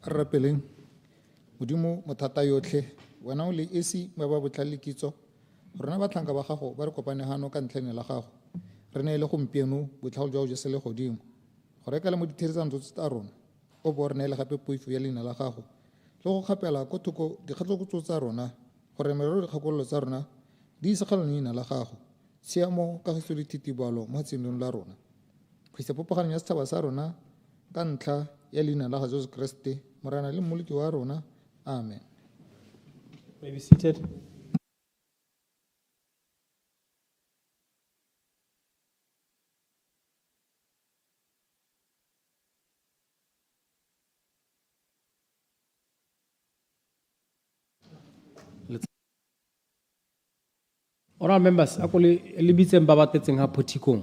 Rapeleng, modimo mothata yotlhe, wena o le esi ba ba botlhale kitso, rona ba tlhanka ba gago ba re kopane hano ka ntlheng la gago. Re ne le gompieno botlhagolo jwa go jese le godimo. Go reka le mo ditherisano tsa rona, o bo re ne le gape poifo ya leina la gago. Le go kgapela ko thoko dikgatlhokotso tsa rona gore merero le dikgakololo tsa rona di isagala leina la gago. Tshiamo kagiso le thitibalo mo tsenong la rona. Go isa popaganong ya setšhaba sa rona ka ntlha ya leina la ga Jesu Kriste, morana le mmoleki wa rona. Amen. May be seated. Honourable members, a ko le bitseng ba batetseng ha phothikong.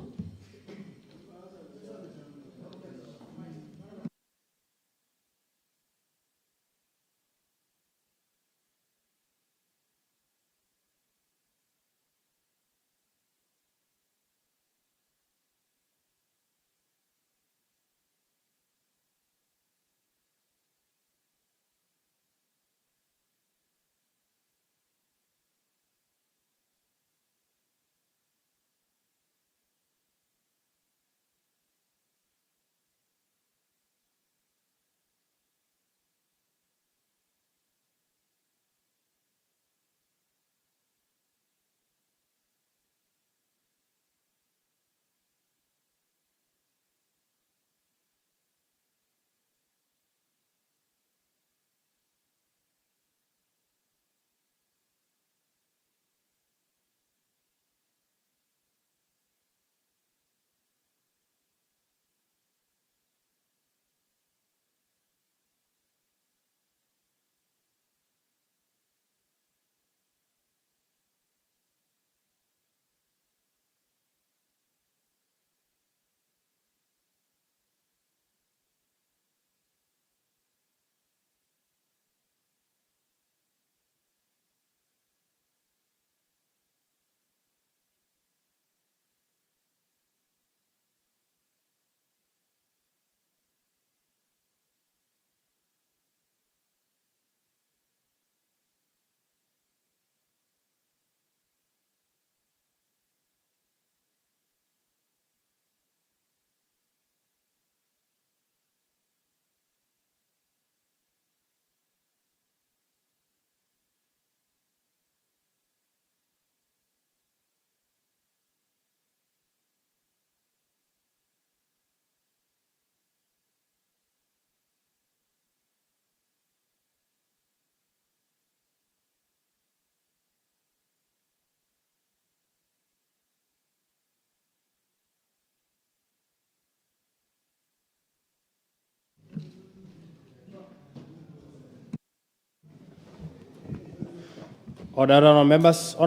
Honourable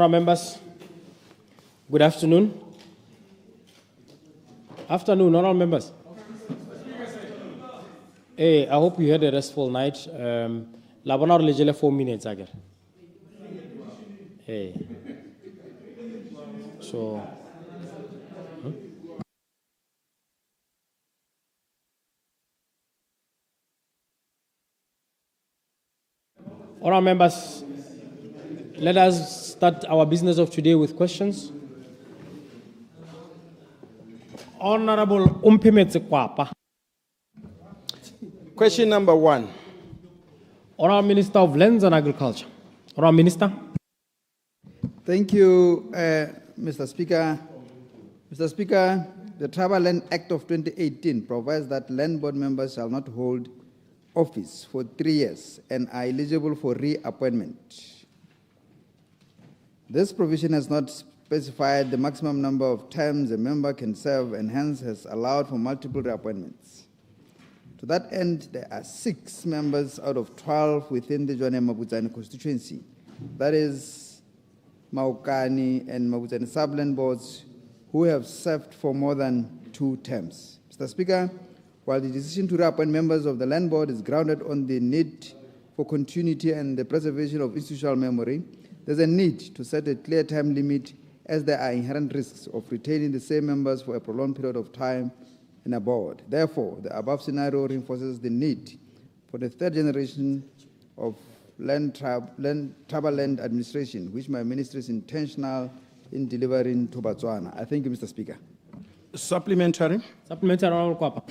members, good afternoon. Afternoon, honourable members. Hey, I hope you had a restful night. Labona re lejele 4 minutes again. Hey. So. Honourable members, let us start our business of today with questions. Honourable 𝗕𝗶𝗹𝗹𝗏. Question number 1. Honourable Minister of Lands and Agriculture. Honourable Minister. Thank you, Mr. Speaker. Mr. Speaker, the Tribal Land Act of 2018 provides that land board members shall not hold office for 3 years and are eligible for reappointment. This provision has not specified the maximum number of terms a member can serve and hence has allowed for multiple reappointments. To that end, there are 6 members out of 12 within the 𝗔𝗽𝗽𝗏 constituency, that is 𝗔𝗪𝗏𝗏 and 𝗔𝗪𝗏 subland boards, who have served for more than 2 terms. Mr. Speaker, while the decision to reappoint members of the land board is grounded on the need for continuity and the preservation of institutional memory, there's a need to set a clear time limit, as there are inherent risks of retaining the same members for a prolonged period of time in a board. Therefore, the above scenario reinforces the need for the third generation of tribal land administration, which my ministry is intentional in delivering to Botswana. I thank you, Mr. Speaker. Supplementary. Supplementary, Honorable Kwapa.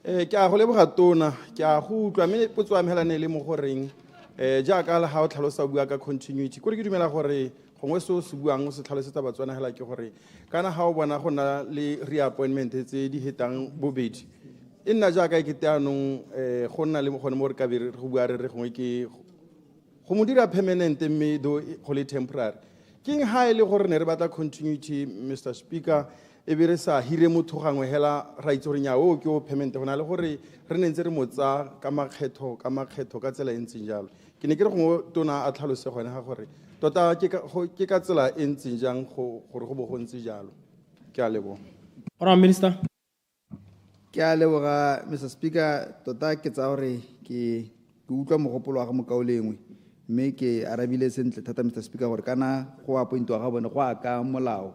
Ke a go leboga tona, ke a go utlwa mme potso ya me hela ne le mo goreng jaaka le ha o tlhalosa bua ka continuity ko re ke dumela gore gongwe se o se buang o se tlhalosetsa Batswana hela ke gore kana ha o bona go na le reappointment tse di hetang bobedi e nna jaaka ke teanong go nna le mo gone mo re ka be re go bua re gongwe ke go mo dira permanent mme do go le temporary king ha ile gore ne re batla continuity Mr. Speaker e be re sa hire motho gangwe hela ra itse gore nya o ke o permanent gona le gore re ne ntse re motsa ka makgetho ka tsela e ntseng jalo ke ne ke re go tona a tlhalose gone ga gore tota ke ka tsela e ntseng jang gore go bo go ntse jalo ke a leboga Honorable Minister. Ke a leboga Mr. Speaker tota ke tsa gore ke utlwa mogopolo wa ga mokaolengwe mme ke arabile sentle thata Mr. Speaker gore kana go appointwa ga bone go aka molao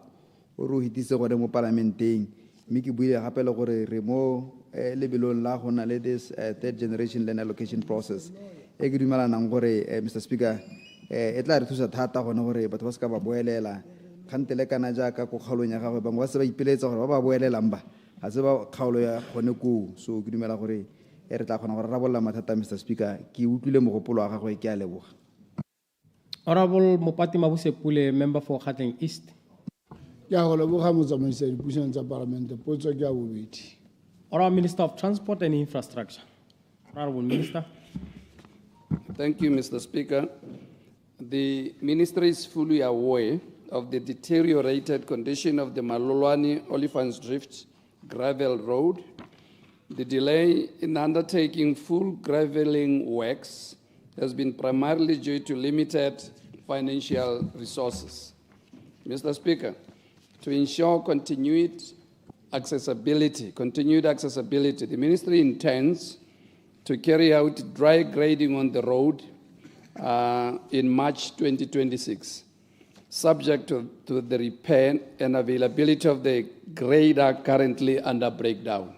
o re o hitise gone mo parlamenteng mme ke buile gape le gore re mo lebelong la go na le this third generation land allocation process e ke dumelanang gore Mr. Speaker e tla re thusa thata gone gore batho ba se ka ba boelela kgantele kana jaaka ko kgaolong ya gagwe bangwe ba se ba ipeletsa gore ba ba boelelang ba ga se ba kgaolo ya gone koo so ke dumela gore re tla kgona gore rabolla mathata Mr. Speaker ke utlwile mogopolo wa gagwe ke a leboga Honorable Mopati Mabusepule, member for Gauteng East. Ya go leboga motsamaisi wa dipuisano tsa parlamente potso ke a bobedi. Honorable Minister of Transport and Infrastructure. Honorable Minister. Thank you, Mr. Speaker. The ministry is fully aware of the deteriorated condition of the Malolwane Olifants Drift gravel road. The delay in undertaking full graveling works has been primarily due to limited financial resources. Mr. Speaker, to ensure continued accessibility, the ministry intends to carry out dry grading on the road in March 2026, subject to the repair and availability of the grader currently under breakdown.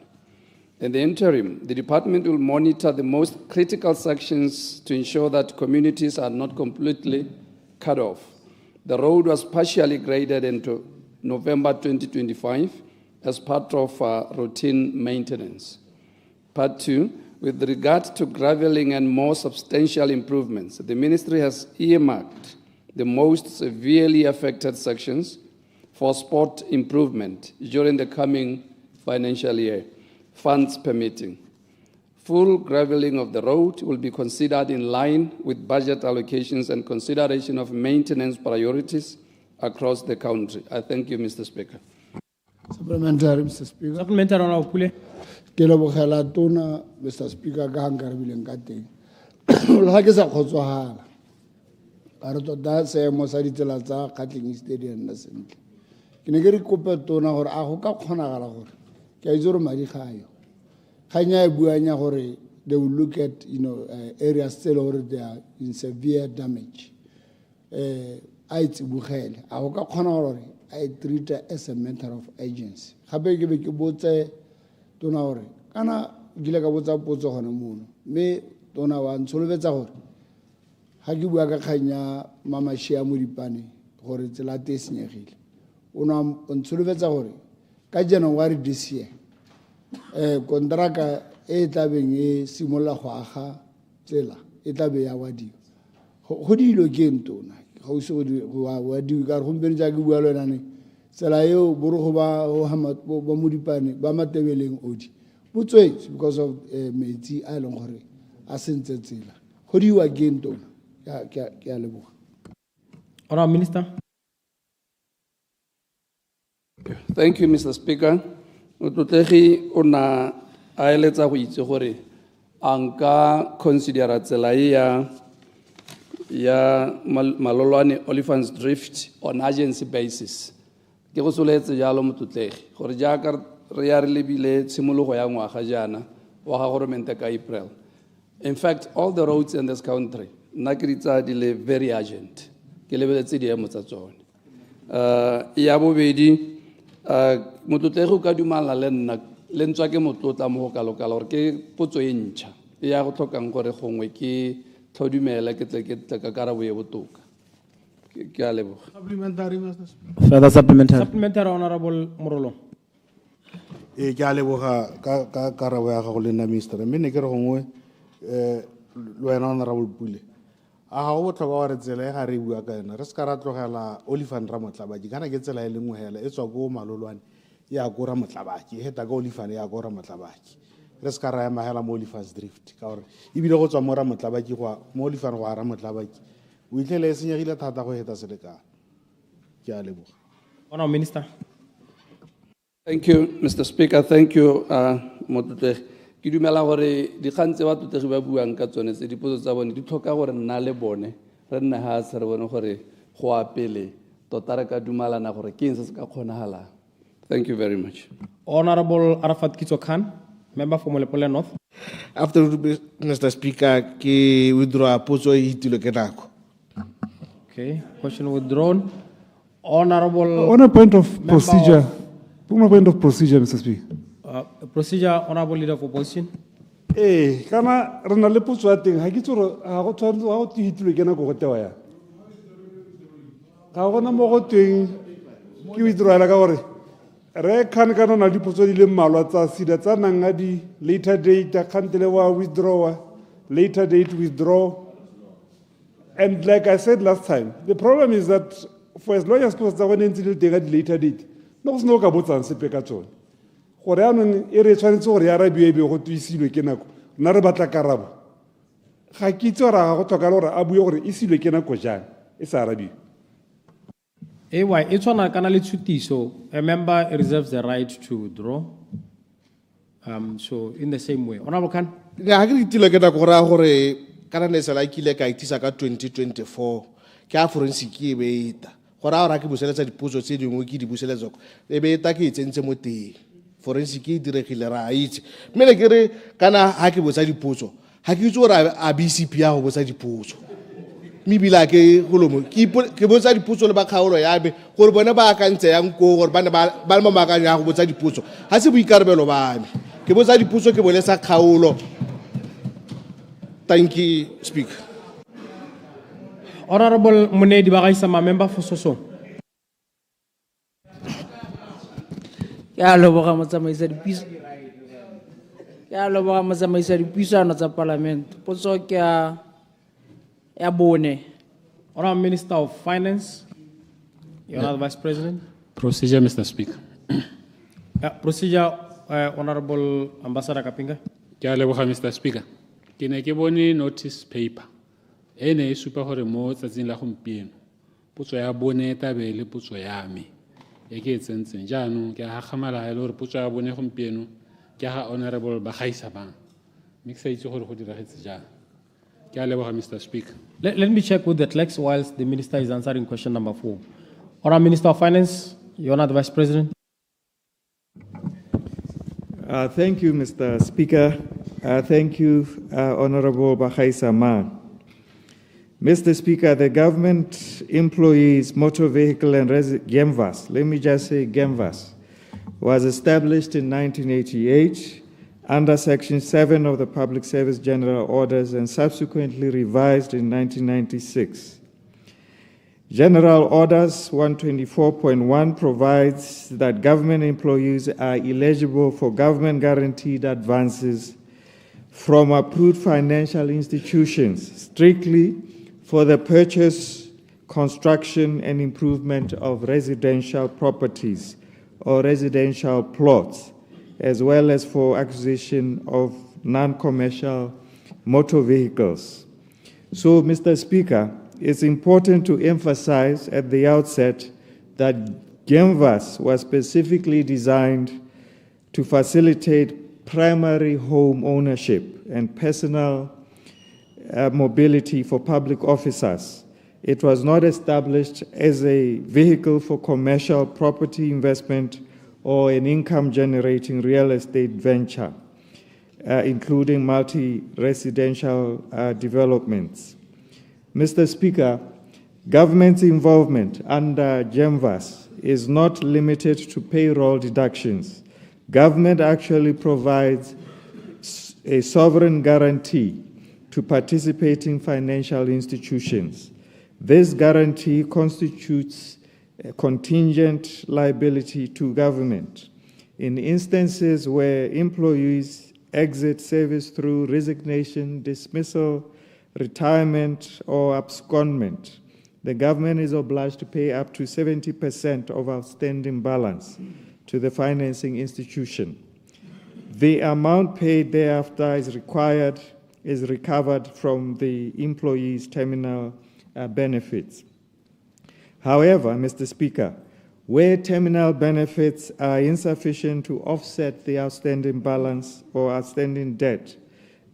In the interim, the department will monitor the most critical sections to ensure that communities are not completely cut off. The road was partially graded into November 2025 as part of routine maintenance. Part 2, with regard to graveling and more substantial improvements, the ministry has earmarked the most severely affected sections for spot improvement during the coming financial year, funds permitting. Full graveling of the road will be considered in line with budget allocations and consideration of maintenance priorities across the country. I thank you, Mr. Speaker. Supplementary, Mr. Speaker. Supplementary, Honorable Pule. Ke lebogela tona Mr. Speaker ka hankarbileng ka teng. La ke sa khotsohala. Ba re tota seemo sa ditsela tsa Gauteng Stadium na sentle. Ke ne ke re kopa tona gore a go ka kgonagala gore ke a itse gore madi ga yo. Kganya e buanya gore they will look at areas still already they are in severe damage. I tsibogele a go ka kgona gore I treat it as a matter of urgency. Gape ke be ke botse tona gore kana gile ka botsa potso gone mono me tona wa ntsolobetsa gore ha ke bua ka kganya mamashia mo dipane gore tsela te senyegile o ntsolobetsa gore ka January this year kontraka e tlabeng e simolla go aga tsela e tlabe ya wadiwa go dilo ke ntona go se go wadiwa ka go mbene ja ke bua le wena ne tsela eo borogo ba ba modipane ba matebeleng odi botswetse because of metsi a leng gore a sentse tsela go diwa ke ntona ke a leboga. Honorable Minister. Thank you, Mr. Speaker. Utlutlegi ona a eletsa go itse gore anka considera tsela ya Malolwane Olifants Drift on agency basis. Ke go soletse jalo motlutlegi gore jaaka re ya re lebile tshimologo ya ngwaga jana wa ga government ka April. In fact, all the roads in this country nna ke ditsa di le very urgent ke lebeletse di emo tsa tsone. Ya bobedi motlotlegi ka dumala le nna le ntswa ke motlotla mo go kalokala gore ke potso e ntšha e ya go tlhokang gore gongwe ke tlhodumela ke tle ka karabo e botoka. Ke a leboga. Supplementary, Mr. Speaker. Further supplementary. Supplementary, Honorable Morolo. Ke a leboga ka karabo ya gago le nna minister. Mme ne ke re gongwe le wena Honorable Pule. A ga go botlhokwa gore tsela e ga re bua ka yona re se ka ra tlogela 𝗔𝙗𝗔𝗓𝗔𝗏𝗔𝗔 kana ke tsela e le nngwe hela e tswa ko Malolwane ya ko 𝗔𝙗𝗔𝗔𝗔 e heta ka 𝗔𝙗𝗔 ya ko 𝗔𝙗𝗔𝗔 re se ka ra ema hela mo 𝗔𝙗𝗔𝗔 ka gore ebile go tswa mo 𝗔𝙗𝗔𝗔 go mo 𝗔𝙗𝗔 go a 𝗔𝙗𝗔𝗔 o itlhele e senyegile thata go heta selekano. Ke a leboga. Honorable Minister. Thank you, Mr. Speaker. Thank you, Motutegi. Ke dumela gore dikgang tse batutegi ba buang ka tsone tse dipotso tsa bone di tlhoka gore nna le bone re nne ha se re bone gore go a pele tota re ka dumalana gore ke eng se se ka kgonagalang. Thank you very much. Honorable Arafat Kitso-Khan, member for Molepole North. After Mr. Speaker, ke withdraw potso e hitile ke nako. Okay, question withdrawn. Honorable. On a point of procedure, Mr. Speaker. Procedure, Honorable Leader of Opposition. Kana re na le potso ya teng ha ke tsore ha go tshwanetse ha go hitlwe ke nako go tewa ya. Ga gona mo go teng ke withdrawal ka gore re kan kana na dipotso di le mmalwa tsa sida tsa nang ga di later date kgantele wa withdraw later date withdraw. And like I said last time, the problem is that for as long as people are going to take a later date, no one's going to answer pekaton. Korean ereçanetse gore ya rabi be go twisile ke nako nna re batla karabo ga ke tsora go tlhoka gore a bue gore e silwe ke nako jang e sa rabi why e tswana kana le tshutiso a member reserves the right to withdraw so in the same way Honorable Khan ga ke ditile ke nako ra gore kana ne sela ikile ka itisa ka 2024 ke a forensic e beita gora ra ke buseletsa dipotso tse dingwe ke di buseletsa e beita ke itsentse mo teng forensic e diregile ra itse mme le ke re kana ha ke botsa dipotso ha ke itse gore a BCP ya go botsa dipotso mme bila ke golomo ke botsa dipotso le ba kgaolo ya be gore bona ba ka ntse yang go gore bana ba le mamakanya go botsa dipotso ha se boikarabelo ba me ke botsa dipotso ke bolesa kgaolo. Thank you, Speaker. Honorable Munedi Bagaisama, member for Soso. Ya leboga motsamaisa dipuisano. Ya leboga motsamaisa dipuisano tsa parliament. Potso ke ya bone. Honorable Minister of Finance. Honorable Vice President. Procedure, Mr. Speaker. Procedure, Honorable Ambassador Kapinga. Ya leboga, Mr. Speaker. Ke ne ke bone notice paper. Ene e supa gore mo tsatsing la gompieno. Potso ya bone tabe le potso ya me. E ke tsentseng jaanong ke a gamala le gore potso ya bone gompieno ke ga Honorable Bagaisama. Mme ke sa itse gore go diragetse jang. Ke a leboga, Mr. Speaker. Let me check with the clerks whilst the minister is answering question number 4. Honorable Minister of Finance, you're not the Vice President. Thank you, Mr. Speaker. Thank you, Honorable Bagaisama. Mr. Speaker, the Government Employees Motor Vehicle and GEMVAS, let me just say GEMVAS, was established in 1988 under Section 7 of the Public Service General Orders and subsequently revised in 1996. General Orders 124.1 provides that government employees are eligible for government-guaranteed advances from approved financial institutions strictly for the purchase, construction, and improvement of residential properties or residential plots, as well as for acquisition of non-commercial motor vehicles. So, Mr. Speaker, it's important to emphasize at the outset that GEMVAS was specifically designed to facilitate primary home ownership and personal mobility for public officers. It was not established as a vehicle for commercial property investment or an income-generating real estate venture, including multi-residential developments. Mr. Speaker, government's involvement under GEMVAS is not limited to payroll deductions. Government actually provides a sovereign guarantee to participating financial institutions. This guarantee constitutes a contingent liability to government. In instances where employees exit service through resignation, dismissal, retirement, or abscondment, the government is obliged to pay up to 70% of outstanding balance to the financing institution. The amount paid thereafter is recovered from the employee's terminal benefits. However, Mr. Speaker, where terminal benefits are insufficient to offset the outstanding balance or outstanding debt,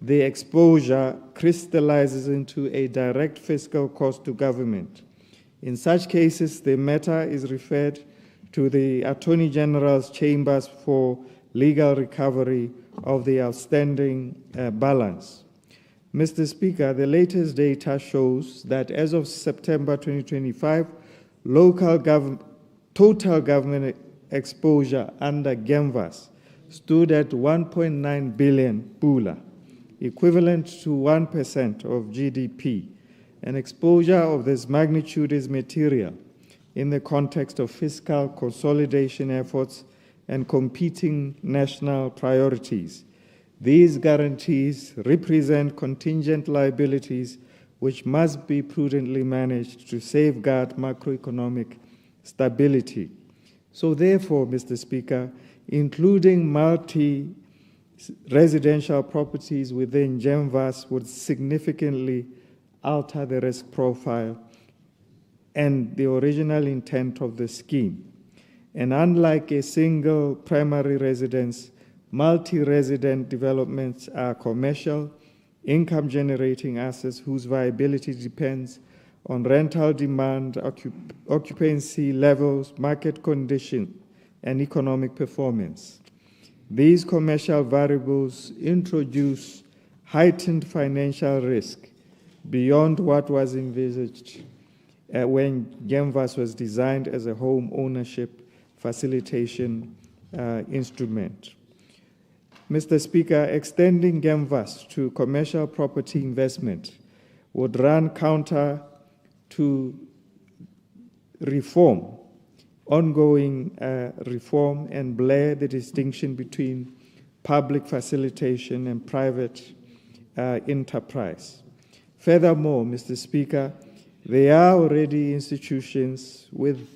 the exposure crystallizes into a direct fiscal cost to government. In such cases, the matter is referred to the Attorney General's chambers for legal recovery of the outstanding balance. Mr. Speaker, the latest data shows that as of September 2025, total government exposure under GEMVAS stood at 1.9 billion pula, equivalent to 1% of GDP. An exposure of this magnitude is material in the context of fiscal consolidation efforts and competing national priorities. These guarantees represent contingent liabilities which must be prudently managed to safeguard macroeconomic stability. So therefore, Mr. Speaker, including multi-residential properties within GEMVAS would significantly alter the risk profile and the original intent of the scheme. And unlike a single primary residence, multi-resident developments are commercial, income-generating assets whose viability depends on rental demand, occupancy levels, market condition, and economic performance. These commercial variables introduce heightened financial risk beyond what was envisaged when GEMVAS was designed as a home ownership facilitation instrument. Mr. Speaker, extending GEMVAS to commercial property investment would run counter to reform, ongoing reform, and blur the distinction between public facilitation and private enterprise. Furthermore, Mr. Speaker, there are already institutions with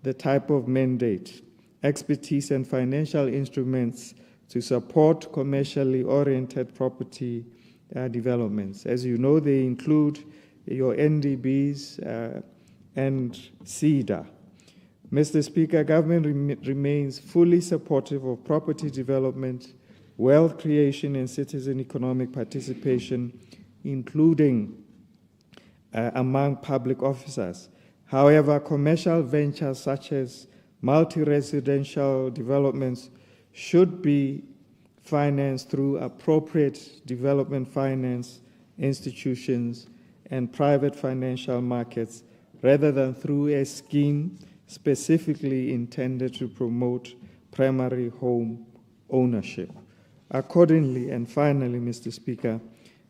the type of mandate, expertise, and financial instruments to support commercially oriented property developments. As you know, they include your NDBs and CEDA. Mr. Speaker, government remains fully supportive of property development, wealth creation, and citizen economic participation, including among public officers. However, commercial ventures such as multi-residential developments should be financed through appropriate development finance institutions and private financial markets rather than through a scheme specifically intended to promote primary home ownership. Accordingly, and finally, Mr. Speaker,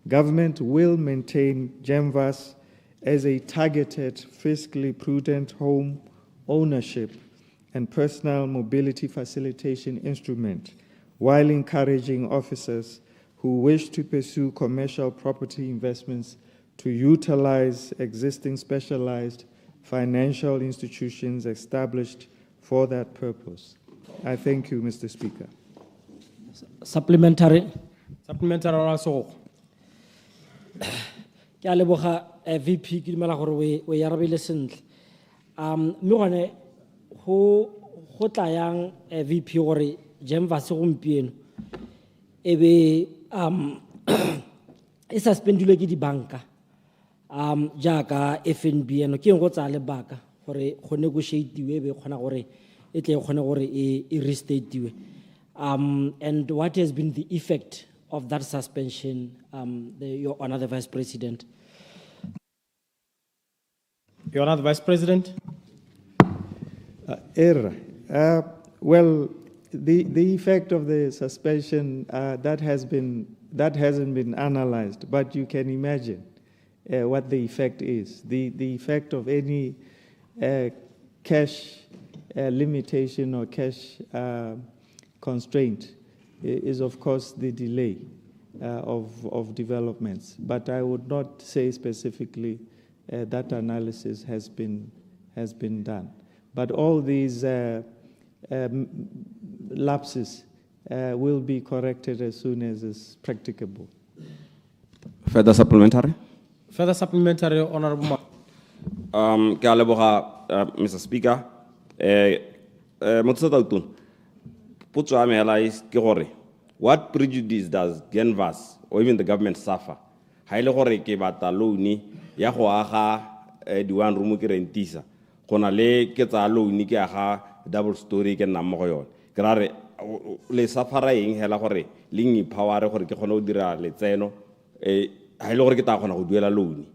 government will maintain GEMVAS as a targeted, fiscally prudent home ownership and personal mobility facilitation instrument, while encouraging officers who wish to pursue commercial property investments to utilize existing specialized financial institutions established for that purpose. I thank you, Mr. Speaker. Supplementary. Also, Ke a leboga VP ke dumela gore o ya rabile sentle. Mme gone go tlayang VP gore GEMVAS gompieno e be e suspendilwe ke dibanka jaaka FNB eno ke eng go tsaya lebaka gore go negotiatiwe be khona gore e tle khone gore e restatiwe. And what has been the effect of that suspension, Your Honor, the Vice President? Your Honor, the Vice President. Well, the effect of the suspension that has been that hasn't been analyzed, but you can imagine what the effect is. The effect of any cash limitation or cash constraint is, of course, the delay of developments. But I would not say specifically that analysis has been done. But all these lapses will be corrected as soon as is practicable. Further supplementary? Further supplementary, Honorable Ke a leboga, Mr. Speaker. Motso Tautun, potso ya me hela is ke gore, what prejudice does Genvas or even the government suffer? Ha ile gore ke batla loan ya go aga di-one room ke rentisa. Go na le ke tsa loan ke aga double story ke nna mo go yone. Ke ra re le suffer eng hela gore le ngipha gore ke kgone go dira letseno ha ile gore ke ta kgona go duela loan.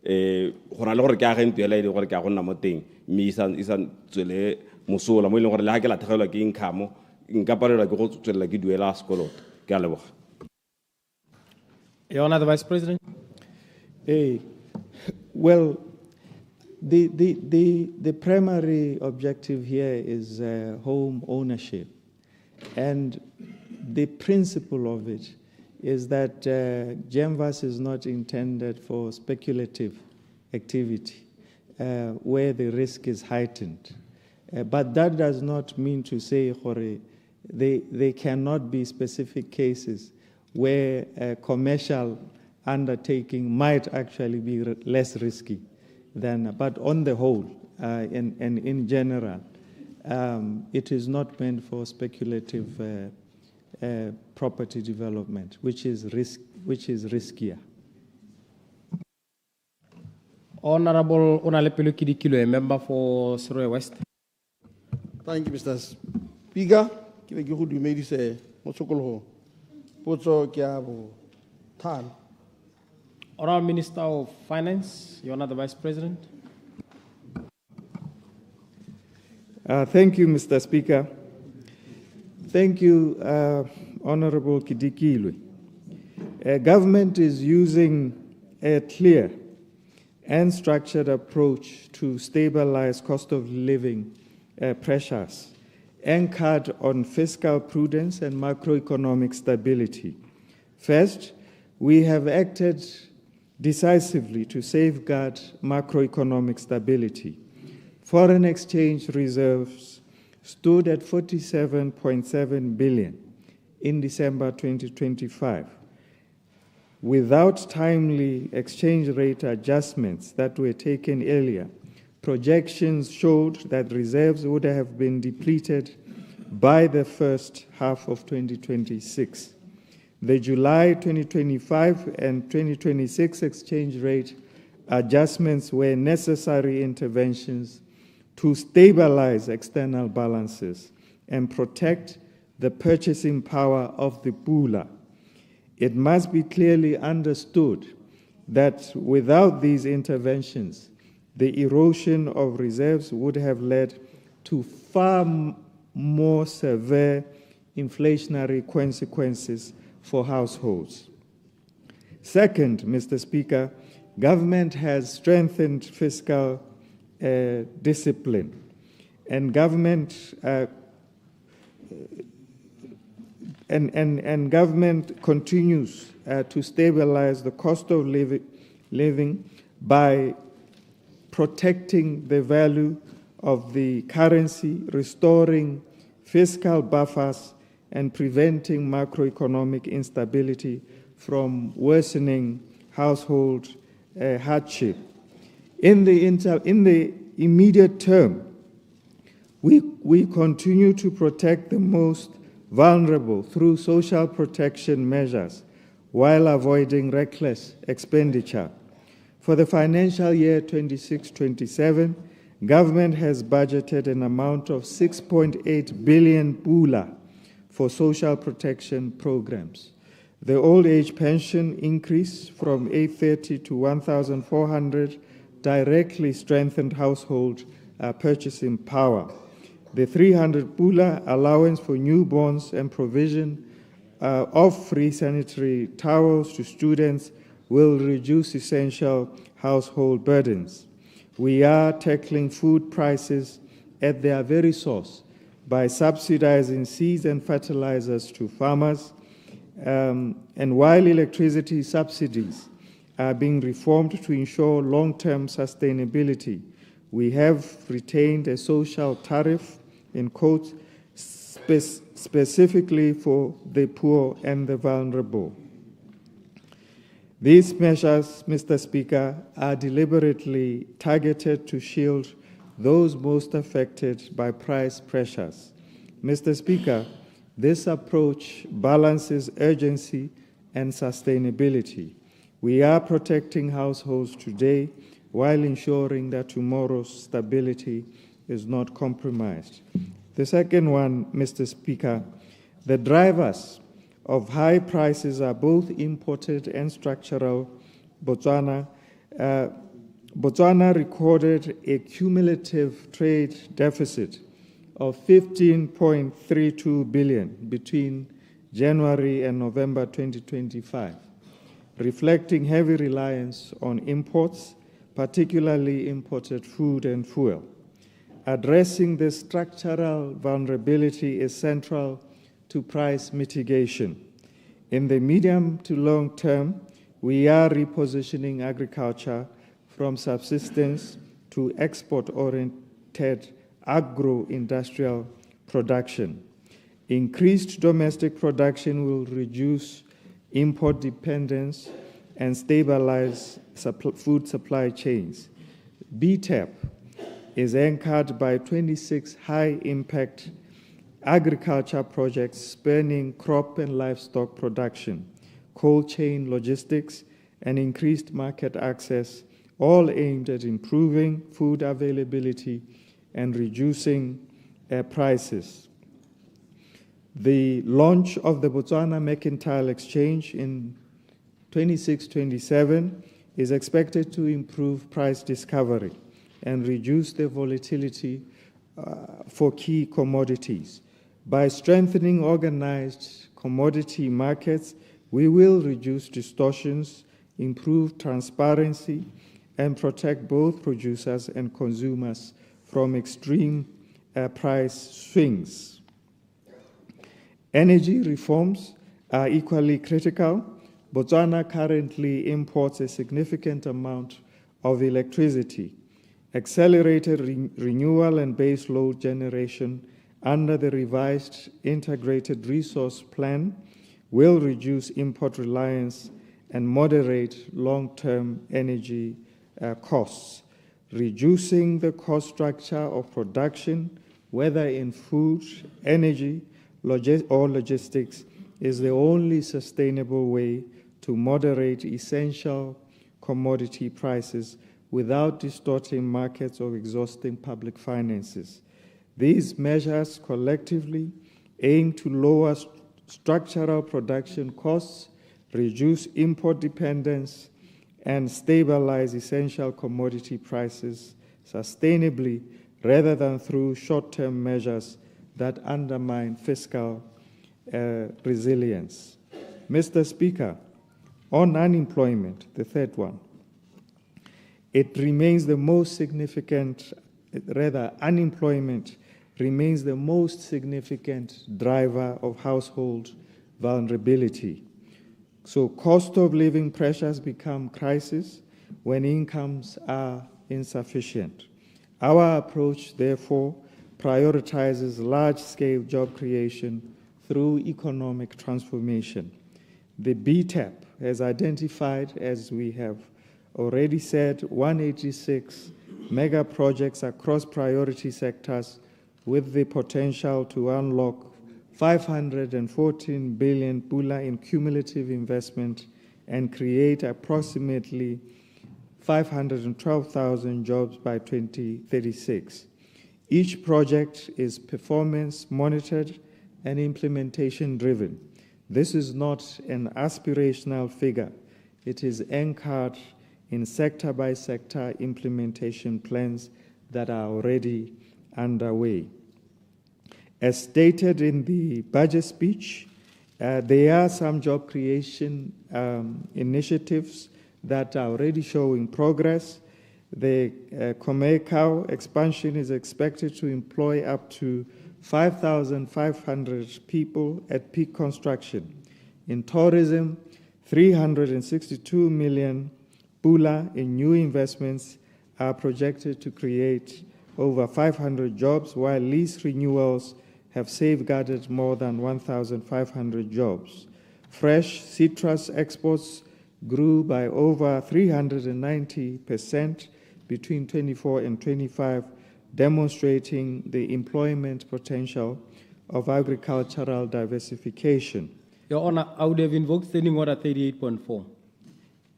Go na le gore ke aga ntwe hela ile gore ke a go nna mo teng mme isa tswele mosola mo ile gore le ha ke la thegelwa ke income nka palelwa ke go tswelela ke duela sekoloto. Ke a leboga. Your Honor, the Vice President. Well, the primary objective here is home ownership. And the principle of it is that GEMVAS is not intended for speculative activity where the risk is heightened. But that does not mean to say, they cannot be specific cases where a commercial undertaking might actually be less risky than, but on the whole, and in general, it is not meant for speculative property development, which is riskier. Honorable Onalepelo Kidikilo, a member for Surrey West. Thank you, Mr. Speaker. Ke be ke go dumedise mo tshokologo. Potso ke a bo thano. Honorable Minister of Finance, Your Honor, the Vice President. Thank you, Mr. Speaker. Thank you, Honorable Kidikilwe. Government is using a clear and structured approach to stabilize cost of living pressures, anchored on fiscal prudence and macroeconomic stability. First, we have acted decisively to safeguard macroeconomic stability. Foreign exchange reserves stood at 47.7 billion in December 2025. Without timely exchange rate adjustments that were taken earlier, projections showed that reserves would have been depleted by the first half of 2026. The July 2025 and 2026 exchange rate adjustments were necessary interventions to stabilize external balances and protect the purchasing power of the pooler. It must be clearly understood that without these interventions, the erosion of reserves would have led to far more severe inflationary consequences for households. Second, Mr. Speaker, government has strengthened fiscal discipline, and government government continues to stabilize the cost of living by protecting the value of the currency, restoring fiscal buffers, and preventing macroeconomic instability from worsening household hardship. In the immediate term, we continue to protect the most vulnerable through social protection measures while avoiding reckless expenditure. For the financial year 26-27, government has budgeted an amount of 6.8 billion pula for social protection programs. The old age pension increase from 830 to 1,400 directly strengthened household purchasing power. The 300 pula allowance for newborns and provision of free sanitary towels to students will reduce essential household burdens. We are tackling food prices at their very source by subsidizing seeds and fertilizers to farmers. And while electricity subsidies are being reformed to ensure long-term sustainability, we have retained a social tariff, in quotes, specifically for the poor and the vulnerable. These measures, Mr. Speaker, are deliberately targeted to shield those most affected by price pressures. Mr. Speaker, this approach balances urgency and sustainability. We are protecting households today while ensuring that tomorrow's stability is not compromised. The second one, Mr. Speaker, the drivers of high prices are both imported and structural. Botswana recorded a cumulative trade deficit of 15.32 billion between January and November 2025, reflecting heavy reliance on imports, particularly imported food and fuel. Addressing this structural vulnerability is central to price mitigation. In the medium to long term, we are repositioning agriculture from subsistence to export-oriented agro-industrial production. Increased domestic production will reduce import dependence and stabilize food supply chains. BTAP is anchored by 26 high-impact agriculture projects spanning crop and livestock production, cold chain logistics, and increased market access, all aimed at improving food availability and reducing prices. The launch of the Botswana Mercantile Exchange in 26-27 is expected to improve price discovery and reduce the volatility for key commodities. By strengthening organized commodity markets, we will reduce distortions, improve transparency, and protect both producers and consumers from extreme price swings. Energy reforms are equally critical. Botswana currently imports a significant amount of electricity. Accelerated renewal and base load generation under the revised Integrated Resource Plan will reduce import reliance and moderate long-term energy costs. Reducing the cost structure of production, whether in food, energy, or logistics, is the only sustainable way to moderate essential commodity prices without distorting markets or exhausting public finances. These measures collectively aim to lower structural production costs, reduce import dependence, and stabilize essential commodity prices sustainably rather than through short-term measures that undermine fiscal resilience. Mr. Speaker, on unemployment, the third one, it remains the most significant, unemployment remains the most significant driver of household vulnerability. So cost of living pressures become crisis when incomes are insufficient. Our approach, therefore, prioritizes large-scale job creation through economic transformation. The BTAP has identified, as we have already said, 186 mega projects across priority sectors with the potential to unlock 514 billion pula in cumulative investment and create approximately 512,000 jobs by 2036. Each project is performance monitored and implementation driven. This is not an aspirational figure. It is anchored in sector-by-sector implementation plans that are already underway. As stated in the budget speech, There are some job creation initiatives that are already showing progress. The 𝗕𝗶𝗹𝗹 expansion is expected to employ up to 5,500 people at peak construction. In tourism, 362 million pula in new investments are projected to create over 500 jobs, while lease renewals have safeguarded more than 1,500 jobs. Fresh citrus exports grew by over 390% between 24 and 25, demonstrating the employment potential of agricultural diversification. Your Honor, I would have invoked Standing Order 38.4.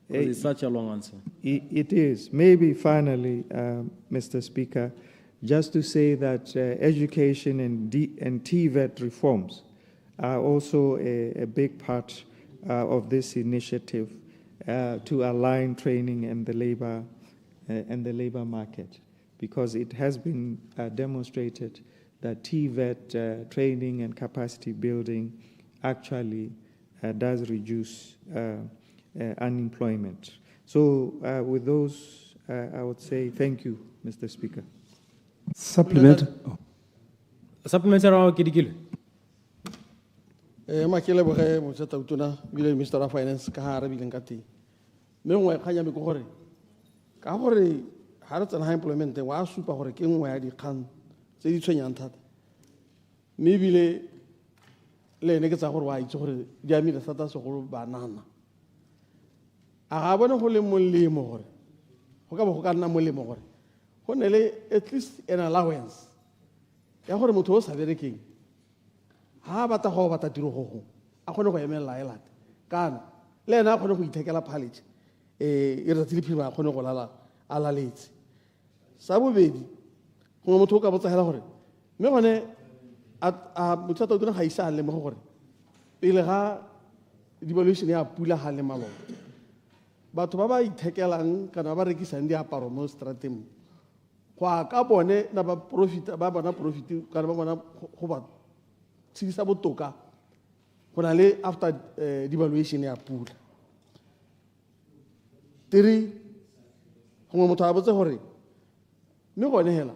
It's such a long answer. It is. Maybe finally, Mr. Speaker, just to say that education and TVET reforms are also a big part of this initiative to align training and the labor market, because it has been demonstrated that TVET training and capacity building actually does reduce unemployment. So with those, I would say thank you, Mr. Speaker. Supplement. Supplementary round, Kidikile. Makele boge motseta utuna bile Minister of Finance ka ha re bileng ka teng. Me ngwe khanya me go gore ka gore ha re tsena employment wa supa gore ke ngwe ya dikgang tse di tshwenyang thata. Me bile le ne ke tsa gore wa itse gore di amile thata se go banana. A ga bone go le molemo gore go ka bo go ka nna molemo gore go ne le at least an allowance ya gore motho o sa berekeng ha ba ta go ba ta tiro go a kgone go emela e late kana le ena a kgone go ithekela palage e re tsile phirima a kgone go lala a laletse sa bobedi go motho o ka botsa hela gore me gone a botsata o dina ga isa le mo gore pele ga devaluation ya pula ha le malo batho ba ba ithekelang kana ba rekisang diaparo mo strateng go ka bone na ba profit ba bona profit kana ba bona go ba tshisa botoka go na le after devaluation ya pula tiri go motho a botse gore me gone hela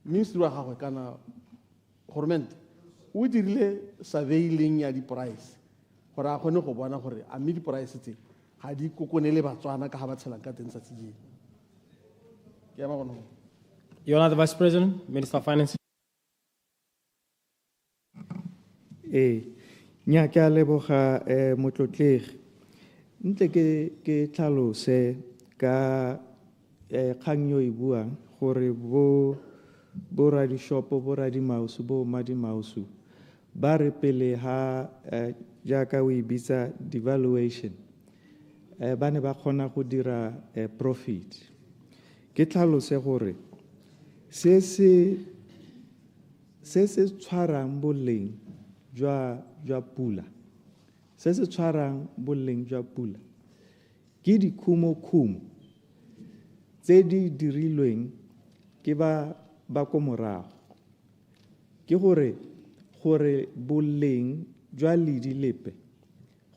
ministry wa gagwe kana government o dirile surveying ya di price gore a kgone go bona gore a mme di price tse ga di kokonele batswana ka ga ba tshelang ka teng sa tsedi ke ya bona. Your Honor, the Vice President, Minister of Finance. Nya ke a leboga motlotlegi ntle ke tlhalose ka kgang yo e buang gore bo ra di shop bo ra di mouse bo ma di mouse ba re pele ha jaaka o e bitsa devaluation ba ne ba kgona go dira profit. Ke tlhalose gore se tshwarang boleng jwa pula se tshwarang boleng jwa pula ke dikhumo tse di dirilweng ke ba ko morago ke gore boleng jwa ledi lepe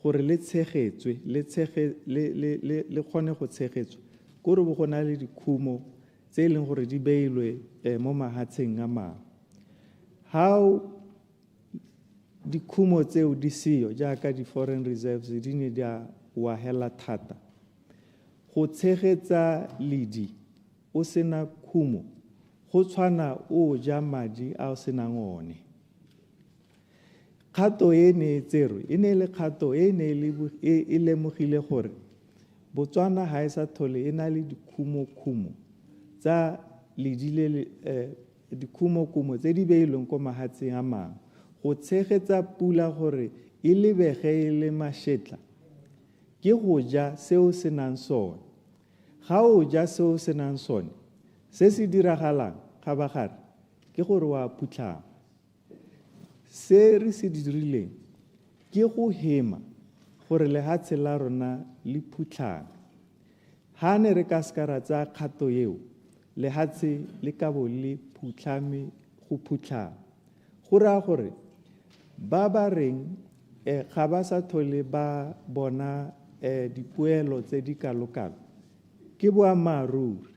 gore le tshegetswe le kgone go tshegetswa gore bo gona le dikhumo tse leng gore di beilwe mo mahatsheng a mangwe. How dikhumo tseo di seo jaaka di foreign reserves di ne di a wa hela thata go tshegetsa ledi o sena khumo go tshwana o ja madi a o senang one. Kgato e ne tserwe e ne le kgato e ne e lemogile gore Botswana ha e sa thole e na le dikhumo tsa ledile dikhumo tse di beilweng ko mahatseng a mangwe go tshegetsa pula gore e lebege e le mašetla ke go ja seo se nang sone. Ga o ja seo se nang sone se se diragalang ga ba gare ke gore wa phutlhama. Se re se dirileng ke go hema gore lehatshe la rona le phutlhame. Ha ne re ka ska ra tsa kgato eo lehatshe le ka bo le phutlhame go phutlhama. Go raya gore ba ba reng ga ba sa tlhole ba bona dipoelo tse di kalo-kalo ke boammaaruri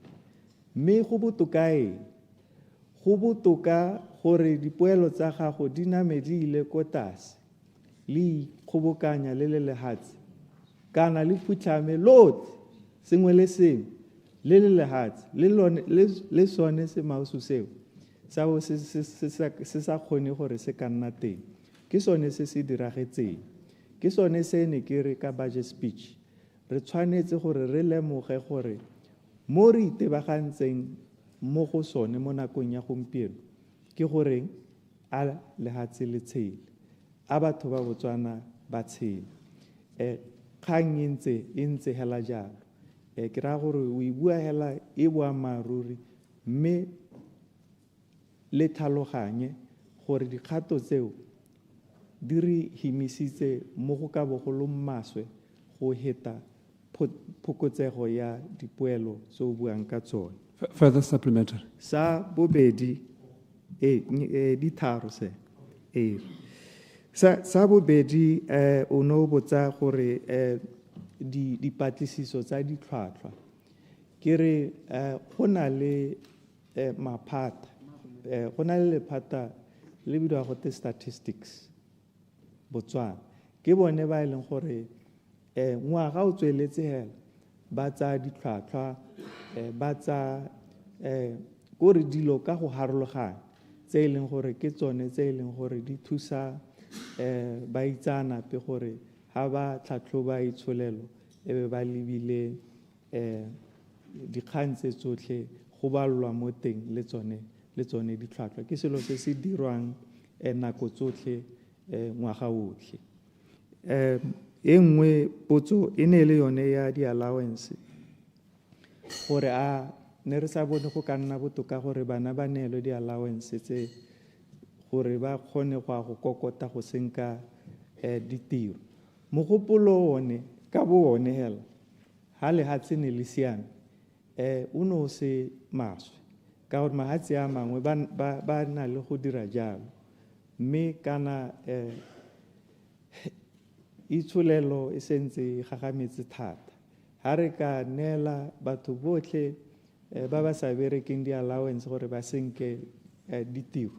mme go botoka go botoka gore dipoelo tsa gago di name di ile ko tlase le ikgobokanya le lehatshe kana le phutlhame lotlhe sengwe le sengwe le lehatshe le sone semausu seo sa bo se sa kgone gore se ka nna teng ke sone se se diragetseng ke sone se ne ke re ka budget speech re tshwanetse gore re lemoge gore mo re itebagantseng mo go sone mo nakong ya gompieno ke gore a lehatshe le tshele a batho ba Botswana ba tshele kgang e ntse hela jalo ke ra gore o e bua hela e boammaaruri mme le tlhaloganye gore dikgato tseo di re himisitse mo go ka bogolo maswe go heta phokotsego ya dipoelo tse o buang ka tsone. Further supplementary. Sa bobedi di tharo se sa bobedi o no botsa gore dipatlisiso tsa ditlhwatlhwa ke re go na le maphata go na le lephata le bidwa go te statistics Botswana ke bone ba ileng gore ngwaga o tsweletse hela ba tsa ditlhwatlhwa ba tsa gore dilo ka go harologana tse ileng gore ke tsone tse ileng gore di thusa ba itsanape gore ha ba tlhatlhoba itsholelo ebe ba lebile dikgang tse tsotlhe go balwa mo teng le tsone ditlhwatlhwa ke selo se se dirwang nako tsotlhe ngwaga otlhe e nngwe potso e ne le yone ya di-allowance gore a ne re sa bone go ka nna botoka gore bana ba neelwe di-allowance tse gore ba kgone go kokota go senka ditiro mogopolo one ka bo one hela ha lehatshe ne le siame o no se maswe ka gore mahatshe a mangwe ba na le go dira jalo mme kana itsholelo e sentse gagametse thata ha re ka neela batho botlhe ba ba sa berekeng di-allowance gore ba senke ditiro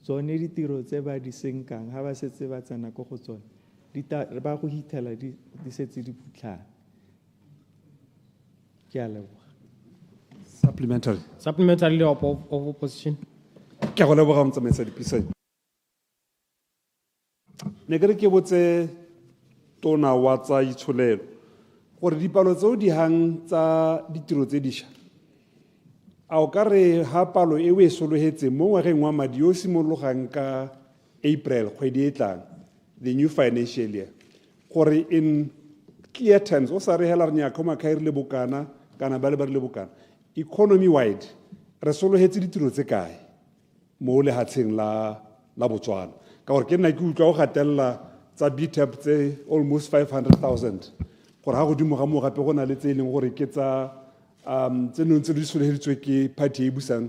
tsone ditiro tse ba di senkang ha ba setse ba tsena ko go tsone ba go hitela di setse di phutlhane ke a leboga. Supplementary of opposition. Ke a go leboga motsamaisi dipuisano. Ne ke re ke botse tona wa tsa itsholelo gore dipalo tseo di hang tsa ditiro tse dišwa a o ka re ha palo e o e solohetse mo ngwageng wa madi yo o simologang ka April kgwedi e tlang the new financial year gore in clear terms o sa re hela re nyaka makhairi le bokana kana ba le bokana economy wide re solohetse ditiro tse kae mo lehatsheng la Botswana ka gore ke nna ke utlwa go gatella tsa BTEP tse almost 500,000 gore ha godimo ga mo gape go na le tse leng gore ke tsa tse neng tse di soloheditswe ke party e busang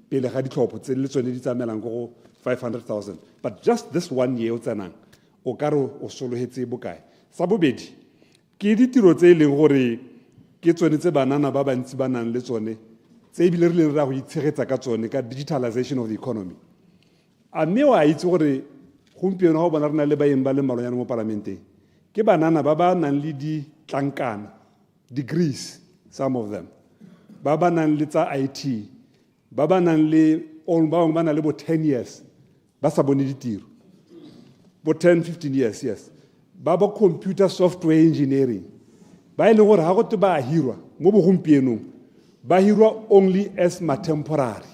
pele ga ditlhopho tse le tsone di tsamelang go 500,000 but just this 1 year o tsenang o ka re o solohetse bokae sa bobedi ke ditiro tse leng gore ke tsone tse banana ba bantsi ba nang le tsone tse ebile re leng ra go itshegetsa ka tsone ka digitalization of the economy a mme wa itse gore gompieno ga o bona re na le baeng ba le mmalonyana mo parlamenteng ke banana ba ba nang le ditlankana degrees some of them ba ba nang le tsa IT ba ba nang le ba na le bo 10 years ba sa bone ditiro bo 10-15 years yes ba ba computer software engineering ba ile gore ha go te ba hirwa mo bogompienong ba hirwa only as temporary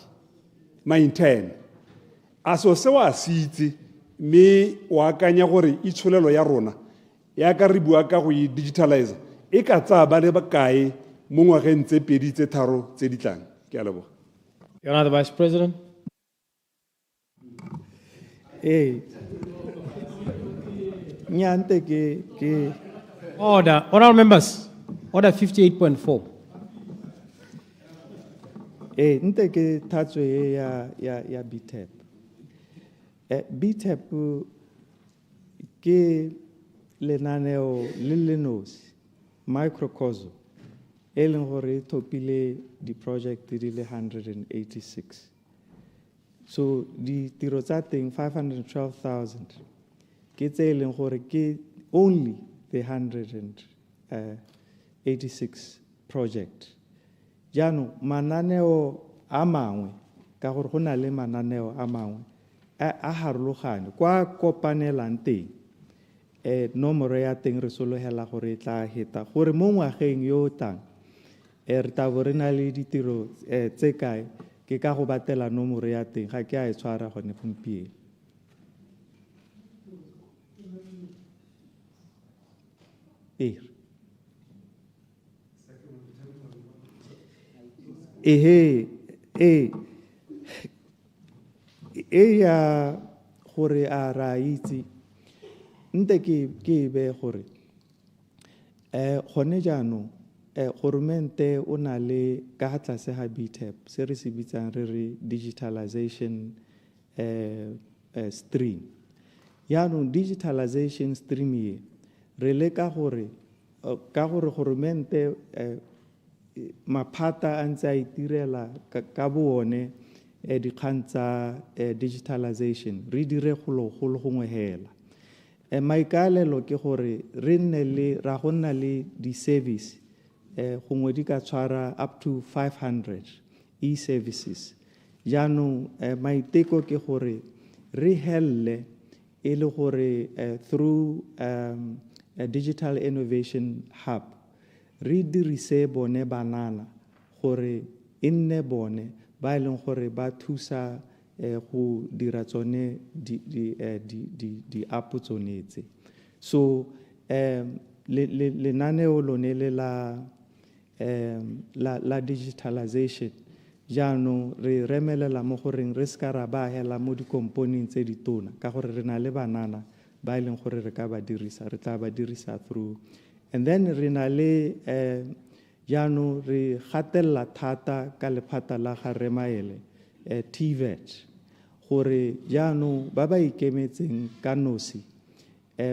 intern aso se wa sitse me wa kanya gore itsholelo ya rona ya ka re bua ka go digitalize e ka tsa ba le bakae mo ngwageng tse pedi tse tharo tse di tlang ke a leboga. Your Honor, the Vice President. Nyante ke Order. Honorable members. Order 58.4. Nte ke thatswe ya BTEP. BTEP ke lenaneo le le nosi microcosm e leng gore e thopile di-project di le 186. So ditiro tsa teng 512,000 ke tse e leng gore ke only the 186 project. Jaanong mananeo a mangwe ka gore go na le mananeo a mangwe a harologane kwa kopanelang teng nomoro ya teng re sologela gore e tla heta gore mo ngwageng yo tang re tabo re na le ditiro tse kae ke ka go batela nomoro ya teng ga ke a e tshwara gone gompieno. Ya gore a ra itse nte ke be gore gone jaanong goromente o na le ka tlase ga BTEP se re se bitsang re re digitalization stream. Jaanong digitalization stream ye re le ka gore goromente maphata a ntse a itirela ka bone dikgang tsa digitalization re dire golo gongwe hela. Maikalelo ke gore re nne le ra go nna le di-service gongwe di ka tshwara up to 500 e-services. Jaanong maiteko ke gore re helele e le gore through a digital innovation hub re dirise bone banana gore e nne bone ba e leng gore ba thusa go dira tsone di-app tsonetse. So lenaneo lone le la digitalization jaanong re remelela mo goreng re ska ra ba hela mo di-component tse ditona ka gore re na le banana ba e leng gore re ka ba dirisa re tla ba dirisa through. And then re na le jaanong re gatelela thata ka lephata la ga Remaele TVET gore jaanong ba ba ikemetseng ka nosi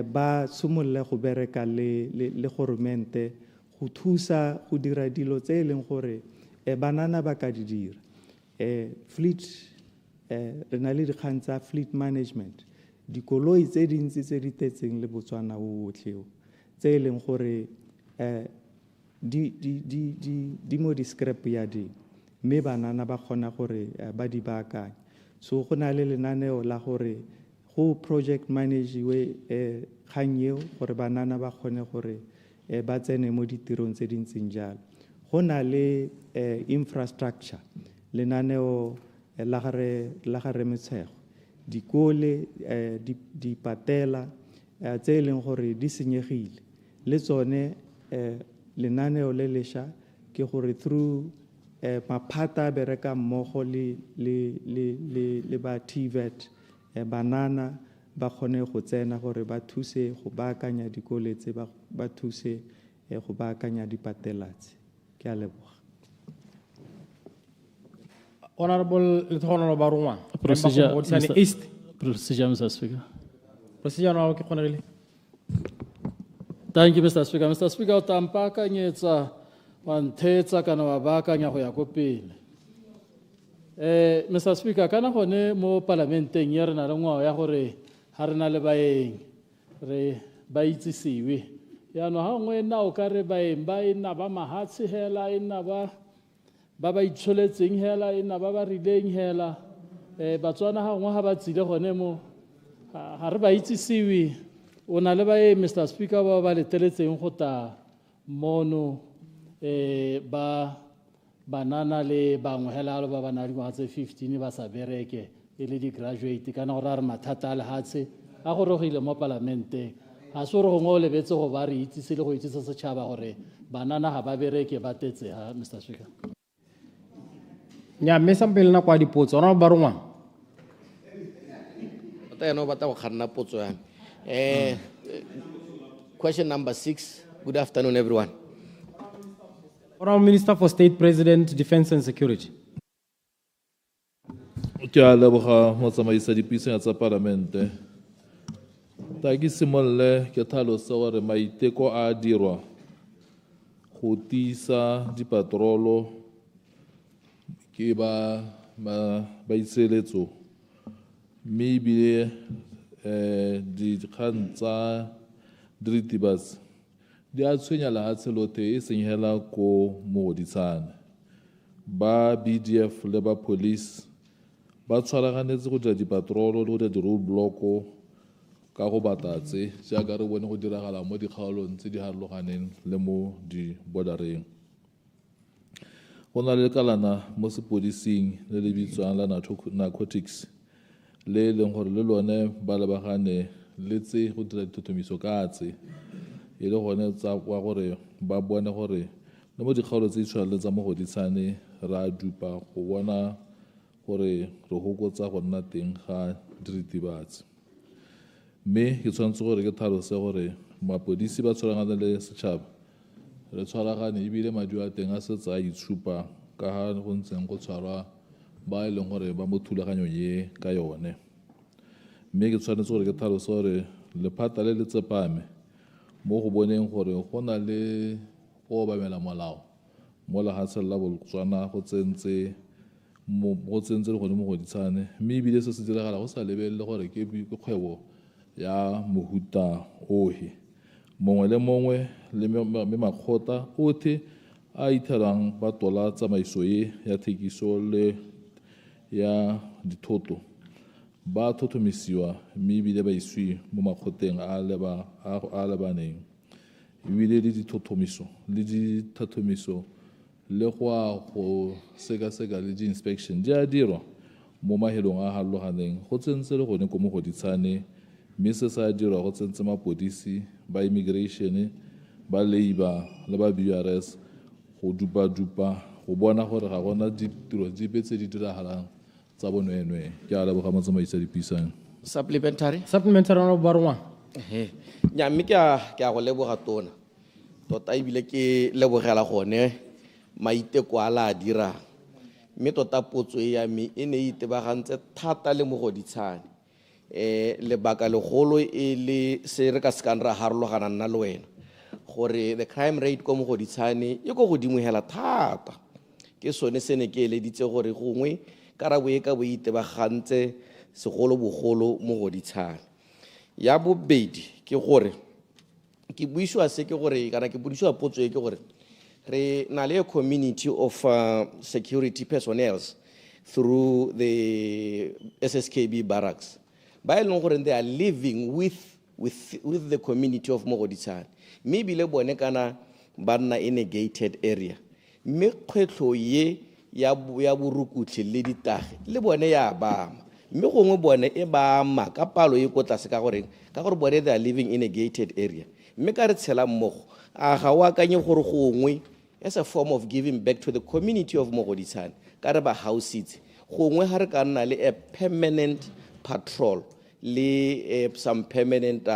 ba simolle go bereka le goromente go thusa go dira dilo tse e leng gore banana ba ka di dira. Fleet re na le dikgang tsa fleet management dikoloi tse dintsi tse di tetseng le Botswana otlhe tse e leng gore di mo di-scrap yarding mme banana ba kgona gore ba di baakanye. So go na le lenaneo la gore go project managiwe kgang eo gore banana ba kgone gore ba tsene mo ditirong tse dintseng jalo. Go na le infrastructure lenaneo la gare metshego dikole di patela tse e leng gore di senyegile le tsone lenaneo le lesha ke gore through maphata bereka mmogo le ba TVET banana ba kgone go tsena gore ba thuse go baakanya dikole tse ba thuse go baakanya dipatelatse. Ke a leboga. Honorable Lieutenant Baruma. Procedure, East. Procedure, Mr. Speaker. Procedure now ke kgonegile. Thank you, Mr. Speaker. Mr. Speaker, o tampakanyetsa wa nthetsa kana wa baakanya go ya ko pele. Mr. Speaker, kana gone mo parlamenteng ya rena le ngwao ya gore ha rena le baeng re ba itsisiwe. Ya no ha ngwe na o ka re baeng ba ina ba mahatsi hela ina ba itsholetseng hela ina ba rileng hela Batswana ha ngwe ha ba tsile gone mo ha re ba itsisiwe. O na le bae Mr. Speaker ba le teletseng go ta mono ba banana le bangwe hela ba bana di ngwa tse 15 ba sa bereke e le di graduate kana go ra re mathata a le hatse a go rogile mo parlamente ha se re go ngo lebetse go ba re itsise le go itsisa setšhaba gore banana ha ba bereke ba tetse ha Mr. Speaker. Nya me sampele na kwa dipotso ona ba rongwa No, but I can't put question number 6. Good afternoon, everyone. Honorable Minister for State President, Defense and Security. Ke a leboga motsamaisa dipuisano tsa parlamente. Ta ke simolle ke tlhalosa gore maiteko a dirwa go tiisa dipatrolo ke ba itseeletso mme ebile dikgang tsa diritibatsi di a tshwenya lefatshe lotlhe e seng hela ko mogodisane ba BDF le ba police ba tshwaraganetse go dira dipatrolo le go dira di-road block ka go batatse jaaka re bone go diragala mo dikgaolong tse di harologaneng le mo di-bordereng. Go na le lekalana mo sepodising le le bitswang la narcotics le e leng gore le lone ba lebagane le tse go dira dithothomiso ka tse e le gone tsa kwa gore ba bone gore le mo dikgaolo tse di tshwanang le tsa mogodisane ra dupa go bona gore re hokotsa go nna teng ga diritibatsi. Mme ke tshwanetse gore ke tlhalose gore mapodisi ba tshwaragane le setšhaba re tshwaragane ebile maduo a teng a setse a itshupa ka ga go ntseng go tshwarwa ba e leng gore ba mo thulaganyong ye ka yone. Mme ke tshwanetse gore ke tlhalose gore lephata le le tsepame mo go boneng gore go na le go obamela molao mo lefatsheng la Botswana go tsentse le gone mogodisane mme ebile se se diragala go sa lebelele gore ke kgwebo ya mohuta ohe mongwe le mongwe le makgotla otlhe a ithelang ba tola tsamaiso ye ya thekiso le ya dithoto ba thothomisiwa mme ebile ba iswi mo makgotleng a lebaneng ebile le dithothomiso le dithathomiso le go sekaseka le di-inspection di a dirwa mo mahelong a harologaneng go tsentse le gone ko mogodisane mme se sa dirwa go tsentse mapodisi ba immigration ba labour le ba BRS go dupa go bona gore ga gona ditiro dipe tse di diragalang tsa bonweenwee. Ke a leboga motsamaisi wa dipuisano. Supplementary honorable Barwa. Nya mme ke a go leboga tona tota ebile ke lebogela gone maiteko a la dira mme tota potso ya me e ne itebagantse thata le mogoditshane lebaka legolo e le se re ka sekang ra harologana nna le wena gore the crime rate ko mogoditshane e go godimo hela thata ke sone se ne ke eleditse gore gongwe karabo e ka bo itebagantse segolo bogolo mogoditshane. Ya bobedi ke gore ke buiswa se ke gore kana ke buiswa potso e ke gore re na le a community of security personnel through the SSKB barracks. By long they are living with the community of Mogoditshane. Maybe le bone kana banna in a gated area. Me kgwetlo ye ya burukutlhe le ditagi le bone ya ba me gongwe bone e ba ma ka palo e ko tlase ka gore bone they are living in a gated area. Me ka re tshela mmogo a ga wa kanye gore gongwe as a form of giving back to the community of Mogoditshane ka re ba housits gongwe ha re ka nna le a permanent patrol le some permanent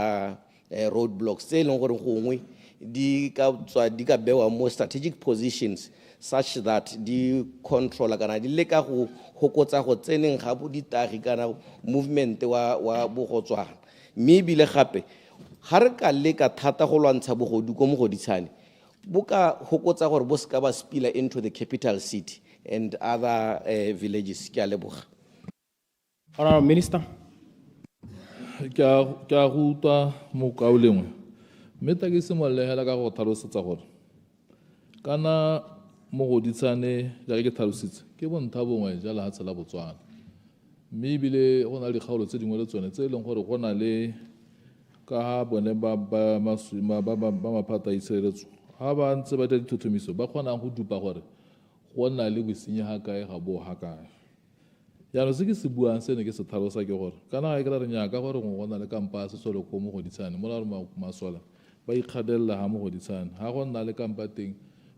roadblocks tse leng gore gongwe di ka bewa mo strategic positions such that di control kana di leka go hokotsa go tseneng ga bo ditagi kana movement wa bogotswana mme bile gape ha re ka leka thata go lwantsha bogodu ko mogoditshane boka hokotsa gore bo ska ba spilla into the capital city and other villages. Ke a leboga. Honorable Minister. Ke a go utlwa mokao lengwe mme ta ke simologela ka go tlhalosetsa gore kana mogoditshane jaaka ke tlhalositse ke bontlha bongwe ja lefatshe la Botswana mme ebile go na le dikgaolo tse dingwe le tsone tse e leng gore go na le ka ga bone ba maphata a itshireletso ga ba ntse ba dira dithothomiso ba kgonang go dupa gore go nna le bosenyi ga kae ga bo ga kae. Yaanong se ke se buang se ne ke se tlhalosa ke gore kana ga e kry-a re nyaaka gore go na le kampa se sole ko mogoditshane mo la re masola ba ikgadelela ga mogoditshane ga go nna le kampa teng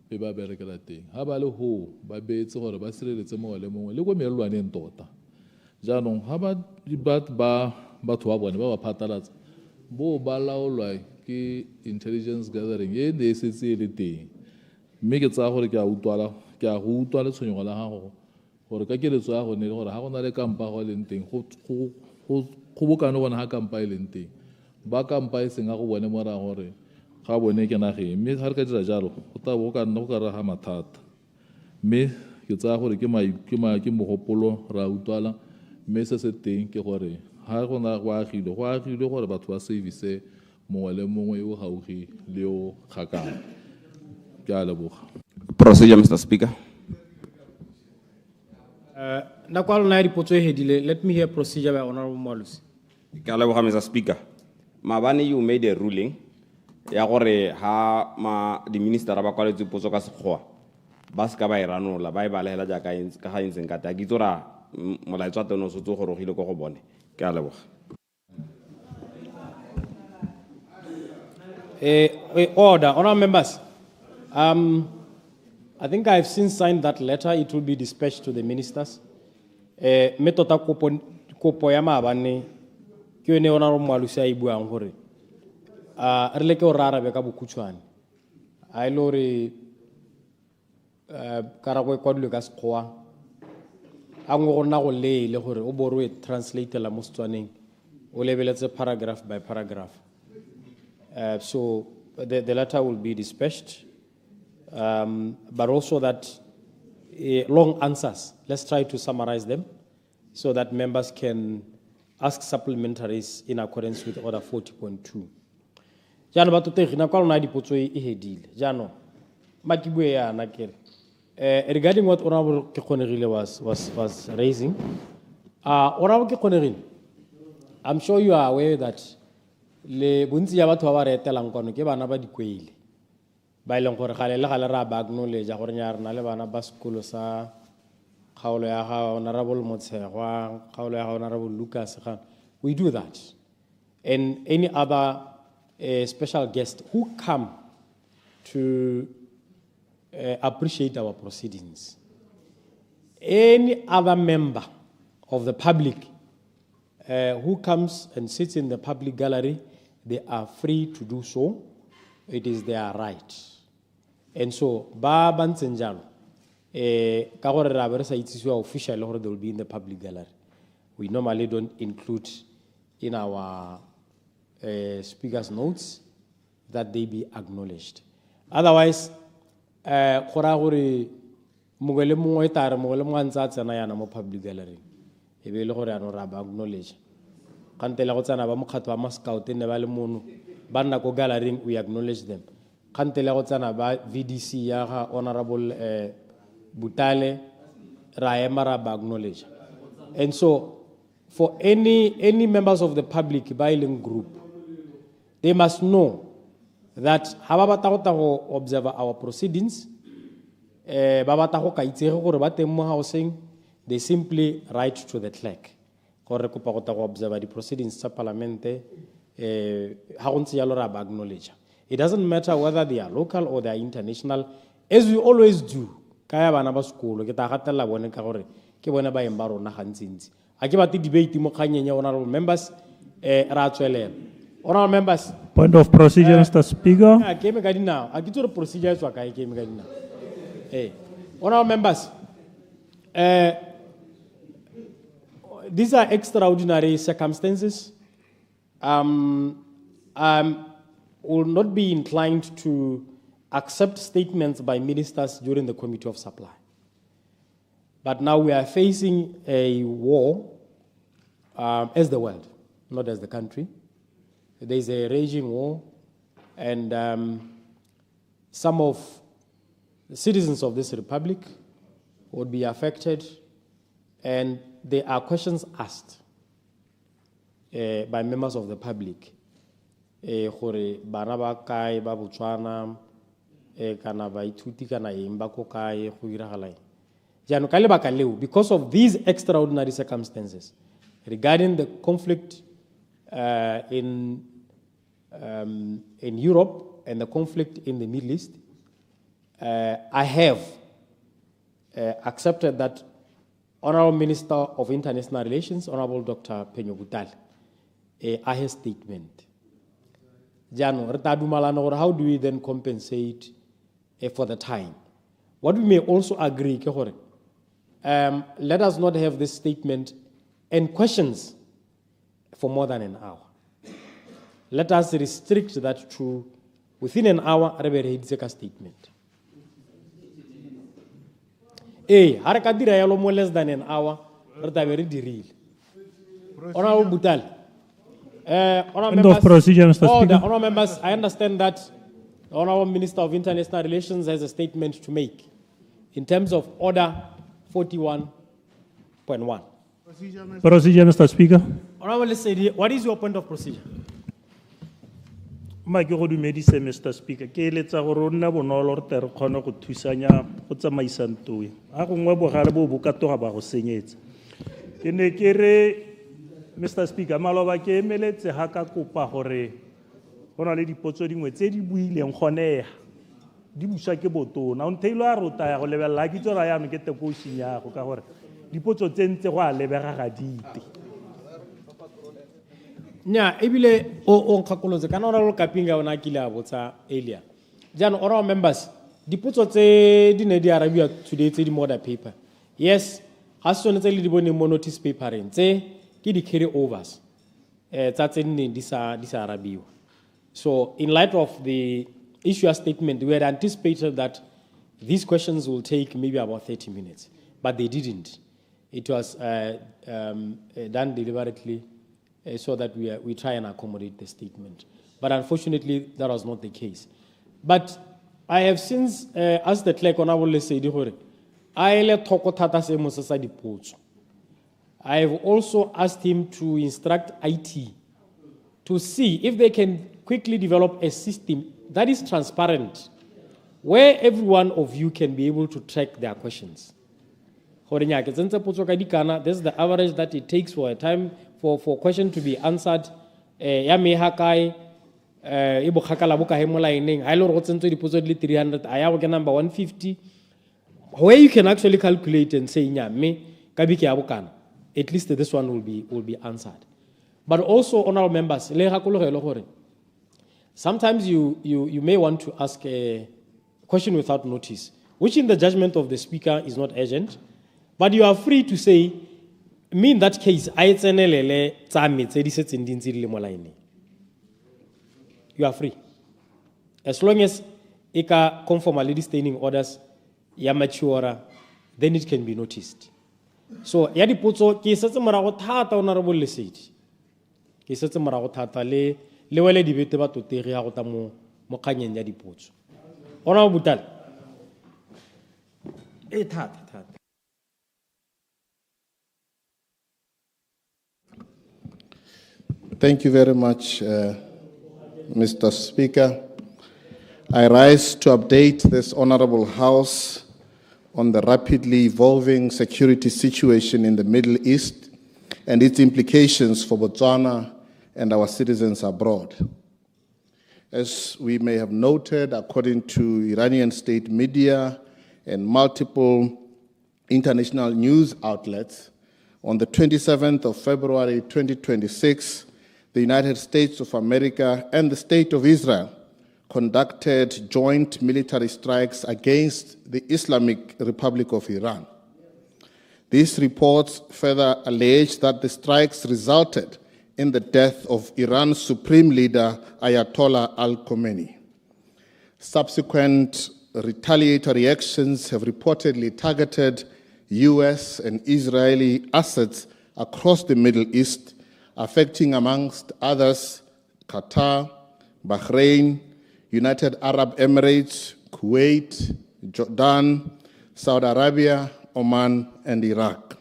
be ba berekela teng ga ba le ho ba beetse gore ba sireletse mongwe le mongwe le ko melelwaneng tota. Jaanong ga batho ba bone ba ba phatalatsa bo ba laolwa ke intelligence gathering e ne e setse e le teng mme ke tsaya gore ke a go utlwa le tshwenyego la gago gore ka keletso ya gone le gore ga go na le kampa go leng teng go bokane gone ga kampa e leng teng ba kampa e seng a go bone morago gore ga bone ke nageng mme ga re ka dira jalo go tla bo ka nna go ka raga mathata mme ke tsaya gore ke mogopolo ra utlwala mme se se teng ke gore ga go na go agilwe gore batho ba service mongwe le mongwe o gaufi le o kgakala ke a leboga. Procedure, Mr. Speaker. Let me hear procedure by Honorable Malusi. Mr. Speaker. Mabani, you made a ruling. Ya gore ha the minister ba kwaletse potso ka sekgoa ba ska ba iranola ba e balela ja ka ga intseng ka ta ke tsora molaetswa teno so tso gore go ile go go bone ke a leboga. Order, honorable members. I think I've since signed that letter. It will be dispatched to the ministers. Metota kopo ya maabane ke yone honorable Malusi a ibuang gore re leke o rara be ka bokutshwane a ile gore karabo e kwadilwe ka sekgoa a ngwe go nna go leele gore o bo re translate la mo Setswaneng o lebeletse paragraph by paragraph. So the letter will be dispatched, but also that long answers, let's try to summarize them so that members can ask supplementaries in accordance with Order 40.2. Jano ba totegi na kwa lona dipotso e hedile. Jano makibue ya na kere. Regarding what Honorable Kekonegile was raising, Honorable Kekonegile, I'm sure you are aware that le bontsi ya batho ba ba retelang kono ke bana ba dikweile ba ileng gore gale le gale ra ba acknowledge gore nya rena le bana ba sekolo sa kgaolo ya ga Honorable Motshegwa, kgaolo ya ga Honorable Lucas. We do that, and any other special guest who come to appreciate our proceedings. Any other member of the public who comes and sits in the public gallery, they are free to do so. It is their right. And so, ba bantseng jalo ka gore ra be re sa itsisiwa officially gore they will be in the public gallery. We normally don't include in our speaker's notes that they be acknowledged. Otherwise, gora gore mongwe le mongwe tare mongwe le mongwe ntse tsena yana mo public gallery e be le gore ano ra ba acknowledge kantela go tsena ba mokgatlo wa mascout ne ba le mono ba nna ko gallery we acknowledge them kantela go tsena ba VDC ya ga Honorable Butale ra ema ra ba acknowledge. And so for any members of the public violent group, they must know that ha ba batla go observe our proceedings ba batla go ka itsege gore ba teng mo housing, they simply write to the clerk gore kopa go ta go observe the proceedings tsa parlamente ha go ntse yalo ra ba acknowledge. It doesn't matter whether they are local or they are international, as we always do. Kaya bana ba sekolo ke ta gatella bone ka gore ke bone ba eng ba rona gantsintsi a ke batle debate mo kganyeng ya honorable members ra tswelela. Honorable members, point of procedure, Mr. Speaker. Ke me ka dinao a ke tsore procedure tswa kae ke me ka dinao. Honorable members, these are extraordinary circumstances. Will not be inclined to accept statements by ministers during the Committee of Supply. But now we are facing a war as the world, not as the country. There is a raging war, and some of the citizens of this republic would be affected, and there are questions asked by members of the public. Gore bana ba kae ba Botswana kana ba ithuti kana eng ba ko kae go iragala eng jaanong ka lebaka leo because of these extraordinary circumstances regarding the conflict in Europe and the conflict in the Middle East, I have accepted that Honorable Minister of International Relations, Honorable Dr. Penyo Butale, I have statement. How do we then compensate for the time? What we may also agree, let us not have this statement and questions for more than an hour. let us restrict that to within an hour, re be re editse ka statement. Ha re ka dira yalo mo less than an hour, re tla be re dirile. Honorable Butal. End of procedure, Mr. Speaker. Honorable members, I understand that the Honorable Minister of International Relations has a statement to make in terms of Order 41.1. Procedure, Mr. Speaker. Honorable Lesedi, what is your point of procedure? Ma ke go dumedise, Mr. Speaker. Ke eletsa gore o nna bonolo re tle re kgone go thusanya go tsamaisa ntwe. A gongwe bogale bo bo ka toga ba go senyetsa. Ke ne ke re Mr. Speaker, maloba ke emeletse ha ka kopa gore go na le dipotso dingwe tse di buileng kgonega di buswa ke botona o ntheilo a rota ya go lebella ke tsora ya no ke tepo shinya go ka gore dipotso tse ntse go a lebega ga dite nya ebile o nkgakolotse kana ora lo kapinga ona kile a botsa earlier jana ora members dipotso tse di ne di arabiwa today tse di model paper yes ha sone tse le di bone mo notice papereng tse ke di carry overs tsa tse nne di sa arabiwa. So in light of the issuer statement, we had anticipated that these questions will take maybe about 30 minutes, but they didn't. It was done deliberately so that we try and accommodate the statement. But unfortunately, that was not the case. But I have since asked the clerk, Honorable Lesedi, I have also asked him to instruct IT to see if they can quickly develop a system that is transparent, where every one of you can be able to track their questions. This is the average that it takes for a time for question to be answered. Where you can actually calculate and say, at least this one will be answered. But also, honorable members, sometimes you may want to ask a question without notice, which in the judgment of the speaker is not urgent, but you are free to say, me in that case, you are free. As long as it can conform to standing orders, ya mature, then it can be noticed. So, ya dipotso ke setse morago thata honorable Lesedi. Ke setse morago thata le wele di bete ba totegi ya go ta mo kganyeng ya dipotso. Honorable Butal. Thata. Thank you very much, Mr. Speaker. I rise to update this Honorable House on the rapidly evolving security situation in the Middle East and its implications for Botswana and our citizens abroad. As we may have noted, according to Iranian state media and multiple international news outlets, on the 27th of February 2026, the United States of America and the State of Israel conducted joint military strikes against the Islamic Republic of Iran. These reports further allege that the strikes resulted in the death of Iran's supreme leader, Ayatollah Al-Khamenei. Subsequent retaliatory actions have reportedly targeted US and Israeli assets across the Middle East, affecting, amongst others, Qatar, Bahrain, United Arab Emirates, Kuwait, Jordan, Saudi Arabia, Oman, and Iraq.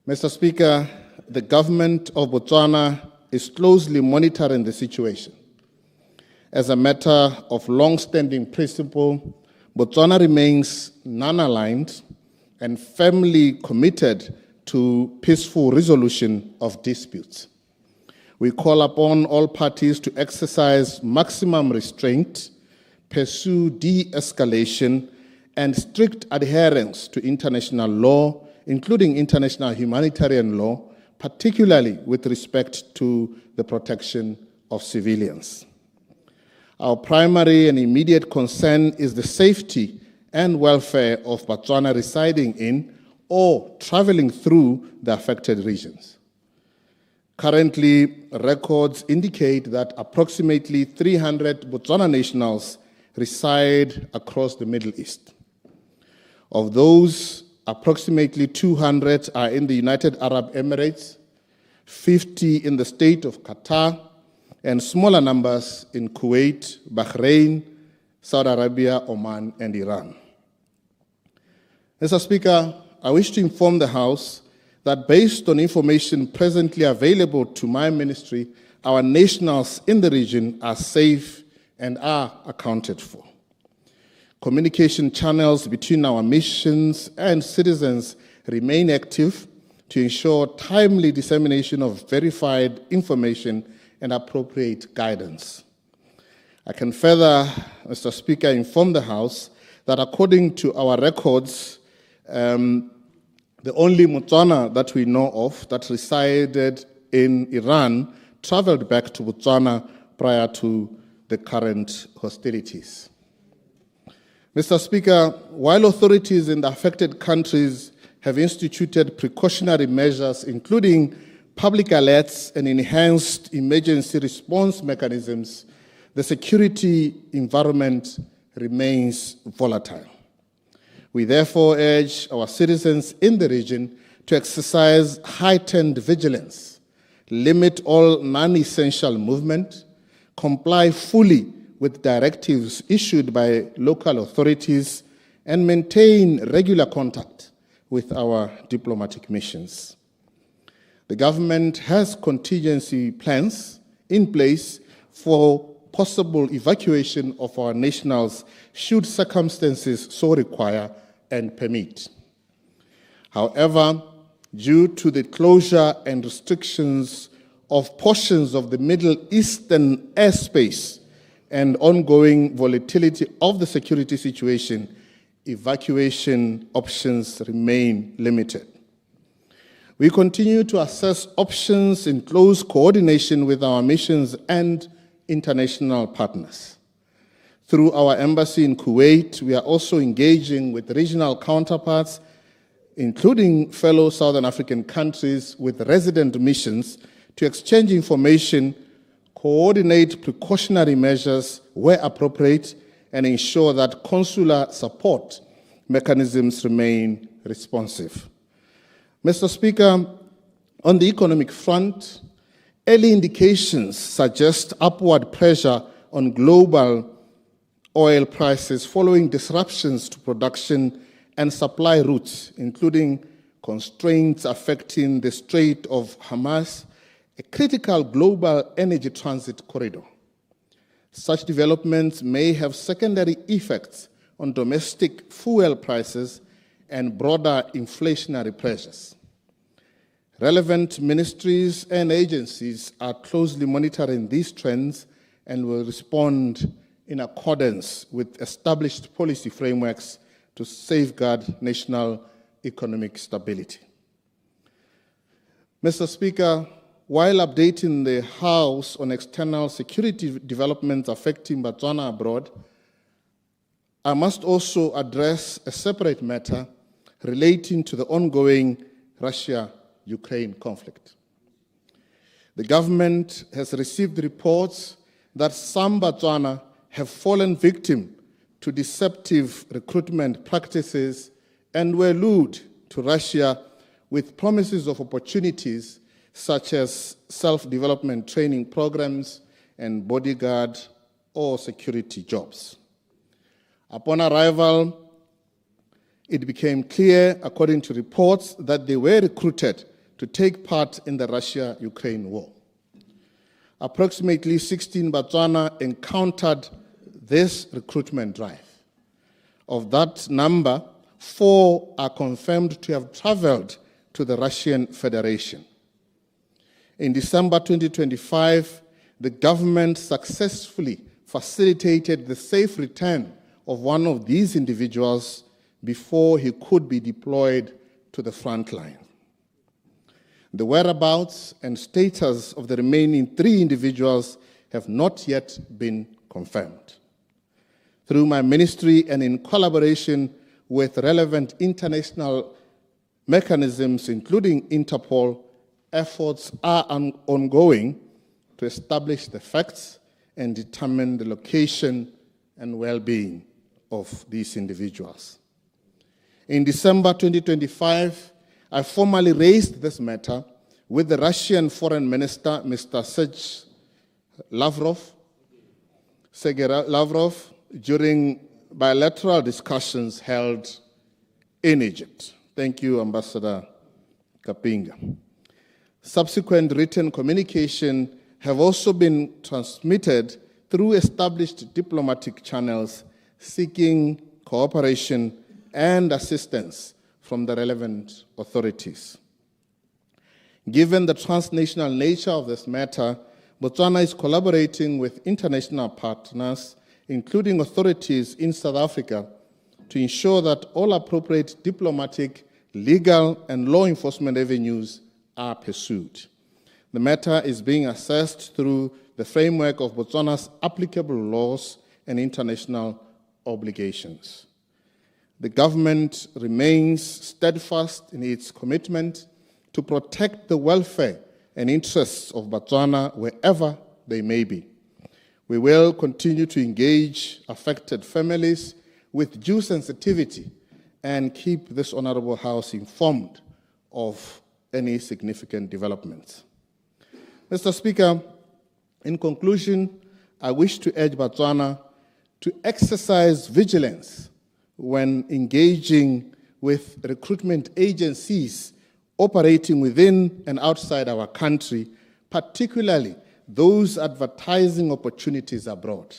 Mr. Speaker, the government of Botswana is closely monitoring the situation. As a matter of long-standing principle, Botswana remains non-aligned and firmly committed to peaceful resolution of disputes. We call upon all parties to exercise maximum restraint, pursue de-escalation, and strict adherence to international law, including international humanitarian law, particularly with respect to the protection of civilians. Our primary and immediate concern is the safety and welfare of Botswana residing in or traveling through the affected regions. Currently, records indicate that approximately 300 Botswana nationals reside across the Middle East. Of those, approximately 200 are in the United Arab Emirates, 50 in the state of Qatar, and smaller numbers in Kuwait, Bahrain, Saudi Arabia, Oman, and Iran. Mr. Speaker, I wish to inform the House that based on information presently available to my ministry, our nationals in the region are safe and are accounted for. Communication channels between our missions and citizens remain active to ensure timely dissemination of verified information and appropriate guidance. I can further, Mr. Speaker, inform the House that according to our records, the only Botswana that we know of that resided in Iran traveled back to Botswana prior to the current hostilities. Mr. Speaker, while authorities in the affected countries have instituted precautionary measures, including public alerts and enhanced emergency response mechanisms, the security environment remains volatile. We therefore urge our citizens in the region to exercise heightened vigilance, limit all non-essential movement, comply fully with directives issued by local authorities, and maintain regular contact with our diplomatic missions. The government has contingency plans in place for possible evacuation of our nationals should circumstances so require and permit. However, due to the closure and restrictions of portions of the Middle Eastern airspace and ongoing volatility of the security situation, evacuation options remain limited. We continue to assess options in close coordination with our missions and international partners. Through our embassy in Kuwait, we are also engaging with regional counterparts, including fellow Southern African countries with resident missions, to exchange information, coordinate precautionary measures where appropriate, and ensure that consular support mechanisms remain responsive. Mr. Speaker, on the economic front, early indications suggest upward pressure on global oil prices following disruptions to production and supply routes, including constraints affecting the Strait of Hormuz, a critical global energy transit corridor. Such developments may have secondary effects on domestic fuel prices and broader inflationary pressures. Relevant ministries and agencies are closely monitoring these trends and will respond in accordance with established policy frameworks to safeguard national economic stability. Mr. Speaker, while updating the House on external security developments affecting Botswana abroad, I must also address a separate matter relating to the ongoing Russia-Ukraine conflict. The government has received reports that some Botswana have fallen victim to deceptive recruitment practices and were lured to Russia with promises of opportunities such as self-development training programs and bodyguard or security jobs. Upon arrival, it became clear, according to reports, that they were recruited to take part in the Russia-Ukraine war. Approximately 16 Botswana encountered this recruitment drive. Of that number, 4 are confirmed to have traveled to the Russian Federation. In December 2025, the government successfully facilitated the safe return of one of these individuals before he could be deployed to the front line. The whereabouts and status of the remaining 3 individuals have not yet been confirmed. Through my ministry and in collaboration with relevant international mechanisms, including Interpol efforts are ongoing to establish the facts and determine the location and well-being of these individuals. In December 2025, I formally raised this matter with the Russian Foreign Minister, Mr. Sergei Lavrov, during bilateral discussions held in Egypt. Thank you, Ambassador Kapinga. Subsequent written communication have also been transmitted through established diplomatic channels seeking cooperation and assistance from the relevant authorities. Given the transnational nature of this matter, Botswana is collaborating with international partners, including authorities in South Africa, to ensure that all appropriate diplomatic, legal, and law enforcement avenues are pursued. The matter is being assessed through the framework of Botswana's applicable laws and international obligations. The government remains steadfast in its commitment to protect the welfare and interests of Botswana wherever they may be. We will continue to engage affected families with due sensitivity and keep this Honorable House informed of any significant developments. Mr. Speaker, in conclusion, I wish to urge Botswana to exercise vigilance when engaging with recruitment agencies operating within and outside our country, particularly those advertising opportunities abroad.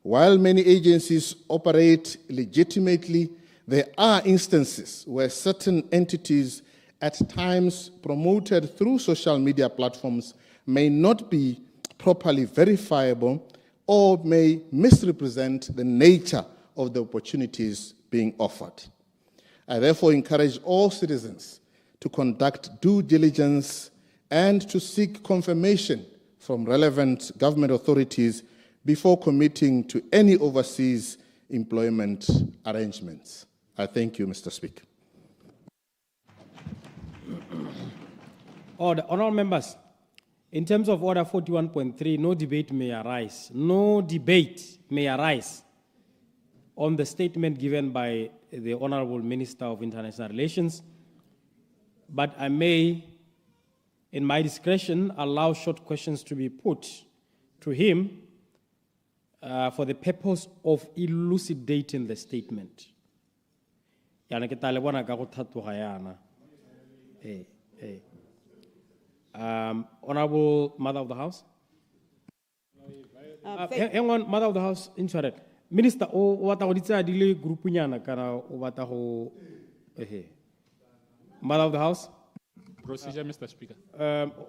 While many agencies operate legitimately, there are instances where certain entities at times promoted through social media platforms may not be properly verifiable or may misrepresent the nature of the opportunities being offered. I therefore encourage all citizens to conduct due diligence and to seek confirmation from relevant government authorities before committing to any overseas employment arrangements. I thank you, Mr. Speaker. Order. Honourable members, in terms of Order 41.3, no debate may arise. No debate may arise on the statement given by the Honourable Minister of International Relations, but I may, in my discretion, allow short questions to be put to him for the purpose of elucidating the statement. Honourable Mother of the House. Hang on, Mother of the House, interrupt. Minister, what are the group Mother of the House. Procedure, Mr. Speaker.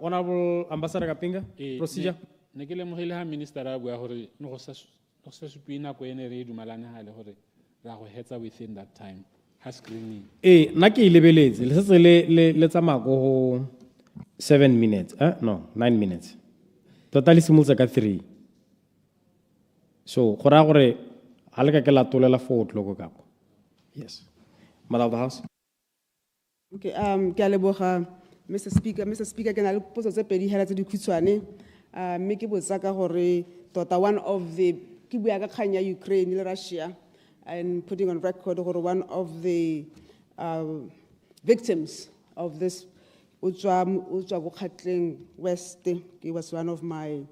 Honourable Ambassador Kapinga, procedure. Nekele mohile minister a bua hore no sa supina ko ene re dumalane ha le hore ra go hetsa within that time. Ha screening. Na ke lebeletse le se le tsamaya go 7 minutes, no, 9 minutes. Totally simulsa ka 3. So, go ra gore ha le ka ke la tolela 4 o'clock ka. Yes. Mother of the House. Okay, ke a leboga Mr. Speaker, ke na le potso tse pedi hela tse dikhutshwane. Mme ke botsa ka gore tota one of the ke bua ka kganya Ukraine le Russia and putting on record gore one of the victims of this 𝗔𝗽𝗽𝗿𝗏 West, he was one of my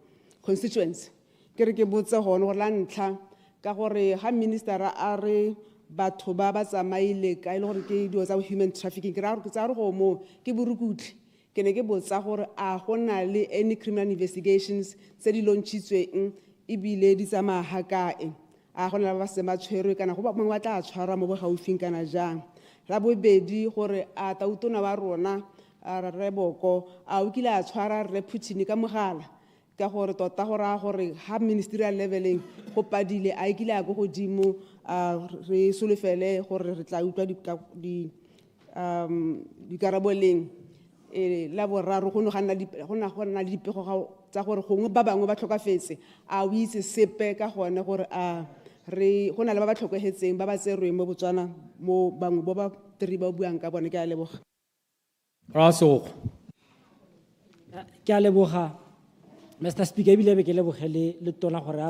constituents. Ke re ke botsa hone gore la ntlha ka gore ha minister a re batho ba ba tsamaile ka ile gore ke dio tsa human trafficking ke ra gore ke tsa re go mo ke burukutli ke ne ke botsa gore a gona le any criminal investigations tse di launchitsweng e bile di tsamaya ha kae a gona ba se matshwerwe kana go ba mongwe ba tla tshwarwa mo bogaufing kana jang la bobedi gore a tautona wa rona a re boko a o kile a tshwara re Putin ka mogala ka gore tota gore ha ministerial leveling go padile a ikile a go godimo re solofele gore re tla utlwa di karaboleng la boraro go gonna le dipego tsa gore gongwe ba bangwe ba tlhokafetse a o itse sepe ka gone gore re go na le ba ba tlhokegetseng ba ba tserweng mo Botswana mo bangwe bo ba 3 ba buang ka bone ke a leboga. Raso. ke a leboga Mr. Speaker ebile be ke lebogele le tona gore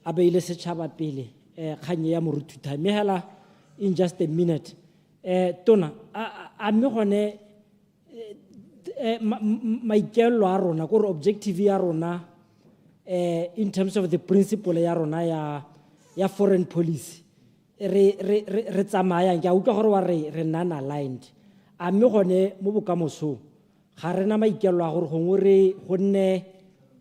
a beile setšhaba pele kganye ya morututa mme hela in just a minute tona a mme gone maikelo a rona gore objective ya rona in terms of the principle ya rona ya foreign policy re tsamaya ke a utlwa gore wa re nna aligned a mme gone mo bokamosong ga rena maikelo a gore gongwe re gonne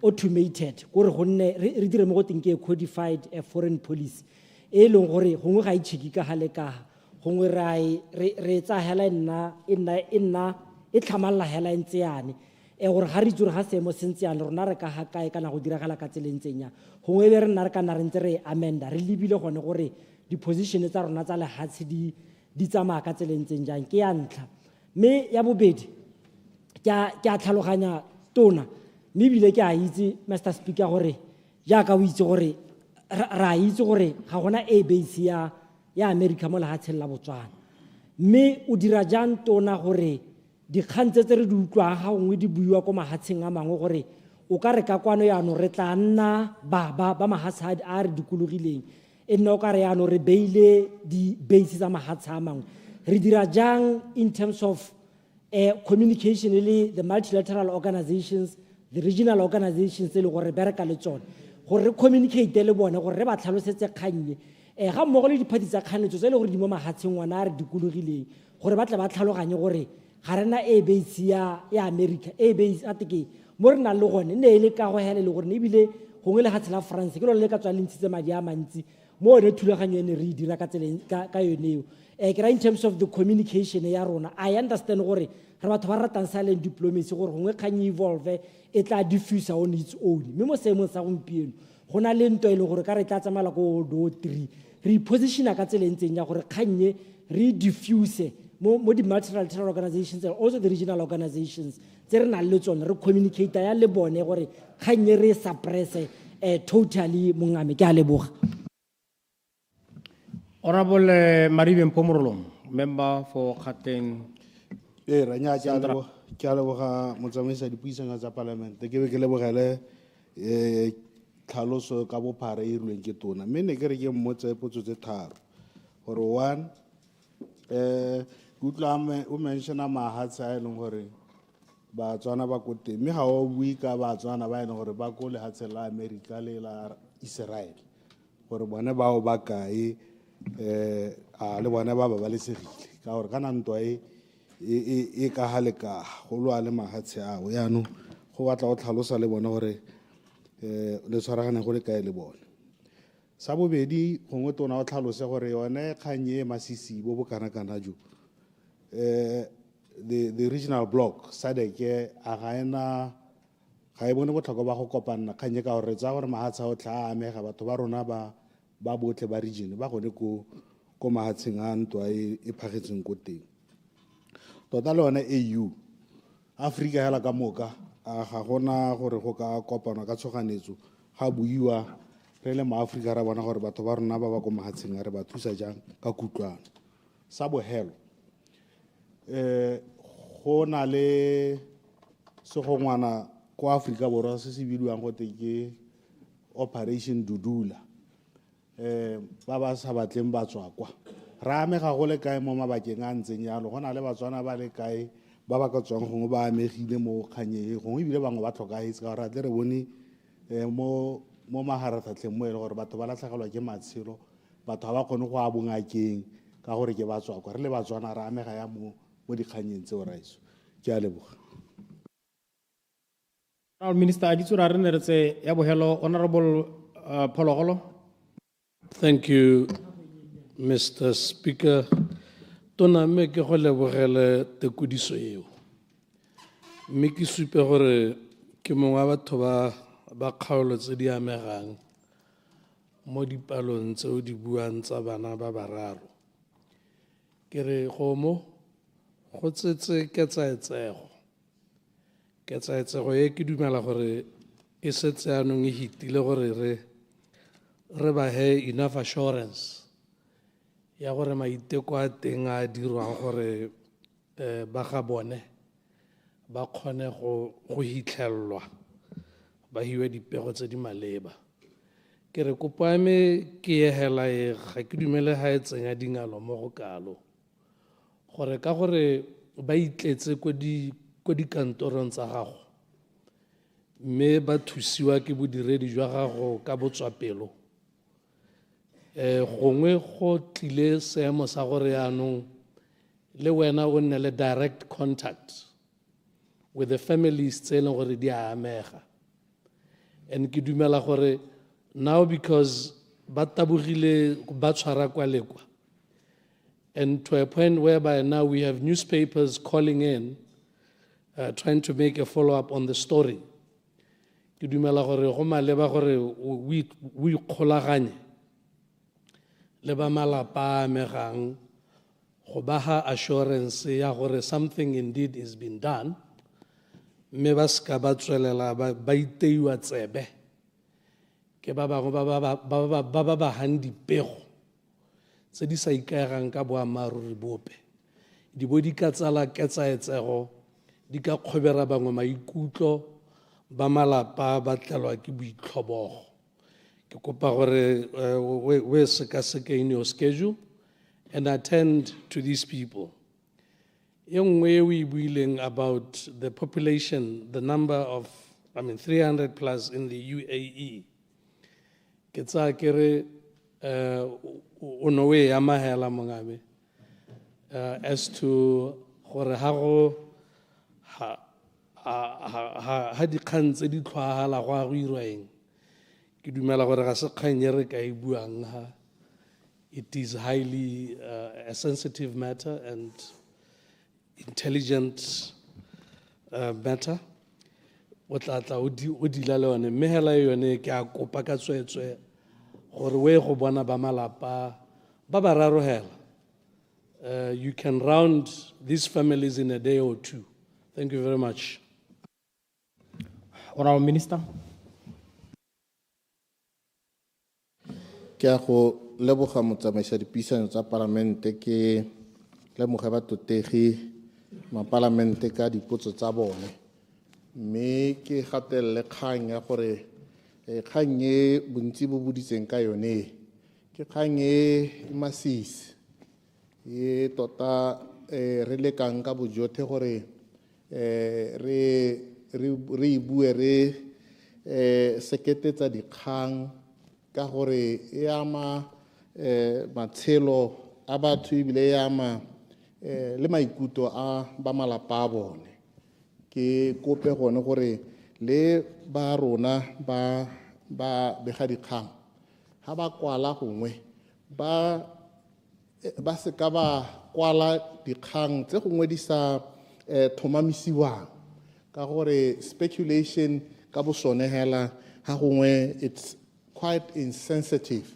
automated gore gonne re dire mo go teng ke codified foreign policy e leng gore gongwe ga itšhiki ka gale ka gongwe re tsa hela nna e tlhamalla hela ntse yane gore ga re itse gore ga seemo se ntse yane rona re ka ga kae kana go diragala ka tselentseng ya gongwe be re nna re kana re ntse re amenda re lebile gone gore di-position tsa rona tsa lehatshe di tsamaya ka tselentseng jang ke ya ntlha mme ya bobedi ke a tlhaloganya tona mme ebile ke a itse Mr. Speaker gore jaaka o itse gore ra itse gore ga gona a base ya America mo lehatsheng la Botswana mme o dira jang tona gore dikgang tse re di utlwang ga gongwe di buiwa ko mahatsheng a mangwe gore o ka re ka kwano yaano re tla nna ba mahatshe a re dikologileng e nna o ka re yaano re beile di-base tsa mahatshe a mangwe re dira jang in terms of communication le the multilateral organizations the regional organizations tse le gore re bereka le tsone gore re communicate le bone gore re ba tlhalosetse kgannye ga mmogo le diphathi tsa kganetso tse le gore di mo mahatsheng ngwana a re dikologileng gore ba tla ba tlhaloganye gore ga rena a base ya America a base a teke mo re nang le gone ne e le ka go hele le gore ne ebile gongwe lehatshe la France ke lone le ka tswa le ntshitse madi a mantsi mo ne thulaganyo ene re dira ka tseleng ka yoneo ke ra in terms of the communication ya rona I understand gore re batho ba ratang silent diplomacy gore gongwe kgang evolve e tla diffuse on its own mme mo seemong sa gompieno go na le ntwa e leng gore ka re tla tsamaya ko 𝑑3 re positiona ka tselentseng ya gore kgannye re diffuse mo di multilateral organizations and also the regional organizations tse re nang le tsone re communicate ya le bone gore kgannye re suppresse totally mongame ke a leboga Honorable Maribe Mpomorolong, member for Gauteng. Ranya ke a leboga motsamaisi dipuisano tsa parliament ke be ke lebogele tlhaloso ka bophara e rilweng ke tona mme ne ke re ke mmotse potso tse tharo gore one utlwa o mentiona mahatshe a e leng gore batswana ba ko teng mme ga o bue ka batswana ba e leng gore ba ko lehatshe la America le la Israel gore bone bao ba kae a le bone ba babalesegile ka gore kana ntwa e ka gale ka go lwa le mahatshe ao yaanong go batla go tlhalosa le bone gore le tshwaragane go le kae le bone sa bobedi gongwe tona o tlhalose gore yone kgang e masisi bo bo kana-kana jo the regional block SADC ga e bone botlhokwa ba go kopanna kgang e ka gore re tsaya gore mahatshe a o tla a amega batho ba rona ba botlhe ba region ba gone ko mahatsheng a ntwa e phagetseng ko teng tota le yone AU Africa hela ka moka ga gona gore go ka kopanwa ka tshoganetso ga buiwa re le maAfrika ra bona gore batho ba rona ba ba ko mahatsheng a re ba thusa jang ka kutlwano sa bogelo go na le segongwana ko Afrika Borwa se se bidiwang go teng ke Operation Dudula ba ba sa batleng ba tswa kwa ra amega go le kae mo mabakeng a ntseng yalo go na le batswana ba le kae ba ba ka tswang gongwe ba amegile mo kganyeng gongwe ebile bangwe ba tlhokagetse ka gore a tle re bone mo maharatlhatlheng mo e le gore batho ba latlhegelwa ke matshelo batho ga ba kgone go a bongakeng ka gore ke ba tswa kwa re le batswana re amega ya mo dikganyeng tseo raiso ke a leboga Minister a ditso ra re ne re tse ya bogelo Honorable Phologolo. Thank you, Mr. Speaker. Tona me ke go lebogele tekodiso eo. Mme ke supe gore ke mongwe wa batho ba kgaolo tse di amegang mo dipalong tseo di buang tsa bana ba bararo. Ke re go tsetse ketsaetsego. Ketsaetsego e ke dumela gore e setse anong e hitile gore re ba he enough assurance ya gore maiteko a teng a dirwang gore ba ga bone ba kgone go hitlhelwa ba hiwe dipego tse di maleba. Ke re kopo ya me ke ye hela e ga ke dumele ha e tsenya dingalo mo go kalo gore ka gore ba itletse ko dikantorong tsa gago mme ba thusiwa ke bodiredi jwa gago ka botswapelo gongwe go tlile seemo sa gore yaanong le wena o nne le direct contact with the families tse e leng gore di a amega. And ke dumela gore now because ba tabogile ba tshwara kwa le kwa, and to a point whereby now we have newspapers calling in trying to make a follow-up on the story. Ke dumela gore go maleba gore we ikgolaganye le ba malapa a amegang go ba ha assurance ya gore something indeed is being done, mme ba ska ba tswelela ba iteiwa tsebe ke ba bangwe ba ba hang dipego tse di sa ikaegang ka boammaaruri bope, di bo di ka tsala ketsaetsego, di ka kgobera bangwe maikutlo, ba malapa ba tlelwa ke boitlhobogo. Ke kopa gore we sekaseke in your schedule and attend to these people. Yung way we building about the population, the number of, 300 plus in the UAE. Ketsa kere unowe yamahela mongabe as to gore ha di kgang tse di tlhoagala go a go irwa eng. Ke dumela gore ga se kgang e re ka e buang ha. It is highly a sensitive matter and intelligent matter. O tla o dila le one mme hela yone ke a kopa ka tswetswe gore we go bona ba malapa ba ba rarohela. You can round these families in a day or two. Thank you very much. Honorable Minister. Ke a go leboga motsamaisa dipuisano tsa palamente ke lemoga batotegi mapalamente ka dipotso tsa bone, mme ke gatelele kgang ya gore kgang e bontsi bo boditseng ka yone ke kgang e masisi e tota re lekang ka bojotlhe gore re bue re seketetsa dikgang ka gore e ama matshelo a batho ebile e ama le maikutlo a ba malapa a bone. Ke kope gone gore le ba rona ba bega dikgang ha ba kwala gongwe ba se ka ba kwala dikgang tse gongwe di sa thomamisiwang ka gore speculation ka bo sone hela ha gongwe it's quite insensitive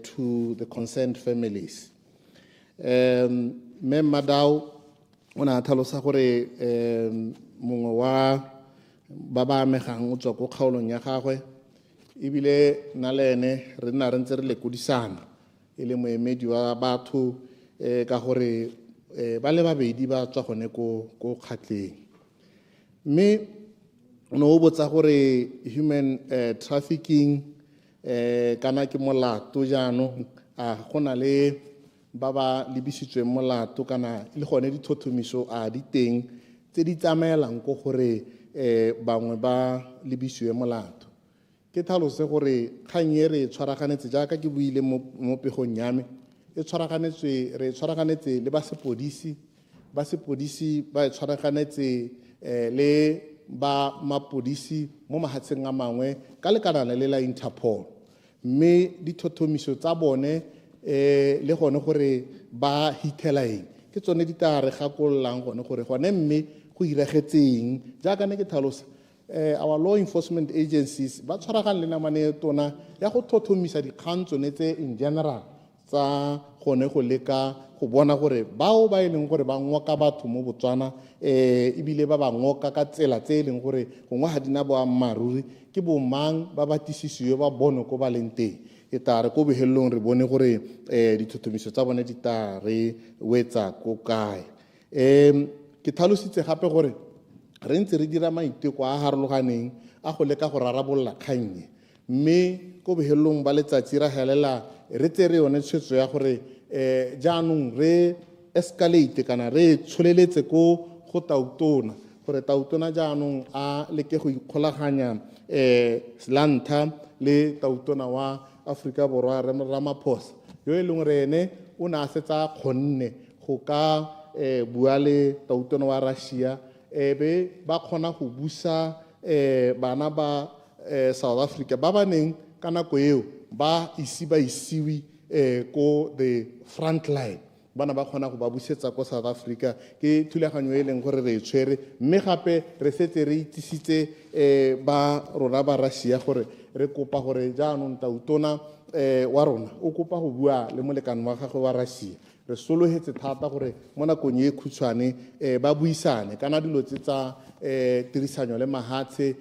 to the concerned families. Me Madao ona tlhalosa gore mongwe wa ba ba amegang o tswa ko kgaolong ya gagwe ebile na le ene re nna re ntse re lekodisana e le moemedi wa batho ka gore ba le babedi ba tswa gone ko kgatleng, mme no o botsa gore human trafficking kana ke molato jaanong a gona le ba ba lebisitsweng molato kana le gone dithothomiso a di teng tse di tsamaelang ko gore bangwe ba lebisiwe molato. Ke tlhalose gore kgang e re tshwaraganetse jaaka ke buile mo pegong ya me re tshwaraganetse le ba sepodisi ba tshwaraganetse le ba mapodisi mo mahatsheng a mangwe ka lekanana le la Interpol, mme dithothomiso tsa bone le gone gore ba hitela eng ke tsone di tla re gakololang gone gore gone mme go iragetseng jaaka ne ke tlhalosa our law enforcement agencies ba tshwaragane le namane tona ya go thothomisa dikgang tsone tse in general tsa gone go leka go bona gore bao ba ileng gore ba ngoka batho mo Botswana ebile ba ba ngoka ka tsela tse ileng gore gongwe ga dina boammaaruri ke bo mang ba batisisiwe ba bone ko ba leng teng. E tla re ko bohelelong re bone gore dithothomiso tsa bone di tla re wetsa ko kae. Ke tlhalositse gape gore re ntse re dira maiteko a harologaneng a go leka go rarabolola kgang e, mme ko bohelelong ba letsatsi ra helela re tsere yone tshwetso ya gore jaanong re escalate kana re tsholeletse ko go tautona gore tautona jaanong a leke go ikgolaganya lantlha le tautona wa Africa Borwa Ramaphosa yo e leng re ene o ne a setsa kgonne go ka bua le tautona wa Russia be ba kgona go busa bana ba South Africa ba ba neng ka nako eo ba isiwi ko the front line bana ba kgona go ba busetsa ko South Africa ke thulaganyo e leng gore re tshwere mme gape re setse re itsisitse ba rona ba Russia gore re kopa gore jaanong tautona wa rona o kopa go bua le molekane wa gagwe wa Russia re solohetse thata gore mo nakong e khutshwane ba buisane kana dilo tsa tirisanyo le mahatshe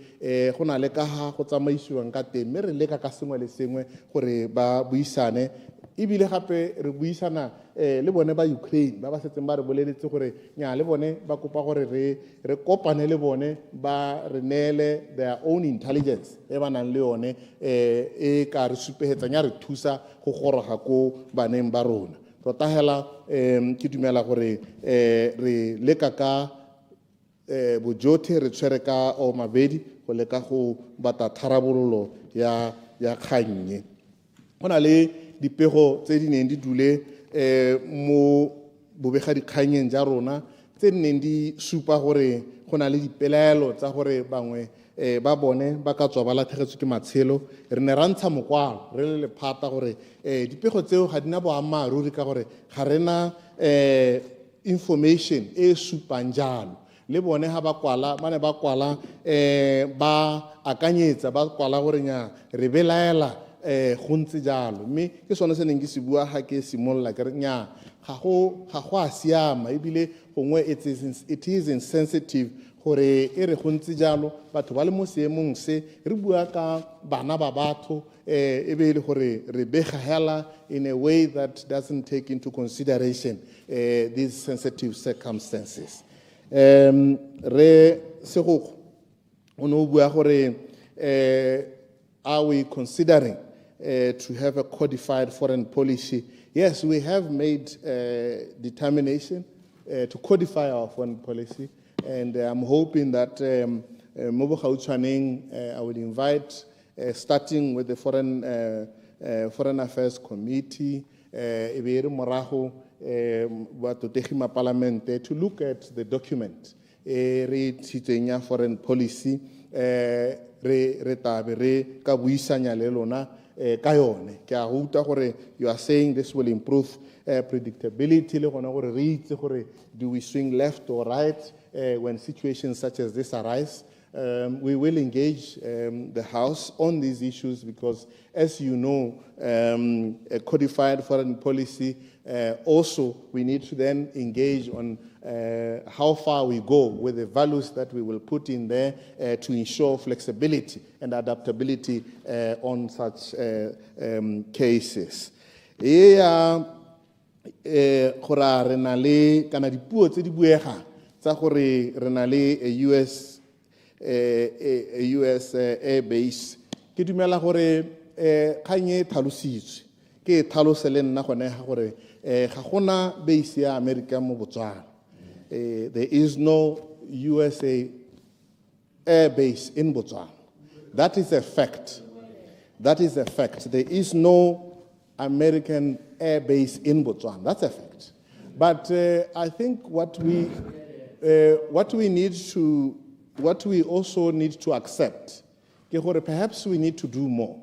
go na le ka ha go tsamaisiwang ka teng mme re leka ka sengwe le sengwe gore ba buisane ebile gape re buisana le bone ba Ukraine ba setseng ba re boleletse gore nya le bone ba kopa gore re kopane le bone ba re neele their own intelligence e ba nang le yone e ka re supehetsang ya re thusa go goroga ko baneng ba rona tota hela ke dumela gore re leka ka bojothe re tshwere ka o mabedi go leka go bata tharabololo ya kgannye go na le dipego tse di neng di dule mo bobega dikganyeng ja rona tse neng di supa gore go na le dipelaelo tsa gore bangwe ba bone ba ka tswa ba latlhegetswe ke matshelo re ne ra ntsha mokwalo re le lephata gore dipego tseo ga di na boammaaruri ka gore ga rena information e supang jalo le bone ha ba kwala ba ne ba kwala ba akanyetsa ba kwala gore nya re belaela go ntse jalo mme ke sone se neng ke se bua ga ke simolola ke re nya ga go a siama ebile gongwe it is insensitive gore e re go ntse jalo batho ba le mo seemong se re bua ka bana ba batho e be e le gore re bega hela in a way that doesn't take into consideration these sensitive circumstances re segoko o ne o bua gore are we considering to have a codified foreign policy? Yes, we have made determination to codify our foreign policy, and I'm hoping that Mobo Gautshwaneng, I would invite, starting with the Foreign Affairs Committee, Morago, Parliament, to look at the document, foreign policy, you are saying this will improve predictability. Do we swing left or right when situations such as this arise? We will engage the House on these issues because, as you know, a codified foreign policy, also we need to then engage on how far we go with the values that we will put in there to ensure flexibility and adaptability on such cases. A US air base ke dumela gore khanye thalositswe ke thalose le nna gone ga gore ga gona base ya America mo Botswana. There is no USA air base in Botswana. That is a fact. That is a fact. There is no American air base in Botswana. That's a fact. But I think what we also need to accept, perhaps we need to do more.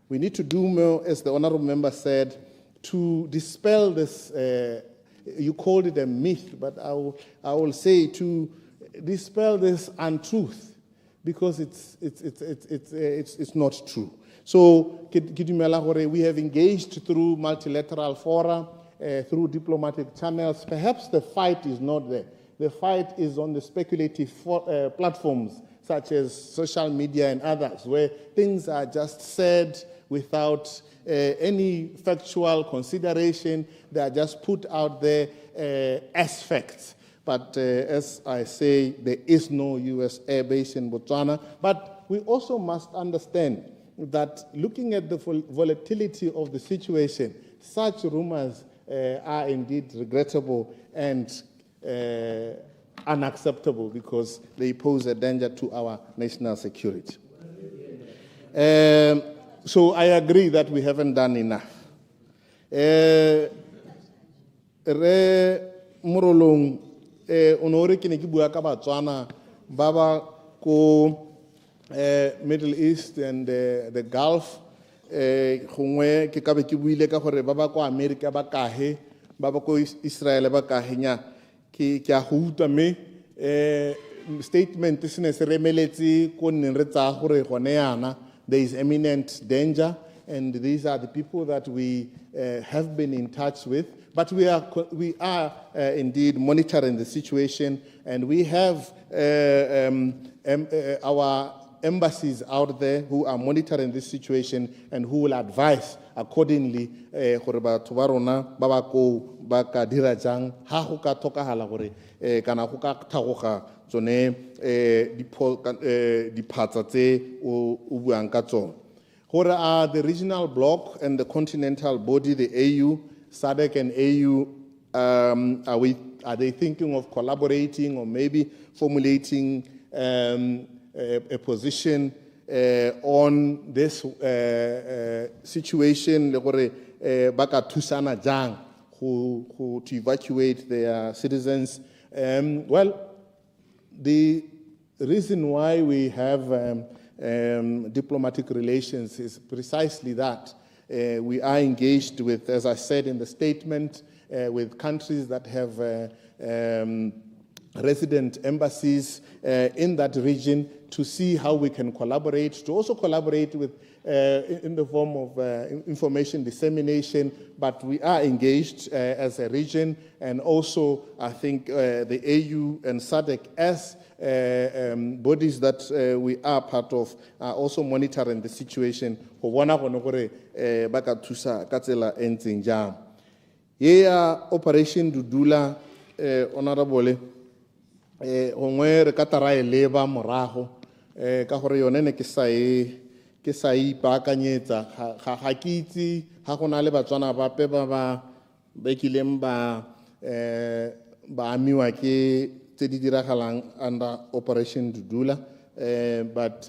We need to do more, as the honorable member said, to dispel this, you called it a myth, but I will say to dispel this untruth, because it's not true. So, we have engaged through multilateral fora, through diplomatic channels. Perhaps the fight is not there. The fight is on the speculative platforms such as social media and others, where things are just said without any factual consideration. They are just put out there as facts. But as I say, there is no US air base in Botswana. But we also must understand that looking at the volatility of the situation, such rumors are indeed regrettable and unacceptable because they pose a danger to our national security. So I agree that we haven't done enough. Re morolong onore ke ne ke bua ka Batswana ba ba ko Middle East and the Gulf gongwe ke ka be ke buile ka gore ba ba ko America ba kahe ba ba ko Israel ba kahe nya ke a go utlwa me statement se ne se remeletse ko nneng re tsa gore gone yana there is imminent danger, and these are the people that we have been in touch with. But we are indeed monitoring the situation, and we have our embassies out there who are monitoring this situation and who will advise accordingly gore batho ba rona ba ba ko ba ka dira jang ha go ka tlhokagala gore kana go ka thagoga tsone diphatsa tse o buang ka tsone. Gore are the regional bloc and the continental body, the AU, SADC and AU, are they thinking of collaborating or maybe formulating a position on this situation gore ba ka thusana jang to evacuate their citizens? Well, the reason why we have diplomatic relations is precisely that. We are engaged with, as I said in the statement, with countries that have resident embassies in that region to see how we can collaborate, to also collaborate with in the form of information dissemination, but we are engaged as a region, and also I think the AU and SADC as bodies that we are part of are also monitoring the situation. Operation Dudula, Honorable, gongwe re ka tara e leba morago ka gore yone ne ke sa ipaakanyetsa ga ke itse ga go na le Batswana bape ba kileng ba amiwa ke tse di diragalang under Operation Dudula, but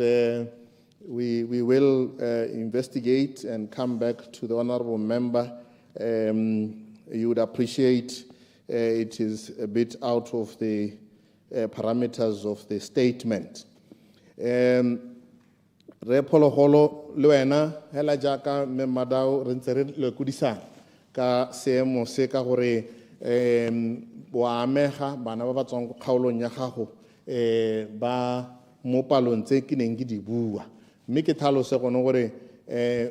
we will investigate and come back to the honorable member. You would appreciate it is a bit out of the parameters of the statement. Re phologolo le wena hela jaaka me madao re ntse re le kudisana ka seemo se ka gore wa amega bana ba ba tswang go kgaolong ya gago ba mo palong tse ke neng ke di bua mme ke tlhalose gone gore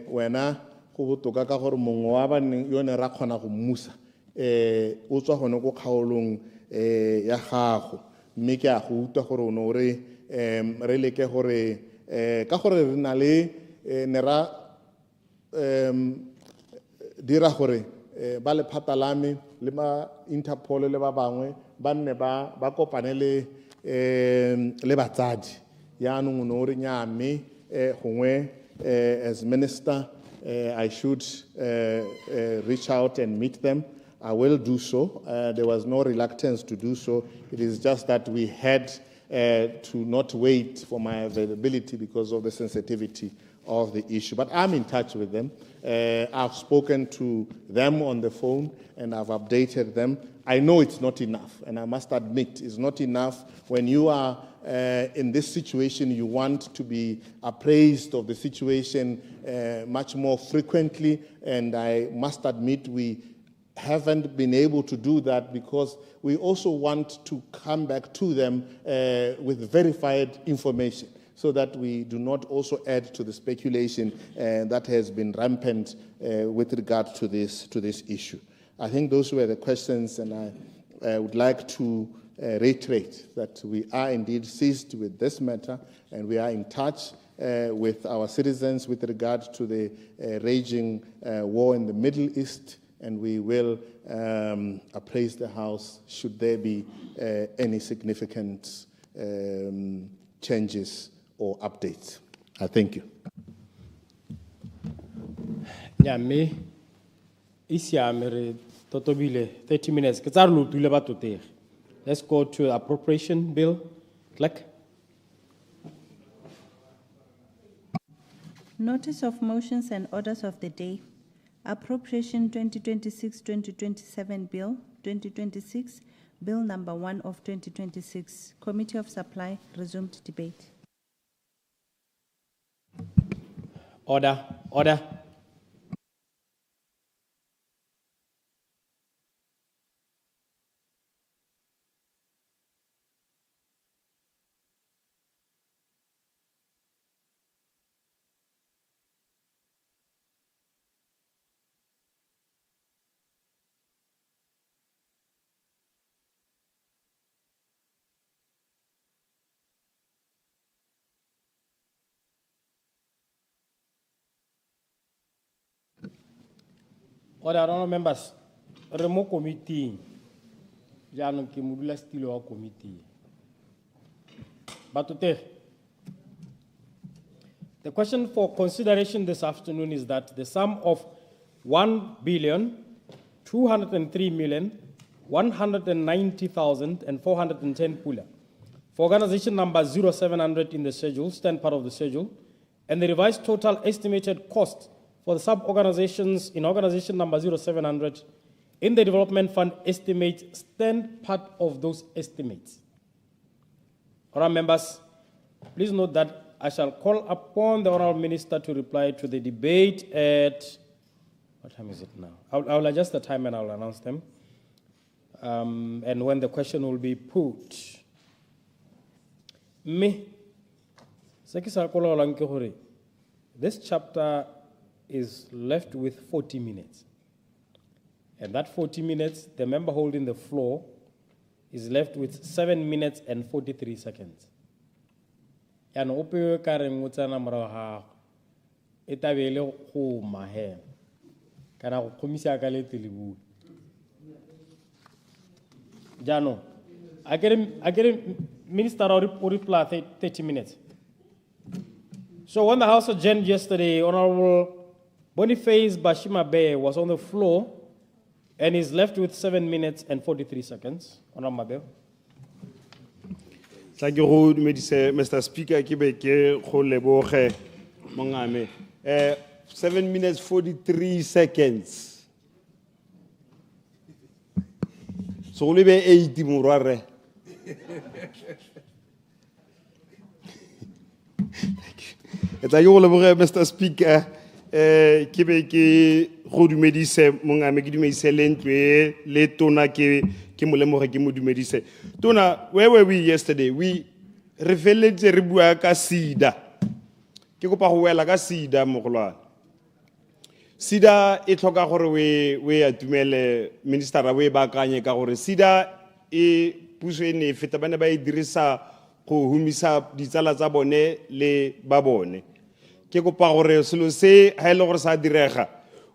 wena go botoka ka gore mongwe wa ba yone ra kgona go mmusa o tswa gone go kgaolong ya gago mme ke a go utlwa gore o no re leke gore ka gore re na le ne ra dira gore ba le phatalame le ma Interpol le ba bangwe ba nne ba kopane le batsadi ya no no re nyame gongwe as minister I should reach out and meet them. I will do so. There was no reluctance to do so. It is just that we had to not wait for my availability because of the sensitivity of the issue. But I'm in touch with them. I've spoken to them on the phone and I've updated them. I know it's not enough, and I must admit it's not enough. When you are in this situation, you want to be appraised of the situation much more frequently, and I must admit we haven't been able to do that because we also want to come back to them with verified information so that we do not also add to the speculation that has been rampant with regard to this issue. I think those were the questions, and I would like to reiterate that we are indeed seized with this matter, and we are in touch with our citizens with regard to the raging war in the Middle East. and we will appraise the House should there be any significant changes or updates. I thank you. Nyame isiame re totobile 30 minutes ke tsa re lotule ba totege. Let's go to appropriation bill. Clerk. Notice of motions and orders of the day. Appropriation 2026-2027 Bill 2026, Bill number 1 of 2026. Committee of Supply resumed debate. Order. Order. Order, honorable members. Remote committee. Jaanong ke modula stilo wa committee. Batute. The question for consideration this afternoon is that the sum of 1,203,190,410 pula for organization number 0700 in the schedule, stand part of the schedule, and the revised total estimated cost for the sub-organizations in organization number 0700 in the development fund estimate stand part of those estimates. Honourable members, please note that I shall call upon the Honourable Minister to reply to the debate at, what time is it now? I will adjust the time and I will announce them. And when the question will be put. This chapter is left with 40 minutes. And that 40 minutes, the member holding the floor is left with 7 minutes and 43 seconds. And ope kareng utsana mara ha etabele go mahe kana go khomisa ka le telibu jano agere minister or reply 30 minutes. So when the House adjourned yesterday, Honorable Boniface Bashimabe was on the floor and is left with 7 minutes and 43 seconds. Honorable Mabel. Thank you, Mr. Speaker. Ke 7 minutes 43 seconds. So we be 80 morare. Thank you, Mr. Speaker. Go dumedise mongame ke dumedise lentwe le tona ke molemoge ke mo dumedise tona. Where were we yesterday? We refeletse re bua ka SIDA. Ke kopa go wela ka SIDA mogolwana. SIDA e tlhoka gore we atumele minister we ba kanye ka gore SIDA e puso e ne feta bana ba e dirisa go humisa ditsala tsa bone le ba bone. Ke kopa gore selo se ha ile gore sa direga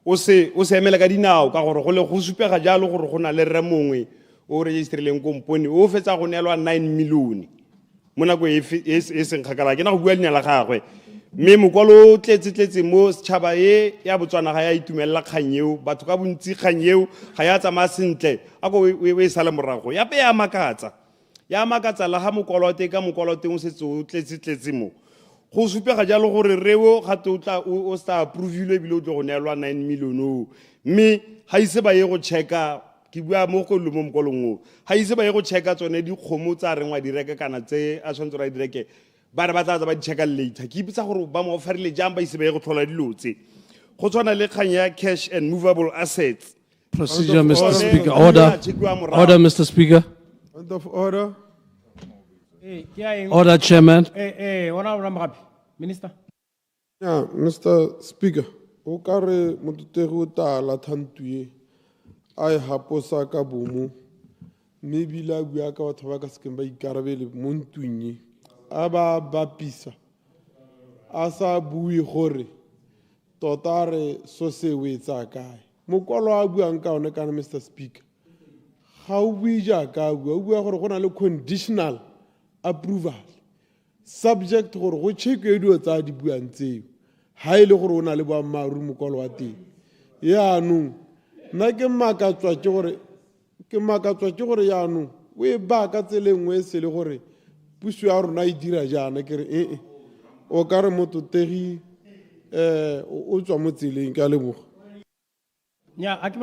o se emela ka dinao ka gore go le go supega jalo gore go na le remongwe o registreleng kompone o fetsa go neelwa 9 million mona go e seng khakala ke na go bua lenya la gagwe mme mokwalo tletse mo tshaba e ya Botswana ga ya itumela kganyeo batho ka bontsi kganyeo ga ya tsama sentle a go we sala morago ya pe ya makatsa la ha mokwalo ka mokwalo teng o setse o tletse mo go supega jalo gore rewo ga totla o sta approvile bile o tlo go neelwa 9 million mme ha ise ba ye go checka ke bua mo go lo mo mokolong ha ise ba ye go checka tsone di khomo tsa rengwa di reka kana tse a tshwantse ra di reke ba re ba tla ba di checka later ke ipitsa gore ba mo oferile jamba ise ba ye go tlhola dilotse go tswana le khanya cash and movable assets. Procedure, Mr. Speaker. Order, Mr. Speaker. Point of order. Order, Chairman. Minister. Yeah, Mr. Speaker. O kare motutego tala thantue ai haposa ka bomo maybe la bua ka batho ba ka sekeng ba ikarabele mo ntwinye a ba bapisa a sa bui gore tota re so se wetsa kae mokwalo a buang ka one kana Mr. Speaker ga o bue jaaka o bua gore go na le conditional approval subject gore go check-we dilo tsa di buang tseo ha ile gore o na le boammaaruri mokwalo wa teng yaanong nna ke makatswa ke gore yaanong o e baya ka tsela nngwe e se le gore puso ya rona e dira jaana ke re o ka re mototegi o tswa mo tseleng ka leboga nya a ke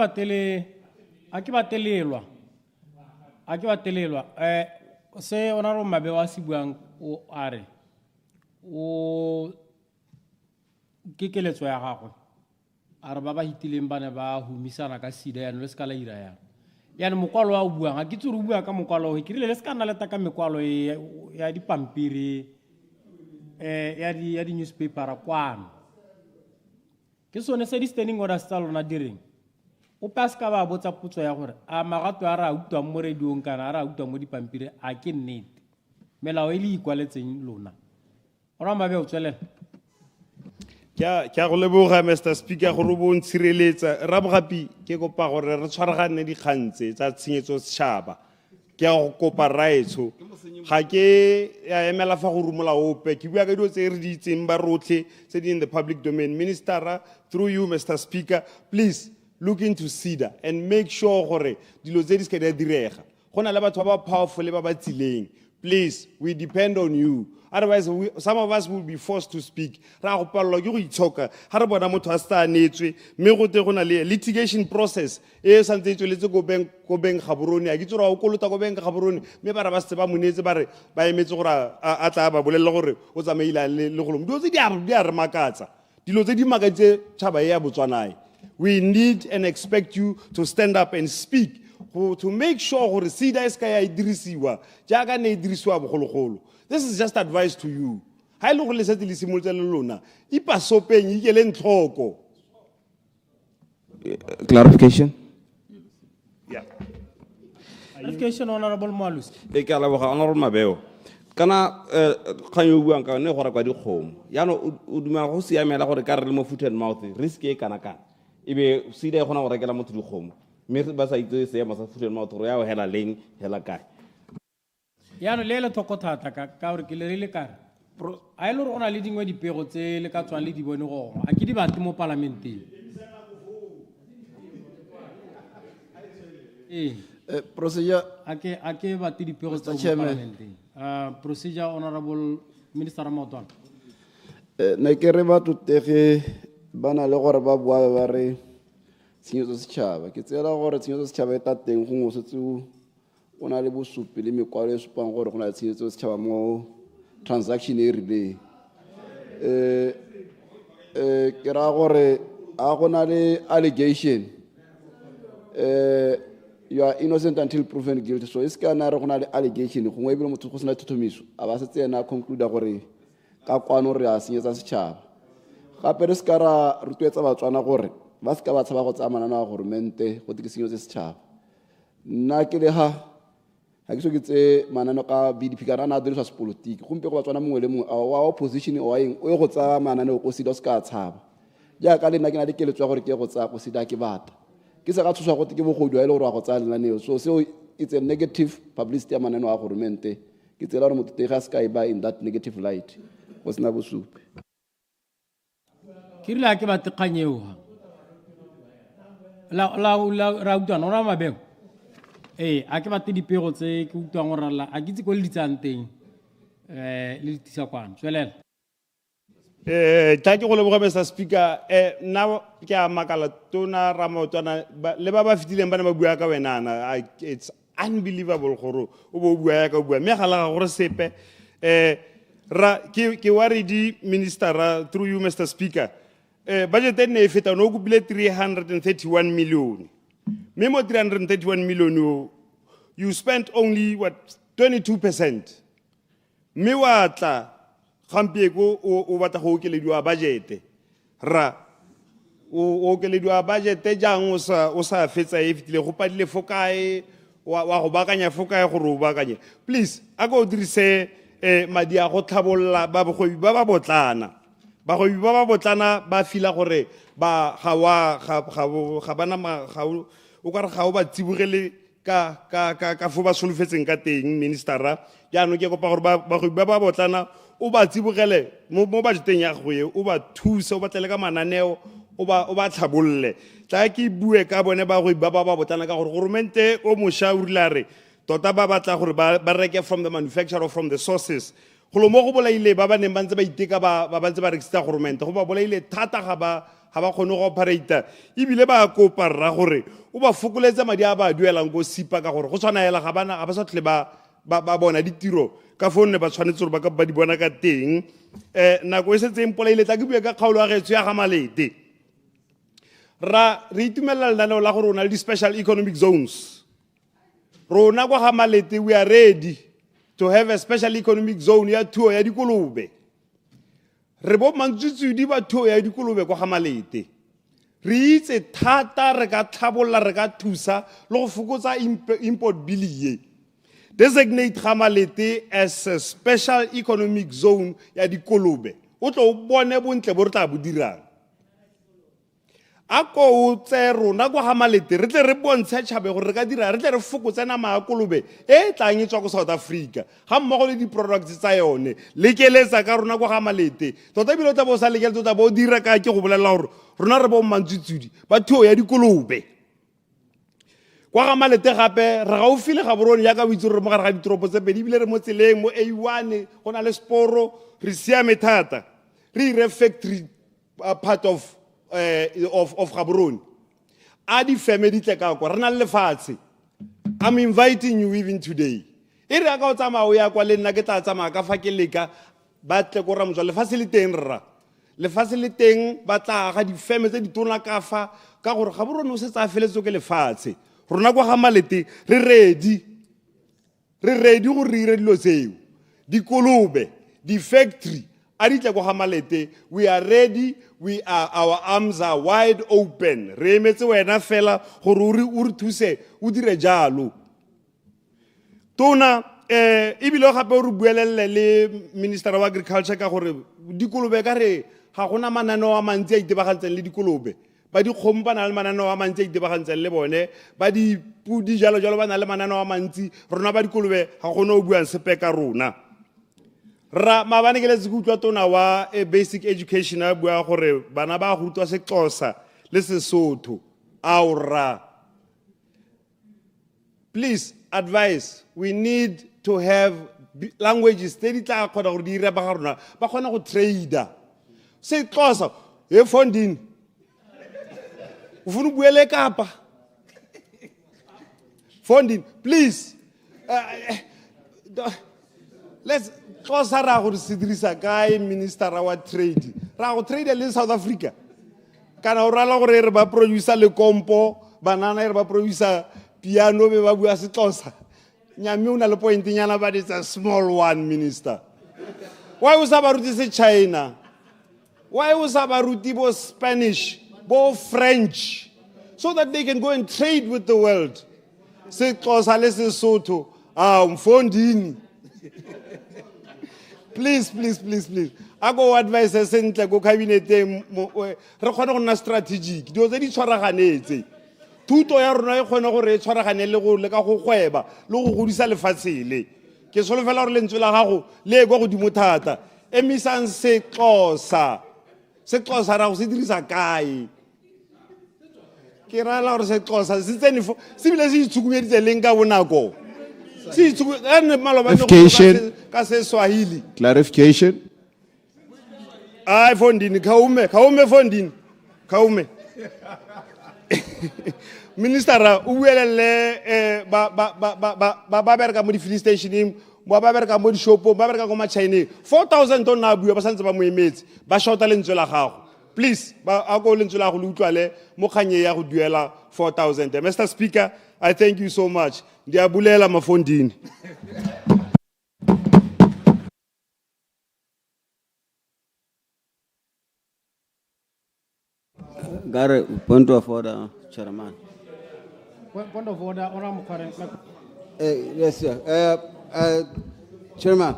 batelelwa se ona ro mabe wa se buang o are o ke keletso ya gagwe a re ba ba hitileng bana ba humisana ka sida ya no le ska la ira ya ya mokwalo wa o buang a ke tsuru bua ka mokwalo o ke rile le ska nna le ta ka mekwalo ya dipampiri ya di newspaper kwana ke sone se di standing orders tsa lona direng o paska ba botsa putso ya gore a magato a ra utwa mo radiong kana a ra utwa mo dipampiri a ke nnete melao e le ikwaletseng lona ora mabe o tswelela Kya go leboga Mr. Speaker gore bo ntshireletsa ra bogapi ke kopa gore re tshwaragane dikgantse tsa tshenyetso setšhaba ke go kopa raetso ga ke ya emela fa go rumola ope ke bua ka dilo tse re di itseng ba rotlhe tse di in the public domain minister through you Mr. Speaker please look into 𝗓𝗓 and make sure gore dilo tse di ska di direga go na le batho ba powerful ba ba tsileng please we depend on you otherwise some of us will be forced to speak ra go palelwa ke go itshoka ga re bona motho a sta netswe mme go te go na le litigation process e santse e tsweletse go beng gaborone a ke tsora o kolota go beng gaborone mme ba ra ba se ba monetse ba re ba emetse gore a tla ba bolella gore o tsamaile le go dilo tse di a re makatsa dilo tse di makatse tšhaba e ya Botswana we need and expect you to stand up and speak to make sure gore 𝗓𝗓 e ska ya dirisiwa jaaka ne e dirisiwa bogologolo. This is just advice to you. Ha ile go le setse le simolotse le lona ipasopeng ikele ntlhoko. Clarification. Yeah. Clarification, Honorable Mwalus. E ke a leboga Honorable Mabeo. Kana kganyo buang ka ne gore kwa dikgomo yaano o dumela go siamela gore ka re le mo foot and mouth risk e kana kana ebe 𝗓𝗓 e gona go rekela motho dikgomo mme ba sa itse seemo sa foot and mouth gore ya o hela leng hela kae yaano le le thoko thata ka gore ke le rile kare a ile re ona le dingwe dipego tse le ka tswang le di bone go a ke di bate mo parlamenteng procedure a ke bate dipego tsa mo parlamenteng procedure Honorable Minister Ramotwana ne ke re ba tutege bana le gore ba bua ba re tshenyetso setšhaba ke tsela gore tshenyetso setšhaba e ta teng go ngosetse o na le bosupi le mekwalo e supang gore go na le tshenyetso setšhaba mo transaction e rileng ke ra gore a go na le allegation you are innocent until proven guilty so e se ka na re go na le allegation gongwe ebile motho go sena thothomiso a ba setse ena conclude gore ka kwano re a senyetsa setšhaba gape re se ka ra rotloetsa Batswana gore ba se ka ba tshaba go tsaya mananeo a goromente go ke senyetse setšhaba nna ke le ga ke so ke tse mananeo ka BDP kana na diriswa sepolotiki gompe go Batswana mongwe le mongwe wa opposition o wa eng o ye go tsaya mananeo go 𝗓𝗓 o se ka tshaba jaaka le nna ke na le keletso ya gore ke go tsaya go 𝗓𝗓 ke bata ke se ka tshoswa go ke bogodu a ile gore wa go tsaya lenaneo so it's a negative publicity ya mananeo a goromente ke tsela gore motho ga se ka e ba in that negative light go sena bosupi ke rile a ke bate kganyeo la utlwana ona Mabeo a ke bate dipego tse ke utlwang gore a ke itse ko le ditsang teng le ditisa kwana tswelela tla ke go leboga Mr. Speaker nna ke a makala tona Ramotwana le ba ba fitileng ba ne ba bua ka wenana it's unbelievable gore o bo bua ya ka bua mme ga la gore sepe ke worry di minister through you Mr. Speaker budget ne e feta no go bile 331 million mme mo 331 million you spent only what 22% mme wa tla gampe go o batla go okelediwa budget o okelediwa budget jang o sa fetsa e fitile go padile fokae wa go bakanya fokae gore o bakanye please a go dirise madi a go tlhabolla ba bogobi ba ba botlana bagwebi ba botlana ba fila gore ba ga bana o ka re ga o ba tsibogele ka fo ba solofetseng ka teng ministera jaanong ke kopa gore bagwebi ba botlana o ba tsibogele mo budgeteng ya gago e o ba thuse o batlele ka mananeo o ba tlhabolle tla ke bue ka bone bagwebi ba botlana ka gore goromente o mošwa o rile a re tota ba batla gore ba reke from the manufacturer or from the sources golo mo go bolaile ba neng ba ntse ba iteka ba ntse ba rekisitsa goromente go ba bolaile thata ga ba kgone go operata ebile ba kopa rra gore o ba fokoletse madi a ba duelang go sipa ka gore go tshwana hela ga ba sa tlhe ba bona ditiro ka fone ba tshwanetse gore ba di bona ka teng nako e setse impolaile tla ke bue ka kgaolo ya getso ya ga Malete re itumelela lenaneo la gore o na le di-special economic zones rona kwa ga Malete we are ready to have a special economic zone ya thuo ya dikolobe re bo mantswitswidi ba thuo ya dikolobe kwa ga Malete re itse thata re ka tlhabolola re ka thusa le go fokotsa import bill ye designate ga Malete as a special economic zone ya dikolobe o tlo bone bontle bo re tla bo dirang a ko o tse rona kwa ga Malete re tle re bontshe tšhabe gore re ka dira re tle re fokotse nama ya kolobe e tlang e tswa ko South Africa ga mmogo le di-products tsa yone lekeletsa ka rona kwa ga Malete tota ebile o tla bo o sa lekeletse o tla bo o dira ka ke go bolelela gore rona re bo mantswitswidi ba thuo ya dikolobe kwa ga Malete gape re gaufile ga borone yaka o itse re mo gare ga ditoropo tse pedi ebile re mo tseleng mo A1 go na le sporo re siame thata re ire factory part of Gaborone a di feme di tle ka kwa re na le lefatshe I'm inviting you even today e re ka o tsamaya o ya kwa le nna ke tla tsamaya ka fa ke leka ba tle ko ramtswa lefatshe le teng rra lefatshe le teng ba tla ga di feme tse di tona ka fa ka gore Gaborone o se tsa feletse ke lefatshe rona kwa ga Malete re ready go rire dilo tseo dikolobe di factory a di tle kwa ga Malete we are ready our arms are wide open re emetse wena fela gore o re thuse o dire jalo tona ebile gape o re buelelle le minister of agriculture ka gore dikolobe ka re ga gona mananeo a mantsi a itebagantseng le dikolobe ba di kgomo ba na le mananeo a mantsi a itebagantseng le bone ba dipudi jalo ba na le mananeo a mantsi rona ba dikolobe ga gona o buang sepe ka rona ra mabane ke letse kutlwa tona wa basic education a bua gore bana ba go rutwa seXhosa le Sesotho aura please advise we need to have languages tse di tla kgona gore di ira ba ga rona ba kgona go trader seXhosa e fondini ufuna buele kapa fondini please let's Xhosa ra go se dirisa kae minister wa trade ra go trade le South Africa kana o rala gore re ba producer le kompo banana re ba producer piano be ba bua seXhosa nyame una le point nyana but it's a small one minister why o sa ba ruti se China why o sa ba ruti bo Spanish bo French so that they can go and trade with the world seXhosa le Sesotho mfondini please I go advise sentle go cabineteng re kgone go nna strategic dio tse di tshwaraganetse thuto ya rona e kgone gore e tshwaragane le go le ka go gweba le go godisa lefatshele ke solofela gore lentswe la gago le go godimo thata emisang seXhosa ra go se dirisa kae ke rala gore seXhosa se tsene se bile se itshukumeditse leng ka bonako Clarification. Clarification. Ay fondini kaume fondini kaume minister o buelele ba bereka mo di filling station ba bereka mo di shop ba bereka go ma China 4000 ton na bua ba santse ba mo emetse ba shota lentswe la gago please ba a go lentswe la go le utlwale mo kganye ya go duela 4000 Mr. Speaker, I thank you so much. Ndiabulela mafondini. Gary, point of order, Chairman. Point of order, Honorable. Yes, sir. Chairman,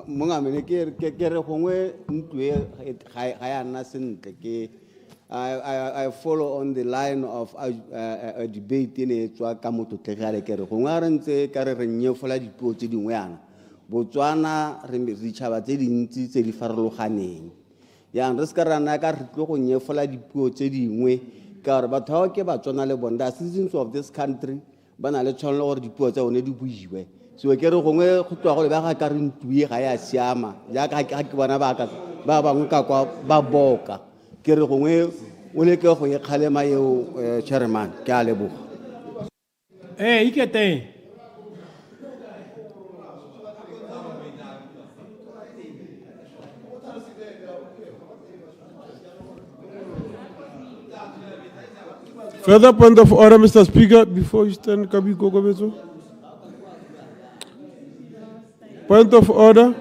mongamene ke re gongwe ntlo e ga ya nna sentle ke I follow on the line of a debate in a tswa ka mototlegale ke re gongwe a re ntse ka re re nyefola dipuo tse dingwe yana Botswana re ditšhaba tse dintsi tse di farologaneng yang re ska rana ka re tlo go nyefola dipuo tse dingwe ka re batho ba ke Batswana le bona citizens of this country ba na le tshwanelo gore dipuo tsa one di buiwe so ke re gongwe go tloa go le ba ga ka re ntui ga ya siama ja ka ke bona ba bangwe ka kwa ba boka ke re gongwe o le ke go e kgalema eo chairman ke a leboga Ikete Further point of order, Mr. Speaker, before you stand, Kabiko Gobezo. Point of order.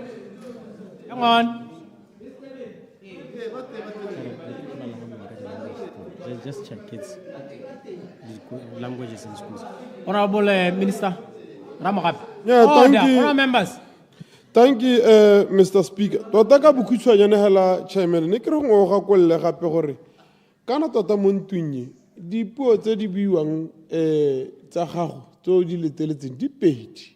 Come on. Just check kids. Languages in schools. Honorable Minister Ramakap. Yeah, thank you. Honorable members. Thank you, Mr. Speaker. Tota ka bukhutshwa yana hela chairman ne ke re go ga kolle gape gore kana tota mo ntwinye dipuo tse di buiwang tsa gago tso di leteletseng di pedi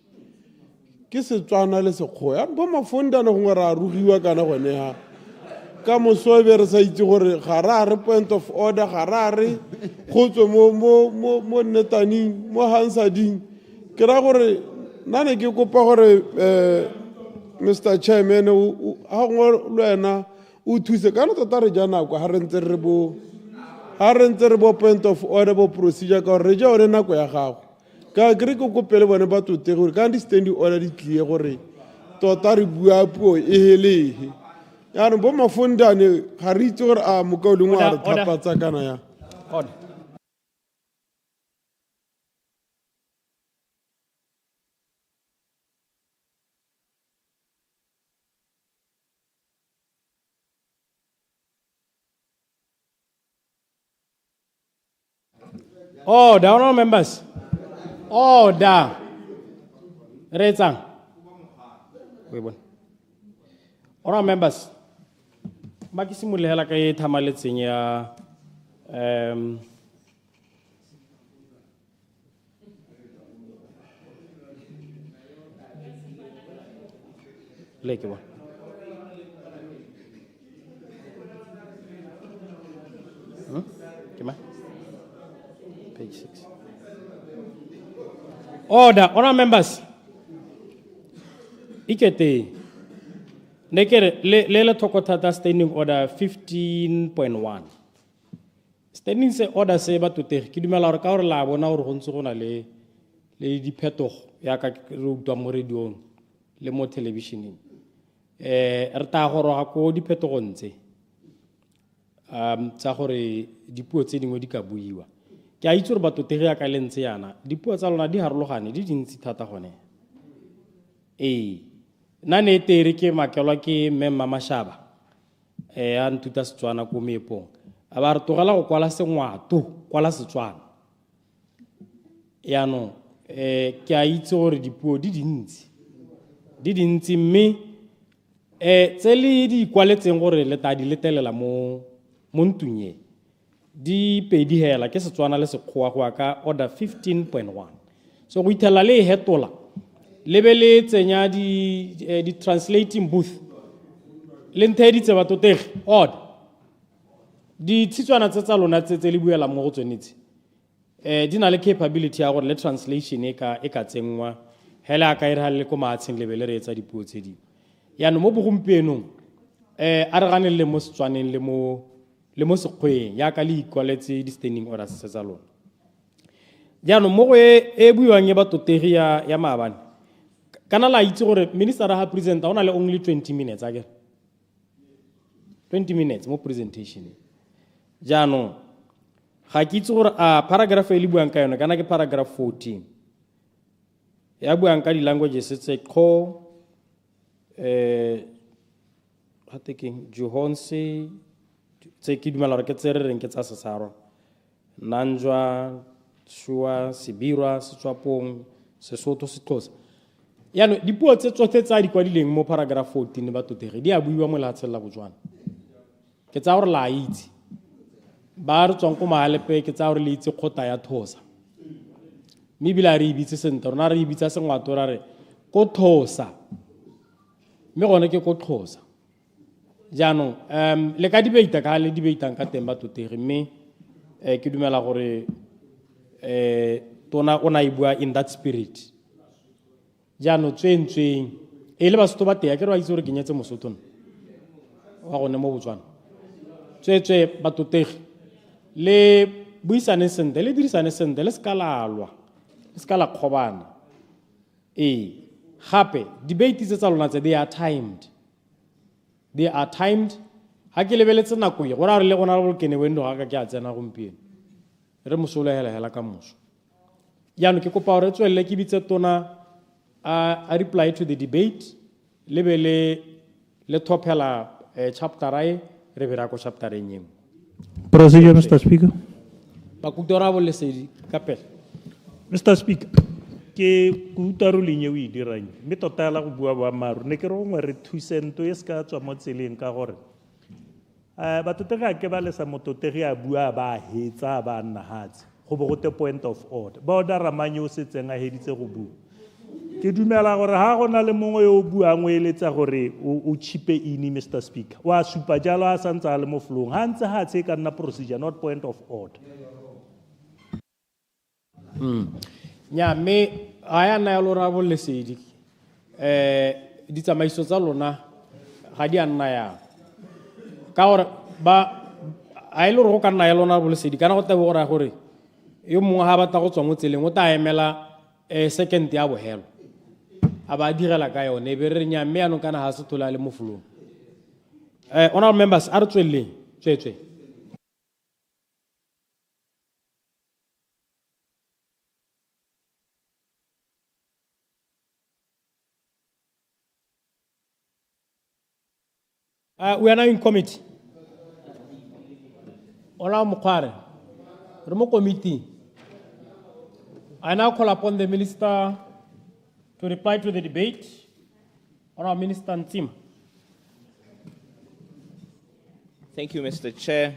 ke Setswana le Sekgowa bo mafondana go ra rugiwa kana gone ha ka mosoebe re sa itse gore ga ra re point of order ga ra re go tswe mo netaning mo hansading ke ra gore nane ke kopa gore Mr. Chairman ha ngo lwena o thuse kana tota re ja nako ha re ntse re bo point of order bo procedure ka re ja one nako ya gago ka ke re go kopele bone ba tote gore ka understanding order di clear gore tota re bua puo e helege ya re bo mafondane ga re itse gore a mokaoleng wa re thapatsa kana ya Order, honorable members. Order. Retsang. Honorable members. Makisimule hela ka e thamaletseng ya leke ba. Kema? Page 6. Order, honorable members. Ikete. Nekere le thokotata standing order 15.1. Standing se order se ba tote ke dumela gore ka gore la bona gore go ntse go na le diphetogo ya ka re utwa mo radiong le mo televisioneng. Re ta gore ga go diphetogo ntse. Tsa gore dipuo tse dingwe di ka buiwa. Ke a itse gore ba tote ya ka lentse yana dipuo tsa lona di harologane di dintsi thata gone. Nane tere ke makelwa ke Memma Mashaba a ntuta Setswana ko meepong a ba re togela go kwala sengwato kwala Setswana yaanong ke a itse gore dipuo di dintsi mme tse le di kwaletseng gore le ta di letelela mo ntunye di pedi hela ke Setswana le Sekgowa go ka order 15.1 so go ithela le hetola lebele tsenya di translating booth le nteditse ba totege odd di tshitswana tsa lona tse le buela mo go tsonetse di na le capability ya gore le translation e ka tsengwa hela ka ira le ko maatsheng lebele re etsa dipuo tse di ya no mo bogompienong a re gane le mo Setswaneng le mo Sekgweng ya ka le ikwaletse di standing orders tsa lona ja no mo go e buiwang e ba totege ya maabane kana la itse gore minister ha present ona le only 20 minutes again 20 minutes mo presentation jano ga ke itse gore a paragraph e le buang ka yona kana ke paragraph 14 ya buang ka di languages tse 𝗋𝗋 hateking Johonse tse ke dumela re ke tsere reng ke tsa Sesaro Nanjwa Shua Sibirwa Setswapong Sesotho Sexhosa yaanong dipuo tse tsotlhe tsa di kwadileng mo paragraph 14 ba Totegi di a buiwa mo lehatsheng la Botswana ke tsa gore la itse ba re tswang ko Mahalepe ke tsa gore le itse kgota ya Thosa mme ebile a re ibitse sentle rona re ibitsa sengwato ra re ko Thosa mme gone ke ko Xhosa jaanong le ka debate ka le debateang ka teng ba Totegi mme ke dumela gore tona ona e bua in that spirit jaanong tswentsweng e le Basotho ba tea ke re wa itse gore ke nyetse Mosotho wa gone mo Botswana tswetswe ba Totegi le buisane sentle le dirisane sentle le skalalwa le skala kgobana gape debate tsa lona tse they are timed ha ke lebeletse nako e gona re le gona go kene wendo ga ka ke a tsena gompieno re mosola hela ka moso yaanong ke kopa gore tswelele ke bitse tona a reply to the debate le be le thopela chapter ae re bera ko chapter e nyeng Procedure, Mr. Speaker. Mr. Speaker, ke kutaro linye o e dirang mme tota la go bua boammaaruri ne ke re gongwe re thusento e se ka tswa mo tseleng ka gore batotegi a ke ba lesa mototegi a bua ba hetsa ba nna hatse go bo go te point of order ba oda ramanye o setseng a heditse go bua ke dumela gore ha gona le mongwe yo o buang o eletsa gore o chipe ini Mr. Speaker wa supa jalo a santse a le mo flong ha ntse hatse ka nna procedure not point of order nya me aya na ya lora bo lesedi ditsamaiso tsa lona ga di a nna ya ka gore ba a ile go ka nna ya lona bo lesedi kana go tebe gore yo mongwe ha batla go tswa mo tseleng o ta emela second ya bohelo a ba direla ka yone be re nya me anong kana ha se thola le mo flong honorable members a re tsweleng tswetswe we are now in committee. Ola Mukhare, Remo committee. I now call upon the minister to reply to the debate. Honorable Minister Ntsima. Thank you, Mr. Chair.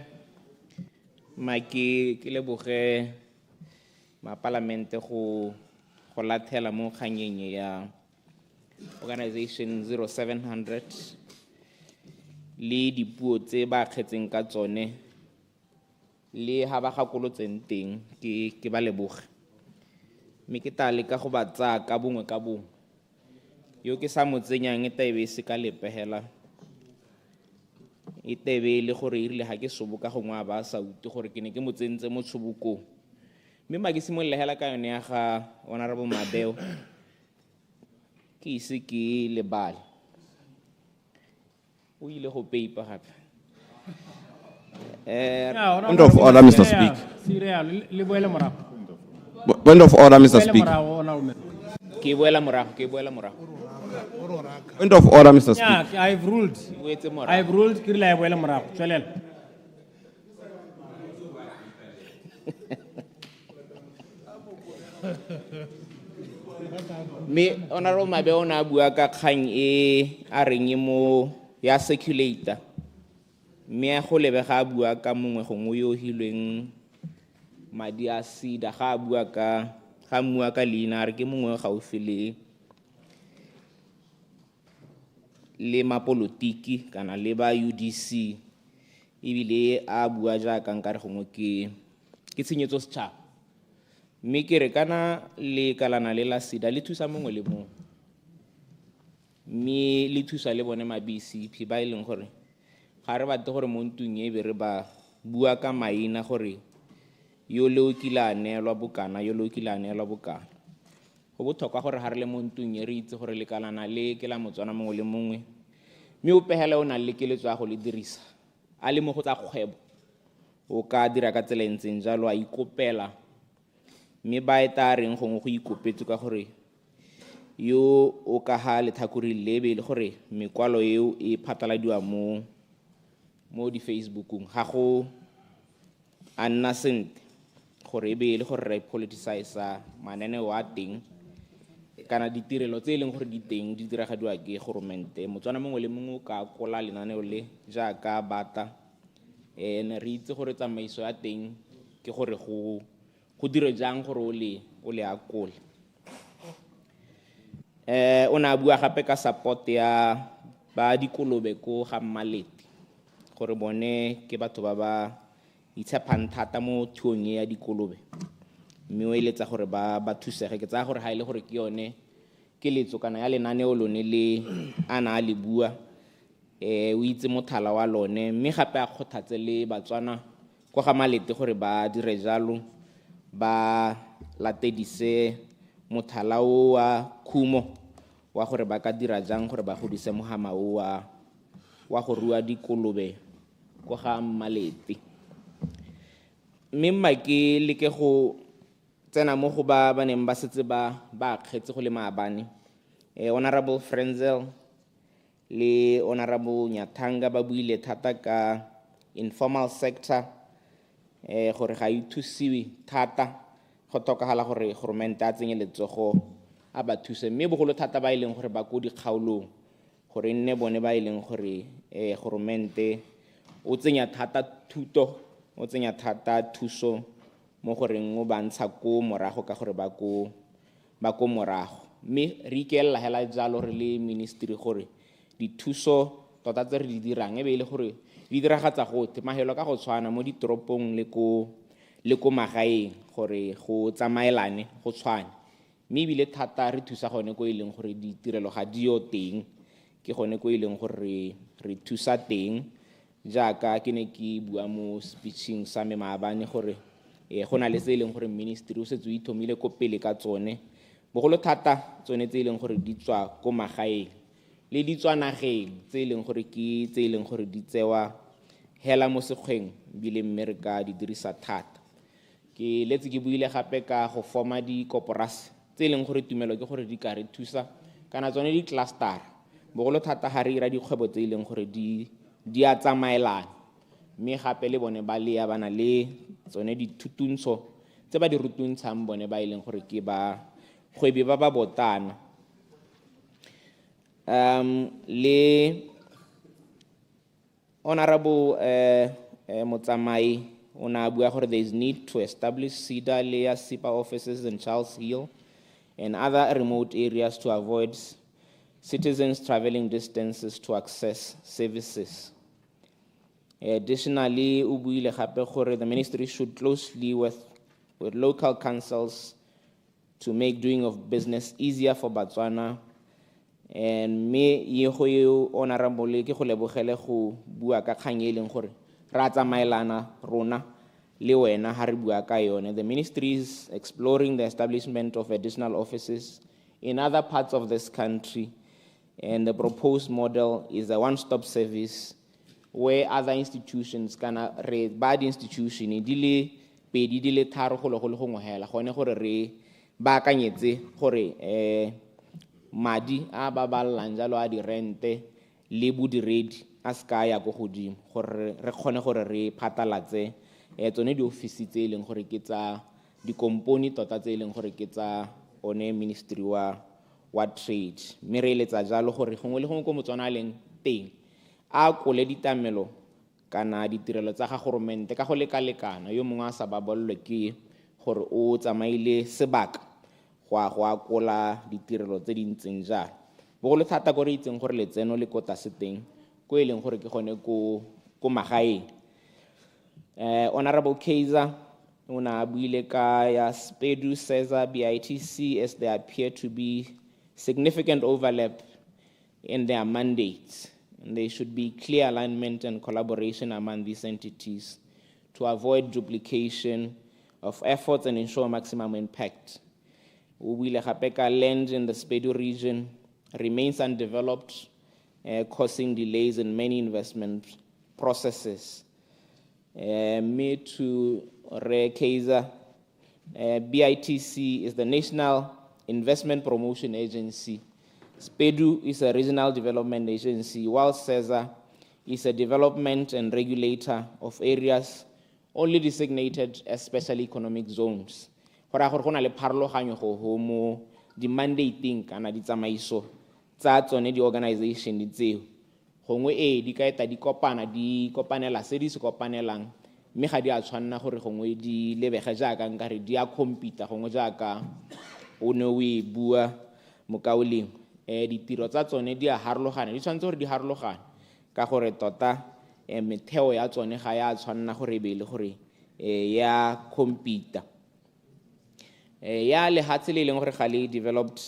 Maki kileboge ma parlamente go lathela mo kganyeng ya organization 0700 le dipuo tse ba kgetseng ka tsone le ha ba gakolotseng teng ke ba leboge mme ke tale ka go ba tsa ka bongwe yo ke sa motsenyang e tebe se ka lepehela e tebe le gore e rile ha ke soboka gongwe ba sa uti gore ke ne ke motsentse mo tshoboko mme ma ke simolehela ka yone ya ga honorable Mabeo ke ise ke lebale we ile go paper gape Point of order, Mr. Speaker. Point of order, Mr. Speaker. Point of order, Mr. Speaker. Yeah, I've ruled. Me honorable Mabeo na bua ka kgang e a reng mo ya circulator me go lebega bua ka mongwe gongwe yo hilweng madi a sida ga bua ka ga mua ka leina re ke mongwe gaufi le mapolotiki kana le ba UDC ebile a bua ja ka nkare gongwe ke tshenyetso setšhaba mme ke re kana le kalana le la sida le thusa mongwe le mongwe mme le thusa le bone mabisi phi ba ileng gore ga re batle gore mo ntung e be re ba bua ka maina gore yo le o kila neelwa bokana yo le o kila neelwa bokana go botlhokwa gore ga re le mo ntung e re itse gore le kalana le ke la Motswana mongwe le mongwe mme o pehela o na le keletso ya go le dirisa a le mo go tsa kgwebo o ka dira ka tsela ntseng jalo a ikopela mme ba eta reng gongwe go ikopetse ka gore yo o ka ha lethakuri lebe le gore mekwalo eo e phatlhaladiwa mo di Facebookung ga go anna sent gore e be le gore re politicize mananeo a teng kana ditirelo tse e leng gore di teng di diragadiwa ke goromente. Motswana mongwe le mongwe o ka akola lenaneo le jaaka bata ne re itse gore tsamaiso ya teng ke gore go dire jang gore o le akole. O ne a bua gape ka support ya ba dikolobe ko ga Mmalete gore bone ke batho ba ba itshepang thata mo thuong ya dikolobe, mme o eletsa gore ba thusege. Ke tsaya gore ga e le gore ke yone keletso kana ya lenaneo lone le ana a le bua o itse mothala wa lone, mme gape a kgothatse le Batswana ko ga Mmalete gore ba dire jalo, ba latedise mothala o wa khumo wa gore ba ka dira jang gore ba godise mogama o wa go rua dikolobe ko ga Mmalete. Mme mma ke leke go tsena mo go ba neng ba setse ba kgetse go le maabane. Honorable Frenzel le Honorable Nyathanga ba buile thata ka informal sector gore ga ithusiwe thata, go tokagala gore goromente a tsenye letsogo a ba thuse, mme bogolo thata ba e leng gore ba ko dikgaolong gore nne bone ba e leng gore goromente o tsenya thata thuto, o tsenya thata thuso mo goreng o ba ntsha ko morago ka gore ba ko morago. Mme re ikelela hela jalo re le ministry gore dithuso tota tse re di dirang e be le gore di diragatsa gote mahelo ka go tshwana mo ditoropong le ko magaeng gore go tsamaelane go tshwane, mme ebile thata re thusa gone ko e leng gore ditirelo ga dio teng, ke gone ko e leng gore re thusa teng. Jaaka ke ne ke bua mo speeching sa me maabane gore go na le tse e leng gore ministry o setse o ithomile ko pele ka tsone, bogolo thata tsone tse e leng gore di tswa ko magaeng le di tswa nageng tse e leng gore ke tse e leng gore di tsewa hela mo sekgweng bile mme re ka di dirisa thata. Ke letse ke buile gape ka go forma dikoporasi tse e leng gore tumelo ke gore di ka re thusa kana tsone di-cluster, bogolo thata ga re ira dikgwebo tse e leng gore di a tsamaelana, mme gape le bone ba lea bana le tsone dithutuntsho tse ba di rutuntshang bone ba e leng gore ke ba kgwebi ba botana. Le Honorable Motsamai o ne a bua gore there is need to establish SIDA layer SIPA offices in Charles Hill and other remote areas to avoid citizens traveling distances to access services. Additionally, o buile gape gore the ministry should closely with local councils to make doing of business easier for Batswana. And me ye go honorable ke go lebogele go bua ka kgang e leng gore ra tsamaelana rona le wena ha re bua ka yone. The ministry is exploring the establishment of additional offices in other parts of this country, and the proposed model is a one-stop service where other institutions kana re bad institution di le pedi di le tharo go le go hela gone gore re ba akanyetse gore madi a ba ballang jalo a di rente le bodiredi a ska ya go godimo gore re kgone gore re phatalatse tsone di office tse e leng gore ke tsa di company tota tse e leng gore ke tsa one ministry wa trade, mme re eletsa jalo gore gongwe le gongwe ko Motswana a leng teng a kole ditamelo kana ditirelo tsa ga goromente ka go lekalekana, yo mongwe a sa babolwe ke gore o tsamaile sebaka go akola ditirelo tse di ntseng jalo. Bogolo thata go re itseng gore letseno le kota se teng ko e leng gore ke gone ko magaeng. Honorable Kaiser o ne a buile ka ya SPEDU, CESA, BITC as there appear to be significant overlap in their mandates, and there should be clear alignment and collaboration among these entities to avoid duplication of efforts and ensure maximum impact. Land in the SPEDU region remains undeveloped, causing delays in many investment processes. Me to Kaiser, BITC is the National Investment Promotion Agency. SPEDU is a regional development agency, while CESA is a development and regulator of areas only designated as special economic zones. Go ra gore go na le pharologanyo go mo di-mandating kana ditsamaiso tsa tsone di-organization tseo gongwe di ka eta di kopanela se di se kopanelang mme ga di a tshwanna gore gongwe di lebege jaaka nkare di a compete gongwe jaaka o ne o e bua mokaoleng ditiro tsa tsone di a harologana di tshwanetse gore di harologane ka gore tota metheo ya tsone ga ya tshwanna gore be le gore ya compete ya lehatshe le leng gore ga le developed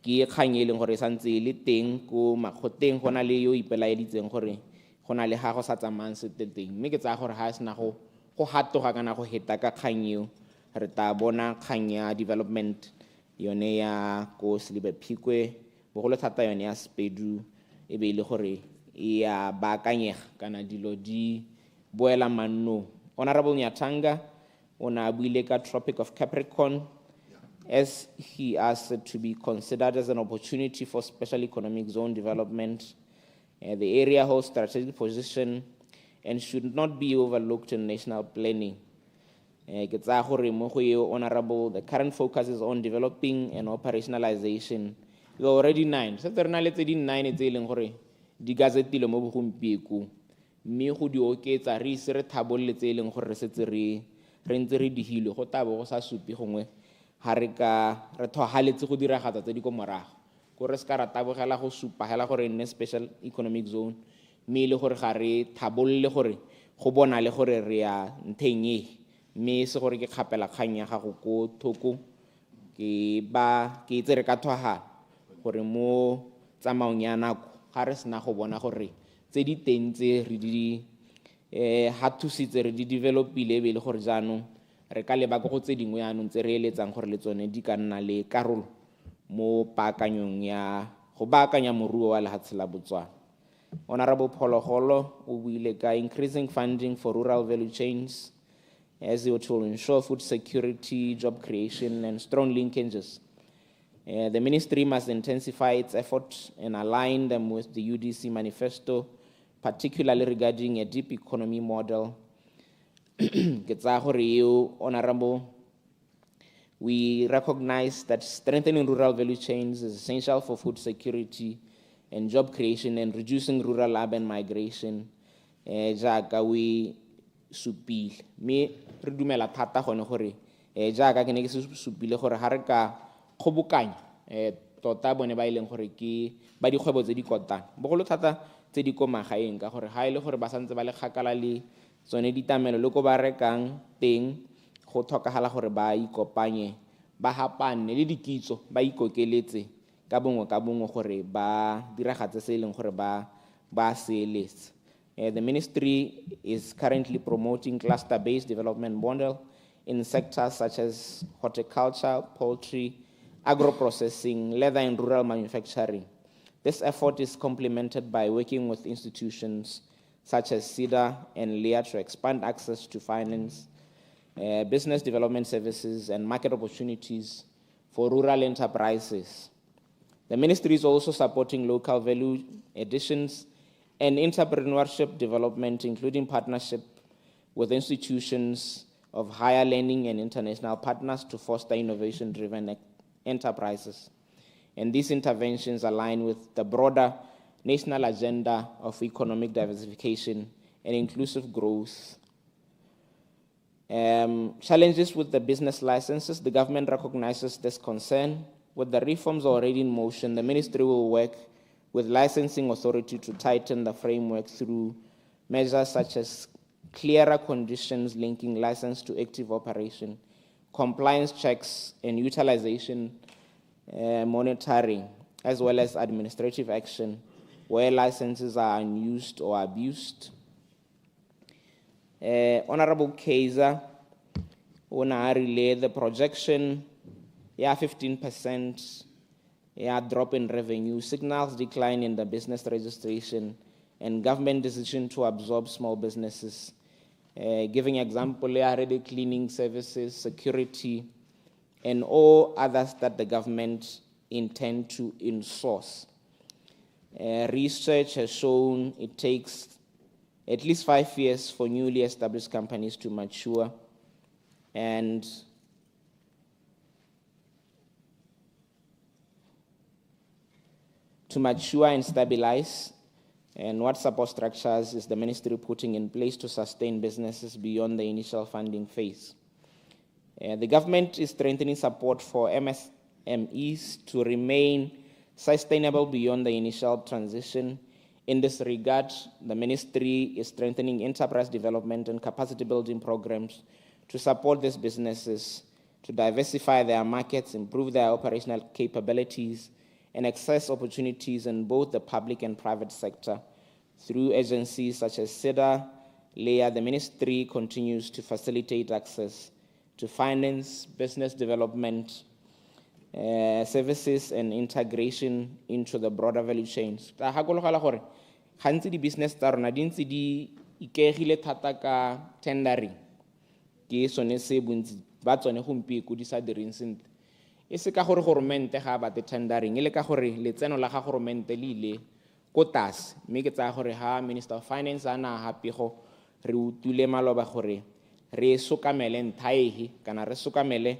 ke kgang e leng gore santse le teng ko makgoteng go na le yo ipelaeditseng gore go na le ga go sa tsamayang seteteng mme ke tsaya gore ga se na go hatoga kana go heta ka kgang eo re ta bona kgang ya development yone ya ko 𝗕𝗶𝗶𝗂 bogolo thata yone ya 𝗕𝗶𝗑 e be ile gore e ya baakanyega kana dilo di boela mannong. Honorable Nyathanga ona buile ka Tropic of Capricorn as he asked to be considered as an opportunity for special economic zone development. The area holds strategic position and should not be overlooked in national planning. Honorable, the current focus is on developing and operationalization. There are already 9. So there are 9 di gazetile mo bogompieko mme go di oketsa re ise re thabolletse e leng gore re setse re ntse re di hilo go tabo go sa supi gongwe ha re ka re thohaletse go diragatsa tse di ko morago go re ska ra tabogela go supa hela gore nne special economic zone mme le gore ga re thabolle gore go bona le gore re ya ntheng e mme se gore ke kgapela kgang ya gago ko thoko ke itse re ka thoha gore mo tsamaong ya nako ga re sena go bona gore tse di tentse re di thusitse re di developile be le gore jaanong re ka leba go tse dingwe yaanong tse re eletsang gore le tsone di ka nna le karolo mo paakanyong ya go baakanya moruo wa lehatshe la Botswana. Honorable Phologolo o buile ka increasing funding for rural value chains as it will ensure food security, job creation, and strong linkages. The ministry must intensify its efforts and align them with the UDC manifesto, particularly regarding a deep economy model. Honorable, we recognize that strengthening rural value chains is essential for food security and job creation and reducing rural-urban migration. Jaaka we supile, me re dumela thata gone gore jaaka ke ne ke supile gore ha re ka kgobokanya tota bone ba ileng gore ke ba dikgwebo tse di kotana bogolo thata tse di ko magaeng ka gore ha ile gore ba santse ba le kgakala le tsone ditamelo le ko ba rekang teng go tlhokagala gore ba ikopanye ba hapane le dikitso ba ikokeletse ka bongwe gore ba diragatse se ileng gore ba seeletse. The ministry is currently promoting cluster-based development model in sectors such as horticulture, poultry, agro-processing, leather and rural manufacturing. This effort is complemented by working with institutions such as 𝗓𝗓 and 𝗓𝗪 to expand access to finance, business development services, and market opportunities for rural enterprises. The ministry is also supporting local value additions and entrepreneurship development, including partnership with institutions of higher learning and international partners to foster innovation-driven enterprises. And these interventions align with the broader national agenda of economic diversification and inclusive growth. Challenges with the business licenses, the government recognizes this concern. With the reforms already in motion, the ministry will work with licensing authority to tighten the framework through measures such as clearer conditions linking license to active operation, compliance checks, and utilization monitoring, as well as administrative action where licenses are unused or abused. Honorable Kaiser, ona relay the projection, 15% drop in revenue, signals decline in the business registration, and government decision to absorb small businesses. Giving example, already cleaning services, security, and all others that the government intend to insource. Research has shown it takes at least 5 years for newly established companies to mature, and to mature and stabilize, and what support structures is the ministry putting in place to sustain businesses beyond the initial funding phase? The government is strengthening support for MSMEs to remain sustainable beyond the initial transition. In this regard, the ministry is strengthening enterprise development and capacity building programs to support these businesses, to diversify their markets, improve their operational capabilities, and access opportunities in both the public and private sector. Through agencies such as 𝗕𝗓, the ministry continues to facilitate access to finance, business development, services, and integration into the broader value chains. Gantsi di-business tsa rona di ntse di ikaegile thata ka tendering, ke sone se bontsi ba tsone gompieko di sa direng sentle. E se ka gore goromente ga ba te tendering, e le ka gore letseno la ga goromente le ile ko tlase, mme ke tsaya gore ha Minister of Finance a na hapego re utule maloba gore re sokamele nthaihe kana re sokamele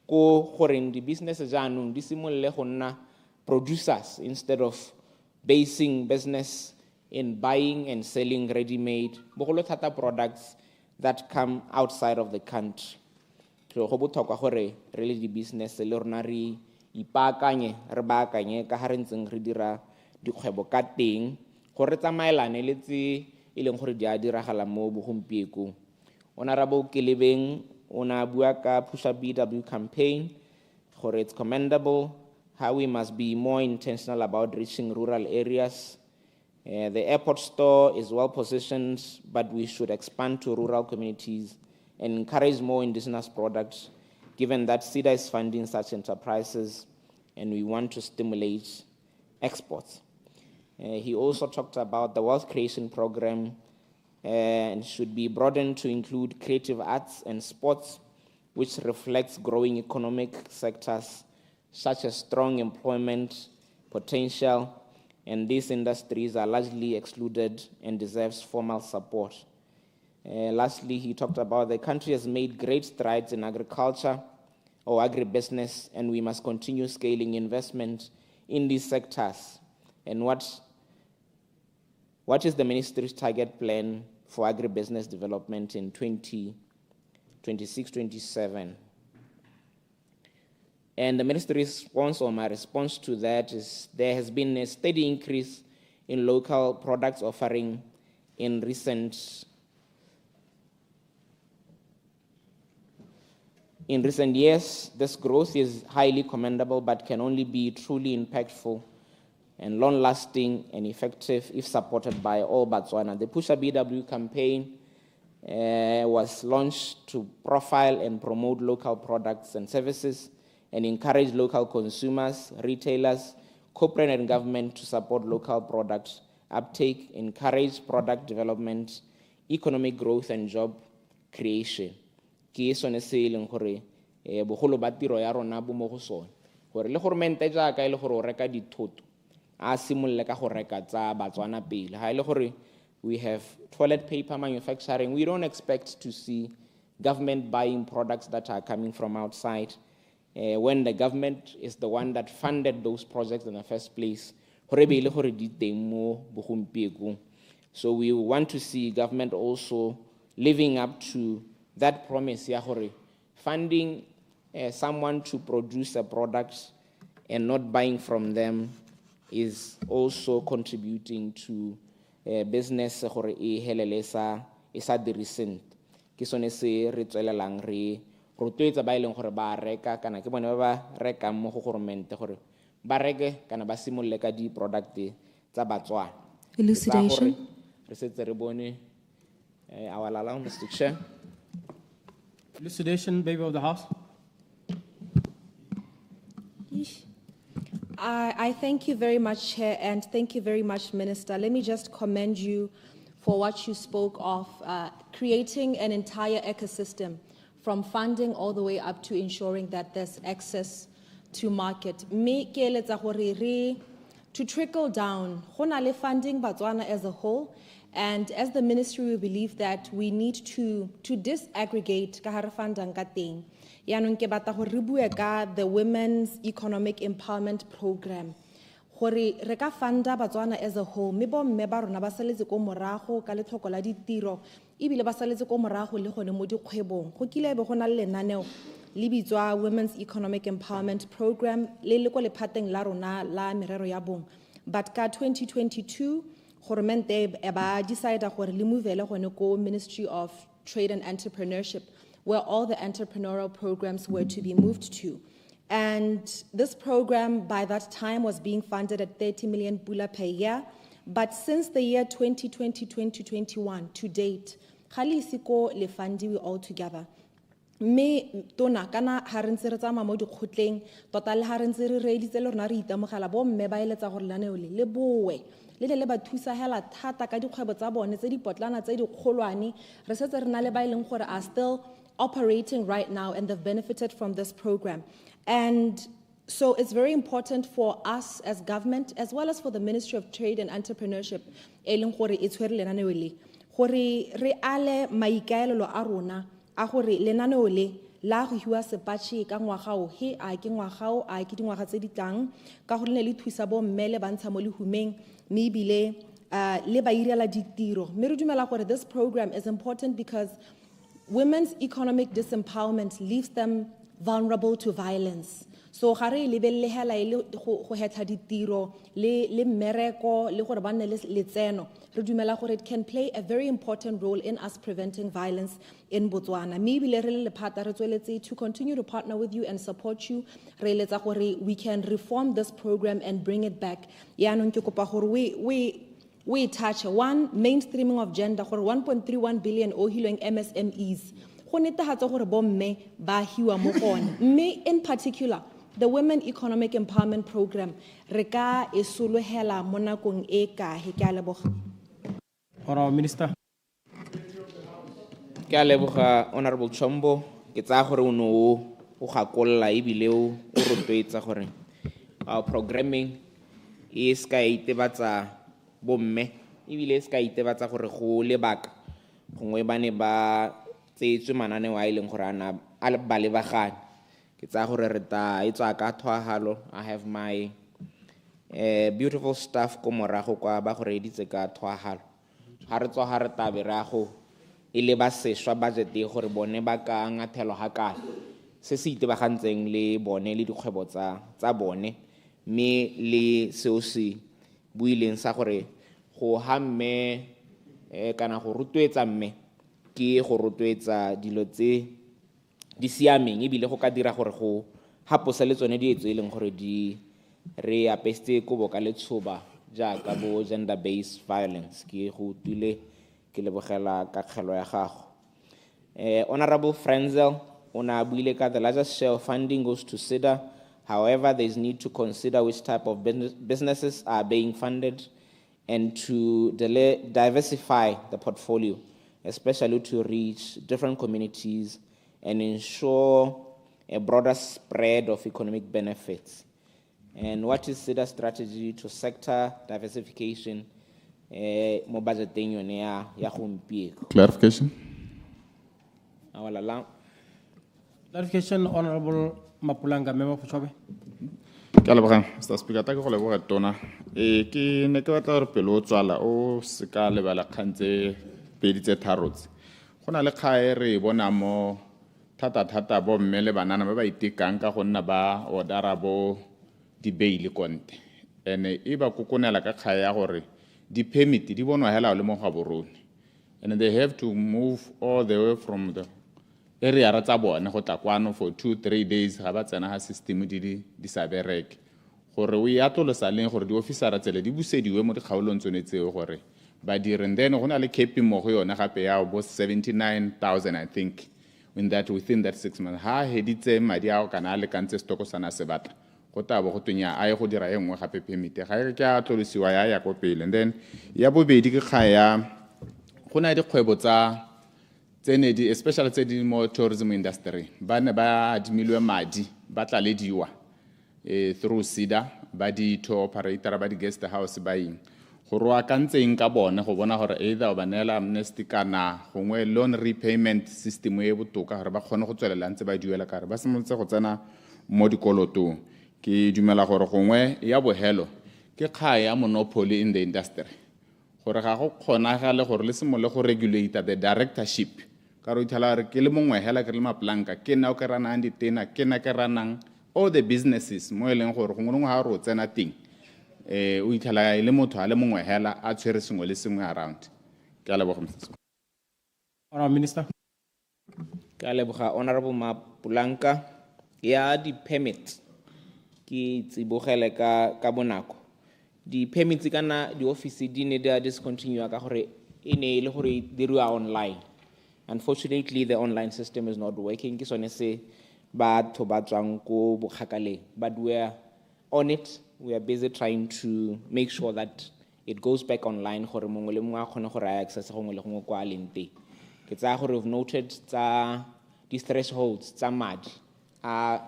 ko goreng di-business jaanong di simolole go nna producers instead of basing business in buying and selling ready-made bogolo thata products that come outside of the country. So go botlhokwa gore re le di-business le rona re ipaakanye re baakanye ka ga re ntseng re dira dikgwebo ka teng gore tsamaelane le tse e leng gore di a diragala mo bogompiekong. Honorable Kelebeng o na bua ka 𝗢𝗇𝗎𝗍 campaign gore it's commendable how we must be more intentional about reaching rural areas. The airport store is well positioned, but we should expand to rural communities and encourage more indigenous products, given that 𝗓𝗓 is funding such enterprises and we want to stimulate exports. He also talked about the wealth creation program and should be broadened to include creative arts and sports, which reflects growing economic sectors such as strong employment potential, and these industries are largely excluded and deserves formal support. Lastly, he talked about the country has made great strides in agriculture or agribusiness, and we must continue scaling investment in these sectors. And what is the ministry's target plan for agribusiness development in 2026-27? And the ministry's response, or my response to that, is there has been a steady increase in local products offering in recent years. This growth is highly commendable, but can only be truly impactful and long-lasting and effective if supported by all Botswana. The 𝗢𝗎𝗍 campaign was launched to profile and promote local products and services and encourage local consumers, retailers, corporate and government to support local product uptake, encourage product development, economic growth, and job creation. Ke sone se leng gore bogolo ba tiro ya rona bo mo go sone gore le goromente jaaka ile gore o reka dithoto a simolle ka go reka tsa Batswana pele. Ha ile gore we have toilet paper manufacturing, we don't expect to see government buying products that are coming from outside when the government is the one that funded those projects in the first place. So we want to see government also living up to that promise, funding someone to produce a product and not buying from them is also contributing to business gore e helele sa dirisent. Ke sone se re tswelelang re rotloetsa ba ileng gore ba reka kana ke bone ba reka mo go goromente gore ba reke kana ba simolle ka di product tsa Batswana. Elucidation. Re setse re bone awalala Mr. Chair. Elucidation, Baby of the House. I thank you very much, Chair, and thank you very much, Minister. Let me just commend you for what you spoke of, creating an entire ecosystem from funding all the way up to ensuring that there's access to market. To trickle down, funding Botswana as a whole, and as the ministry, we believe that we need to disaggregate the Women's Economic Empowerment Program. gore re ka funda Botswana as a whole mme bomme ba rona ba saletse ko morago ka letlhoko la ditiro ebile ba saletse ko morago le gone mo dikgwebong go kile be go na le lenaneo le bitswa Women's Economic Empowerment Program le ko lephateng la rona la merero ya bong but ka 2022 governmente ba decide gore le movele gone ko Ministry of Trade and Entrepreneurship where all the entrepreneurial programs were to be moved to. And this program by that time was being funded at 30 million pula per year. But since the year 2020-2021 to date, khali isiko le fundiwe altogether. Me tona kana ha re ntse re tsamaya mo dikgotleng tota le ha re ntse re reeditse le rona re itemogela bo mme ba eletsa gore laneo le boe le ba thusa hela thata ka dikgwebo tsa bone tse di potlana tse di kgolwane re setse re na le ba ileng gore are still operating right now and they've benefited from this program. And so it's very important for us as government as well as for the Ministry of Trade and Entrepreneurship eleng gore e tshwere lenaneo le gore re ale maikaelelo a rona a gore lenaneo le la go hiwa sepatšhe ka ngwagao he a ke ngwagao a ke dingwaga tse di tlang ka gore le thusa bo mme le bantsha mo lehumeng mme ebile le ba irela ditiro mme re dumela gore this program is important because women's economic disempowerment leaves them vulnerable to violence. So ga re lebelle hela ile go hetla ditiro le mmereko le gore ba nne le letseno re dumela gore it can play a very important role in us preventing violence in Botswana. Maybe le re le lephata re tsweletse to continue to partner with you and support you re eletsa gore we can reform this program and bring it back. Yaanong ke kopa gore we touch one mainstreaming of gender gore 1.31 billion o hilweng MSMEs go netefatsa gore bomme ba hiwa mo gone mme in particular the Women Economic Empowerment Program re ka e solohela mo nakong e kae ke a leboga Honorable Minister. Ke a leboga Honorable Chombo ke tsa gore o no o gakolla ebile o rotloetsa gore our programming e ska itebatsa bomme ebile e ska itebatsa gore go lebaka gongwe bane ba tseetswe mananeo a ileng gore ana a ba lebagane ke tsa gore re ta etswa ka thwahalo. I have my beautiful staff ko morago kwa ba gore editse ka thwahalo ha re tswa ha re taberago e le ba sešwa budget e gore bone ba ka ngathelo ha ka se se itebagantseng le bone le dikgwebo tsa bone mme le seo se buileng sa gore go hamme kana go rutwetsa mme ke go rotloetsa dilo tse di siameng ebile go ka dira gore go haposa le tsone di etso e leng gore di re apeste ko boka le tshoba jaaka bo gender based violence ke go tule ke lebogela ka kgelo ya gago. Honorable Frenzel ona buile ka the largest share of funding goes to SIDA. However, there is need to consider which type of businesses are being funded and to diversify the portfolio, especially to reach different communities and ensure a broader spread of economic benefits. And what is SIDA's strategy to sector diversification mo budgeting yone ya gompieko? Clarification. Clarification, Honorable Mapulanga, Member for Chobe. Ke a leboga Mr. Speaker ta ke go leboga tona ke ne ke batla gore pele o tswala o se ka lebala kgantse pedi tse tharotse go na le kgae re bona mo thata bo mme le banana ba itekang ka go nna ba ordera bo di bail konte ene e ba kokonela ka kgae ya gore di permit di bonwa hela le mo ga borone and they have to move all the way from the area ra tsa bona go tla kwano for 2-3 days ga ba tsena ha system di sa bereke gore o ya tlosa leng gore di officera tsele di busediwe mo dikgaolong tsone tseo gore ba dire then go na le capping mo go yona gape ya bo 79,000 I think within that 6 months ha heditse madi a kana le kantse stoko sana se batla go tabo go tunya a go dira engwe gape permit ga re ke a tlolosiwa ya go pele and then ya bobedi ke kgaya go na dikgwebo tsa tsene di especially tse di mo tourism industry ba ne ba adimilwe madi ba tlalediwa through SIDA ba di tour operator ba di guest house ba ing go roa ka ntseng ka bona go bona gore either ba nela amnesty kana gongwe loan repayment system e botoka gore ba kgone go tswelela ntse ba duela ka re ba semotse go tsena mo dikolotong ke dumela gore gongwe ya bohelo ke kgaya ya monopoly in the industry gore ga go kgonagale gore le semole go regulate the directorship ka re ithala re ke le mongwe hela ke le maplanka ke nna o ke ranang ditena ke nna ke ranang all the businesses mo e leng gore go ngwe ga re o tsena ting o ithala le motho a le mongwe hela a tshwere sengwe le sengwe around ke a leboga Mr. Honourable Minister. Ke a leboga Honourable Mapulanka ya di-permit ke tsibogele ka bonako di-permits kana di-office di ne di discontinue ka gore e ne e le gore e diriwa online. Unfortunately, the online system is not working. Ke sone se batho ba tswang ko bokgakaleng, but we are on it. We are busy trying to make sure that it goes back online gore mongwe le mongwe a kgone gore a access gongwe le gongwe kwa leng teng. Ke tsaya gore we've noted tsa di-thresholds tsa madi are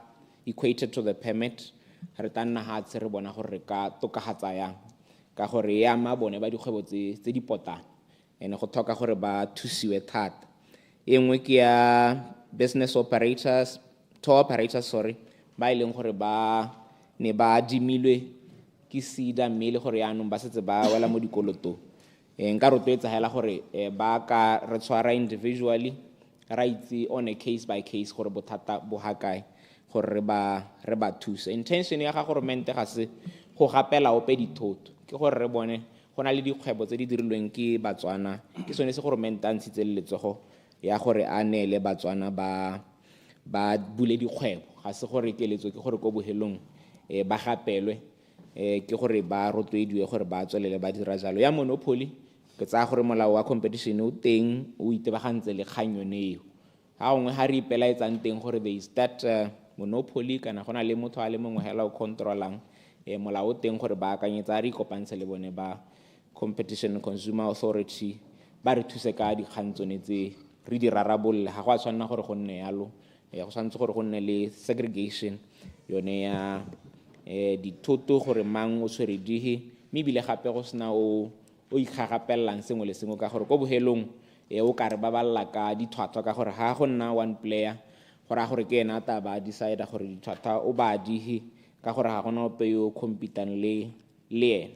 equated to the permit. Re tanna ha tse re bona gore ka tokagatsa yang ka gore e ama bone ba dikgwebo tse di potang ene go tlhoka gore ba thusiwe thata. E nngwe ke ya business operators, tour operators sorry, ba e leng gore ba ne ba adimilwe ke SEDA mme le gore yaanong ba setse ba wela mo dikolotong. Nka rotloetsa hela gore ba ka re tshwara individually ra itse on a case by case gore bothata bo ha kae gore re ba thuse. Intention ya ga government ga se go gapela ope dithoto ke gore re bone go na le dikgwebo tse di dirilweng ke Batswana ke sone se government a ntshitse le letsogo ya gore a neele Batswana ba bule dikgwebo ga se gore keletso ke gore ko bohelong ba gapelwe ke gore ba rotloediwe gore ba tswelele ba dira jalo ya monopoly ke tsaya gore molao wa competition o teng o itebagantse le kganyo neo ha ngwe ha re ipelaetsang teng gore there is that monopoly kana gona le motho a le mongwe hela o controlang molao o teng gore ba akanyetsa re ikopantshe le bone ba Competition and Consumer Authority ba re thuse ka dikgantsone tse re di rarabolle ga go a tshwanna gore go nne yalo go tshwanetse gore go nne le segregation yone ya dithoto gore mang o tshwere dihe mme ebile gape go sena o ikgagapellang sengwe le sengwe ka gore ko bohelong o ka re ba balla ka dithwathwa ka gore ga go nna one player gore a gore ke ena ta ba decide gore dithwathwa o ba dihe ka gore ga gona ope yo competang le ena.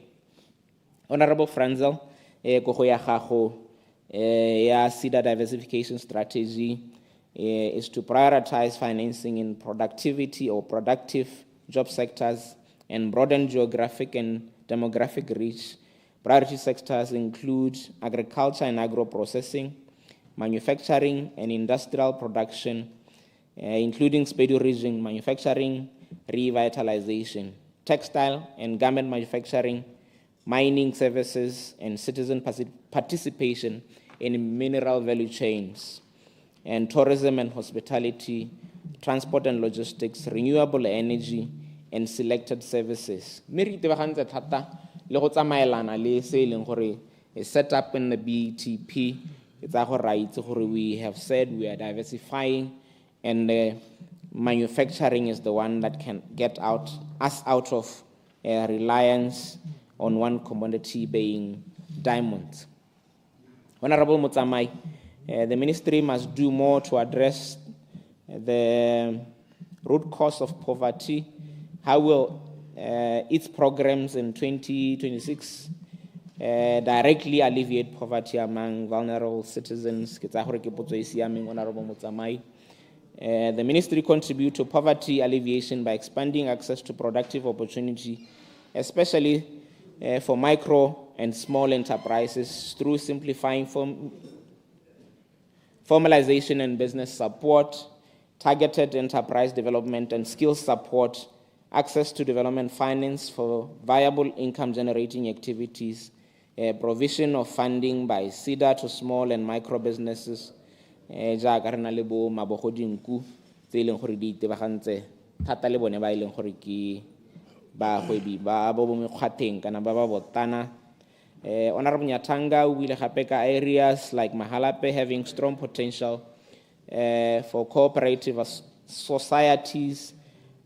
Honourable Franzel go go ya gago ya SEDA diversification strategy is to prioritize financing in productivity or productive job sectors and broaden geographic and demographic reach. Priority sectors include agriculture and agro-processing, manufacturing and industrial production, including speedy region manufacturing, revitalization, textile and garment manufacturing, mining services, and citizen participation in mineral value chains, and tourism and hospitality, transport and logistics, renewable energy, and selected services. Meri tebagantse thata le go tsamaelana le se leng gore set up in the BTP. It's our right gore we have said we are diversifying, and manufacturing is the one that can get us out of reliance on one commodity being diamonds. Honourable Motsamai, the ministry must do more to address the root cause of poverty. How will its programs in 2026 directly alleviate poverty among vulnerable citizens? Honourable Motsamai. The ministry contribute to poverty alleviation by expanding access to productive opportunity, especially for micro and small enterprises through simplifying formalization and business support, targeted enterprise development and skills support, access to development finance for viable income generating activities, provision of funding by SEDA to small and micro businesses, jaaka re na le bo mabogodinku tse leng gore di itebagantse thata le bone ba ileng gore ke ba hwebi ba bo mekgwateng kana ba botana. Honourable Nyathanga o buile gape ka areas like Mahalape having strong potential for cooperative societies.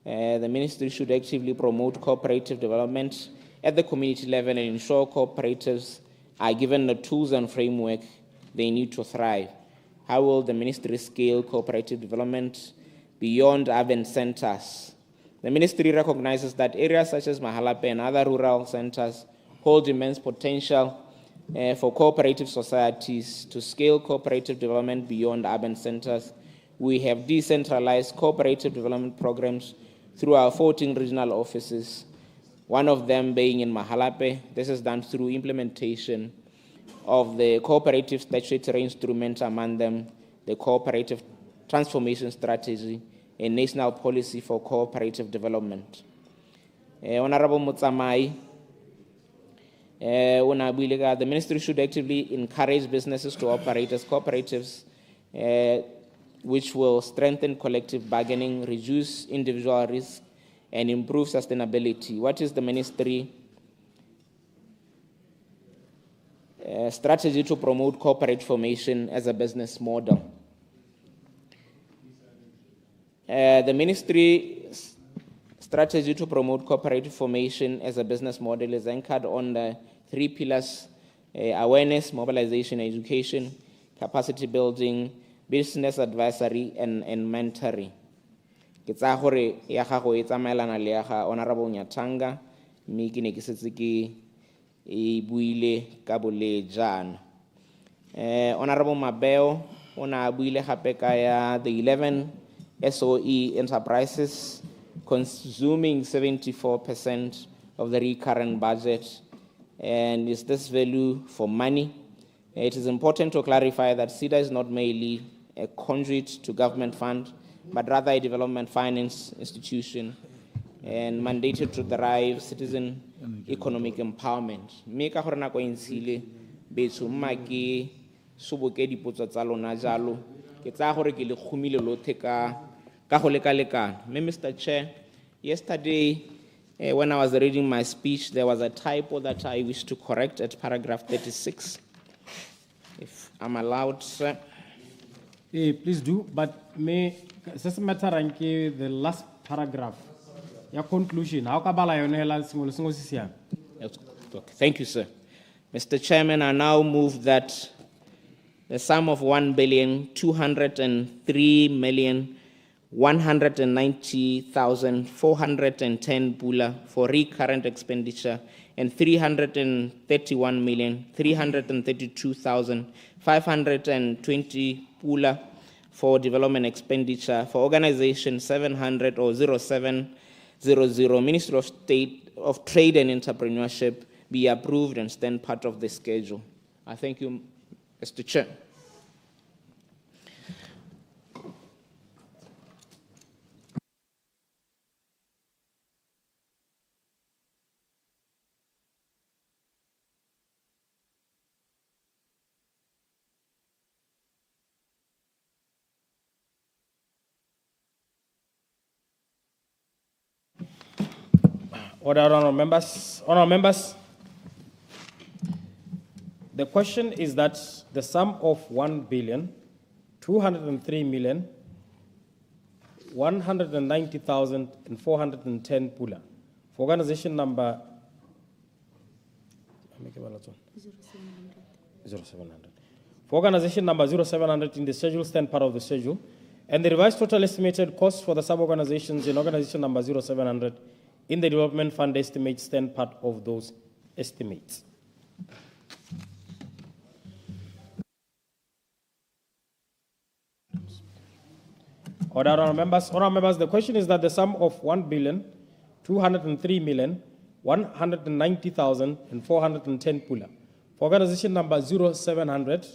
The ministry should actively promote cooperative development at the community level and ensure cooperatives are given the tools and framework they need to thrive. How will the ministry scale cooperative development beyond urban centers The ministry recognizes that areas such as Mahalape and other rural centers hold immense potential for cooperative societies to scale cooperative development beyond urban centers. We have decentralized cooperative development programs through our 14 regional offices, one of them being in Mahalape. This is done through implementation of the cooperative statutory instrument, among them the Cooperative Transformation Strategy, a national policy for cooperative development. Honorable Motsamai, the ministry should actively encourage businesses to operate as cooperatives, which will strengthen collective bargaining, reduce individual risk, and improve sustainability. What is the ministry strategy to promote corporate formation as a business model? The ministry's strategy to promote cooperative formation as a business model is anchored on the 3 pillars: awareness, mobilization, education, capacity building, business advisory, and mentoring. Ke tsa gore ya gago e tsamaelana le ya ga Honorable Nyathanga, mme ke ne ke setse ke e buile ka bolejana. Honorable Mabeo o na buile gape ka ya the 11 SOE enterprises consuming 74% of the recurrent budget. And is this value for money? It is important to clarify that SEDA is not merely a conduit to government fund, but rather a development finance institution and mandated to drive citizen economic empowerment. Me ka gore nako e ntshile betso mma ke soboke dipotso tsa lona jalo ke tsa gore ke le khumile lothe ka go lekalekana. Mr. Chair, yesterday when I was reading my speech, there was a typo that I wish to correct at paragraph 36. If I'm allowed, sir. Please do, but may the last paragraph, your conclusion. How Thank you, sir. Mr. Chairman, I now move that the sum of 1,203,190,410 pula for recurrent expenditure and 331,332,520 pula for development expenditure for organization 700 or 0700 Ministry of State of Trade and Entrepreneurship be approved and stand part of the schedule. I thank you, Mr. Chair. Order, honourable members. Honourable members, the question is that the sum of 1,203,190,410 pula for organization number 0700. For organization number 0700 in the schedule stand part of the schedule, and the revised total estimated cost for the sub-organizations in organization number 0700 in the development fund estimates stand part of those estimates. Order, honourable members. Honourable members, the question is that the sum of 1,203,190,410 pula for organization number 0700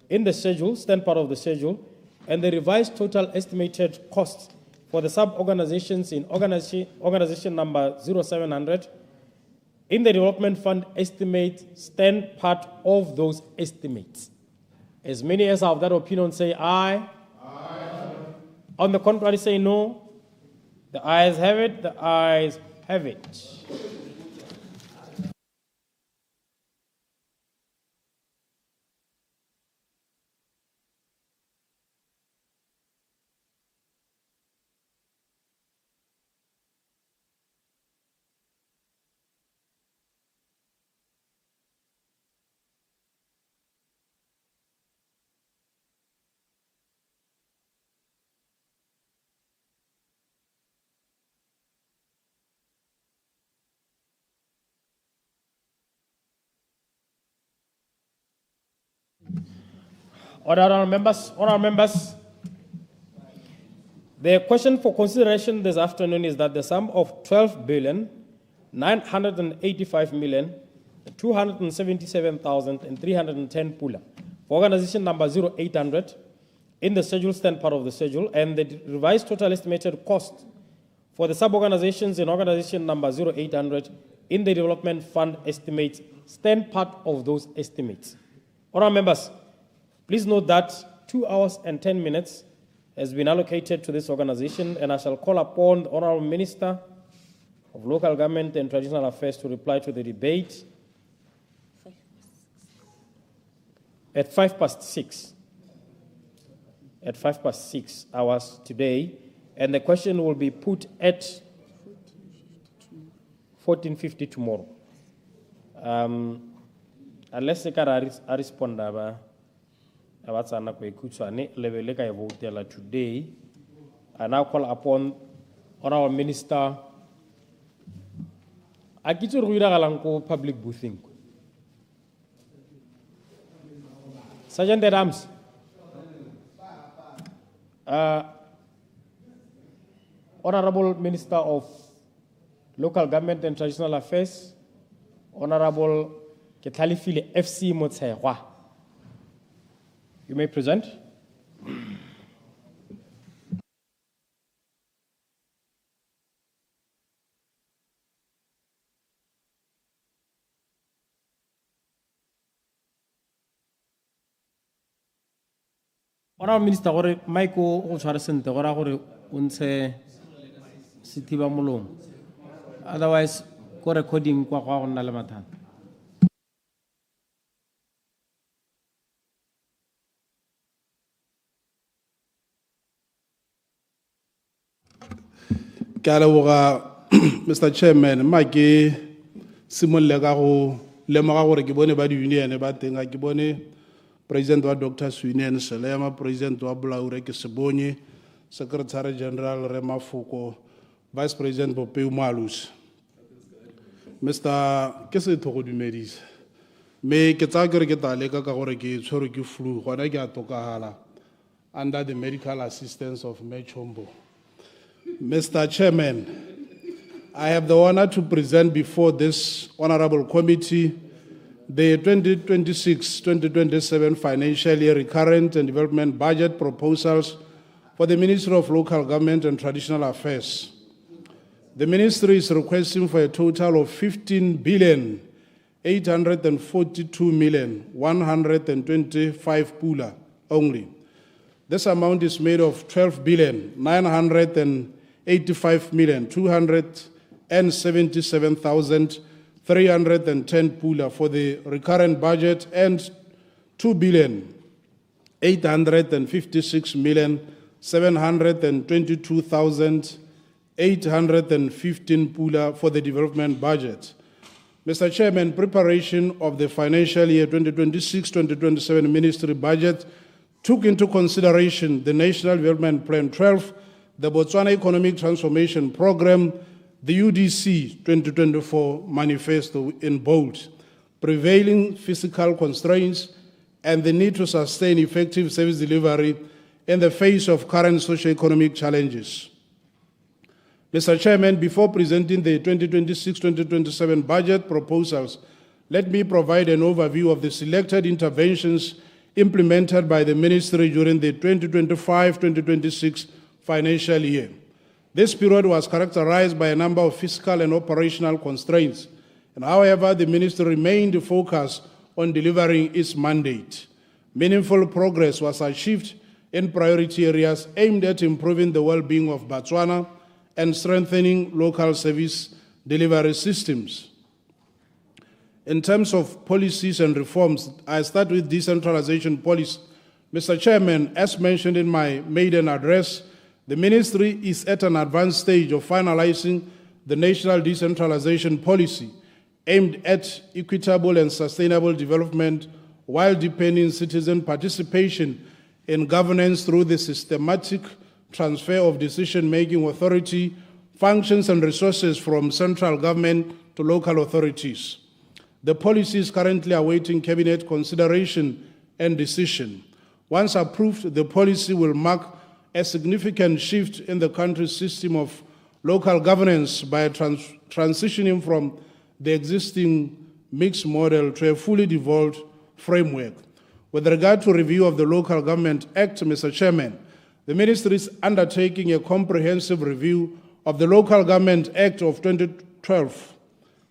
in the schedule stand part of the schedule, and the revised total estimated cost for the sub-organizations in organization number 0700 in the development fund estimate stand part of those estimates. As many as are of that opinion say aye. Aye. On the contrary say no. The ayes have it. The ayes have it. Honourable members, the question for consideration this afternoon is that the sum of 12,985,277,310 pula for organization number 0800 in the schedule stand part of the schedule, and the revised total estimated cost for the sub-organizations in organization number 0800 in the development fund estimates stand part of those estimates. Honourable members, please note that 2 hours and 10 minutes has been allocated to this organization, and I shall call upon the Honourable Minister of Local Government and Traditional Affairs to reply to the debate at 6:05. At 6:05 hours today, and the question will be put at 14:50 tomorrow. Unless the car respond, I today. I now call upon Honourable Minister. I get to read a public boothing. Sergeant at Arms. Honourable Minister of Local Government and Traditional Affairs, Honourable 𝗕𝗶𝗹𝗹 FC 𝗦𝗧𝗧𝗘𝗘. You may present. Honourable Minister, gore Michael o tshware sentle gore gore o ntshe sethiba molomo. Otherwise, ko recording kwa go nna le mathata. Mr. Chairman, Mike Simon Legaro, Lemagore Gibone by the Union, about thing like Gibone, President of Dr. Swinen Selema, President of 𝗔𝗪𝗚 𝗔𝗪𝗠𝗓𝗔, Secretary General Rema Foucault, Vice President 𝗔𝗪𝗠 𝗠𝗠𝗓𝗏. Mr. Kese Toko du Medis, me Ketagre Getaleka Goreki, Choroki flu, Honaga Tokahala, under the medical assistance of Mechombo. Mr. Chairman, I have the honor to present before this honorable committee the 2026-2027 financial year recurrent and development budget proposals for the Ministry of Local Government and Traditional Affairs. The ministry is requesting for a total of 15,842,125 pula only. This amount is made of 12,985,277,310 pula for the recurrent budget and 2,856,722,815 pula for the development budget. Mr. Chairman, preparation of the financial year 2026-2027 ministry budget took into consideration the National Development Plan 12, the Botswana Economic Transformation Program, the UDC 2024 manifesto in bold, prevailing fiscal constraints, and the need to sustain effective service delivery in the face of current socio-economic challenges. Mr. Chairman, before presenting the 2026-2027 budget proposals, let me provide an overview of the selected interventions implemented by the ministry during the 2025-2026 financial year. This period was characterized by a number of fiscal and operational constraints, and however, the ministry remained focused on delivering its mandate. Meaningful progress was achieved in priority areas aimed at improving the well-being of Botswana and strengthening local service delivery systems. In terms of policies and reforms, I start with decentralization policy. Mr. Chairman, as mentioned in my maiden address, the ministry is at an advanced stage of finalizing the national decentralization policy aimed at equitable and sustainable development while deepening citizen participation in governance through the systematic transfer of decision-making authority, functions and resources from central government to local authorities. The policy is currently awaiting cabinet consideration and decision. Once approved, the policy will mark a significant shift in the country's system of local governance by transitioning from the existing mixed model to a fully devolved framework. With regard to review of the Local Government Act, Mr. Chairman, the Ministry is undertaking a comprehensive review of the Local Government Act of 2012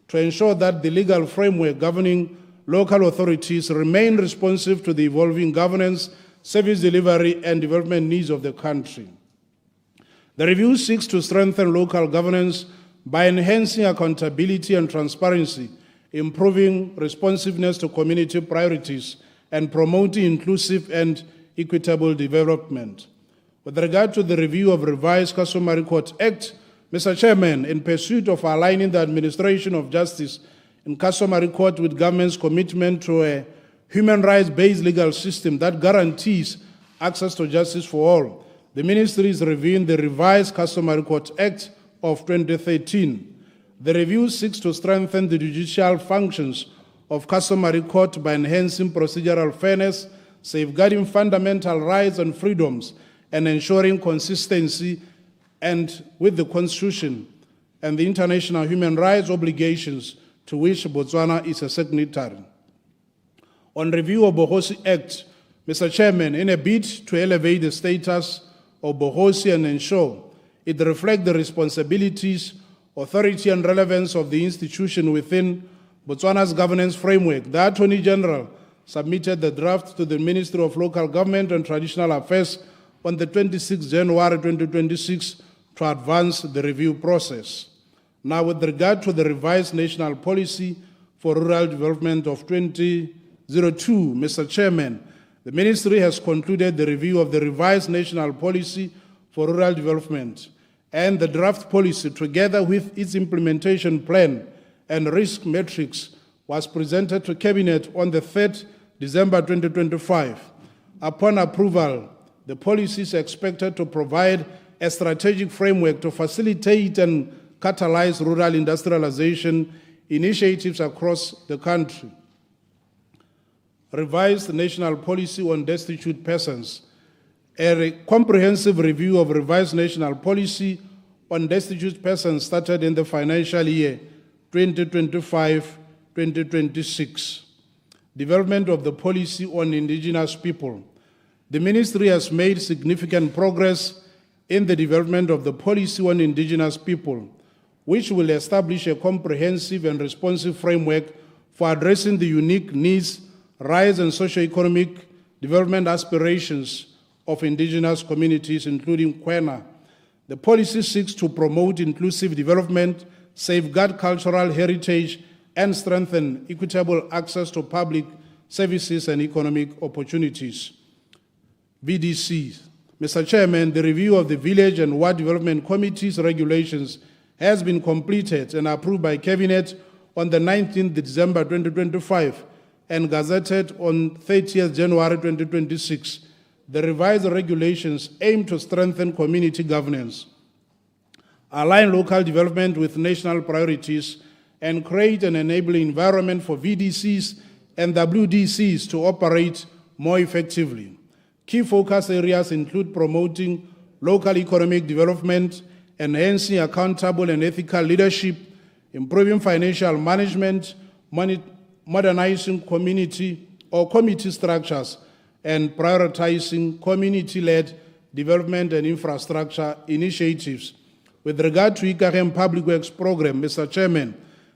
to ensure that the legal framework governing local authorities remain responsive to the evolving governance, service delivery, and development needs of the country. The review seeks to strengthen local governance by enhancing accountability and transparency, improving responsiveness to community priorities, and promoting inclusive and equitable development. With regard to the review of revised Customary Court Act, Mr. Chairman, in pursuit of aligning the administration of justice in customary court with government's commitment to a human rights-based legal system that guarantees access to justice for all, the Ministry is reviewing the revised Customary Court Act of 2013. The review seeks to strengthen the judicial functions of customary court by enhancing procedural fairness, safeguarding fundamental rights and freedoms, and ensuring consistency and with the Constitution and the international human rights obligations to which Botswana is a signatory. On review of Bohosi Act, Mr. Chairman, in a bid to elevate the status of Bohosi and ensure it reflects the responsibilities, authority, and relevance of the institution within Botswana's governance framework, the Attorney General submitted the draft to the Ministry of Local Government and Traditional Affairs on the 26th January 2026 to advance the review process. Now, with regard to the revised National Policy for Rural Development of 2002, Mr. Chairman, the Ministry has concluded the review of the revised National Policy for Rural Development and the draft policy, together with its implementation plan and risk matrix, was presented to Cabinet on the 3rd December 2025. Upon approval, the policy is expected to provide a strategic framework to facilitate and catalyze rural industrialization initiatives across the country. Revised National Policy on Destitute Persons. A comprehensive review of revised National Policy on Destitute Persons started in the financial year 2025-2026. Development of the policy on indigenous people. The Ministry has made significant progress in the development of the policy on indigenous people, which will establish a comprehensive and responsive framework for addressing the unique needs, rights, and socio-economic development aspirations of indigenous communities, including Kwena. The policy seeks to promote inclusive development, safeguard cultural heritage, and strengthen equitable access to public services and economic opportunities. VDCs. Mr. Chairman, the review of the Village and Ward Development Committee's regulations has been completed and approved by Cabinet on the 19th December 2025 and gazetted on 30th January 2026. The revised regulations aim to strengthen community governance, align local development with national priorities, and create an enabling environment for VDCs and WDCs to operate more effectively. Key focus areas include promoting local economic development, enhancing accountable and ethical leadership, improving financial management, modernizing community structures, and prioritizing community-led development and infrastructure initiatives. With regard to 𝗖𝗢𝗠𝗠𝗜𝗧𝗧𝗘𝗘 Public Works Program, Mr. Chairman,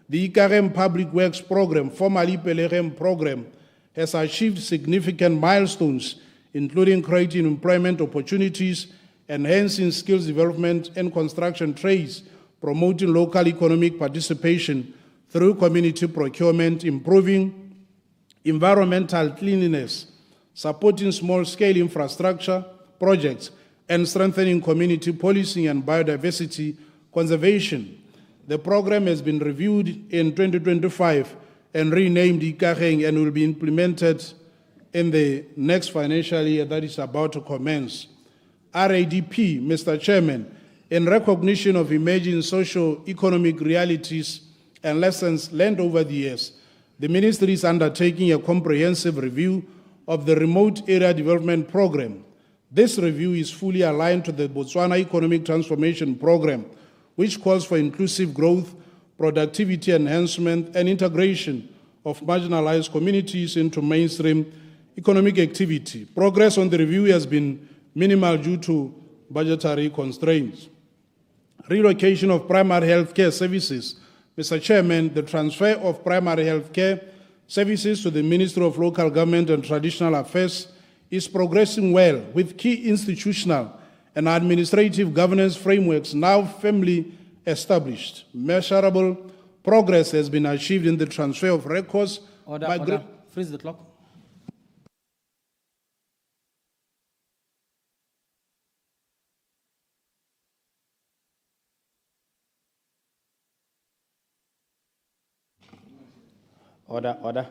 the 𝗖𝗢𝗠𝗠𝗠𝗜𝗧𝗧𝗘𝗘 Public Works Program, formerly 𝗕𝗓𝗠 Program, has achieved significant milestones, including creating employment opportunities, enhancing skills development and construction trades, promoting local economic participation through community procurement, improving environmental cleanliness, supporting small-scale infrastructure projects, and strengthening community policing and biodiversity conservation. The program has been reviewed in 2025 and renamed 𝗖𝗢𝗠𝗠𝗜𝗧𝗧𝗘𝗘 and will be implemented in the next financial year that is about to commence. RADP, Mr. Chairman, in recognition of emerging socio-economic realities and lessons learned over the years, the Ministry is undertaking a comprehensive review of the Remote Area Development Program. This review is fully aligned to the Botswana Economic Transformation Program, which calls for inclusive growth, productivity enhancement, and integration of marginalized communities into mainstream economic activity. Progress on the review has been minimal due to budgetary constraints. Relocation of primary health care services. Mr. Chairman, the transfer of primary health care services to the Ministry of Local Government and Traditional Affairs is progressing well, with key institutional and administrative governance frameworks now firmly established. Measurable progress has been achieved in the transfer of records. Order. Freeze the clock. Order.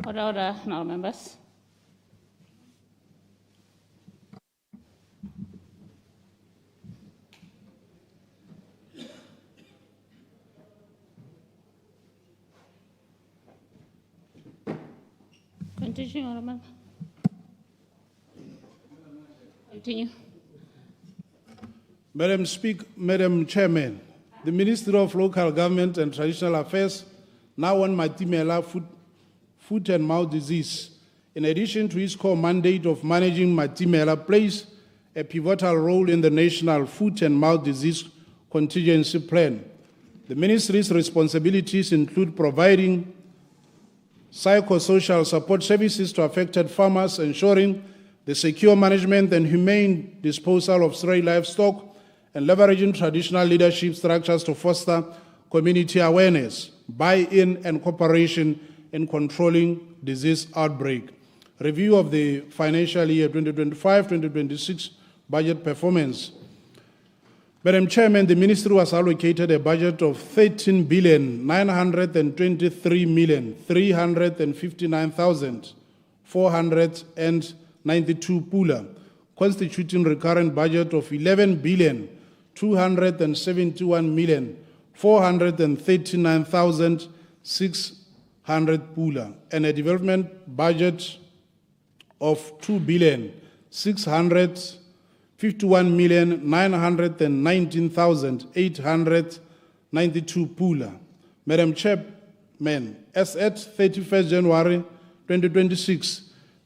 Order, honourable members. Continue, honourable member. Continue. Madam Chairman, the Ministry of Local Government and Traditional Affairs now on Matimela foot and mouth disease, in addition to its core mandate of managing Matimela, plays a pivotal role in the National Foot and Mouth Disease Contingency Plan. The Ministry's responsibilities include providing psychosocial support services to affected farmers, ensuring the secure management and humane disposal of stray livestock, and leveraging traditional leadership structures to foster community awareness, buy-in, and cooperation in controlling disease outbreak. Review of the financial year 2025-2026 budget performance. Madam Chairman, the Ministry was allocated a budget of 13,923,359,492 pula, constituting recurrent budget of 11,271,439,600 pula, and a development budget of 2,651,919,892 pula. Madam Chairman, as at 31st January 2026,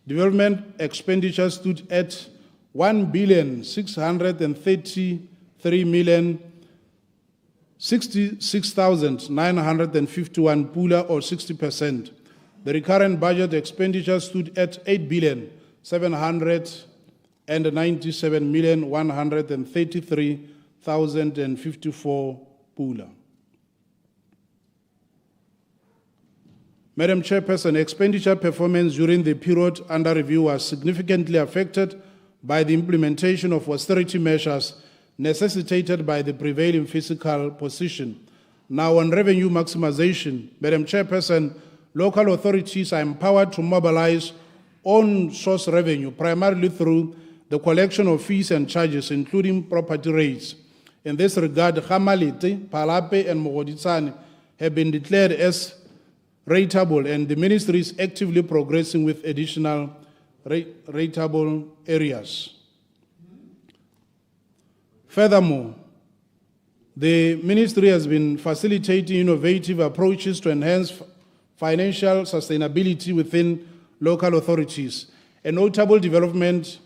development expenditure stood at 1,633,066,951 pula, or 60%. The recurrent budget expenditure stood at 8,797,133,054 pula. Madam Chairperson, expenditure performance during the period under review was significantly affected by the implementation of austerity measures necessitated by the prevailing fiscal position. Now, on revenue maximization, Madam Chairperson, local authorities are empowered to mobilize own-source revenue, primarily through the collection of fees and charges, including property rates. In this regard, 𝗕𝗫𝗏𝗏, Phalape, and Mogoditsane have been declared as rateable, and the Ministry is actively progressing with additional rateable areas. Furthermore, the Ministry has been facilitating innovative approaches to enhance financial sustainability within local authorities. A notable development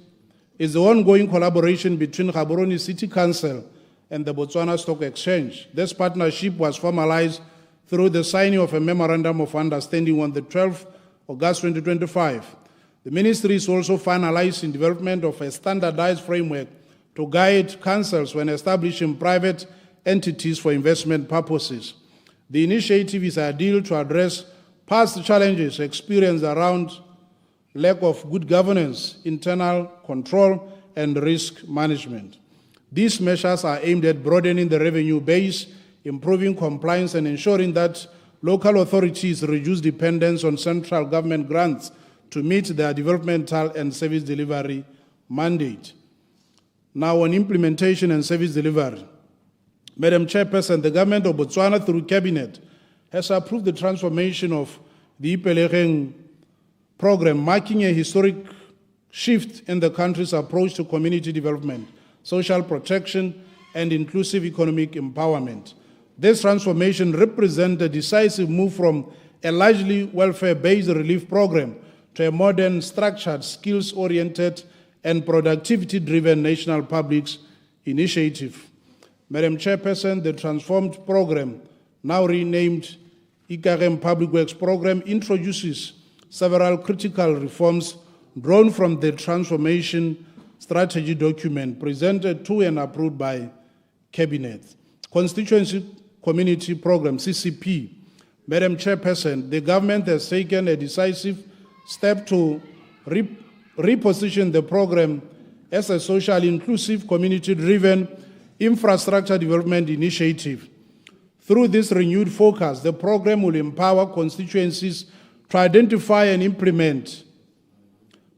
is the ongoing collaboration between Gaborone City Council and the Botswana Stock Exchange. This partnership was formalized through the signing of a Memorandum of Understanding on the 12th August 2025. The Ministry is also finalizing development of a standardized framework to guide councils when establishing private entities for investment purposes. The initiative is ideal to address past challenges experienced around lack of good governance, internal control, and risk management. These measures are aimed at broadening the revenue base, improving compliance, and ensuring that local authorities reduce dependence on central government grants to meet their developmental and service delivery mandate. Now on implementation and service delivery. Madam Chairperson, the government of Botswana through Cabinet has approved the transformation of the 𝗕𝗏𝗠𝗏 program, marking a historic shift in the country's approach to community development, social protection, and inclusive economic empowerment. This transformation represents a decisive move from a largely welfare-based relief program to a modern, structured, skills-oriented, and productivity-driven national public initiative. Madam Chairperson, the transformed program, now renamed 𝗖𝗥𝗚 Public Works Program, introduces several critical reforms drawn from the transformation strategy document presented to and approved by Cabinet. Constituency Community Program, CCP. Madam Chairperson, the government has taken a decisive step to reposition the program as a socially inclusive, community-driven infrastructure development initiative. Through this renewed focus, the program will empower constituencies to identify and implement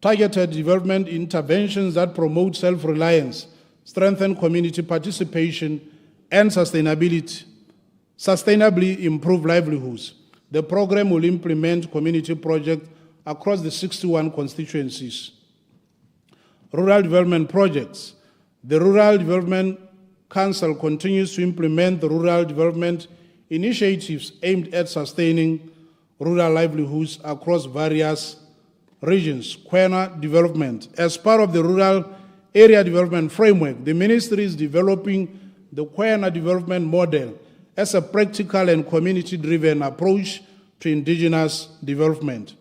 targeted development interventions that promote self-reliance, strengthen community participation, and sustainably improve livelihoods. The program will implement community projects across the 61 constituencies. Rural development projects. The Rural Development Council continues to implement the rural development initiatives aimed at sustaining rural livelihoods across various regions. 𝗓𝗏𝗏 development. As part of the Rural Area Development Framework, the Ministry is developing the 𝗓𝗏𝗏 development model as a practical and community-driven approach to indigenous development.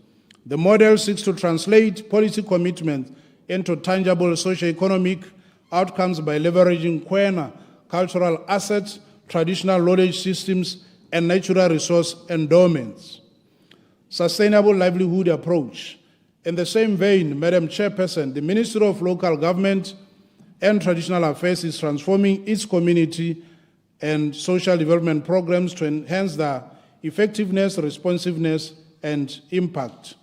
The model seeks to translate policy commitment into tangible socio-economic outcomes by leveraging 𝗓𝗏𝗏 cultural assets, traditional knowledge systems, and natural resource endowments. Sustainable livelihood approach. In the same vein, Madam Chairperson, the Ministry of Local Government and Traditional Affairs is transforming its community and social development programs to enhance their effectiveness, responsiveness, and impact.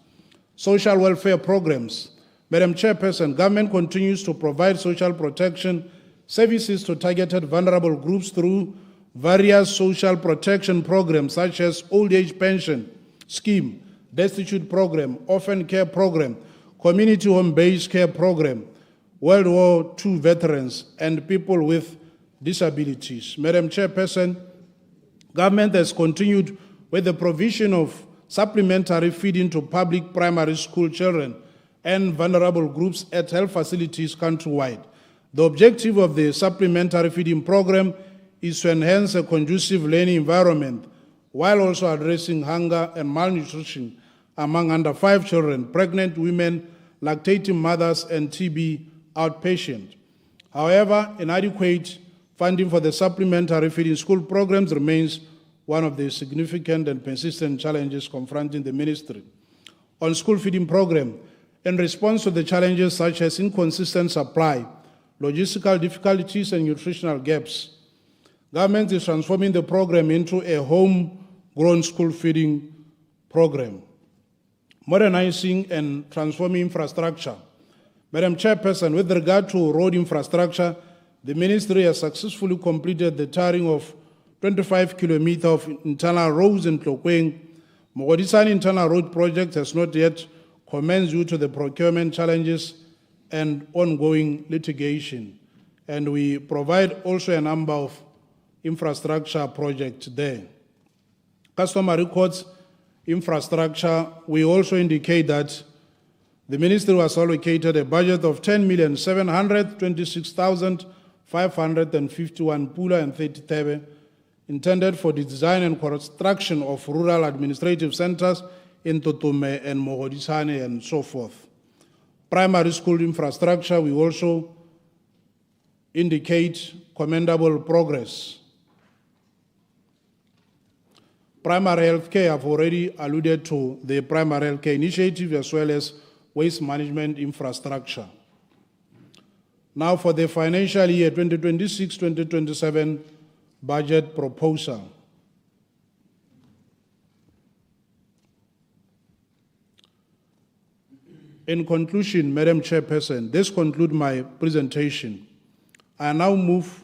Social welfare programs. Madam Chairperson, government continues to provide social protection services to targeted vulnerable groups through various social protection programs such as old age pension scheme, destitute program, orphan care program, community home-based care program, World War II veterans, and people with disabilities. Madam Chairperson, government has continued with the provision of supplementary feeding to public primary school children and vulnerable groups at health facilities countrywide. The objective of the supplementary feeding program is to enhance a conducive learning environment while also addressing hunger and malnutrition among under 5 children, pregnant women, lactating mothers, and TB outpatients. However, inadequate funding for the supplementary feeding school programs remains one of the significant and persistent challenges confronting the ministry. On school feeding program, in response to the challenges such as inconsistent supply, logistical difficulties, and nutritional gaps, government is transforming the program into a homegrown school feeding program. Modernizing and transforming infrastructure. Madam Chairperson, with regard to road infrastructure, the ministry has successfully completed the tarring of 25 kilometers of internal roads in 𝗕𝗏𝗠𝗏. Mogodisani internal road project has not yet commenced due to the procurement challenges and ongoing litigation. And we provide also a number of infrastructure projects there. Customer records infrastructure, we also indicate that the ministry was allocated a budget of 10,726,551 pula and 30 thebe, intended for the design and construction of rural administrative centers in 𝗕𝗏𝗏 and Mogodisane and so forth. Primary school infrastructure, we also indicate commendable progress. Primary health care, I've already alluded to the primary health care initiative as well as waste management infrastructure. Now for the financial year 2026-2027 budget proposal. In conclusion, Madam Chairperson, this concludes my presentation. I now move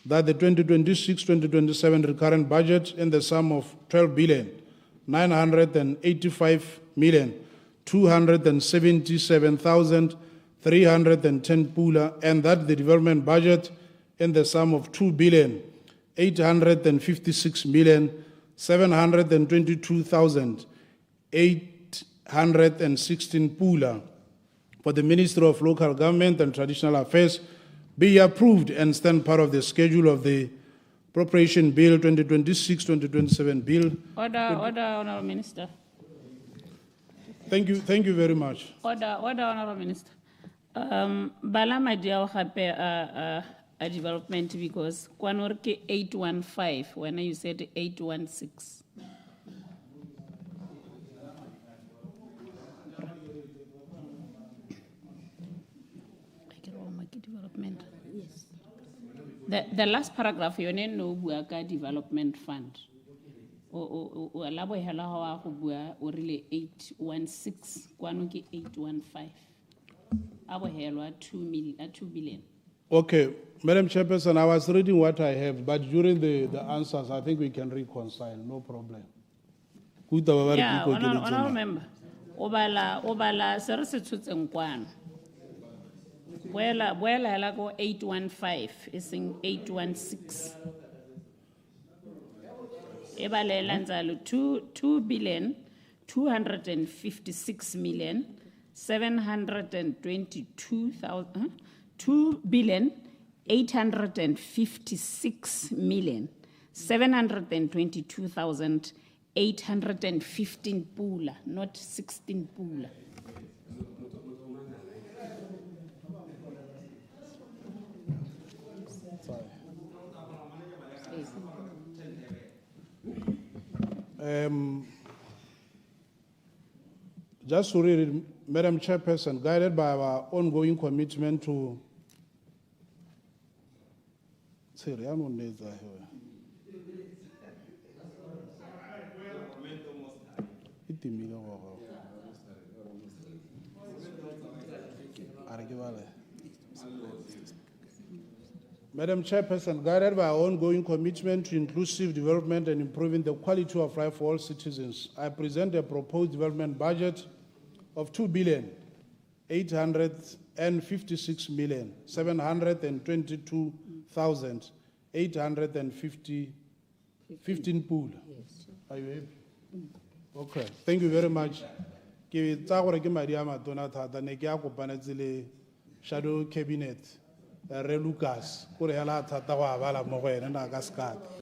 that the 2026-2027 recurrent budget in the sum of 12,985,277,310 pula, and that the development budget in the sum of 2,856,722,816 pula for the Ministry of Local Government and Traditional Affairs be approved and stand part of the schedule of the Appropriation Bill 2026-2027 Bill. Order, Honourable Minister. Thank you very much. Order, Honourable Minister. Bala madia hape a development because kwanorke 815 when you said 816. Development. Yes. The last paragraph, you know, buaka development fund. O alabo hela hawa go bua o rile 816 kwanuki 815. Abo helwa 2 billion. Okay, Madam Chairperson, I was reading what I have, but during the answers, I think we can reconcile, no problem. Yeah, I remember. Obala serse tshutse kwano. Buela hela go 815 is in 816. Ebalela nzalo 2 billion 256 million 722,000 2 billion 856 million 722,815 pula, not 16 pula. Just to read it, Madam Chairperson, guided by our ongoing commitment to Madam Chairperson, guided by our ongoing commitment to inclusive development and improving the quality of life for all citizens, I present a proposed development budget of 2,856,722,815 pool. Yes. Are you happy? Okay, thank you very much. Ke tsa gore ke madi a matona thata ne ke a kopanetse le shadow cabinet re Lucas gore hela thata go abala mo go ene na ka skata.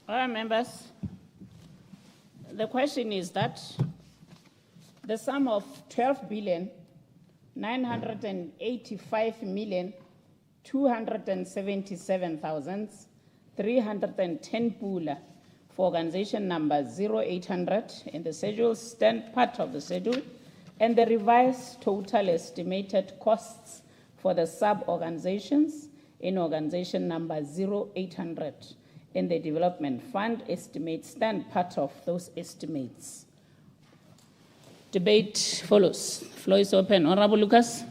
All right, members. The question is that the sum of 12,985,277,310 pula for organization number 0800 in the schedule stand part of the schedule, and the revised total estimated costs for the sub-organizations in organization number 0800 in the development fund estimates stand part of those estimates. Debate follows. Floor is open. Honorable Lucas.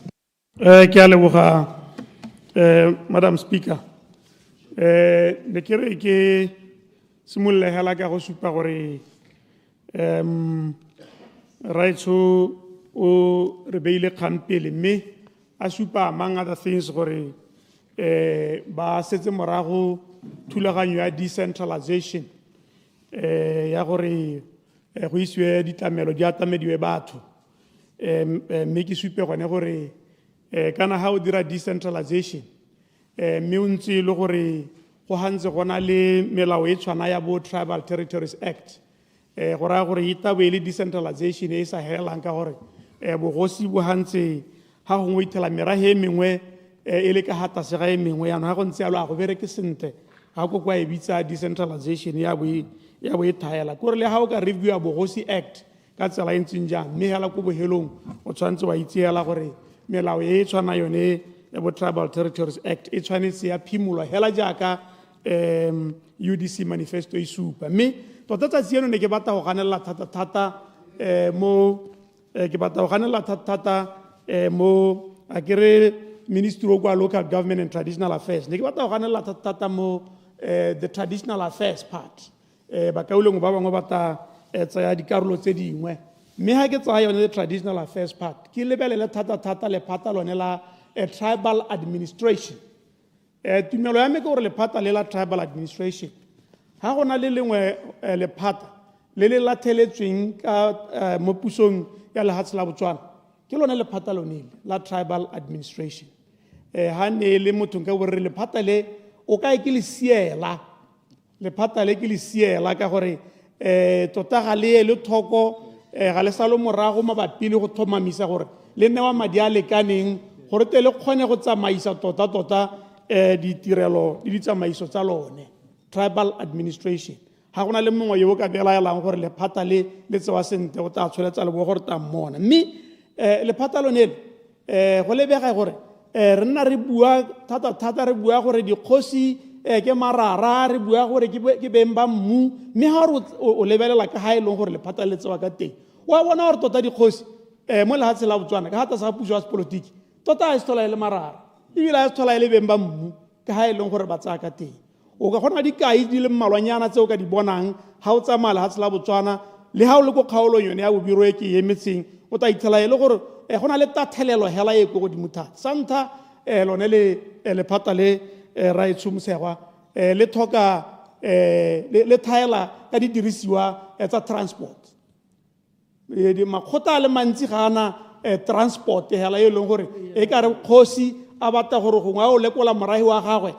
Madam Speaker. Ne kere ke simulle hela ka go supa gore right so o re beile khampele me a supa among other things gore ba setse morago thulaganyo ya decentralization ya gore go iswe ditlamelo di atamediwe batho me ke supe gone gore kana ha o dira decentralization me o ntse le gore go hantse gona le melao e tshwana ya bo Tribal Territories Act go raya gore e tabele decentralization e sa helang ka gore bogosi bo hantse ha gongwe itela merahe e mengwe e le ka hata se ga e mengwe yana ha go ntse a lo a go bereke sentle ha go kwa e bitsa decentralization ya bo e thaela gore le ha o ka review ya bogosi act ka tsela e ntseng jang mme hela ko bohelong o tshwantse wa itseela gore melao e tshwana yone ya bo Tribal Territories Act e tshwanetse ya phimolwa hela jaaka UDC manifesto e supa mme tota tsatsi eno ne ke batla go ganelela thata mo a kere Ministry of Local Government and Traditional Affairs ne ke batla go ganelela thata mo the traditional affairs part ba kauleng ba bangwe ba ta tsaya dikarolo tse dingwe mme ha ke tsaya yone the traditional affairs part ke lebelele thata le phata lone la tribal administration tumelo ya me ke gore le phata le la tribal administration ha gona le lengwe le phata le le latheletsweng ka mo pusong ya lehatshe la Botswana ke lone le phata lone la tribal administration ha ne le motho ka gore le phata le o ka ke le siela le phata le ke le siela ka gore tota ga le thoko ga le salo morago mabapi le go thomamisa gore le newa madi a lekaneng gore te le kgone go tsamaisa tota ditirelo le ditsamaiso tsa lone tribal administration ha gona le mongwe yo ka belaelang gore le phata le tsewa sente go tla tsholetsa le bo gore ta mmona mme le phata lone go lebega gore re nna re bua thata re bua gore dikgosi ke marara re bua gore ke beng ba mmu mme ha o lebelela ka ha e leng gore le phata le tsewa ka teng wa bona gore tota dikgosi mo lehatshe la Botswana ka hata sa puso ya sepolotiki tota a se thola le marara ebile a se thola le beng ba mmu ka ha e leng gore ba tsaya ka teng o ka gona dikai di le mmalwanyana tse o ka di bonang ha o tsamaya lehatshe la Botswana le ha o le go kgaolong yone ya bobiro e ke emetseng o ta ithela le gore gona le tathelelo hela e go godimo thata santa lone le phata le 𝗓𝗍𝗠𝗓 𝗓𝗧𝗧 le thoka le thaela ka di dirisiwa tsa transport di makgota le mantsi gana transport hela e leng gore e ka re kgosi a batla gore go ngwa o lekola morahi wa gagwe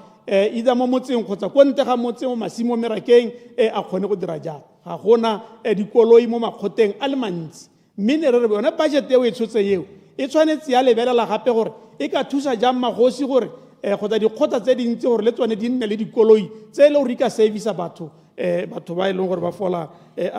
ida mo motseng kgotsa ko ntle ga motseng mo masimo merakeng a kgone go dira jalo ga gona dikoloi mo makgoteng a le mantsi mme ne re bona budget eo e tshotse eo e tshwanetse ya lebelela gape gore e ka thusa jang magosi gore kgotsa dikgotsa tse dintsi gore le tsone di nne le dikoloi tse e le gore di ka servisa batho ba e leng gore ba fola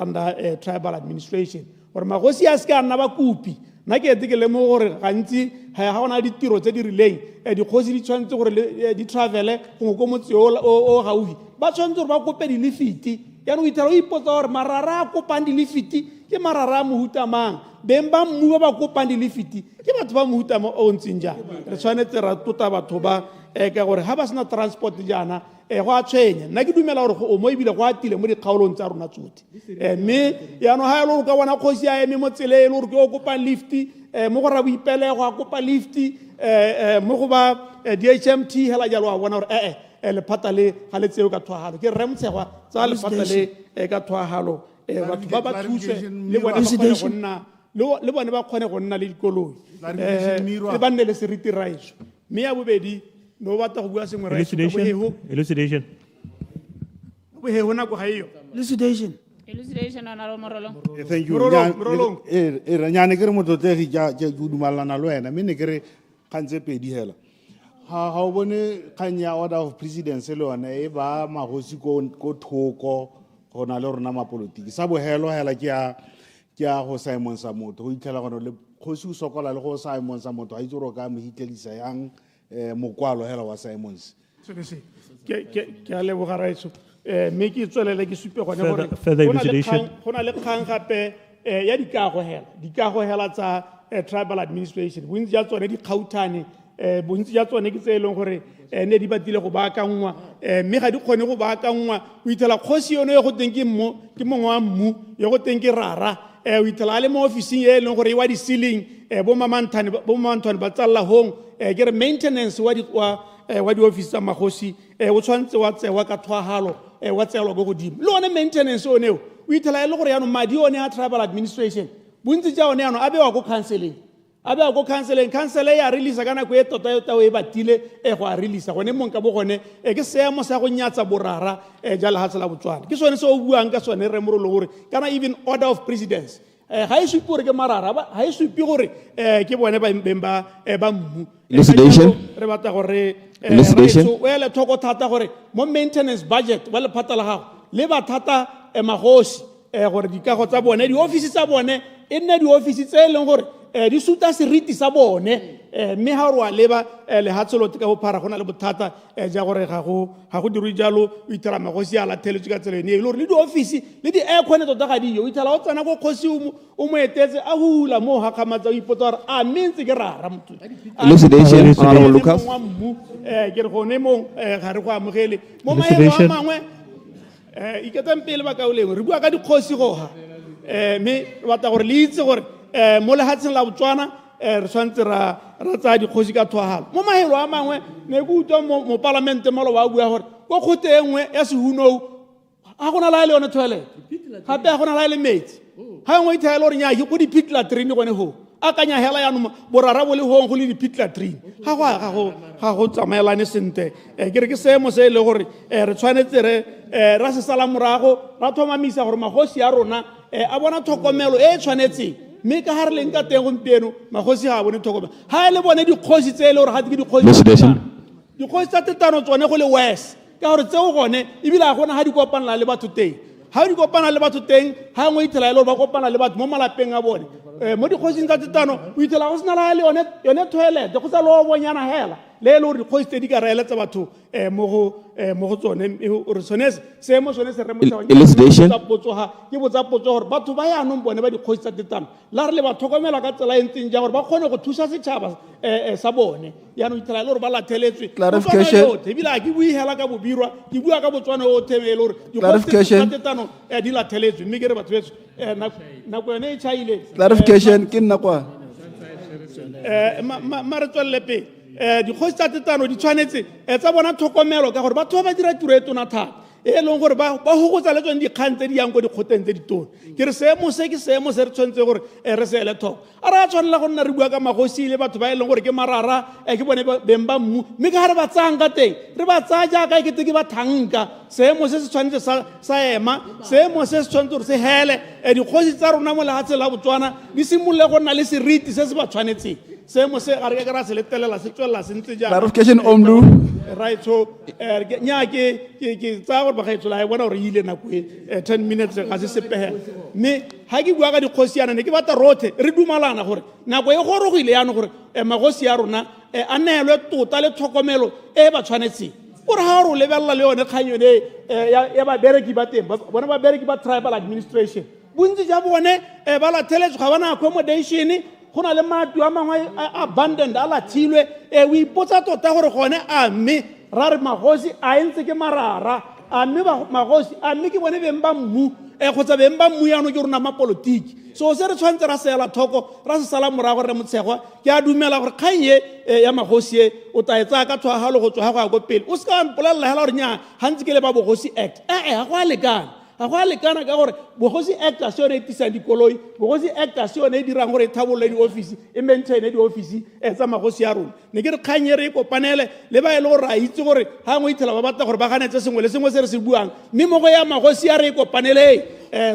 under tribal administration gore magosi a se ka nna ba kopi nna ke ete ke lemo gore gantsi ga gona ditiro tse di rileng dikgosi di tshwanetse gore di travele gongwe ko motse o gaufi ba tshwanetse gore ba kope dilefiti yaanong o ithela o ipotsa gore marara a kopang dilefiti ke marara a mohuta mang beng ba mmu ba ba kopang dilefiti ke batho ba mohuta o ntseng jang re tshwanetse ra tota batho ba ka gore ga ba sena transport jaana go a tshwenya nna ke dumela gore o mo ebile go atile mo dikgaolong tsa rona tsotlhe mme yaanong ga e le gore ka bona kgosi a eme mo tsele e le gore ke o kopang lifti mo go ra boipelego a kopa lifti mo go ba DHMT hela jalo a bona gore lephata le ga le tseo ka thwagalo ke rre motshegwa tsa lephata le ka thwagalo batho ba ba thuse le bone ba kgone go nna le dikoloi le ba nne le seriti raiso mme ya bobedi no batla go bua sengwe elucidation bohego nako ga eyo elucidation Honorable Morolo. Thank you. Nyane ke re motlotlegi ke dumalana le wena mme ne ke re kgantse pedi hela ga o bone kgang ya order of presidence le yone e ba magosi ko thoko go na le rona mapolotiki sa bogelo hela ke ya go Simon sa motho go itlhela gone le kgosi o sokola le go Simon sa motho a itse gore ka mo hitlelisa yang mokwalo hela wa Simons ke a leboga raitso mme ke tswelele ke supe gone gore go na le kgang gape ya dikago hela tsa tribal administration bontsi ya tsone di kgauthane bontsi ya tsone ke tse e leng gore ne di batile go baakangwa mme ga di kgone go baakangwa o ithela kgosi yone yo go teng ke mongwe wa mmu yo go teng ke rara o ithela a le mo officing e leng gore e wa di-ceiling bo mamantshwane ba tsalela hong ke re maintenance wa di-office tsa magosi o tshwanetse wa tsewa ka thwagalo wa tseelwa ko godimo le one maintenance oneo o ithela e le gore yaanong madi one a tribal administration bontsi ja one yaanong a bewa ko counseling councele ya release ka nako e tota e batile go a release gone mong ka bo gone ke seemo sa go nyatsa borara ja lehatshe la Botswana ke sone se o buang ka sone re morolo gore kana even order of presidence ga e supe gore ke marara ga e supe gore ke bone beng ba mmu re batla gore o ele thoko thata gore mo maintenance budget wa lephata la gago le ba thata magosi gore dikago tsa bone di-office tsa bone e nne di-office tse e leng gore di suta seriti sa bone mme ha re wa leba lehatsolot ka bophara gona le bothata ja gore ga go dirwe jalo o itela magosi a latheletswe ka tsela ene e le gore le di-office le di-aircone tota ga diyo o itela o tsena ko kgosi o mo etetse a hula mo ha kgamatsa o ipotsa gore a mentse ke rara motho Elucidation, Honorable Lucas. ke re gone mo ga re go amogele mo maemo a mangwe iketsang pele ba kaolengwe re bua ka dikgosi goga mme batla gore le itse gore mo lehatsheng la Botswana re tshwanetse ra tsaya dikgosi ka thwagalo mo mahelo a mangwe ne ke utlwa mo parlamente molo ba bua gore ko kgote e nngwe ya sehunou ga gona la le yone toilet gape ga gona la le metsi ga nngwe ithela gore nyake go dipit latrine gone go akanya hela yanong borara bo le hong go le dipit latrine ga go tsamaelane sente ke re ke seemo se e le gore re tshwanetse ra se sala morago ra thomamisa gore magosi a rona a bona tlhokomelo e tshwanetseng mme ka ha re leng ka teng gompieno magosi ga a bone tlhokomelo ga e le bone dikgosi tse e le gore ga ke dikgosi tsa tetano tsone go le west ka gore tseo gone ebile ga gona ga di kopanela le batho teng ga di kopana le batho teng ga ngwe ithela e le gore ba kopana le batho mo malapeng a bone mo dikgosing tsa tetano o ithela go sena la le yone toilet go sa le o bonyana hela le e le gore dikgosi tse di ka reeletsa batho mo go tsone re tshwanetse seemo sone se remotsa potso gore batho ba yanong bone ba dikgosi tsa tetano la re le ba tlhokomela ka tsela e ntseng jang gore ba kgone go thusa setšhaba sa bone yaanong ithela e le gore ba latheletswe ebile a ke bue hela ka bobirwa ke bua ka Botswana otlhe e le gore dikgosi tsa tetano di latheletswe mme ke re batho betso nako yone e tšhaile Clarification, ke nna kwa. Mare tswelele pele dikgosi tsa tetano di tshwanetse tsa bona tlhokomelo ka gore batho ba ba dira tiro e tona thata e leng gore ba hokotsa le tsone dikgang tse di yang ko dikgoteng tse ditone ke re seemo se ke seemo se re tshwanetse gore re se ele thoko a re a tshwanela go nna re bua ka magosi le batho ba e leng gore ke marara ke bone beng ba mmu mme ka ga re ba tsayang ka teng re ba tsaya jaaka e kete ke ba thanka seemo se se tshwanetse sa ema seemo se se tshwanetse gore se hele dikgosi tsa rona mo lehatsheng la Botswana di simolole go nna le seriti se se ba tshwanetseng seemo se a re ka ra se letelela se tswelela se ntse jaana Clarification, Omlu. right so nya ke tsaya gore bagaetso la e bona gore ile nako e 10 minutes ga se sepehela mme ha ke bua ka dikgosi yana ne ke batla rothe re dumalana gore nako e gorogile yana gore magosi ya rona a neelwe tota le tlhokomelo e ba tshwanetseng gore ha re lebelela le yone kgang yone ya babereki ba teng bona babereki ba tribal administration bontsi ja bone ba latheletswe ga bana accommodation go na le matlo a mangwe abandoned a lathilwe o ipotsa tota gore gone a mme ra re magosi a entse ke marara a mme magosi a mme ke bone beng ba mmu kgotsa beng ba mmu yano ke rona mapolotiki so se re tshwanetse ra seela thoko ra se sala morago re motshegwa ke a dumela gore kgang e ya magosi e o ta e tsaya ka tshwagalo go tswa ga go ya ko pele o se ka mpolelela hela gore nya gantse ke le ba bogosi act ga go a lekana ga go a lekana ka gore bogosi act a se yone e tisang dikoloi bogosi act a se yone e dirang gore e thabolole di-office e maintaine di-office tsa magosi ya rona ne ke re kgang e re e kopanele le ba e le gore a itse gore ga ngwe ithela ba batla gore ba ganetse sengwe le sengwe se re se buang mme mo go ya magosi ya re e kopaneleng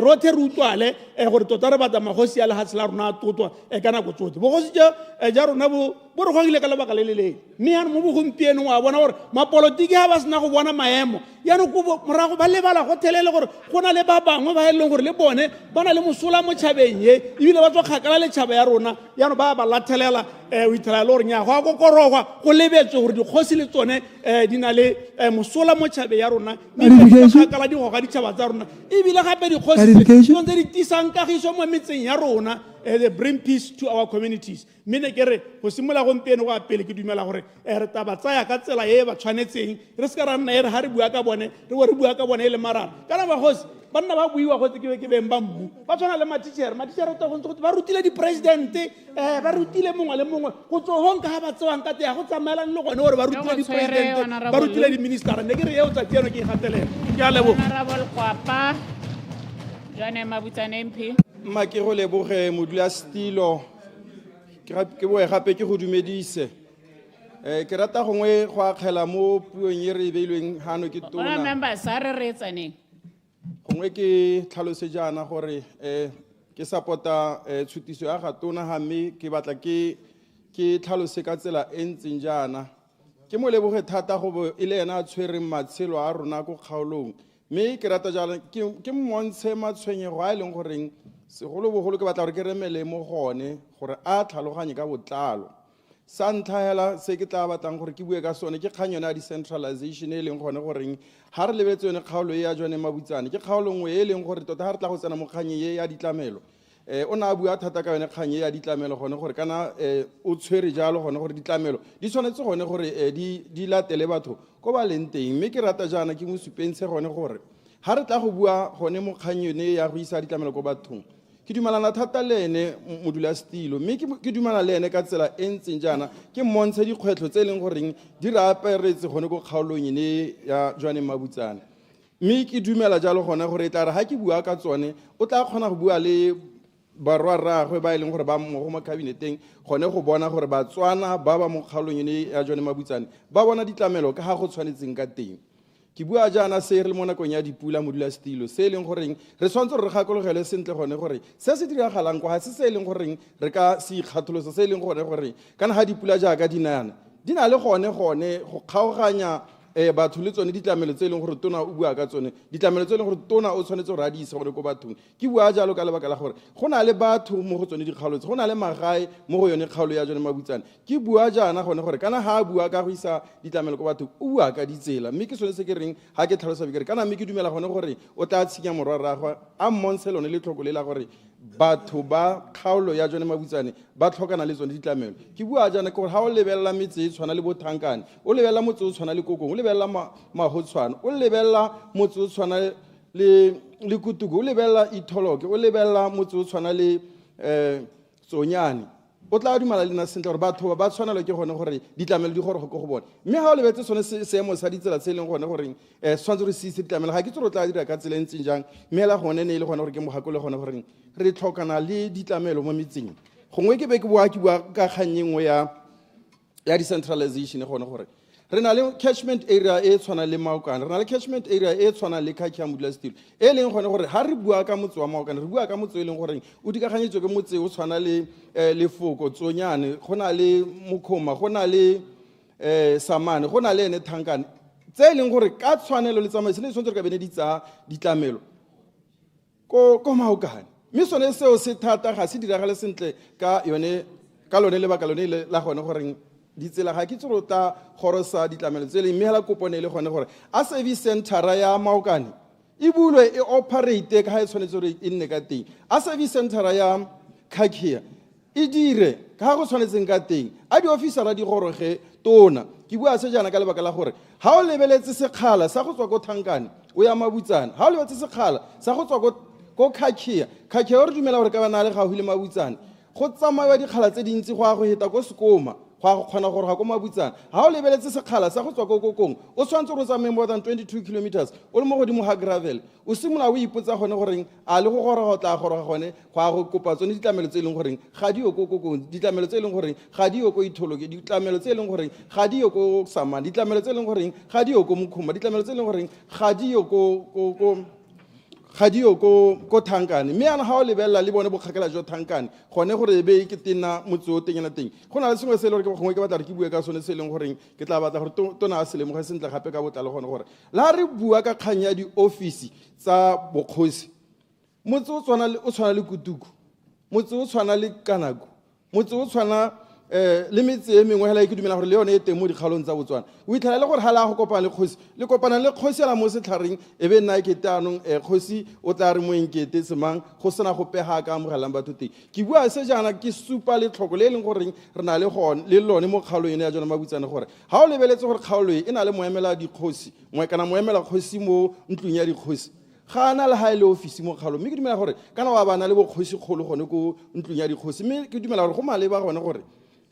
rothe re utlwale gore tota re batla magosi ya lehatshe la rona a totwa ka nako tsotlhe bogosi ja rona bo re gogile ka lebaka le le lele mme yana mo bogompienong wa bona gore mapolotiki ga ba sena go bona maemo yaanong morago ba lebala go thelele gore go na le ba bangwe ba e leng gore le bone ba na le mosola mo tšhabeng ye ebile ba tswa kgakala le tšhaba ya rona yaanong ba lathelela o ithela le gore nya go a kokorogwa go lebetswe gore dikgosi le tsone di na le mosola mo tšhabeng ya rona kgakala di goga ditšhaba tsa rona ebile gape dikgosi tse di tisang kagiso mo metseng ya rona they bring peace to our communities mme ne ke re go simola gompieno go a pele ke dumela gore re taba tsaya ka tsela e ba tshwanetseng re se ka ra nna e re ga re bua ka bone re bua ka bone e le marara kana bagosi banna ba buiwa gotse ke beng ba mmu ba tshwana le matitšhere o ta gontse ba rutile dipresidente ba rutile mongwe le mongwe go tsohong ka ga ba tsewang ka teng go tsamaelane le gone gore ba rutile dipresidente ba rutile diministera ne ke re eo tsatsi eno ke e gatelela ke a leboga mma ke go leboge modulasetilo ke boe gape ke go dumedise ke rata gongwe go akgela mo puong e re e beilweng gano ke tona gongwe ke tlhalose jaana gore ke support-a tshutiso ya ga tona ga mme ke batla ke tlhalose ka tsela e ntseng jaana ke mo leboge thata go e le ena a tshwereng matshelo a rona ko kgaolong mme ke rata jalo ke mmontshe matshwenyego a e leng goreng segolobogolo ke batla gore ke remele mo gone gore a tlhaloganye ka botlalo sa ntlha hela se ke tla batlang gore ke bue ka sone ke kgang yone ya decentralization e leng gone goreng ha re lebetse yone kgaolo e ya jone mabutsane ke kgaolo nngwe e leng gore tota ha re tla go tsena mo kgang e ya ditlamelo o na bua thata ka yone kgang e ya ditlamelo gone gore kana o tshwere jalo gone gore ditlamelo di tshwanetse gone gore di latele batho ko ba leng teng mme ke rata jana ke mo supentshe gone gore ha re tla go bua gone mo kgang yone ya go isa ditlamelo ko bathong ke dumalana thata le ene modulasetilo mme ke dumana le ene ka tsela e ntseng jana ke mmontshe dikgwetlho tse e leng goreng di re aperetse gone ko kgaolong ene ya jwane mabutsane mme ke dumela jalo gone gore e tla re ha ke bua ka tsone o tla kgona go bua le barwarragwe ba e leng gore ba mo mo kabineteng gone go bona gore batswana ba ba mo kgaolong ene ya jwane mabutsane ba bona ditlamelo ka ha go tshwanetseng ka teng ke bua jana se re le mo nakong ya dipula modulasetilo se e leng goreng re tshwanetse re gakologele sentle gone gore se se diragalang kwa se se e leng goreng re ka se ikgatholosa se e leng gore kana ha dipula jaaka di na le gone go kgaoganya batho le tsone ditlamelo tse e leng gore tona o bua ka tsone ditlamelo tse e leng gore tona o tshwanetse go radisa gone ko bathong ke bua jalo ka lebaka la gore go na le batho mo go tsone dikgaolo tse go na le magae mo go yone kgaolo ya jone mabutsane ke bua jana gone gore kana ha a bua ka go isa ditlamelo ko bathong o bua ka ditsela mme ke sone se ke reng ha ke tlhalosa bikere kana mme ke dumela gone gore o tla tshinya morwarragwe a mmontshe lone le tlhoko le la gore batho ba kgaolo ya jone mabutsane ba tlhokana le tsone ditlamelo ke bua jana ke gore ha o lebelela metse e tshwana le bothankane o lebelela motse o tshwana le kokong o lebelela mahotshwana o lebelela motse o tshwana le kutuku o lebelela itholoke o lebelela motse o tshwana le tsonyane o tla dumala le nna sentle gore batho ba tshwanelwa ke gone gore ditlamelo di goroge ko go bone mme ga o lebetse sone seemo sa ditsela tse e leng gone goreng tshwanetse gore se ise ditlamelo ga ke tse re o tla dira ka tsela e ntseng jang mme hela gone ne e le gone gore ke mogakole gone goreng re tlhokana le ditlamelo mo metseng gongwe ke be ke bua ka kgang nngwe ya decentralization gone gore re na le catchment area e tshwanang le maokane re na le catchment area e tshwanang le khakhia modulasetilo e leng gone gore ha re bua ka motse wa maokane re bua ka motse e leng goreng o dikaganyetswe ke motse o tshwana le lefoko tsonyane go na le mokhoma go na le samane go na le ene thankane tse e leng gore ka tshwanelo le tsamaiso ne tshwanetse re ka bene di tsaya ditlamelo ko maokane mme sone seo se thata ga se diragale sentle ka lone lebaka lone la gone goreng ditsela ga ke tsoro ta gorosa ditlamelo tse le mme hela kopone le gone gore a service centera ya maokane e bulwe e operate ka ha e tshwanetse gore e nne ka teng a service centera ya khakhia e dire ka go tshwanetseng ka teng a di-officera di goroge tona ke bua se jana ka lebaka la gore ha o lebeletse sekgala sa go tswa ko thankane o ya mabutsane ha o lebeletse sekgala sa go tswa ko khakhia o re dumela gore ka ba na le gaufi le mabutsane go tsamaya dikgala tse dintsi go a go heta ko sekoma go a kgona gore ga ko mabutsane ha o lebeletse sekgala sa go tswa ko kokong o tshwanetse gore o tsamaye more than 22 kilometers o le mo godimo ga gravel o simola o ipotsa gone goreng a le go goroga tla goroga gone go a go kopa tsone ditlamelo tse e leng goreng ga di yo ko kokong ditlamelo tse e leng goreng ga di yo ko itholoke ditlamelo tse e leng goreng ga di yo ko samane ditlamelo tse e leng goreng ga di yo ko mokhoma ditlamelo tse e leng goreng ga di yo ko thankane mme yana ha o lebelela le bone bokgakela jo thankane gone gore be ke tena motse o teng yana teng go na le sengwe se e le gore gongwe ke batla re ke bue ka sone se e leng goreng ke tla batla gore tona a se lemoge sentle gape ka botlalo gone gore la re bua ka kgang ya di-office tsa bokgosi motse o tshwana le kutuku motse o tshwana le kanako motse o tshwana le metse e mengwe hela ke dumela gore le yone e teng mo dikgaolong tsa botswana o itlhela le gore ha la go kopana le kgosi le kopana le kgosi la mo setlhareng e be nna ke tanong kgosi o tla re mo enkete semang go sena go pega ka amogelang batho teng ke bua se jana ke supa le tlhoko le e leng goreng re na le lone mo kgaolong ene ya jona mabutsane gore ha o lebeletse gore kgaolo e na le moemela dikgosi kana moemela kgosi mo ntlong ya dikgosi ga ana le ha e le office mo kgaolong mme ke dumela gore kana wa bana le bokgosi kgolo gone ko ntlong ya dikgosi mme ke dumela gore go maleba gone gore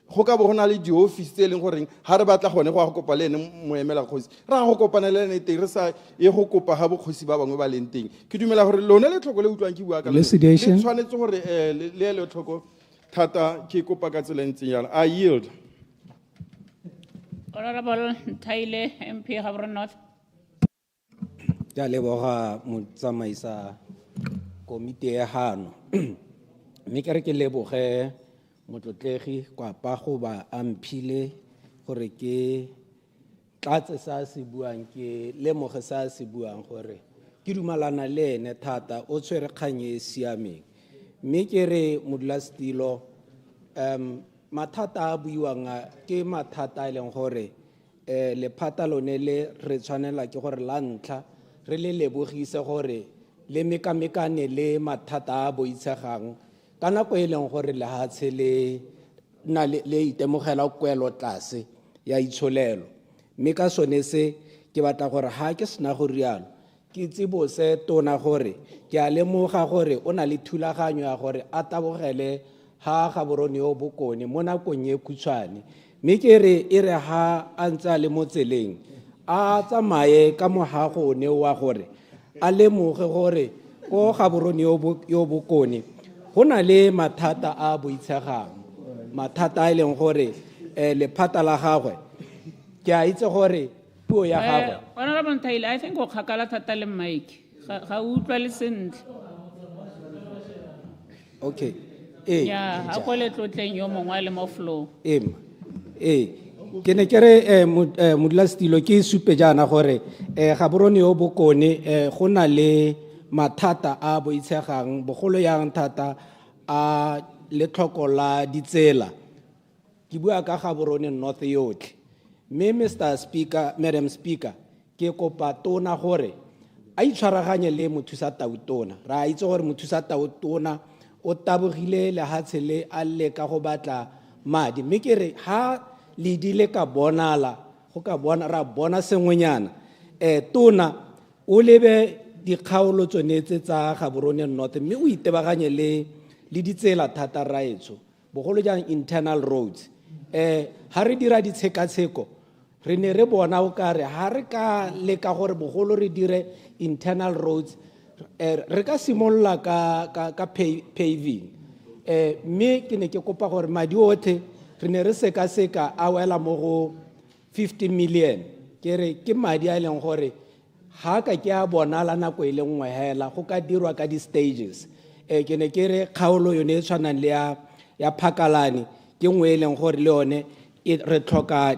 go ka bo go na le di-office tse e leng goreng ga re batla gone go a go kopa le ene moemela kgosi ra go kopana le ene teng re sa ye go kopa ga bokgosi ba bangwe ba leng teng ke dumela gore lone le tlhoko le utlwang ke bua ka le tshwanetse gore le ele tlhoko thata ke kopa ka tsela ntseng yana I yield. Honorable Nthaile MP Gaborone North. Ke a leboga motsamaisa komite ya gano mme ke re ke leboge motlotlegi 𝗕𝗶𝗹𝗹 a mphile gore ke tlatse sa se buang ke lemoge sa se buang gore ke dumalana le ene thata o tshwere kgang e siameng mme ke re modulasetilo mathata a buiwang a ke mathata a leng gore lephata lone le re tshwanela ke gore la ntlha re le lebogise gore le mekamekane le mathata a boitshegang ka nako e leng gore lehatshe le itemogela kwelo tlase ya itsholelo mme ka sone se ke batla gore ha ke sena go rialo ke tsibose tona gore ke a lemoga gore o na le thulaganyo ya gore a tabogele ha Gaborone yo bokone mo nakong e khutshwane mme ke re e re ha a ntse a le mo tseleng a tsamaye ka mohago one wa gore a lemoge gore ko Gaborone yo bokone go na le mathata a boitshegang mathata a leng gore lephata la gagwe ke a itse gore puo ya gagwe Honorable Nthaile, I think o kgakala thata le Mike ga o utlwa le sentle okay ya ha go le tlotleng yo mongwe le mo flow ke ne ke re modulasetilo ke supe jaana gore Gaborone yo bokone go na le mathata a boitshegang bogolo yang thata a le tlhoko la ditsela ke bua ka Gaborone North yotlhe mme Madam Speaker ke kopa tona gore a itshwaraganye le mothusa tautona ra itse gore mothusa tautona o tabogile lehatshe le a leka go batla madi mme ke re ha le dile ka bonala go ka bona ra bona sengwenyana tona o lebe dikgaolo tsonetse tsa Gaborone North mme o itebaganye le ditsela thata raetso bogolo jang internal roads ha re dira ditshekatsheko re ne re bona o ka re ha re ka leka gore bogolo re dire internal roads re ka simolola ka paving mme ke ne ke kopa gore madi otlhe re ne re seka a wela mo go 50 million ke re ke madi a leng gore ha ka ke a bonala nako e le nngwe hela go ka dirwa ka di-stages ke ne ke re kgaolo yone e tshwanang le ya Phakalane ke nngwe e leng gore le yone re tlhoka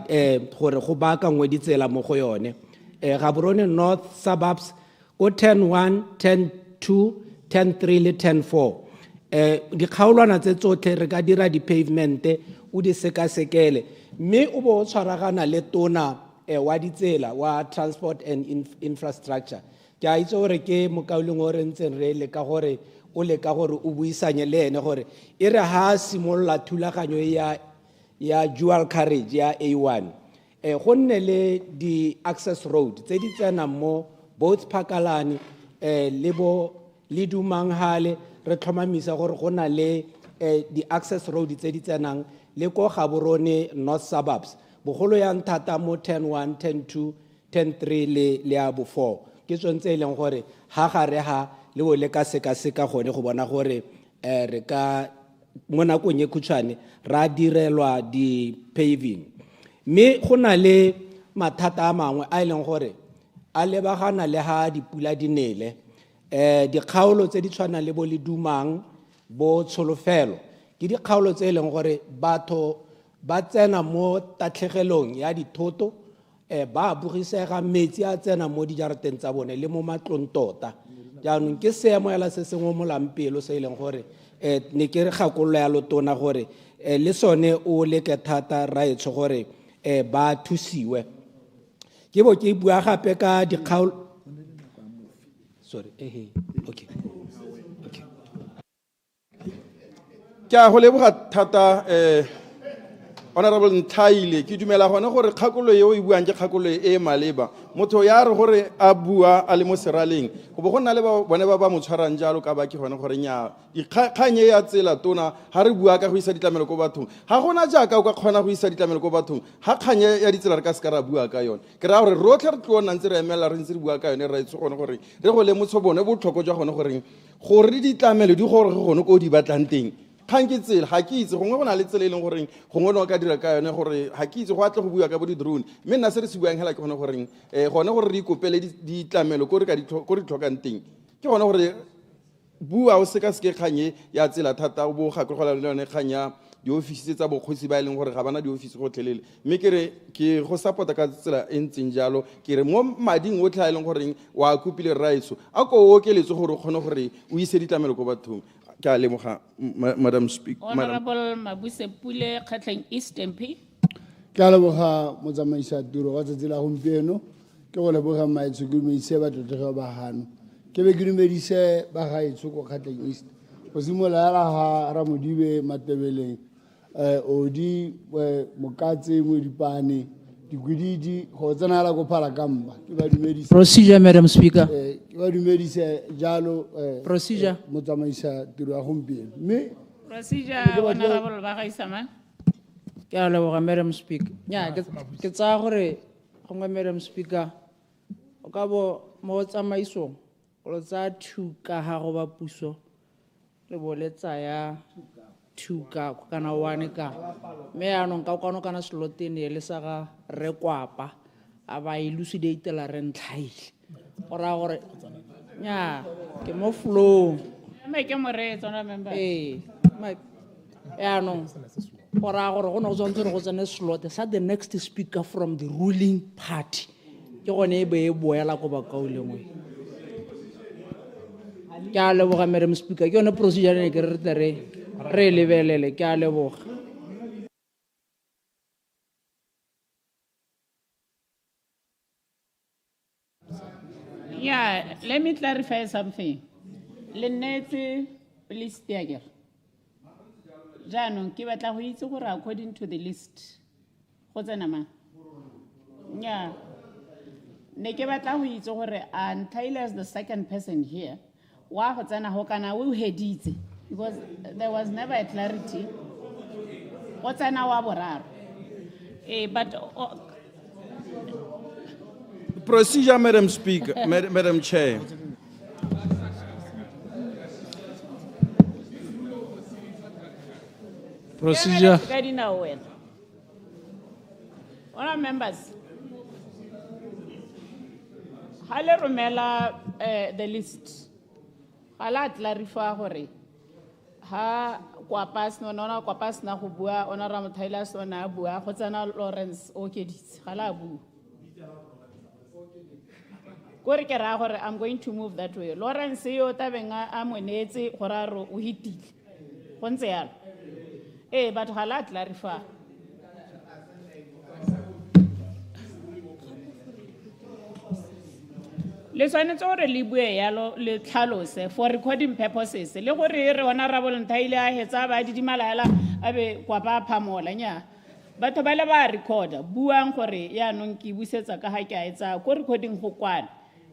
gore go baakangwe ditsela mo go yone Gaborone North suburbs go 10-1, 10-2, 10-3 le 10-4 dikgaolwana tse tsotlhe re ka dira di-pavemente o di sekasekele mme o bo o tshwaragana le tona wa ditsela wa transport and infrastructure ke a itse gore ke mokauleng o re ntseng re leka gore o leka gore o buisanye le ene gore e re ha simolola thulaganyo ya dual carriage ya A1 go nne le di-access road tse di tsenang mo both Phakalane le Dumanghale re tlhomamisa gore go na le di-access road tse di tsenang le ko Gaborone North suburbs bogolo yang thata mo 10-1, 10-2, 10-3 le ya bo 4 ke tsontse e leng gore ha gare ha le o le ka seka gone go bona gore re ka mo nakong e khutshwane ra direlwa di-paving mme go na le mathata a mangwe a e leng gore a lebagana le ha dipula di nele dikgaolo tse di tshwanang le bo le Dumang bo Tsholofelo ke dikgaolo tse e leng gore batho ba tsena mo tatlhegelong ya dithoto ba bogisega metsi a tsena mo dijarateng tsa bone le mo matlong tota jaanong ke seemoela se sengwe mo lampelo se e leng gore ne ke re gakolola ya lotona gore le sone o leke thata raetsho gore ba thusiwe ke bo ke bua gape ka dikgaolo sorry okay ke a go leboga thata Honorable Nthaile ke dumela gone gore kgakolo eo e buang ke kgakolo e maleba motho ya re gore a bua a le mo seraleng go bo go nna le bone ba mo tshwarang jalo ka ba ke gone gore nya ikganye ya tsela tona ha re bua ka go isa ditlamelo go bathong ha gona jaaka o ka kgona go isa ditlamelo go bathong ha kganye ya ditsela re ka se ka ra bua ka yone ke ra gore rotlhe re tlona ntse re emela re ntse re bua ka yone re itse gone gore re go le motho bone botlhoko jwa gone gore ditlamelo di gore gone go di batlang teng kgang ke tsela ga ke itse gongwe go na le tsela e leng goreng gongwe no ka dira ka yone gore ga ke itse go atle go bua ka bo di-drone mme nna se re se buang hela ke gone goreng gone gore re ikopele ditlamelo ko re tlhokang teng ke gone gore bua o seka-seke kganye ya tsela thata o bo gakologola le yone kgang ya diofisi tsa bokgotsi ba e leng gore ga bana diofisi gotlhelele mme ke re ke go support-a ka tsela e ntseng jalo ke re mo mading otlhe a e leng goreng wa kopile raitso a ko o okeletse gore o kgone gore o ise ditlamelo ko bathong Ke a leboga, Madam Speaker. Honorable 𝗕𝗶𝗹𝗶𝗂 𝗢𝗙 East MP. Ke a leboga motsamaisa tiro wa tsatsi la gompieno ke go leboga maetsho ke dumedise batlotlegi ba gano ke be ke dumedise ba gaetsho ko 𝗢𝗙 East go simolola ga Ramodibe Matebeleng Odi Mokatse Modipane Dikwididi go tsenela ko Phalakamba ke ba dumedise. Procedure, Madam Speaker. Ke ba dumedise jalo Procedure. motsamaisa tiro ya gompieno mme Procedure, Honorable Bagaisama. Ke a leboga, Madam Speaker. Nya ke tsaya gore gongwe Madam Speaker o ka bo mo tsamaisong o tsa thuka ha go ba puso le bo le tsaya thuka kana one ka me anong ka kwano kana slotene le sa ga re kwapa a ba elucidate la re ntlhaile ora gore nya ke mo flow Make a more member. anong ora gore go no go tsantse go tsene slot sa the next speaker from the ruling party ke gone e be e boela go ba kaulengwe ke a leboga Madam Speaker ke yone procedure ne ke re lebelele ke a leboga. Yeah, let me clarify something. Lenetse, please stay here. Jaanong ke batla go itse gore according to the list go tsena mang. Yeah. Ne ke batla go itse gore Nthaile as the second person here wa go tsena go kana o heditse because there was never a clarity. Go tsena wa boraro. But Procedure, Madam Speaker, Madam Chair. Procedure. Honourable members, Hale Romela, the list. Hala clarify hore. Ha kwapas no nona kwapas na hubua Honourable Nthaile so na bua khotsana Lawrence Okeditse. Hala bu. Kore ke ra gore I'm going to move that way. Lawrence yo tabenga a monetse goraro o hitile. Go ntse yalo. But hala clarify. Le tshwanetse gore le bue yalo le tlhalose for recording purposes le gore re Honourable Nthaile a hetsa ba didimalaela a be kwa ba phamola nya batho ba le ba recorda buang gore ya nong ke busetsa ka ha ke a etsa ko recording go kwana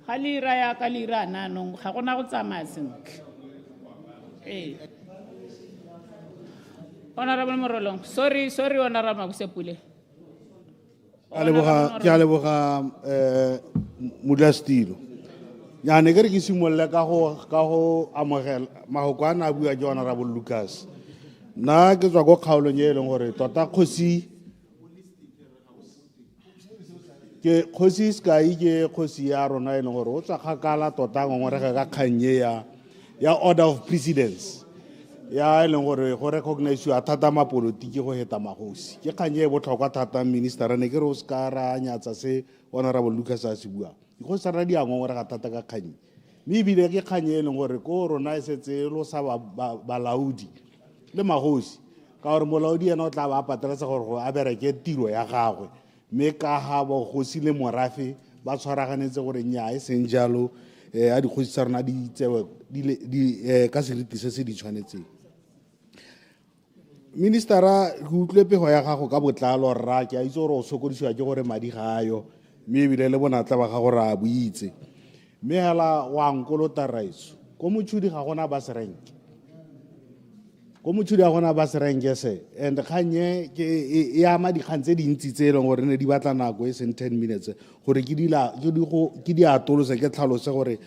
ga le ira ya ka le ira nanong ga gona go tsamaya sentle. Honourable Morolong, sorry Honourable 𝗕𝗶𝗶𝗂𝗓. Ke a leboga modulasetilo ya ne ke re ke simolola ka go amogela mahoko a na a bua ke Honourable Lucas nna ke tswa ko kgaolong e leng gore tota kgosi sekai ke kgosi ya rona e leng gore o tswa kgakala tota ngongorege ka kgannye ya order of precedence ya e leng gore go recognize-wa thata mapolotiki go heta magosi ke kgannye e botlhokwa thata minister ne ke re o se ka ra nyatsa se Honourable Lucas a se buang go sa ra diangongorega thata ka kgannye mme ebile ke kgannye e leng gore ko rona e setse lo sa balaodi le magosi ka gore molaodi ena o tla ba pateletsa gore go a bereke tiro ya gagwe mme ka ga bogosi le morafe ba tshwaraganetse gore nnyaa e seng jalo a dikgosi tsa rona di tsewe ka seriti se se di tshwanetseng. Ministera ke utlwe pego ya gago ka botlalo rra ke a itse gore o sokodisiwa ke gore madi ga ayo mme ebile le bonatla ba gago re a boitse mme hela wa nkolota raitso ko motšhudi ga gona ba serenke se and kganye e ama dikgang tse dintsi tse e leng gore ne di batla nako e seng 10 minutes gore ke di atolose ke tlhalose gore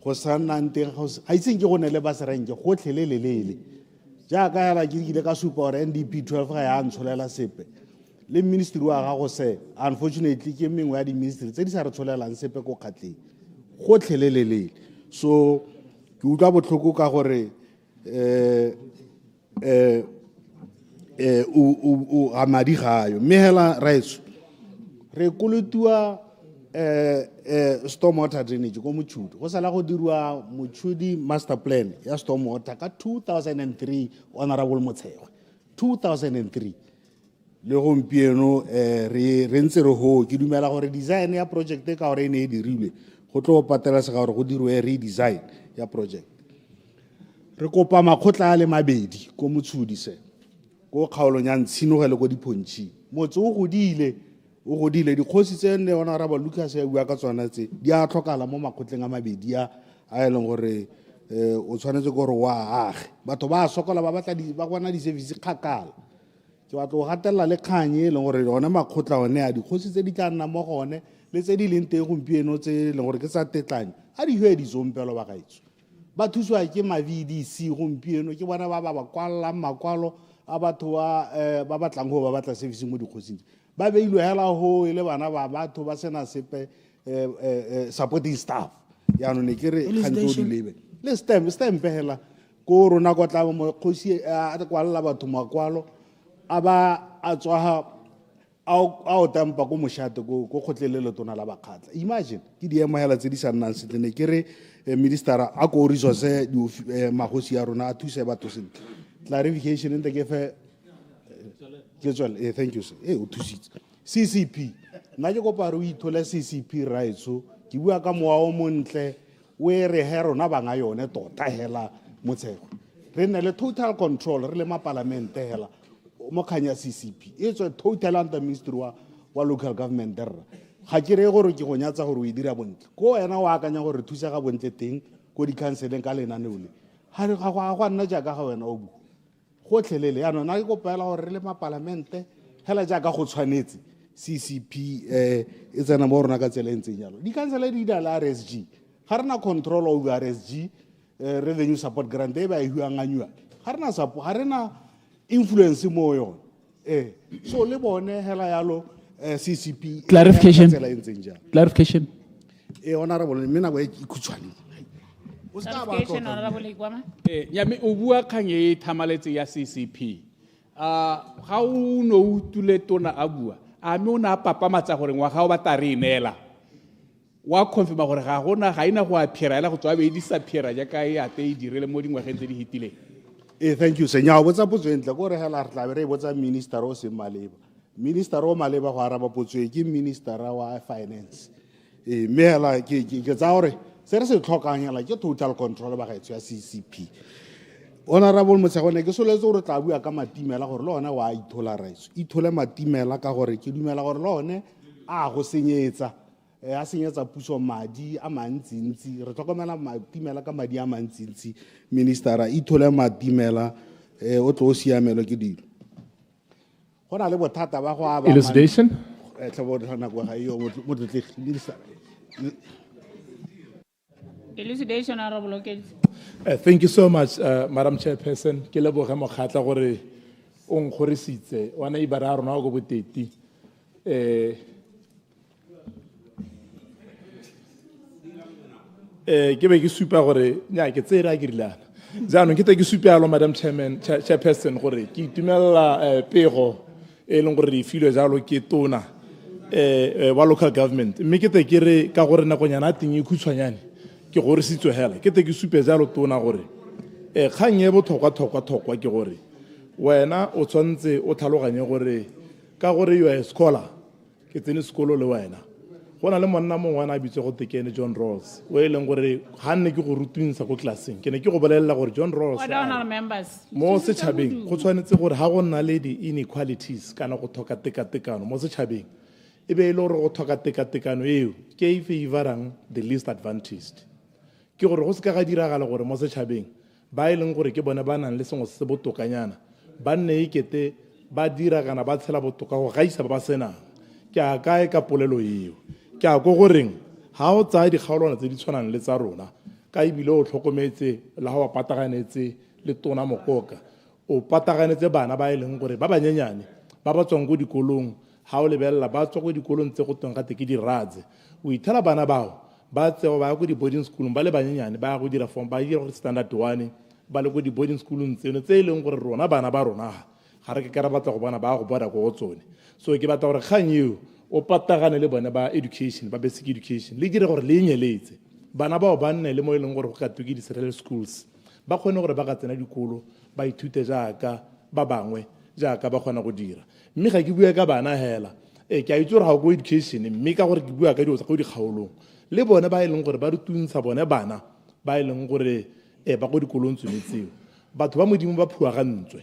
go sa nnang teng ga itseng ke go ne le ba serenke gotlhe le lelele jaaka hela ke ile ka supa gore NDP 12 ga ya ntsholela sepe le ministry wa gago se unfortunately ke mengwe ya di-ministry tse di sa re tsholelang sepe ko kgatleng gotlhe le lelele so ke utlwa botlhoko ka gore a madi ga ayo mme hela raitso re kolotiwa stormwater drainage ko Motšhudi go sala go dirwa Motšhudi master plan ya stormwater ka 2003 honorable Motshekgwa 2003 le gompieno re ntse re ho ke dumela gore design ya project ka gore ne e dirilwe go tlo patela se ga gore go dirwe redesign ya project re kopa makgotla a le mabedi ko Motšhudi se go kgaolong ya Ntshinoge go dipontšhi motse o godile dikgosi tse ne honorable Lucas ya bua ka tsona tse di a tlhokala mo makgotleng a mabedi a eleng gore o tshwanetse gore wa age batho ba sokola ba batla ba bona di-service kgakala ke batla go gatelela le kganye e leng gore one makgotla one a dikgosi tse di tla nna mo gone le tse di leng teng gompieno tse e leng gore ke tsa tetlanyo a di hwe dizompelo ba gaetso ba thuswa ke ma-VDC gompieno ke bona ba kwalelang makwalo a batho ba batlang go ba batla service mo dikgosing ba beilwe hela ho ile bana ba batho ba sena sepe supporting staff ya no ne ke re khantso di lebe le stamp hela ko rona go tla mo khosi a kwalla batho makwalo aba a tswa a tampa go moshate go khotlelelo tona la bakgatla imagine ke di ema hela tse di sa nnang se ne ke re minister a go resource di magosi ya rona a thuse batho se clarification ntse ke fe thank you sir o thusitse CCP nna ke kopa re o ithole CCP raitso ke bua ka moa o montle o e re he rona ba nga yone tota hela Motshekgwa re nne le total control re le mapalamente hela mo khanya CCP it's a total under ministry wa local government der ga ke re gore ke go nyatsa gore o e dira bontle ko wena o akanya gore thusa ga bontle teng ko di counseling ka lenaneo le ga nna jaaka ga wena o bua go tlhelele ya nona ke kopela gore re le mapalamente hela jaaka go tshwanetse CCP e tsena mo rona ka tsela e ntseng jalo di kansele di da la RSG ga rena control over RSG revenue support grant e ba e huanganywa ga rena influence mo yone so le bone hela yalo CCP clarification honorable mina go ikutshwane Clarification, Honorable Iguama. Yami ubua kanye thamaletse ya CCP. Ga o no utule tona a bua. A me o na papa matsa gore ngwa ga o batla re inela. Wa confirma gore ga gona ga ina go a phirela go tswa be di sa phira ja ka e ate e direle mo dingwageng tse di hitile. Thank you senya o botsa potso entle go re hela re tla be re botsa minister o se maleba. Minister o maleba go araba potso e ke minister wa finance. Me hela ke tsa gore se re se tlhokanyela ke total control ba gaetso ya CCP honorable Motshekgwa ne ke soletse gore tla bua ka matimela gore le ona wa ithola raitso ithole matimela ka gore ke dumela gore le one a go senyetsa a senyetsa puso madi a mantsintsi re tlhokomela matimela ka madi a mantsintsi minister a ithole matimela o tlo o siamelo ke dilo go na le bothata ba go aba Elucidation Elucidation, Honorable Okedi. Thank you so much, Madam Chairperson. Ke leboge mokgatla gore o nkgorisitse wana ibara ya rona go boteti ke be ke supa gore nya ke tsere a kirilana jaanong ke te ke supa yalo Madam Chairperson gore ke itumela pego e leng gore re filwe jalo ke tona wa local government mme ke te ke re ka gore nakonyana a teng e khutshwanyane ke gore sitso hela ke te ke supe jalo tona gore kgang e botlhokwa ke gore wena o tshwantse o tlhaloganye gore ka gore you are a scholar ke tsene sekolo le wena go na le monna mongwe wana a bitswe go tekene John Rawls o e leng gore ga nne ke go rutunsa ko classeng ke ne ke go bolelela gore John Rawls mo setšhabeng go tshwanetse gore ga go nna le di-inequalities kana go tlhoka tekatekano mo setšhabeng e be e le gore go tlhoka tekatekano eo ke e favorang the least advantaged ke gore go se ka ga diragala gore mo setšhabeng ba e leng gore ke bone ba nang le sengwe se se botokanyana ba nne e kete ba dira kana ba tshela botoka go gaisa ba ba senang ke a kae ka polelo eo ke a go goreng ga o tsaya dikgaolwana tse di tshwanang le tsa rona ka ebile o tlhokometse le ga wa pataganetse le tona mokoka o pataganetse bana ba e leng gore ba banyenyane ba ba tswang ko dikolong ga o lebelela ba tswa ko dikolong tse go teng gate ke diratse o ithela bana bao ba tsewa ba ya ko di-boarding schoolong ba le banyenyane ba ya go dira form ba dira gore standard 1 ba le ko di-boarding schoolong tseno tse e leng gore rona bana ba rona ga re ke ra batla go bona ba go boda ko go tsone so ke batla gore kgang eo o patagane le bone ba education ba basic education le dire gore le nyeletse bana bao ba nne le mo e leng gore go ka twe ke di-serial schools ba kgone gore ba ka tsena dikolo ba ithute jaaka ba bangwe jaaka ba kgona go dira mme ga ke bua ka bana hela ke a itse gore ga go education mme ka gore ke bua ka dilo tsa go dikgaolong le bone ba e leng gore ba re tuntsha bone bana ba e leng gore ba go dikolong tsone tseo batho ba modimo ba phuagantswe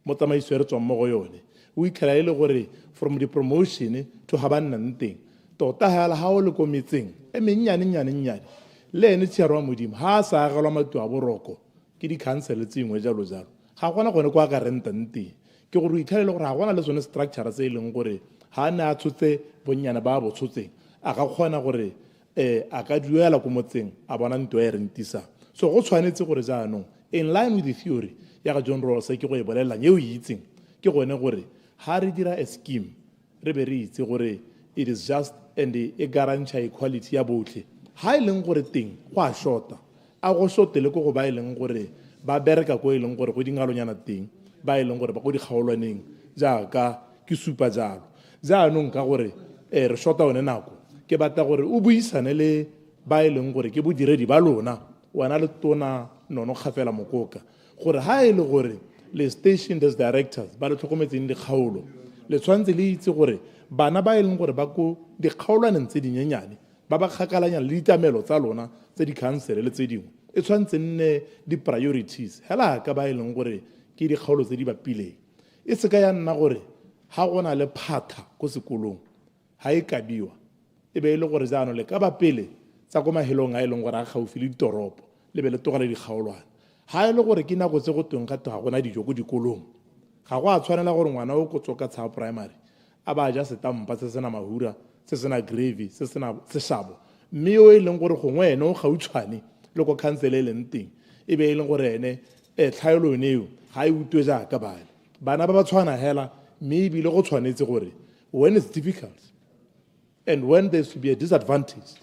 mo tsamaiso e re tswang mo go yone o itlhela e le gore from di-promotion to ga ba nnang teng tota hela ga o le ko metseng e mennyane le ene tšhiaro wa modimo ga a sa agelwa matu a boroko ke di-council tsengwe jalo jalo ga gona gone kwa ka rentang teng ke gore o itlhelele gore ga gona le tsone structure tse e leng gore ga a ne a tshotse bonnyane ba bo tshotseng a ka kgona gore a ka duela ko motseng a bona nto e rentisang so go tshwanetse gore jaanong in line with the theory ya ga John Rawls ke go e bolelelang e o itseng ke gone gore ha re dira a scheme re be re itse gore it is just and e garantša equality ya botlhe ha e leng gore teng go a shorta a go shortele ko go ba e leng gore ba bereka ko e leng gore go dingalonyana teng ba e leng gore ba go dikgaolwaneng jaaka ke supa jalo jaanong ka gore re shorta one nako ke batla gore o buisane le ba e leng gore ke bodiredi ba lona wena le tona nono kgafela mokoka gore ha e le gore le station des directors ba le tlhokometseng dikgaolo le tshwanetse le itse gore bana ba e leng gore ba ko dikgaolwaneng tse dinyenyane ba ba kgakalanyana le ditamelo tsa lona tse di-council le tse dingwe e tshwanetse nne di-priorities hela ka ba e leng gore ke dikgaolo tse di bapileng e se ka ya nna gore ha go na le phata ko sekolong ha e kabiwa e be e le gore jaanong le ka ba pele tsa ko mahelong a e leng gore a gaufi le ditoropo le be le togele dikgaolwane ha e le gore ke nako tse go tweng ga ga gona dijo ko dikolong ga go a tshwanela gore ngwana o ko tsoka tsha primary a ba ja setampa se sena mahura se sena gravy se sena seshabo mme o e leng gore gongwe ene o gautshwane le ko council e leng teng e be e leng gore ene tlhaelo eo ga e utwe jaaka bana ba ba tshwana hela mme ebile go tshwanetse gore when it's difficult and when there's to be a disadvantage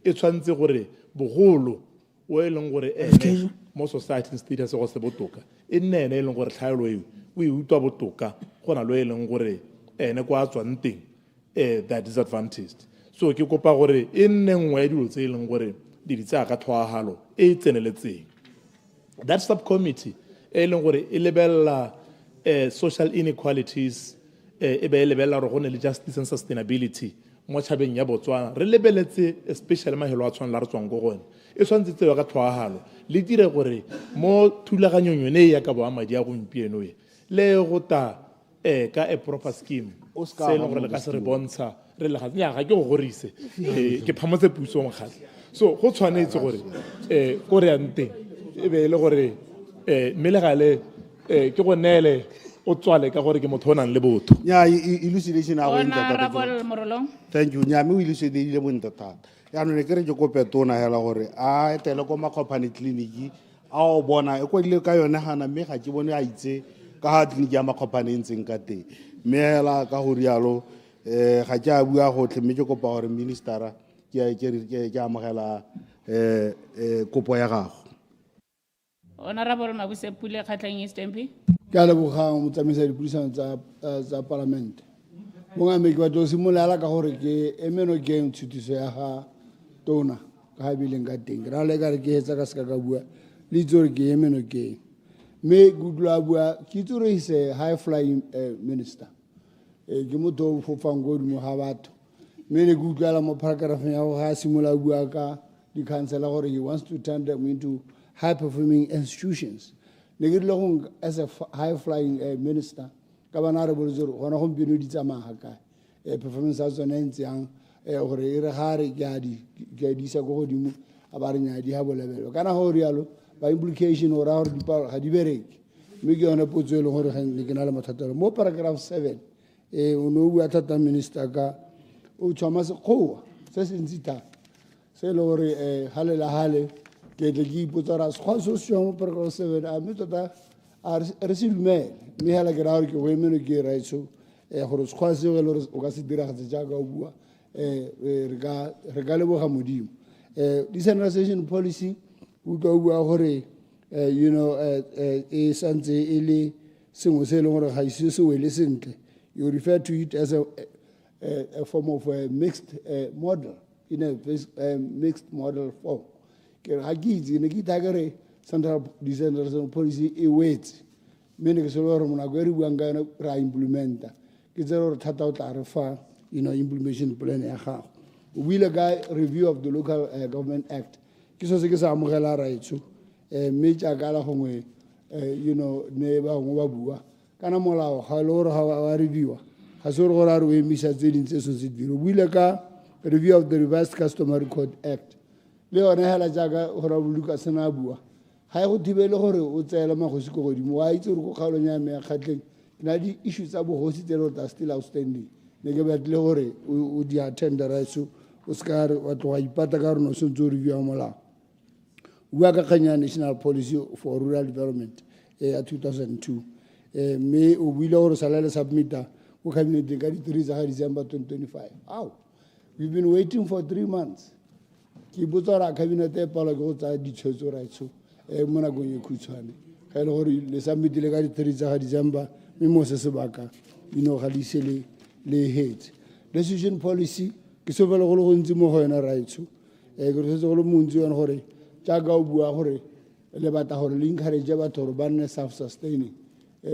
e tshwanetse gore bogolo o e leng gore ene mo society status go se botoka e nne ene e leng gore tlhaelo eo o e utwa botoka go na lo e leng gore ene kwa tswang teng that disadvantaged so ke kopa gore e nne nngwe ya dilo tse e leng gore di tsaya ka tlhoagalo e tseneletseng that subcommittee e leng gore e lebella social inequalities e be e lebella gore go ne le justice and sustainability mo tšhabeng ya Botswana re lebeletse especially mahelo a tshwana la re tswang go gone e tshwanetse tsewa ka tlhoagalo le dire gore mo thulaganyong yone ya ka boamadi a gompieno e le go ta ka a proper scheme se e leng gore le ka se re bontsha re le ga ke go gorise ke phamotse puso mokgatlho so go tshwanetse gore ko re yang teng e be e le gore mme le gale ke go neele o tswale ka gore ke motho o nang le botho nya elucidation a go Honorable Morolong. thank you nya me o elucidile bontle thata yaanong ne ke re ke kope tona hela gore a etele ko makgopane tleliniki a o bona e kwadile ka yone gana mme ga ke bone a itse ka ga tleliniki ya makgopane e ntseng ka teng mme hela ka go rialo ga ke a bua gotlhe mme ke kopa gore ministera ke amogela kopo ya gago Honorable Mabusepule Kgatleng East MP. ke a lebogang motsamaisa dipuisano tsa palamente mongamedi wa tlo simolola ka gore ke emeno ke tshutiso ya ga tona ka ga bileng ka teng ra le ka re ke etsa ka seka ka bua le itse gore ke emeno ke me gudla bua ke itse gore is a high flying minister ke motho o fofang go di mo ga batho me ne gudla mo paragraph ya go ga simola bua ka di councilor gore he wants to turn them into high performing institutions as a high flying minister ka bana re boletse gore gona go mpino di tsamaya ka performance ya tsone ntse yang gore e re ga re ke di sa go godimo a ba re nya di ha bolebelo kana go rialo ba implication o ra gore ga di bereke mme ke yone potso e leng gore ke na le mathatelo mo paragraph 7 o no bua thata minister ka o tshwama sekgowa se se ntsi thata se le gore hale la hale ke tle ke ipotsa ra sekgwa se se mo paragraph 7 a mme tota a re se dumele mme hela ke ra gore ke go emeno ke raitso gore sekgwa se le gore o ka se diragatse jaaka o bua re ka leboga modimo decentralization policy o tla bua gore e santse e le sengwe se e leng gore ga ise se wele sentle you refer to it as a form of a mixed model, in a mixed model form. Central decentralization policy e wets. Many ke selo re mona go re buang ka yona ra implementa. Ke tsere re thata o tla re fa implementation plan ya gago. O buile ka review of the Local Government Act. Ke so se ke sa amogela raitso. Me tja ka la gongwe ne ba go ba bua. Kana molao ga le gore ga wa review. Ga se gore ra re o emisa tse ding tse so se dire. O buile ka review of the Revised Customary Code Act. Le yone hela jaaka gore buluka sena bua. Ga go thibele gore o tseela magosi go godimo wa itse gore go kgaolong ya me ya kgatleng na di issues tsa bogosi tse le still outstanding ne ke batle gore o di attend right so o ska re wa tloga ipata ka rona se ntse o review molao bua ka kganya national policy for rural development ya 2002 me o buile gore salale submita go cabinet ka di 3 tsa December 2025 we've been waiting for 3 months ke botsa ra cabinet e pala go tsa ditshwetso right so mona go ye khutshwane ga ile gore le submit le ka di 3 tsa December mme mo se sebaka ga di sele le hate decision policy ke se vele go le go ntse mo go yona right so ke re se go le montsi yona gore tja ga o bua gore le batla gore le encourage batho gore ba nne self sustaining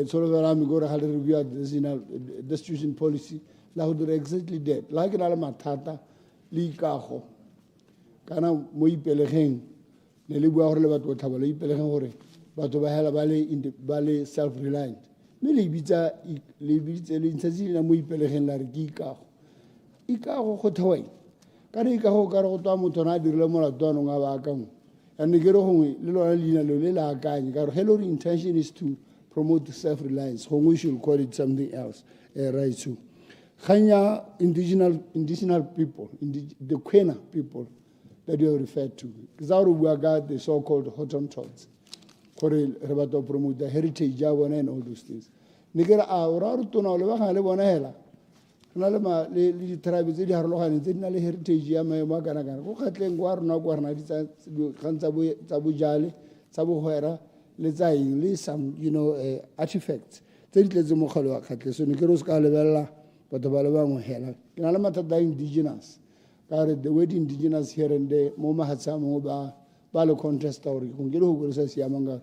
so le vera mi gore ga le review the decision policy la go dira exactly that la ke na le mathata le ikago kana mo ipelegeng le bua gore le batho tlhaba le ipelegeng gore batho ba hela ba le self reliant me le bitsa le ntse le mo ipelegeng la re ke ikago go thawai ka re ikago ka re go twa motho na dirile molato wa nong a ba ka mo and ke re gongwe le lona leina le la akanye ka re hello intention is to promote self reliance we should call it something else right so khanya indigenous people the Kwena people that you referred to. The so-called Hottentots. For to promote the heritage and all those things. Nigera aura to no le ba le bona hela. Na le ma le tribes di harlohane tse dina le heritage ya maemo kana kana. Go khatleng go rona go rena di tsa gantsa bo tsa bojale tsa bo hwera le tsa eng le some artifacts. Tse di tletse mo khalo wa khatle so nigero ska le bella batho ba le bangwe hela. Ke na le mathata indigenous. The word indigenous here and there, Moma had some ba le contest or Kungelo who says Yamanga,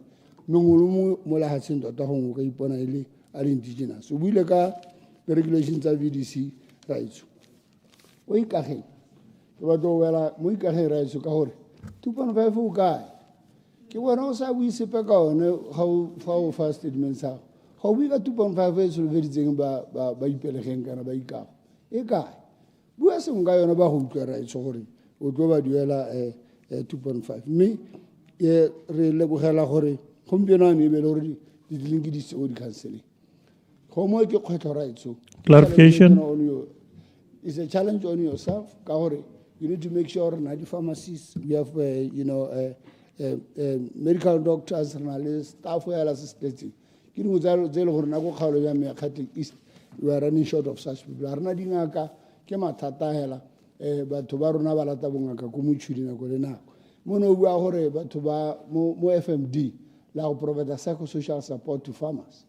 Nungulu Mola Hatsin to Tahong, Ipona are indigenous. So we look at the regulations of VDC rights. We kahe. What do well, we kahe rights to Kahor. 2.5 guy. Kiwan also we see how fast it means how. How we got 2.5 years of very thing by Pelehenga and by Ika. A guy. Bua se nga yona ba go utlwera e tsogore o tlo ba duela 2.5 me re le bogela gore gompieno ne be le gore di linki di se o di canceling go mo ke kgwetlo right so clarification is a challenge on yourself ka gore you need to make sure na di pharmacies we have medical doctors and staff who are assisting ke dingwe tsa le gore na go kgaolo ya me Gauteng East we are running short of such people arna dingaka ke mathata hela batho ba rona ba lata bongaka go motšhudi nako le nako mono bua gore batho ba mo FMD la go provide psychosocial support to farmers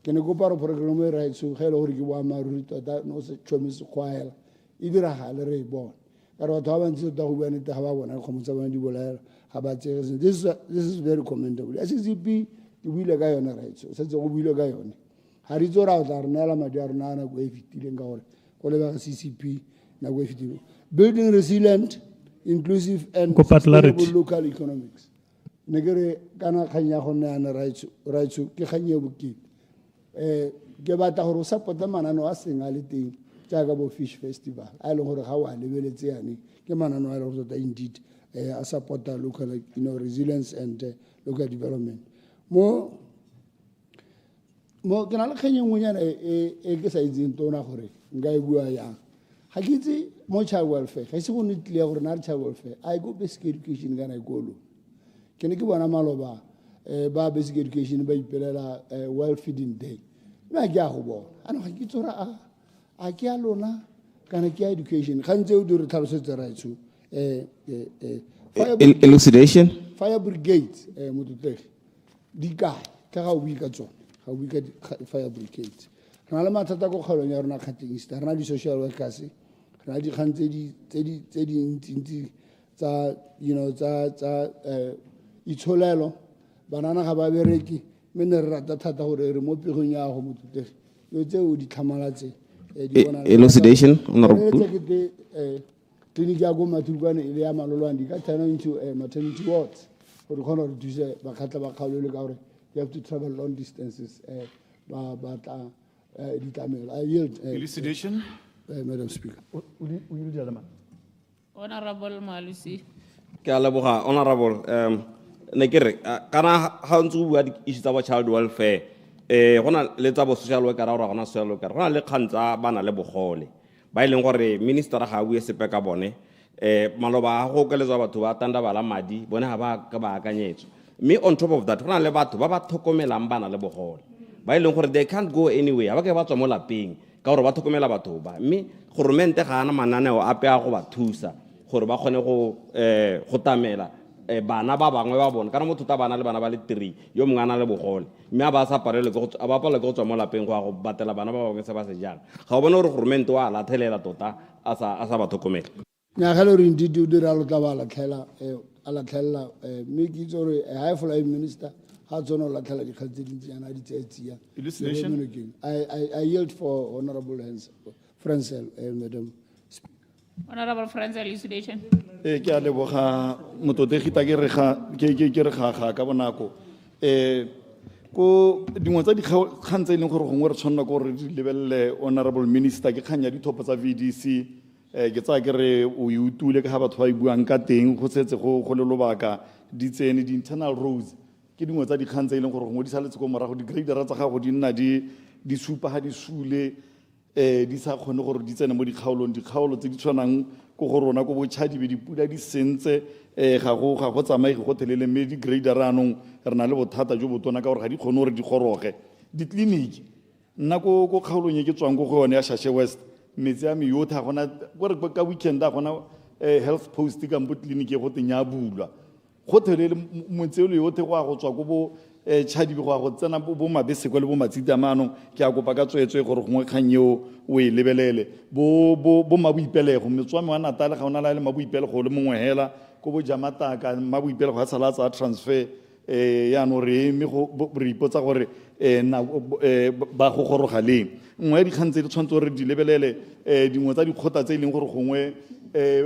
ke ne go para program e right so gele gore ke bua maruri tota no se chomise khoela e dira gale re bona ka re batho ba bantsi tota go bua nete ga ba bona go motsa bona di bolaela ga ba tsege this is very commendable SCP ke buile ka yona right so se go buile ka yona ha ri tsora o tla rena la madi a rena na go e fitileng ka gore CCP building resilient, inclusive and sustainable local economics. Negere kana khanya gone ana right to ke khanye bukit. Ke batla gore support manano a seng a le teng jaaka bo fish festival. A le gore ga wa lebeletse yani ke manano a le gore indeed a support local resilience and local development. Mo ke na le khanye ngonyana e ke sa itseng tona gore ngai bua ya ha ke itse mo child welfare ga se go nitle gore na child welfare I go basic education kana ikolo ke ne ke bona maloba ba basic education ba ipelela well feeding day ba ke a go bona ana ga ke tsora a ke a lona kana ke education ga ntse o dire tlhalosetsa right so elucidation fire brigade mototegi di kae ka ga o buika tsone ga o buika fire brigade re na le mathata ko kgaolong ya rona Gauteng East, re na di-social workers, re na le dikgang tse dintsi tsa itsholelo, banana ga ba bereki, mme ne re rata thata gore re mo pegong ya go mothutegi yo tseo di tlhamaletse Elucidation, Honorable. Clinic ya go Mathulukwane ile ya Malolwane di ka turn into maternity wards gore di kgona gore thuse bakgatla ba kgaolo le ka gore you have to travel long distances ba tla ditlamelo. I yield. Elucidation. Madam Speaker. Honorable Malusi. Ke a leboga, Honorable. Ne ke re kana ha ntse o bua di-issue tsa bo child welfare gona le tsa bo social worker ra gona social worker gona le kgantsa bana le bogole ba ileng gore minister ga a bue sepe ka bone maloba a go keletswa batho ba tanda bala madi bone ga ba ka ba akanyetso mme on top of that gona le batho ba ba tlhokomelang bana le bogole ba ileng gore they can't go anywhere ba ke ba tswa mo lapeng ka gore ba tlhokomela batho ba mme government ga ana mananeo ape a go ba thusa gore ba kgone go tamela bana ba bangwe ba bona kana motho ta bana le bana ba le 3 yo mongwe ana le bogole mme a ba sa parele go a ba pala go tswa mo lapeng go a go batela bana ba bangwe se ba se jang ga o bona gore government wa lathelela tota a sa ba tlhokomela nya ga le re ndi di dira lo tla ba la tlhela ala tlhela mme ke itse gore high flying minister ha tsona la tlhela di khatse dintsi yana di tsetsia. I yield for Honorable Francel, Madam. Honorable Francel, elucidation. Ke a leboga mototegi ta ke re ga ka bonako ko dingwe tsa dikgang tse e leng gore gongwe re tshwanela ko re di lebelele Honorable Minister ke kganya dithopo tsa VDC ke tsaya ke re o utule ka ha batho ba e buang ka teng go setse go le lobaka di tsene di-internal roads ke dingwe tsa dikgang tse e leng gore gongwe di saletse ko morago di-gradera tsa gago di nna di supa ga di sule di sa kgone gore di tsene mo dikgaolo tse di tshwanang ko go rona ko botšhadibe dipula di sentse ga go tsamaege go telele mme di-grader anong re na le bothata jo botona ka gore ga di kgone gore di goroge ditleliniki nna ko kgaolong e ke tswang ko go yone ya Shashe West metsi a me yotlhe a gona kore ka weekend a gona health post kampo tleliniki e go teng ya bulwa go telele motselo yotlhe go a go tswa ko bo tšhadibe go a go tsena bo mabeseko le bo matsiti a maanong ke a kopa ka tswetswe gore gongwe kgang eo o e lebelele bo maboipelego metswame wa Natale ga o na le maboipelego le mongwe hela ko bo Jamataka maboipelego a sala tsa transfer yaanong re eme re ipotsa gore ba go goroga leng nngwe ya dikgang tse di tshwanetse gore di lebelele dingwe tsa dikgota tse e leng gore gongwe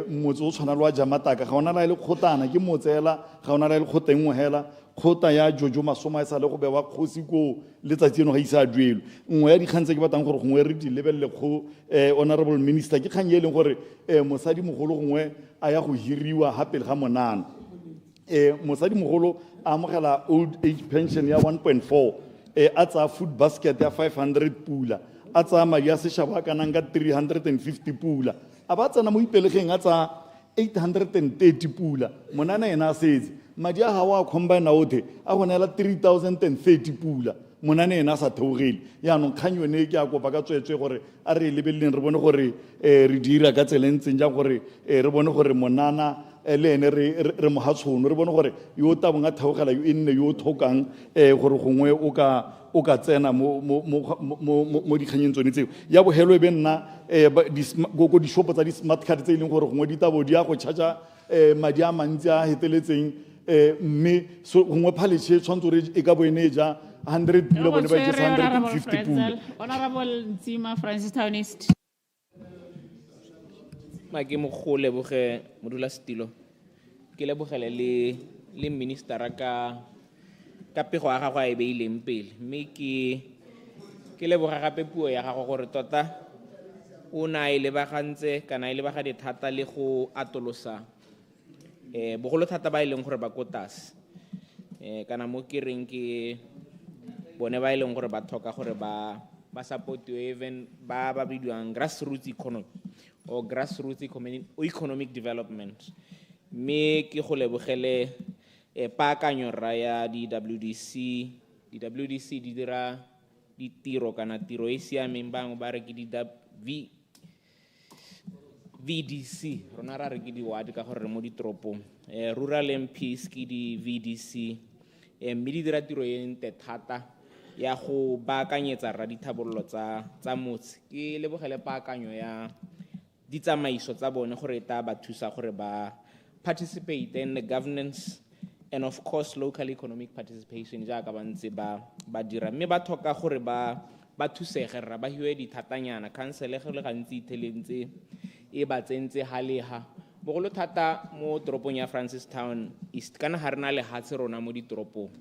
motse o tshwana le wa Jamataka ga o na le kgotana ke motsela ga o na le kgota nngwe hela kgota ya Jojo Masoma e sa le go bewa kgosi ko letsatsi eno ga isa a duelo nngwe ya dikgang tse ke batlang gore gongwe re di lebelele go Honorable Minister ke kgang e leng gore mosadi mogolo gongwe a ya go hiriwa ha pele ga monana mosadi mogolo a amogela old age pension ya 1.4 a tsaya food basket ya 500 pula a tsaya madi a sešhaba a kanang ka 350 pula a ba tsena mo ipelegeng a tsaya 830 pula monana ena a setse madi a gago a combine otlhe a go neela 3030 pula monane ena a sa theogele yaanong kgang yone ke a kopa ka tswetswe gore a re lebeleleng re bone gore re dira ka tsela ntseng jang gore re bone gore monana le ene re mo hatshono re bone gore yo o tabong a theogela yo e nne yo o tlhokang gore gongwe o ka tsena mo dikganyeng tsone tseo ya bogelo e be nna ko dishopo tsa di-smart card tse e leng gore gongwe ditabo di ya go charge madi a mantsi a heteletseng mme gongwe phaleshe tshwanetse gore e ka bo ene ja 100 pula bone ba jesa 150 pula. Honorable Nsima Francis Town East. Ma ke mo go leboge modula setilo ke lebogele le minister ka pego ya gago a e beileng pele mme ke leboga gape puo ya gago gore tota o na e lebagantse kana e lebagane thata le go atolosa bogolo thata ba e leng gore ba ko tlase kana mo ke reng ke bone ba e leng gore ba thoka gore ba supportiwe even ba bidiwang grassroots economy or grassroots economic development mme ke go lebogele paakanyo ra ya di-WDC di dira ditiro kana tiro e siameng bangwe ba re ke VDC rona ra re ke di-ward ka gore re mo ditoropong rural MPs ke di-VDC mme di dira tiro e ntle thata ya go baakanyetsa ra dithabololo tsa motse ke lebogele paakanyo ya ditsamaiso tsa bone gore ta ba thusa gore ba participate in the governance and of course local economic participation jaaka ba ntse ba dira mme ba tlhoka gore ba thusege rra ba hiwe dithatanyana council ge le gantsi ithelentse e ba tsentse haleha bogolo thata mo toropong ya Francistown East kana ha rena le hatse rona mo ditoropong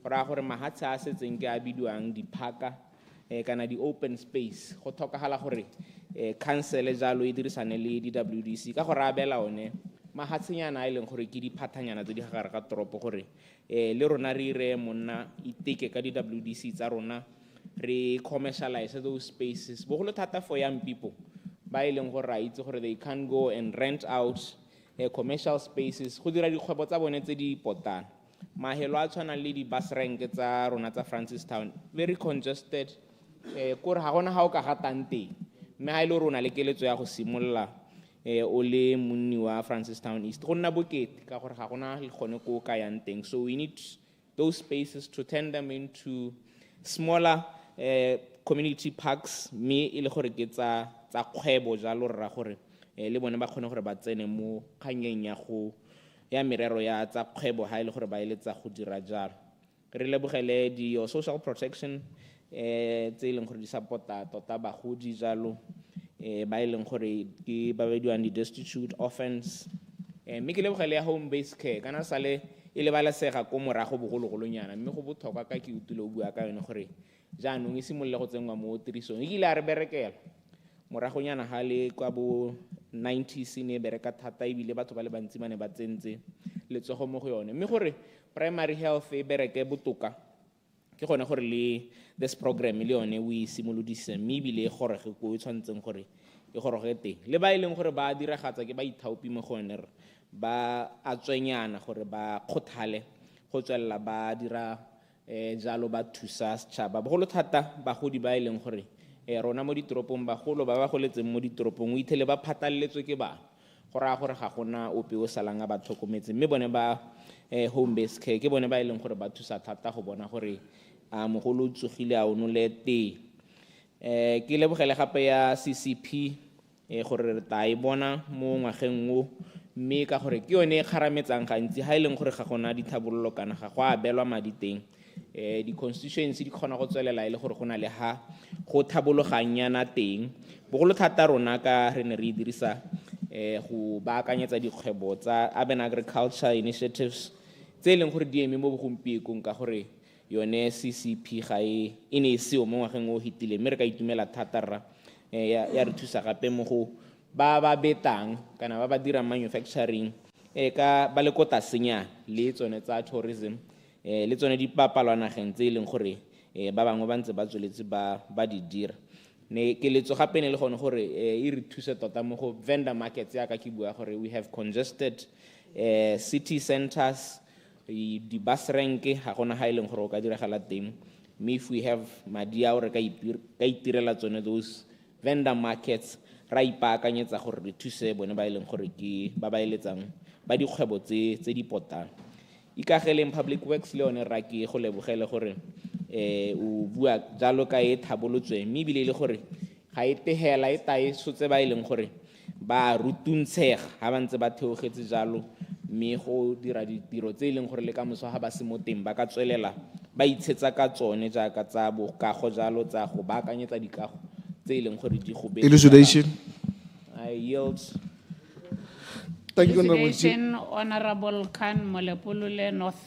gora gore mahatse a setseng ke a bidiwang diphaka kana di open space go tlhokagala gore council jalo e dirisane le di-WDC ka gore abela one mahatshenyana a ileng gore ke diphathanyana tse di gagare ka toropo gore le rona re ire monna iteke ka di-WDC tsa rona re commercialize those spaces bogolo thata for young people ba ileng gore ra itse gore they can go and rent out commercial spaces go dira dikgwebo tsa bone tse di potana mahelo a tshwana le di-bus rank tsa rona tsa Francistown very congested kore ga gona ga o ka gatang teng mme ga ile rona le keletso ya go simolola o le monni wa Francistown East go nna bokete ka gore ga gona le gone ko ka yang teng so we need those spaces to turn them into smaller community parks mme ile gore ke tsa kgwebo jalo rra gore le bone ba kgone gore ba tsene mo kganyeng ya merero ya tsa kgwebo ha ile gore ba eletsa go dira jalo re lebogele di social protection tse ileng gore di supporta tota bagodi jalo ba ileng gore ke ba bediwang di-destitute orphans mme ke lebogele ya home based care kana sale e lebalesega ko morago bogologolonyana mme go botlhokwa ka ke utile o bua ka yone gore jaanong e simololle go tsenngwa mo tirisong e ile a re berekela moragonyana ha le kwa bo 90s ne bereka thata ebile batho ba le bantsi mane ba tsentse letsogo mo go yone mme gore primary health e bereke botoka ke gone gore le this program le yone o e simolodise mme ebile e gorege ko e tshwantseng gore e goroge teng le ba ileng gore ba diragatsa ke ba ithaopi mo go yone ba a tswenyana gore ba kgothale go tswella ba dira jalo ba thusa setšhaba bogolo thata bagodi ba ileng gore rona mo ditoropong bagolo ba goletseng mo ditoropong o ithele ba phataletswe ke bana go raya gore ga gona ope o salang a ba tlhokometse mme bone ba home based care ke bone ba ileng gore ba thusa thata go bona gore a mogolo o tsogile a o nole teng ke lebogele gape ya CCP gore re ta e bona mo ngwageng o mme ka gore ke yone e kgarametsang gantsi ha ileng gore ga gona dithabololo kana ga go abelwa madi teng di-constituency di kgona go tswelela e le gore go na le ha go thabologanyana teng bogolo thata rona ka re ne re dirisa go baakanyetsa dikgwebo tsa urban agriculture initiatives tse leng gore di eme mo bogompiekong ka gore yone CCP ga e ne e seo mo ngwageng o hitile mme re ka itumela thata rra ya re thusa gape mo go ba betang kana ba dira manufacturing ka ba le kota senya le tsone tsa tourism le tsone di papalwanageng tse leng gore ba bangwe ba ntse ba tsweletse ba di dira ne ke letso gape ne le gone gore e re thuse tota mo go vendor markets ya ka ke bua gore we have congested city centers di-bus rank ga gona ha ileng gore o ka diragala teng mme if we have madi a re ka itirela tsone those vendor markets ra ipaakanyetsa gore re thuse bone ba ileng gore ke ba eletsang ba dikgwebo tse di potang ikageleng public works le yone ra ke go lebogele gore o bua jalo ka e thabolotswe mme ebile le gore ga e tegela e tae sotse ba ileng gore ba rutuntshega ha ba ntse ba theogetse jalo mme go dira ditiro tse ileng gore le ka moso ha ba se mo teng ba ka tswelela ba itshetsa ka tsone jaaka tsa bokago jalo tsa go baakanyetsa dikago tse ileng gore di go be elucidation. I yield. Thank you, Elucidation, Honorable Khan Molepolole North.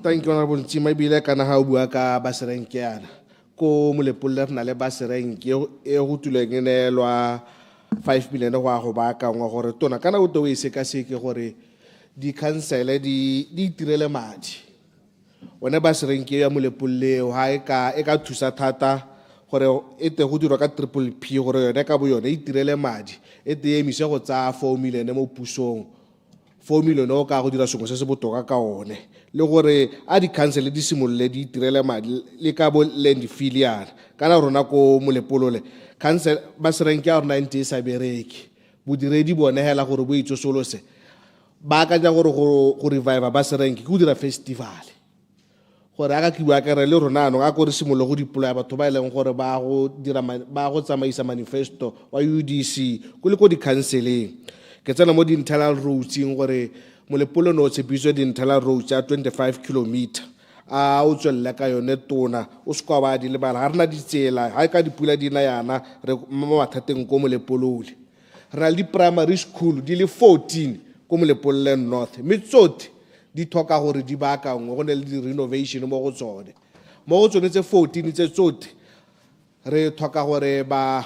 Thank you, Honorable Tima. Ibile kana ha o bua ka baserenkiana ko Molepolole na le baserenki e go tulengenelwa 5 million go baakangwa gore tona kana o to e sekaseke gore di council di itirele madi one baserenki ya Molepolole ha e ka thusa thata gore e te go dirwa ka 𝗕𝗶𝗶 gore yone ka bo yone e itirele madi e te emise go tsa 4 million mo pusong 4 million o ka go dira sengwe se se botoka ka one le gore a di-council di simolole di itirele madi le ka bo land filial kana rona ko Molepolole council baserenki ya rona ntse e sa bereke bodiredi bone hela gore bo itsosolose ba ka ja gore go revive baserenki go dira festival gore a ka ke bua kere le rona anong a ko re simolole go deploya batho ba e leng gore ba go tsamaisa manifesto wa UDC ko le ko di-counseleng ke tsena mo di-internal roadseng gore molepolo ne o tshepiswe di-internal roads ya 25 kilometer a o tswelele ka yone tona o se kwa ba di lebala ga re na ditsela ga e ka dipula di na yana re mo mathateng ko molepolole re na le di-primary school di le 14 ko molepololeng north mme tsotlhe di tlhoka gore di baakangwe go ne le di-renovation mo go tsone tse 14 tse tsotlhe re tlhoka gore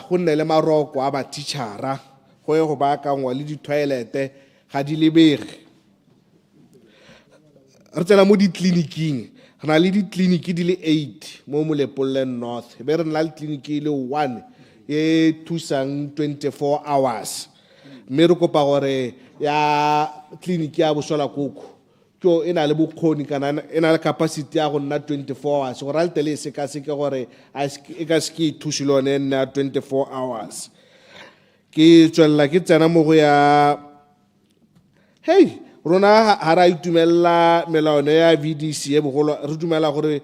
go nne le maroko a matitšhara go ye go baakangwa le di-toilete ga di lebege re tsena mo ditleliniking re na le ditleliniki di le 8 mo molepololeng north be re na le tleliniki le 1 e thusang 24 hours mme re kopa gore ya tleliniki ya Bosola Koko ke e na le bokgoni kana e na le capacity ya go nna 24 hours gore a letele se ka se ke gore e ka se ke thusi le one nna 24 hours ke tswella ke tsena mo go ya hey rona ha ra itumella melaone ya VDC e bogolo re dumela gore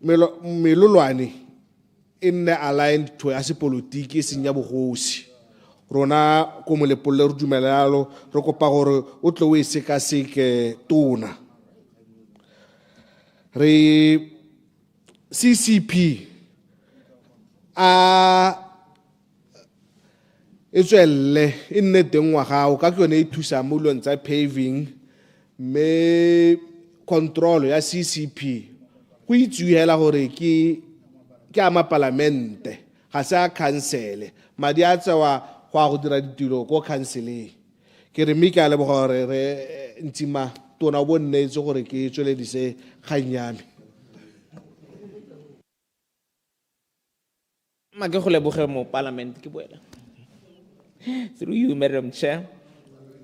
melolwane e nne aligned to ya sepolitiki e seng ya bogosi rona ko molepolole re dumela yalo re kopa gore o tle o e sekaseke tona re CCP e tswelle e nne teng ngwaga o ka ke yone e thusa mo dilong tsa paving mme control ya CCP go itsewe hela gore ke a mapalamente ga se a council madi a tsewa go a go dira ditiro ko councileng ke re mme ke a leboga gore re ntsima tona bo nnetse gore ke tsweledise kgang yame ke go leboge mo parliament ke boela through you Madam Chair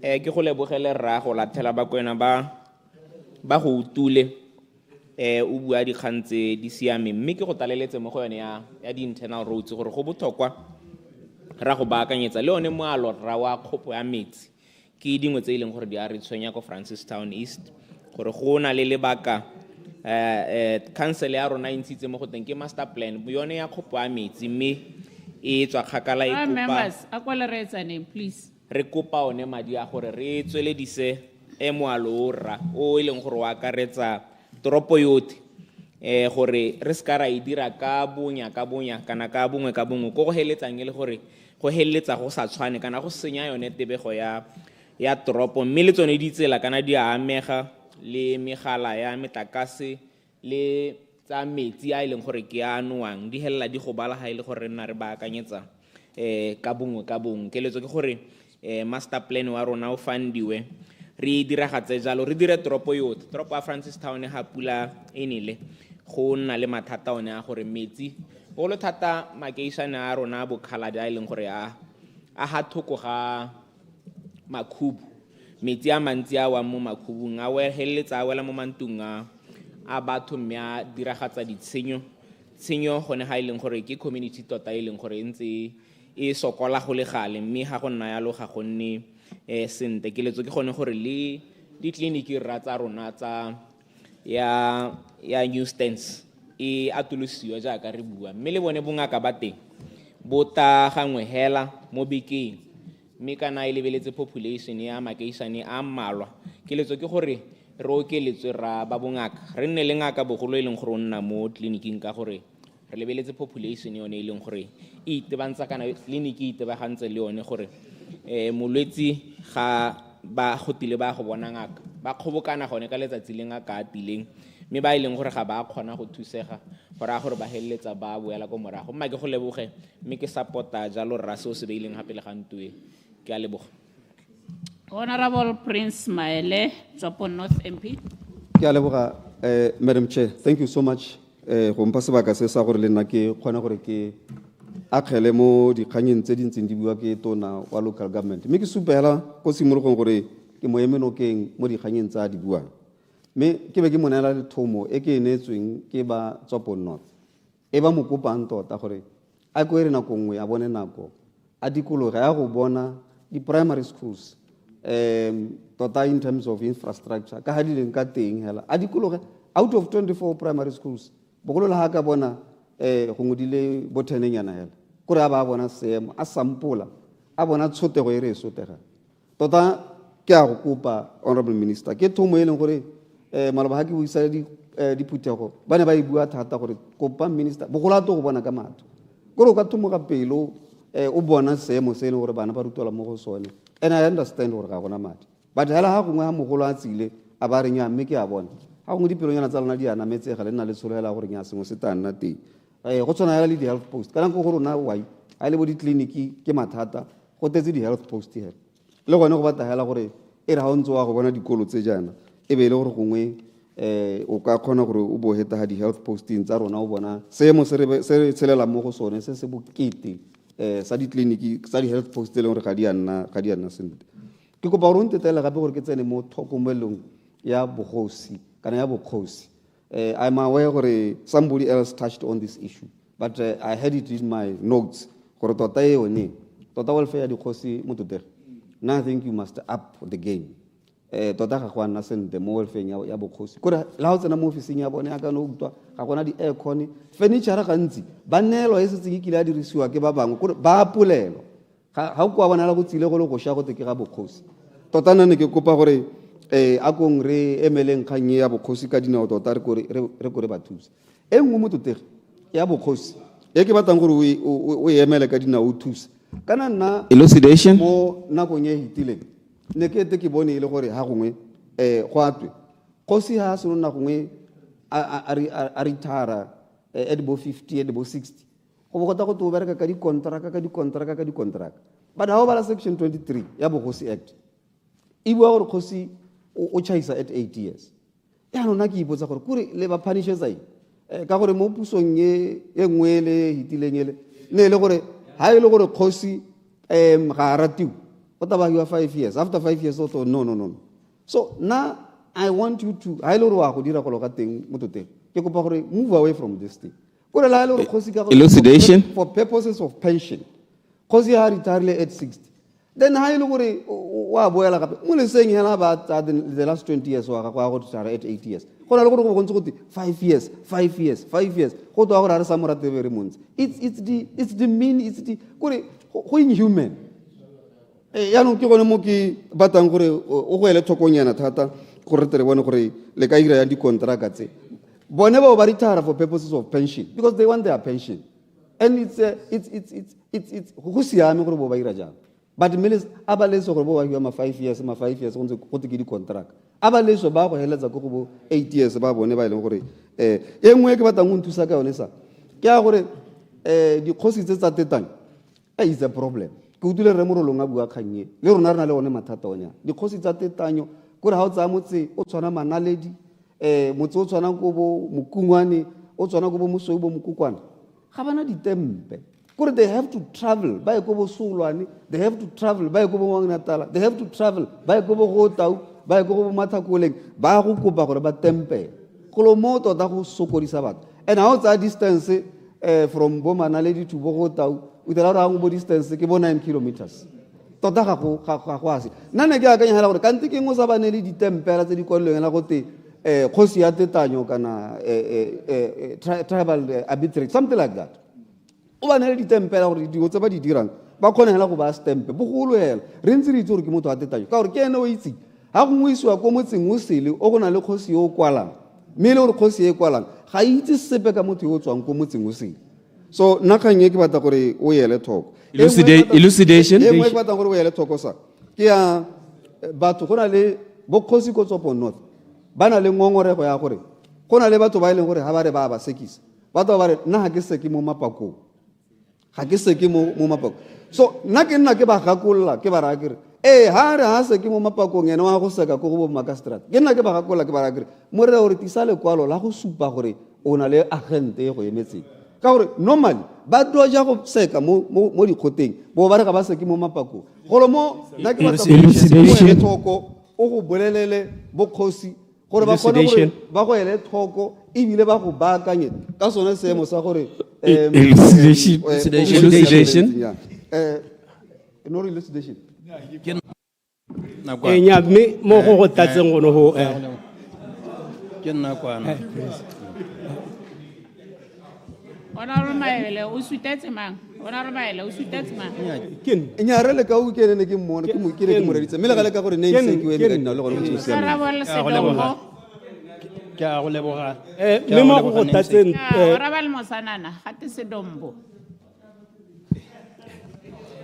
ke go lebogele rra go lathela ba kwena ba go utule o bua dikgang tse di siame mme ke go taleletse mo go yone ya di-internal roads gore go botlhokwa ra go baakanyetsa le one moalo rra wa kgopo ya metsi ke dingwe tse e leng gore di a re tshwenya ko Francistown East gore go na le lebaka council ya rona e ntshitse mo go teng ke master plan yone ya kgopo ya metsi mme e tswa kgakala e kopa members akwala name please re kopa one madi a gore re tsweledise moalo o rra o e leng gore wa akaretsa toropo yotlhe gore re ska ra e dira ka bonya kana ka bongwe ko go heletsang le gore go heletsa go sa tshwane kana go senya yone tebego ya toropo mme le tsone di tsela kana di a amega le megala ya metlakase le tsa metsi a e leng gore ke a nowang di helela di go bala ha ile gore nna re baakanyetsa ka bongwe keletso ke gore master plan wa rona o fundiwe re diragatse jalo re dire toropo yotlhe toropo ya Francistown ha pula enele go nna le mathata one a gore metsi go lo thata makeišane a rona bokhaladi a e leng gore a ha thoko ga makhubu metsi a mantsi a wa mo makhubung a heletsa a wela mo mantung a batho mme a diragatsa tshenyo gone ha e leng gore ke community tota e leng gore ntse e sokola go le gale mme ha go nna yalo ga go nne sente keletso ke gone gore le ditleliniki rra tsa rona tsa ya new stands e atolosiwa jaaka re bua mme le bone bongaka ba teng bo ta gangwe hela mo bekeng mme kana e lebeletse population ya makeišane a mmalwa keletso ke gore re okeletswe ra ba bongaka re nne le ngaka bogolo e leng gore o nna mo tleliniking ka gore re lebeletse population yone e leng gore e itebantsha kana tleliniki e itebagantse le yone gore molwetsi ga ba gotile ba go bona ngaka ba kgobokana gone ka letsatsi le ngaka a tileng mme ba e leng gore ga ba kgona go thusega gore a gore ba heleletsa ba boela ko morago mma ke go leboge mme ke supporta jalo rra se o se beileng gape le gantue ke a leboga Honorable Prince Maele, Tsopon North MP. Ke a leboga Madam Chair, thank you so much go mpa sebaka se sa gore le nna ke kgona gore ke akgele mo dikganyeng tse dintseng di bua ke tona wa local government mme ke supela ko simologong gore ke mo emenokeng mo dikganyeng tsa di buang mme ke be ke monela le thomo e ke enetsweng ke ba Tsopon North e ba mo kopang tota gore a go ere nako nngwe a bone nako a dikologe ya go bona di primary schools tota in terms of infrastructure ka ha di leng ka teng hela a dikologe out of 24 primary schools bogolo la ha ka bona go ngodile bo 10 nyana hela kore a ba bona seemo a sampola a bona tshotego e re sotega tota ke a go kopa honorable minister ke thomo e leng gore maloba ha ke buisa diputhego ba ne ba e bua thata gore kopa minister bogolo a to go bona ka matho gore o ka thomoga pelo o bona seemo se e leng gore bana ba rutela mo go sone and I understand gore ga gona madi but hela ha gongwe ha mogolo a tsile a ba re nya mme ke a bona ha gongwe dipelonyana tsa lona di a nametsega le nna le tsholela gore nya sengwe se tla nna teng go tshwana le di-health post ka nako gore na why a le bo ditleliniki ke mathata go tetse di-health post hela le gone go batagela gore e re ga o ntse wa go bona dikolo tse jaana e be e le gore gongwe o ka kgona gore o boheta ga di-health posting tsa rona o bona seemo se re tshelela mo go sone se se bokete sa ditleliniki tsa di-health post e leng gore ga di a nna sentle ke kopa gore o ntetela gape gore ke tsene mo tlhokomelong ya bogosi kana ya bokgosi I'm aware gore somebody else touched on this issue but I had it in my notes gore tota e yone tota welfare ya dikgosi mo Totegi now I think you must up the game tota ga go a nna sentle mo welfare ya bokgosi kore la go tsena mo ofising ya bone ya ka no utwa ga gona di-aircon furniture gantsi ba neelwa e setse ke kile a dirisiwa ke ba bangwe kore ba apolelo ga o kwa bona la go tsile go le go sha go te ke ga bokgosi tota nne ke kopa gore a kong re emeleng kganye ya bokgosi ka dinao tota re kore ba thusa e nngwe mo Totegi ya bokgosi e ke batlang gore o emele ka dinao o thusa kana nna elucidation mo nakong e hitileng ne ke ete ke bone ile gore ha gongwe go atwe kgosi ha se nna gongwe a retire at bo 50 at bo 60 go bogota go to bereka ka di-contract but ha o bala section 23 ya bogosi act e bua gore kgosi o chaisa at 8 years ya nona ke ipotsa gore kore le ba punishesa ka gore mo pusong e nngwe le hitileng ele ne le gore ha ile gore kgosi ga ratiwa o taba you are 5 years after 5 years o no so now I want you to ha ile gore wa go dira go loka teng mo Totegi ke kopa gore move away from this thing kore la ile gore kgosi ka elucidation for purposes of pension kgosi ha retire at 60 then ha ile gore wa boela gape mo le seng hela ba the last 20 years wa go retire at 8 years go na le gore go bontse go 5 years go twa gore a re sa morate very months it's the mean it's the gore go inhuman ya no ke gone mo ke batang gore o go ele thokonyana thata gore tere bone gore le ka ira ya di-contract tse bone ba ba retire for purposes of pension because they want their pension and it's go siame gore bo ba ira jang but meles aba leso gore bo ba hiwa ma 5 years go ntse go te ke di-contract aba leso ba go heletsa go bo 8 years ba bone ba ile gore e nngwe ke batang go nthusa ka yone sa ke a gore dikgosi tse tsa tetanyo is a problem ke utile re morolong a bua kganye le rona re na le one mathata onya dikgosi tsa tetanyo gore ha o tsaya motse o tshwana manaledi motse o tshwana go bo mokungwane o tshwana go bo mosoi bo mokukwana ga bana ditempe gore they have to travel ba go bo Solwane they have to travel ba go bo Mangnatala they have to travel ba go bo Gotau ba go bo Mathakoleng ba go kopa gore ba tempe kolo moto da go sokodisa batho and how that distance from bo Manaledi to bo Gotau with a lot of distance ke bo 9 kilometers tota ga go ase nna ke akanya hela gore kante ke ngo sa banele ditempela tse di kolleng la go te kgosi ya tetanyo kana tribal arbitrary something like that o banele ditempela gore di go tse ba di dirang ba khona hela go ba stamp bogolo hela re ntse re itse gore ke motho wa tetanyo ka gore ke ene o itse ha go ngwiswa ko motseng o sele o gona le kgosi yo kwalang mme le gore kgosi e kwalang ga itse sepe ka motho yo tswang ko motseng o sele so nakanye ke batla gore o yele thoko elucidation e mo ke batla gore o yele thoko sa ke ya batho gona le bokgosi ko tsopo north bana le ngongorego ya gore gona le batho ba ile gore ha ba re ba sekisa batho ba re nna ha ke seke mo mapakong ga ke seke mo mapakong so nna ke ba gakolla ke ba ra kere ha re ha seke mo mapakong ene wa go seka go bo Makastrat ke nna ke ba gakolla ke ba ra kere mo re gore tisa le kwalo la go supa gore o na le agente go emetseng ka gore normally ba doja go seka mo dikgoteng bo ba re ga ba seke mo mapakong golo mo nna ke batla go thoko o go bolelele bokgosi gore ba kgone gore ba go ele thoko ebile ba go baakanye ka sone seemo sa gore elucidation no elucidation nya mme mo go tatseng gono ho ke nna kwana. Honorable Maele, o sutetse mang? Honorable Maele, o sutetse mang? Nya re le ka o ke ne ke mmone ke mo ke ne ke mo reditse mme le gale ka gore ne se ke we le ka nna le gore o tshose Honorable Sedongo. Ke a go leboga. Me mo go tatseng Honorable Mosanana, gate Sedombo.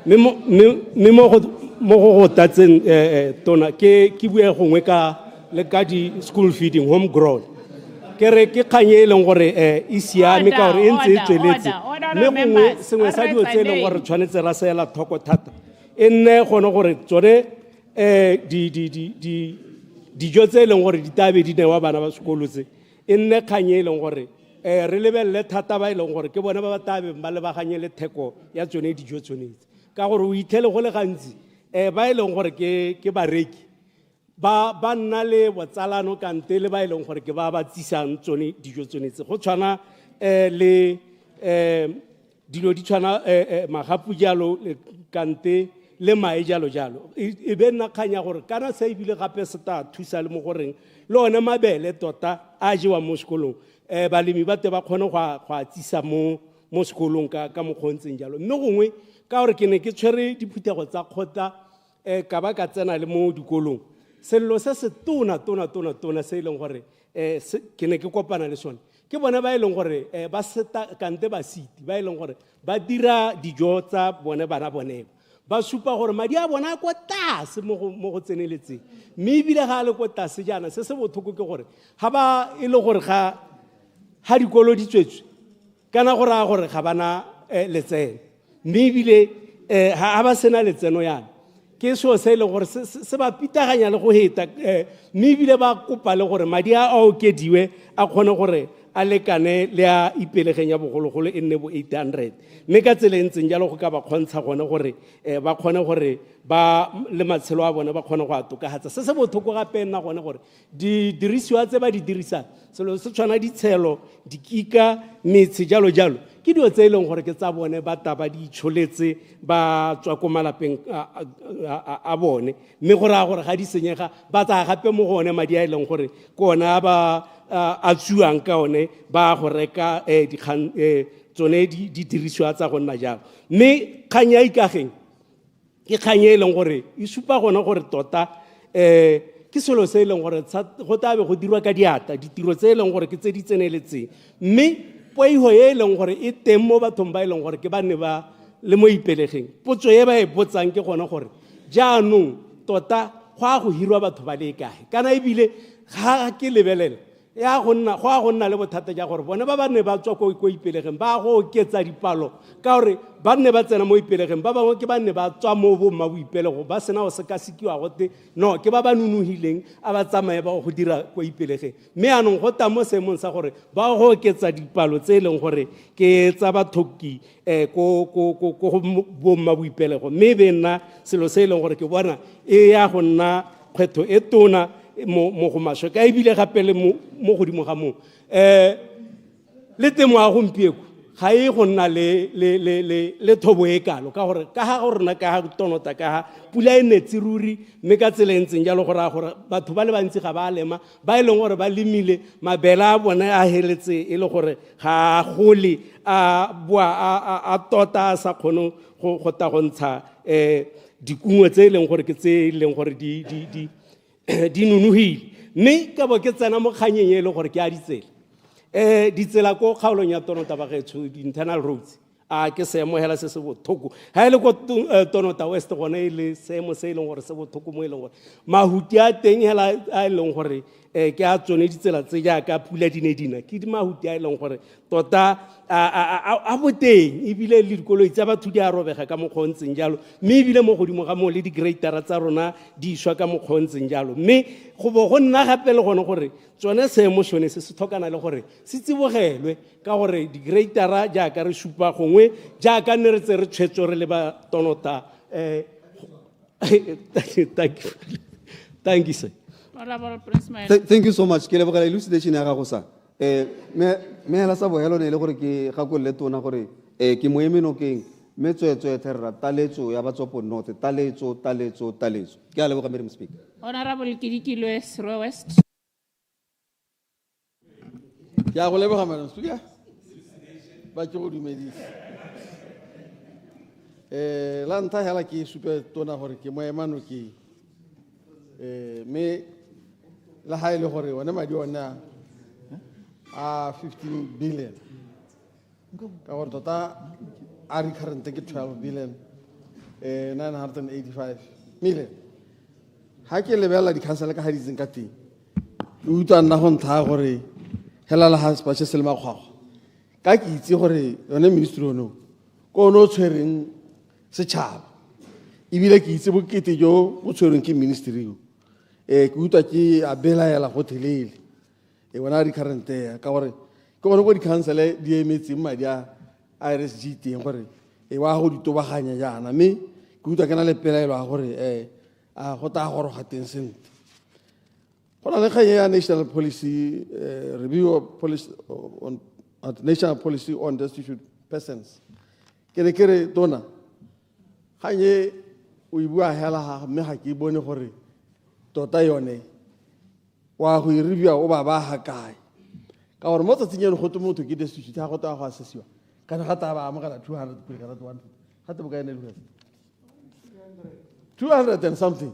me mo go tatseng tona ke bue gongwe ka le ka di school feeding home grown ke re ke kganye leng gore e siame ka gore e ntse e tsweletse mme gongwe sengwe sa dio tse leng gore tshwanetse ra sela thoko thata e nne gone gore tsone dijo tse leng gore di tabe di newa bana ba sekolo tse e nne kganye leng gore re lebelele thata ba leng gore ke bone ba ba tabe ba lebaganye le theko ya tsone dijo tsonetse ka gore o ithele go le gantsi ba leng gore ke bareki ba nna le botsalano kante le ba leng gore ke ba tsisang tsone dijo tsonetse go tshwana le dilo di tshwana magapu jalo kante le mae jalo e be nna kganya gore kana se ebile gape se ta thusa le mo goreng le one mabele tota a jewa mo sekolong balemi ba te ba kgone go a tsisa mo sekolong ka mokgontseng jalo mme gongwe ka gore ke ne ke tshwere diphuthego tsa kgotla ka ba ka tsena le mo dikolong sello se se tona se e leng gore ke ne ke kopana le sone ke bone ba e leng gore ba seta kante ba siti ba e leng gore ba dira dijo tsa bone bana bone ba supa gore madi a bona go tlase mo go tseneletseng mme ebile ga le go tlase jana se se bothoko ke gore ga ba e le gore ga dikolo di tswetswe kana gore ga bana letseno mme ebile ga ba sena letseno yana ke so se le gore se ba pitaganya le go heta mme ebile ba kopa le gore madi a okediwe a kgone gore a lekane le a ipelegeng ya bogologolo e nne bo 800 mme ka tsela ntseng jalo go ka ba kgontsha gone gore ba kgone gore ba le matshelo a bone ba kgone go a tokagatsa se se bothoko gape nna gone gore di dirisiwa tse ba di dirisang selo se tshwana ditshelo dikika metsi jalo ke dio tse e leng gore ke tsa bone ba taba di tsholetse ba tswa ko malapeng a bone mme gore ga di senyega ba tsa gape mo gone madi a e leng gore ko ona ba a tsuang ka one ba go reka tsone di dirisiwa tsa go nna jalo mme kganya ikageng ke kganye e leng gore e supa gona gore tota ke selo se e leng gore go tabe go dirwa ka diata ditiro tse e leng gore ke tse di tseneletseng mme poiho e leng gore e teng mo bathong ba e leng gore ke ba ne ba le mo ipelegeng potso e ba e botsang ke gona gore jaanong tota go a go hirwa batho ba le kae kana ebile ga ke lebelela ya go nna le bothata ja gore bone ba ne ba tswa ko ipelegeng ba go oketsa dipalo ka gore ba ne ba tsena mo ipelegeng ba bangwe ke ba ne ba tswa mo bomma boipelego ba sena go sekasekiwa gote no ke ba nunugileng a ba tsamaye ba go dira ko ipelegeng mme anong go ta mo seemong sa gore ba go oketsa dipalo tse e leng gore ke tsa bathoki ko bomma boipelego mme be nna selo se e leng gore ke bona e ya go nna kgwetho e tona mo go maswe ka ebile gape le mo godimo ga moo le temo a gompieko ga e go nna le thobo e kalo ka gore ka ga rona ka tonota ka ga pula e netse ruri mme ka tsela e ntseng jalo gore batho ba le bantsi ga ba lema ba e leng gore ba lemile mabele a bone a heletse e le gore ga gole a tota a sa kgone go ta go ntsha dikumo tse e leng gore ke tse e leng gore di nunugile mme ka bo ke tsena mo kganyeng e le gore ke a ditsela ko kgaolong ya tonota bagetho di-internal roads a ke seemo hela se se bothoko ga e le ko tonota west gone e le seemo se e leng gore se bothoko mo e leng gore mahuti a teng hela a e leng gore ke a tsone ditsela tse jaaka pula dina ke mahuti a e leng gore tota a boteng ebile le dikoloi tsa batho di a robega ka mokgontseng jalo mme ebile mo godimo ga moo le di-greatera tsa rona di iswa ka mokgontseng jalo mme go bo go nna gape le gone gore tsone seemo sone se se tlhokana le gore se tsibogelwe ka gore di-greatera jaaka re supa gongwe jaaka nne re tse re tshwetso re le ba tonota thank you sir. Thank you so much. Ke lebogela elucidation ya gago sa me hela sa bohelo ne le gore ke gakolle tona gore ke moemenokeng me tswetswe therra taletso ya batsopo north taletso ke a leboga madam speaker. Honorable 𝗕𝗙𝗍 𝗦𝗧𝗥𝗍 West. Ya go leboga Madam Speaker. Ba ke go dumedisa. La ntlha hela ke supe tona gore ke moemano ke me la ha ile gore wona madi ona a 15 billion. Ka gore tota a recurrent ke 12 billion 985 million. Ha ke lebela di council ka ha di tseng ka teng. O utlwa nna go ntha gore hela la ha space se le makgwakgwa. Ka ke itse gore yone ministry ono ko no tshwereng setšhaba ebile ke itse bokete jo bo tshwereng ke ministry yo ke utlwa ke a belaela go thelele bona di current ya ka gore ke bona go di council di emetseng madi a RSG teng gore wa go ditobaganya jana mme ke utlwa ke na le pelaelo a gore a go ta goroga teng sente go na le kganye ya national policy review of policy on national policy on destitute persons ke re tona kganye o e bua hela ga mme ga ke bone gore tota yone wa go e review o ba ha kae ka gore mo tsatsing eno go te motho ke destitute ha go ta go asesiwa kana ga ta ba amogela 200 pele ka 150 ga te bokae ne le 200 and something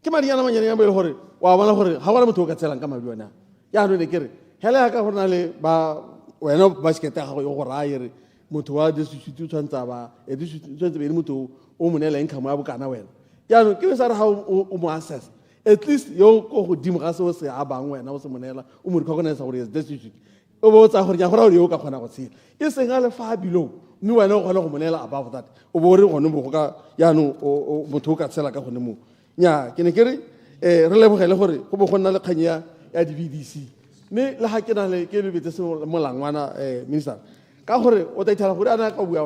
ke madi yana manyane ya mbele gore wa bona gore ga bona motho o ka tselang ka madi ona ya no ne kere hela ka gona le ba wena basket ya go go raya re motho wa destitute tshwantsa ba e destitute be le motho o monela income ya bokana wena ya no ke sa re ha o mo assess at least yo go go dimo ga se o se a bang wena o se monela o mo recognize gore is destitute o bo tsa gore ya gore yo ka khona go tshela e senga le fa below mme wena o gona go monela above that o bo re gone bo ka ya no motho o ka tshela ka gone mo nya ke ne ke re re lebogele gore go bo gonna le kganya ya di-VDC mme le ga ke na le ke le betse molangwana minister ka gore o ta ithala gore ana ka bua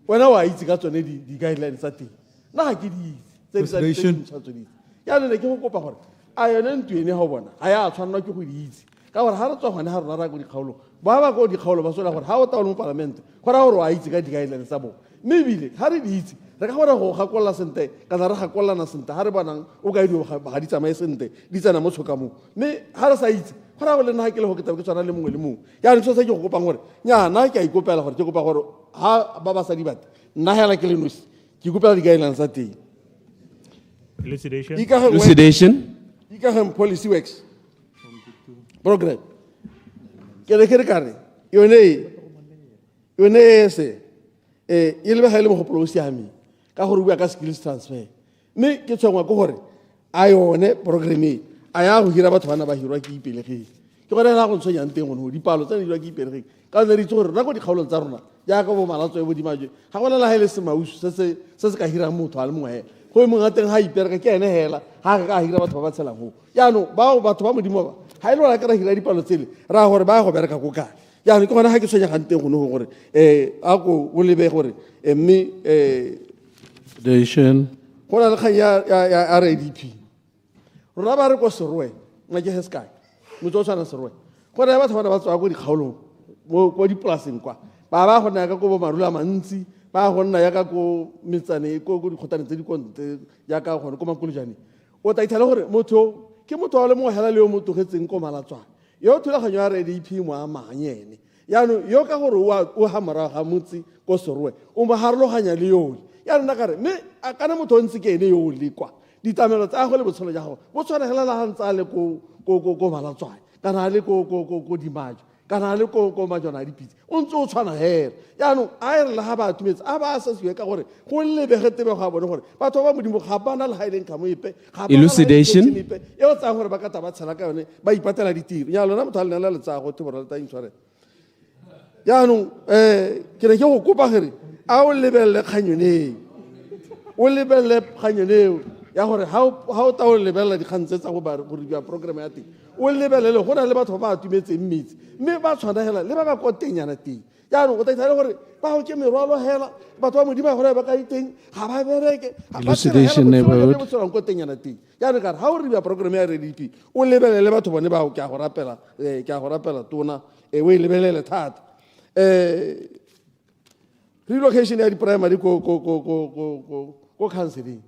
wena wa itse ka tsone di-guidelines tsa teng nna ga ke di itse ya ne ke go kopa gore a yone ntwene ga o bona ga ya tshwanelwa ke go di itse ka gore ga re tswa gone ga rona ra ko dikgaolo ba ko dikgaolo ba sola gore ga o taolo mo palamente go ra gore wa itse ka di-guidelines tsa bone mme ebile ga re di itse re ka bona go gakolola sente kana re gakololana sente ga re bonang o ka idio ga di tsamaye sente di tsena mo tshoka moo mme ga re sa itse go ra go le nna ke le go ke tshwana le mongwe le mongwe ya ntse se ke go kopang gore nya nna ke a ikopela gore ke kopa gore ha ba basadi bat nna hela ke le nosi ke kopela di-guidelines tsa teng elucidation ikageng policy works program ke re kare yone se e lebe ga ile mogopolo o siameng ka gore o bua ka skills transfer mme ke tshwengwa ke gore a yone programme a ya go hira batho bana ba hirwa ke ipelegeng ke gone la go ntshwenyang teng gone dipalo tse di hirwa ke ipelegeng ka ne re itse gore rona ko dikgaolong tsa rona jaaka bo malatso e bo dimajo ga gona la ga ile semausu se se ka hirang motho a le mongwe hela go e mongwe a teng ga ipereka ke ene hela ga ka hira batho ba ba tshelang go yaanong batho ba modimo ba ga ile wala ka ra hira dipalo tsele ra gore ba go bereka ko kae yaanong ke gona ga ke tshwenyegang teng gone go gore a ko o lebe gore mme go na le kgang ya RDP rona ba re ko serowe nna ke heskae motho o tshwana serowe go na le batho bana ba tswa ko dikgaolong mo dipolaseng kwa ba gona ya ka ko bo marula mantsi ba gonna ya ka ko metsane ko dikgotane tse di konte ya ka gone ko makolojane o ta ithala gore motho ke motho wa le mo hela le yo motho getseng ko malatswana yo thulaganyo ya RDP mo a manyene yaanong yo ka gore o ha morago ga motse ko serowe o mo harologanya le yone ya nna kare mme a kana motho o ntse ke ene yo o le kwa ditamelo tsa go le botshelo ja gago bo tshwana hela la ga ntse a le ko malatswana kana a le ko dimajo kana a le ko majona a dipitse o ntse o tshwana hela yaanong a e re le ga ba atumetse a ba asesiwe ka gore go lebege tebego a bone gore batho ba modimo ga bana le ga e leng kamo epe elucidation e o tsayang gore ba ka taba tshela ka yone ba ipatela ditiro nya lona motho a lenela letsago thebora le ta insurance yaanong ke ne ke go kopa gore a o lebelele kganyoneo o lebelele kganyoneo ya gore ga o ta o lebelela dikgang tse tsa go review program ya teng o lebelele go na le batho ba ba atumetseng metsi mme ba tshwana hela le ba ba ko tenyana teng yaanong o ta ithala gore ba go ke merwalo hela batho ba modimo gore ba ka iteng ga ba bereke botshelang ko tenyana teng yaanong kare ga o review program ya RDP o lebelele batho bone bao ke a go rapela tona o e lebelele thata relocation ya di-primary ko counseling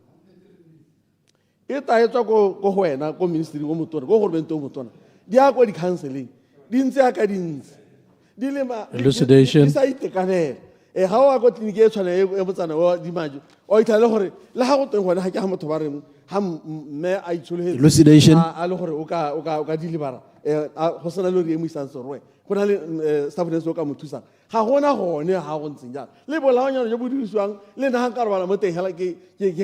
e taetswa ko go wena ko ministry o motona ko gormente o motona di ya ko di-counseling di ntse ya ka di ntse di le Elucidation. di sa itekanela ga o a ko tleliniki e tshwana e botsana wa dimajo o itha le gore le ga go teng gone ga ke ga motho ba reng ga mme a itshologetse Elucidation. a le gore o ka dilebara go sena le re e mo isang serwe go na le staffness o ka mo thusang ga gona gone ga go ntseng jalo le bolaonyana jo bo dirisiwang le nna ga nka robala mo teng hela ke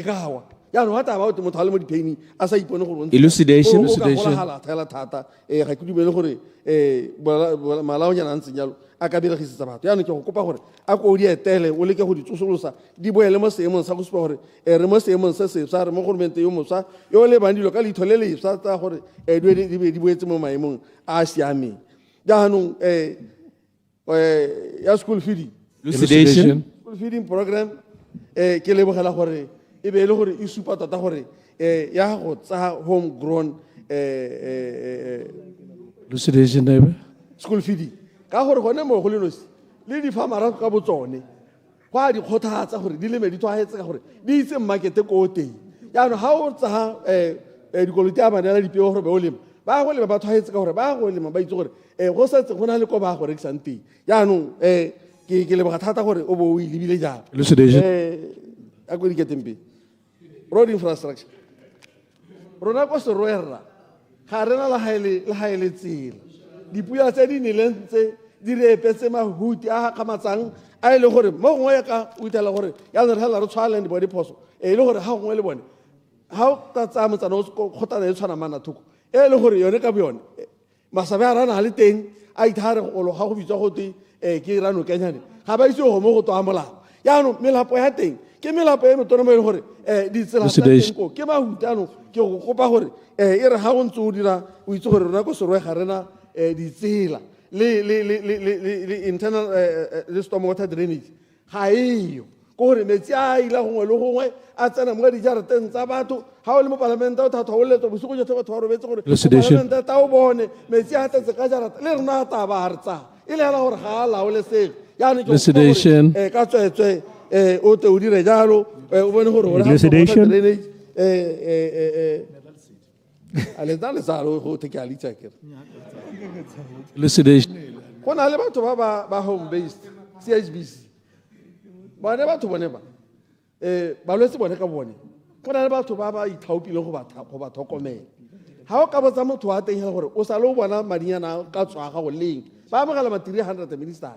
kawa yaanong ga taba ote motho a le mo dipaini a sa ipone gore Elucidation. o ka golagala thela thata ga ke dumele gore malaonyana a ntseng jalo a ka beregisetsa batho yaanong ke go kopa gore a ko di etele o leke go di tsosolosa di boele mo seemong sa go supa gore re mo seemong se seswa re mo goromente yo moswa yo o lebang dilo ka leitho le leswa tsa gore di boetse mo maemong a a siameng jaanong ya school feeding Elucidation. school feeding program ke lebogela gore e be e le gore e supa tota gore ya go tsa home grown Elucidation, neighbor. school feeding ka gore gone mo go le nosi le difamara ka botsone go a di kgothatsa gore di leme di tshwaetse ka gore di itse market ko teng yaanong ga o tsa dikoloti a banela dipeo gore be o lema ba go lema ba tshwaetse ka gore ba go lema ba itse gore go setse go na le ko ba go rekisang teng yaanong ke leboga thata gore o bo o e lebile jalo Elucidation. a go diketeng pele road infrastructure rona ko seroerra ga rena le gaele tsela dipula tse di neleng tse di re epetse mahuti a gakgamatsang a e le gore mo gongwe ka o itela gore ya ne re hela re tshwalang di body phoso e le gore ga gongwe le bone ga o ka tsaya motsana o kgotana e tshwana mana thoko e le gore yone ka boyone masabe a rana le teng a ithare go ga go bitswa go te ke rano kenyane ga ba itse go mo go toa molao yaanong melapo ya teng ke melapo e metona mo e le gore ditsela tsa teng ko ke mahuti anong ke go kopa gore e re ga go ntse o dira o itse gore rona ko seroe ga rena ditsela le internal le storm water drainage ga eyo ko gore metsi a ila gongwe le gongwe a tsena mo dijareteng tsa batho ga o le mo palamente o thatwa o letsa bosigo jotlhe batho ba robetse gore palamente ta o bone metsi a tletse ka jarata le rona a taba a re tsaya e le hela gore ga a laolesege Elucidation. ka tswetswe o te o dire jalo o bone gore gore Elucidation. drainage a le tsale salo go te ke a litsa ke Elucidation. go na le batho ba home based CHBC bone batho bone balwetse bone ka bone go na le batho ba ithaopile go ba tlhokomela ga o ka botsa motho wa teng gore o sa le o bona madinyana ka tswaga go leng ba amogela ma 300 minister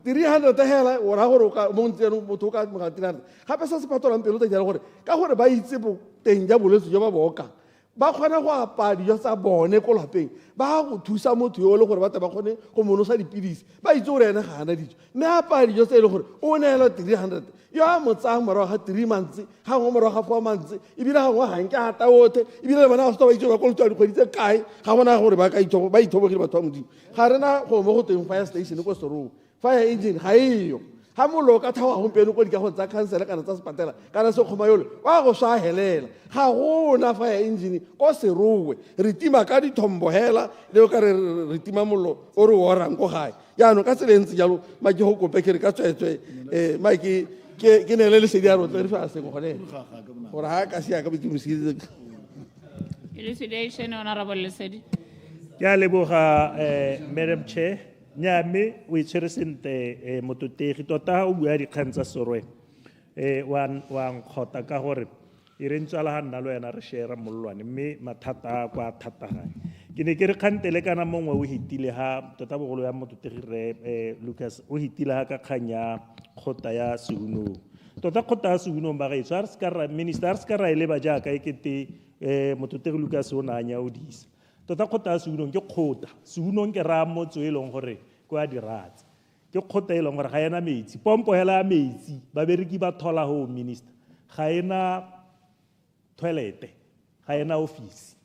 300 hela o ra gore mo ntseng motho o ka amogela 300 gape se se patolang pelo tsa jalo gore ka gore ba itse teng ja bolwetse jo ba boka ba kgona go apa dijo tsa bone ko lapeng ba go thusa motho yo le gore ba kgone go monosa dipilisi ba itse gore ene ga ana dijo mme apa dijo tse e le gore o neela 300 yo a mo tsaya morago ga 3 months ga ngwe morago ga 4 months ebile ga ngwe ga nke ata otlhe ebile le bona ga se ba itse ba kolotwa dikgwedi tse kae ga bona gore ba ithobogile batho ba modimo ga rena go mo go teng fire station ko serong fire engine ga eyo ga mollo ka thawa gompieno ko dikagong tsa council kana tsa sepatela kana se kgoma yole wa go swa helela ga gona fire engine ko serowe re tima ka dithombo hela le o ka re tima mollo o re orang ko gae yaanong ka tsela ntse jalo ma ke go kope ke re ka tswetswe ma ke ne le lesedi a rotle re fa se go gone gore ha ka se ya ka bitumisitse Elucidation, Honorable Lesedi. Ke a leboga Madam Chair nyame o itshwere sentle mototegi tota o bua dikgang tsa serwe wa nkgota ka gore e re ntswala ga nna le wena re share mollwane mme mathata a kwa thatagane ke ne ke re kgantele kana mongwe o hitile ha tota bogolo ya mototegi re Lucas o hitile ha ka kgang ya kgota ya Sehunong tota kgota ya Sehunong ba gaetso a re ska ra minister a re ska ra e leba jaaka e kete mototegi Lucas o nanya o disa tota kgota ya Sehunong ke kgota Sehunong ke ra motso e leng gore ko a diratsa ke kgota e leng gore ga ena metsi pompo hela ya metsi ba bereki ba thola ho minister ga ena toilet ga ena office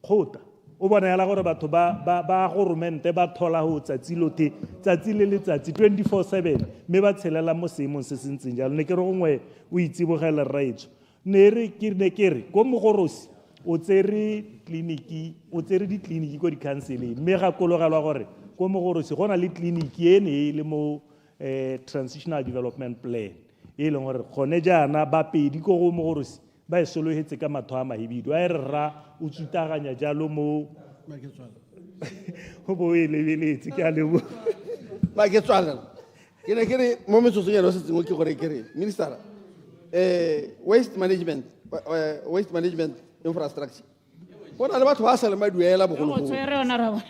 kgota o bona hela gore batho ba goromente ba thola ho tsatsi le letsatsi 24/7 mme ba tshelela mo seemong se sentseng jalo ne ke re gongwe o itsibogela raetso ne ke re ko mogorosi o tsere ditleliniki ko di-counseleng mme ga kologelwa gore ko mogorosi go na le tleliniki ene e le mo transitional development plan e leng gore gone jaana bapedi ko go mogorosi ba e sologetse ka matho a mahibidu a e re rra o tsutaganya jalo mo ho bo e lebeletse ke a leboha ba ke tswalela ke ne ke re mo metsotsong ya lo se tsengwe ke gore ke re minister waste management infrastructure go na le batho ba sa le maduela bogologolo Tswere honorable.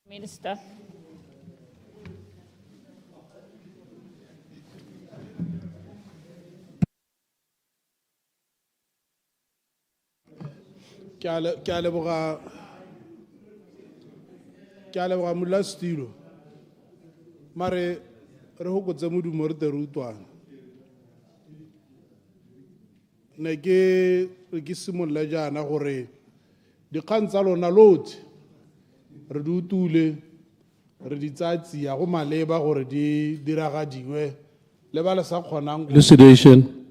Minister. ke a leboga molastilo mare re hokotse modumo re te re utlwana ne ke simolola jaana gore dikgang tsa lona lotlhe re di utule re di tsaya tsia go maleba gore di diragadiwe le ba le sa kgonang Elucidation.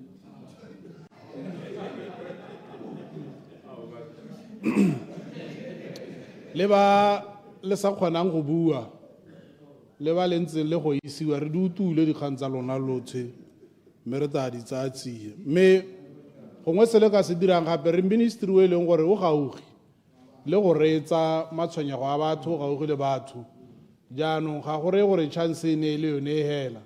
le ba le sa kgonang go bua le ba le ntseng le go isiwa re di utule dikgang tsa lona lotlhe mme re tla di tsaya tsia mme gongwe se le ka se dirang gape re ministry o e leng gore o gaugi le go reetsa matshwenyego a batho o gaugi le batho jaanong ga go reye gore chance e ne e le yone e hela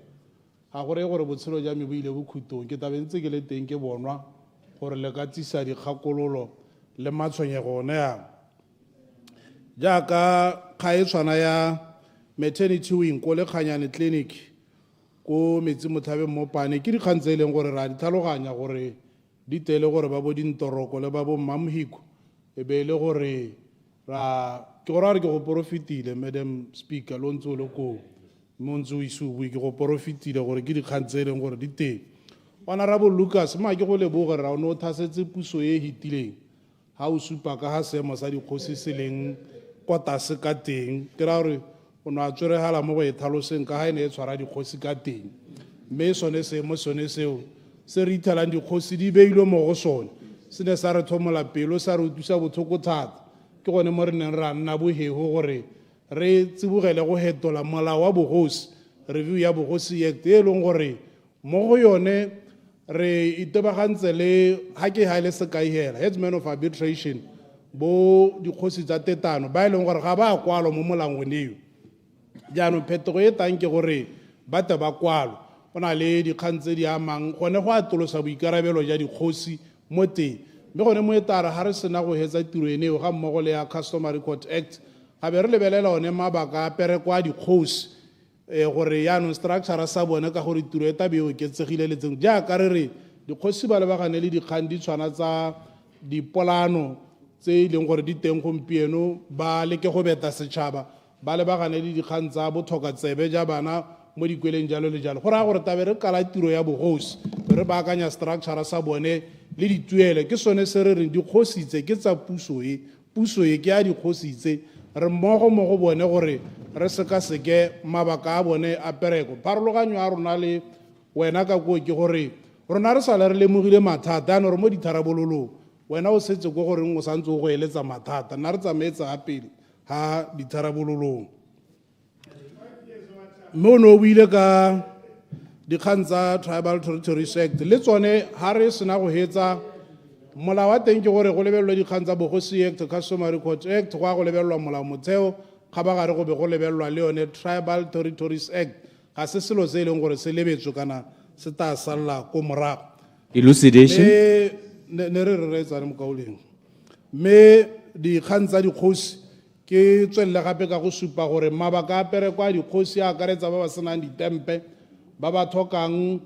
ga go reye gore botshelo jwa me bo ile bokhutong ke tabe ntse ke le teng ke bonwa gore le ka tsisa dikgakololo le matshwenyego one yang jaaka kga e tshwana ya maternity wing ko lekganyane clinic ko Metsimothabeng mo Pane ke dikgang tse e leng gore ra di tlhaloganya gore di tele gore ba bo dintoroko le ba bo Mmamhiko e be le gore ke gore re ke go profitile Madam Speaker lo ntse o le ko mo ntse o isubui ke go profitile gore ke dikgang tse e leng gore di teng Honorable Lucas ma ke go leboga ra o ne o thasetse puso e hitileng ha o supa ka ha seemo sa dikgosi se leng kwa tlase ka teng ke ra gore o ne a tsweregala mo go e tlhaloseng ka ha e ne e tshwara dikgosi ka teng mme sone seemo sone seo se re ithelang dikgosi di beilwe mo go sone se ne sa re thomola pelo sa re utlwisa botlhoko thata ke gone mo re neng ra nna bogego gore re tsibogele go hetola molao wa bogosi review ya bogosi act e leng gore mo go yone re itebagantse le ha ke ha le sekai hela headsman of arbitration bo dikgosi tsa tetano ba e leng gore ga ba kwalwa mo molangong eo jaanong phetogo e tang ke gore ba te ba kwalwa go na le dikgang tse di amang gone go atolosa boikarabelo ja dikgosi mo teng mme gone mo e tara ga re sena go hetsa tiro eneo ga mmogo le ya Customary Court Act ga be re lebelela one mabaka a pereko a dikgosi gore yaanong structure sa bone ka gore tiro e tabe e oketsegile le tseng jaaka re re dikgosi ba lebagane le dikgang di tshwana tsa dipolano tse e leng gore di teng gompieno ba leke go beta setšhaba ba lebagane le dikgang tsa botlhokatsebe ja bana mo dikweleng jalo le jalo go raya gore tabe re kala tiro ya bogosi re baakanya structure sa bone le dituelo ke sone se re reng dikgositse ke tsa puso e ke ya dikgositse re mmogo mo go bone gore re sekaseke mabaka a bone a pereko pharologanyo a rona le wena ka koo ke gore rona re sale re lemogile mathata ano re mo ditharabololong wena o setse ko goreng o santse o go eletsa mathata nna re tsamaetse ga pele ga ditharabololong mme o ne o buile ka dikgang tsa Tribal Territories Act le tsone ha re sena go hetsa molao wa teng ke gore go lebelelwa dikgang tsa bogosi act Customary Court Act go a go lebelelwa molao motheo ga ba gare go be go lebelelwa le yone Tribal Territories Act ga se selo se e leng gore se lebetswe kana se ta salla ko morago Elucidation. ne re reetsane mo kaoleng mme dikgang tsa dikgosi ke tswelele gape ka go supa gore mabaka a pereko a dikgosi a akaretsa ba ba senang ditempe ba ba tlhokang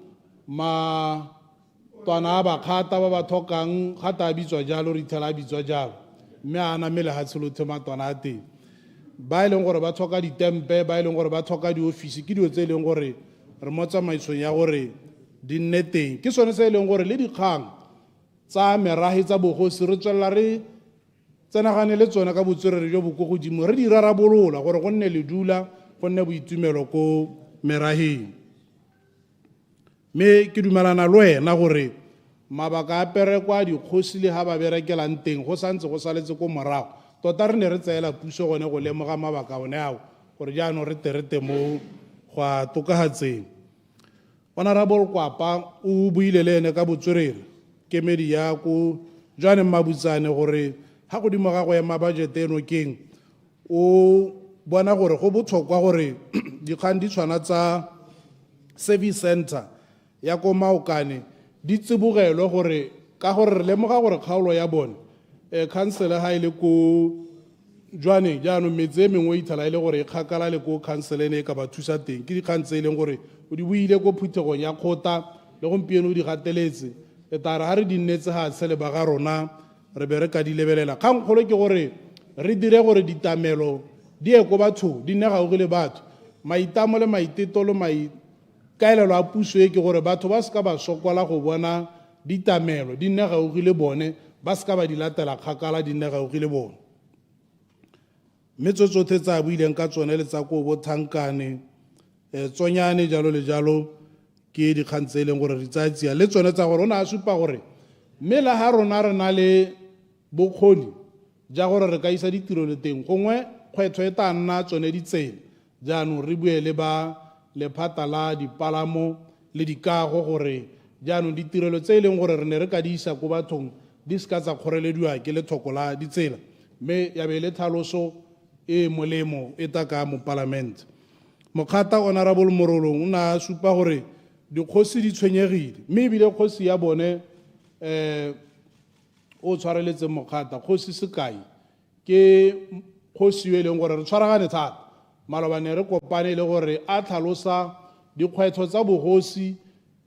matwana a bakgata ba ba tlhokang gata a bitswa jalo re ithela a bitswa jalo mme a namele ga tsholothe matwana a teng ba e leng gore ba tlhoka ditempe ba e leng gore ba tlhoka diofisi ke dilo tse e leng gore re mo tsamaisong ya gore di nne teng ke sone se e leng gore le dikgang tsa meragi tsa bogosi re tswelela re tsenagane le tsone ka botswerere jo bo ko godimo re di rarabolola gore go nne le dula go nne boitumelo ko meraging mme ke dumelana le wena gore mabaka a pereko a dikgosi le ga ba berekelang teng go santse go saletse ko morago tota re ne re tseela puso gone go lemoga mabaka one ao gore jaanong re terete mo go a tokagatseng. Honorable Kwapa o buile le ene ka botswerere kemedi ya ko Jane Mabutsane gore ha go dimo ga go ema budget eno keng o bona gore go botlhokwa gore dikgang di tshwana tsa service center ya ko Maokane di tsibogelwe gore ka gore re lemoga gore kgaolo ya bone council ha ile ko Jwane jaanong metse mengwe ithala ile gore e kgakala le ko council ene ka ba thusa teng ke dikgang tse ileng gore o di buile ko phuthegong ya kgota le gompieno o di gateletse e tara ha re di nnetse ga tshele ba ga rona re be re ka di lebelela kgang kgolo ke gore re dire gore ditamelo di ye ko batho di nne gaufi le batho maitamo le maitetolo maikaelelo a puso e ke gore batho ba seka ba sokola go bona ditamelo di nne gaufi le bone ba seka ba di latela kgakala di nne gaufi le bone mme tsotlhe tsa buileng ka tsone le tsa ko bo Thankane Tsonyane jalo le jalo ke dikgang tse e leng gore re tsaya le tsone tsa gore o ne a supa gore mme la ha rona re na le bokgoni ja gore re ka isa ditirelo teng gongwe kgwetho e tla nna tsone ditsela jaanong re bue le ba lephata la dipalamo le dikago gore jaanong ditirelo tse e leng gore re ne re ka di isa ko bathong di seka tsa kgorelediwa ke lethoko la ditsela mme ya be le tlhaloso e molemo e ta ka mo parliament. Mokgata Honorable Morolong o na supa gore dikgosi di tshwenyegile mme ebile kgosi ya bone o tshwareletse mokgata kgosi sekai ke kgosi yo e leng gore re tshwaragane thata malobane re kopane le gore a tlhalosa dikgwetlho tsa bogosi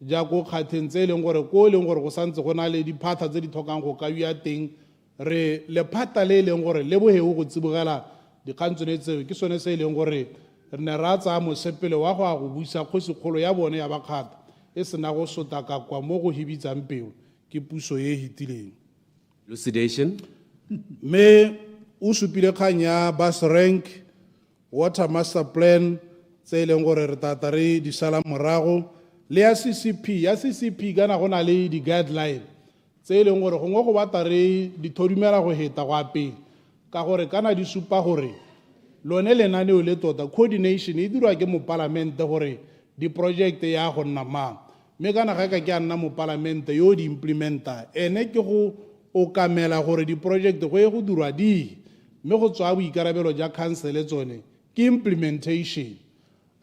ja ko kgatheng tse e leng gore ko e leng gore go santse go na le diphata tse di tlhokang go ka bia teng re lephata le e leng gore le boheu go tsibogela dikgang tsone tseo ke sone se e leng gore re ne ra tsaya mosepele wa go a go buisa kgosikgolo ya bone ya bakgata e sena go sotakakwa mo go hebitsang peo ke puso e hitileng elucidation mme o supile kgang ya bus rank water master plan tse e leng gore re tata re di sala morago le ya ccp kana go na le di-guideline tse e leng gore gongwe go bata re di thodumela go heta go apele ka gore kana di supa gore lone lenaneo le tota coordination e dirwa ke mo palamente gore di-project ya go nna mang mme kana ga ka ke a nna mo palamente yo di implementa ene ke go okamela gore di-project go ye go dirwa di mme go tswa boikarabelo ja council tsone ke implementation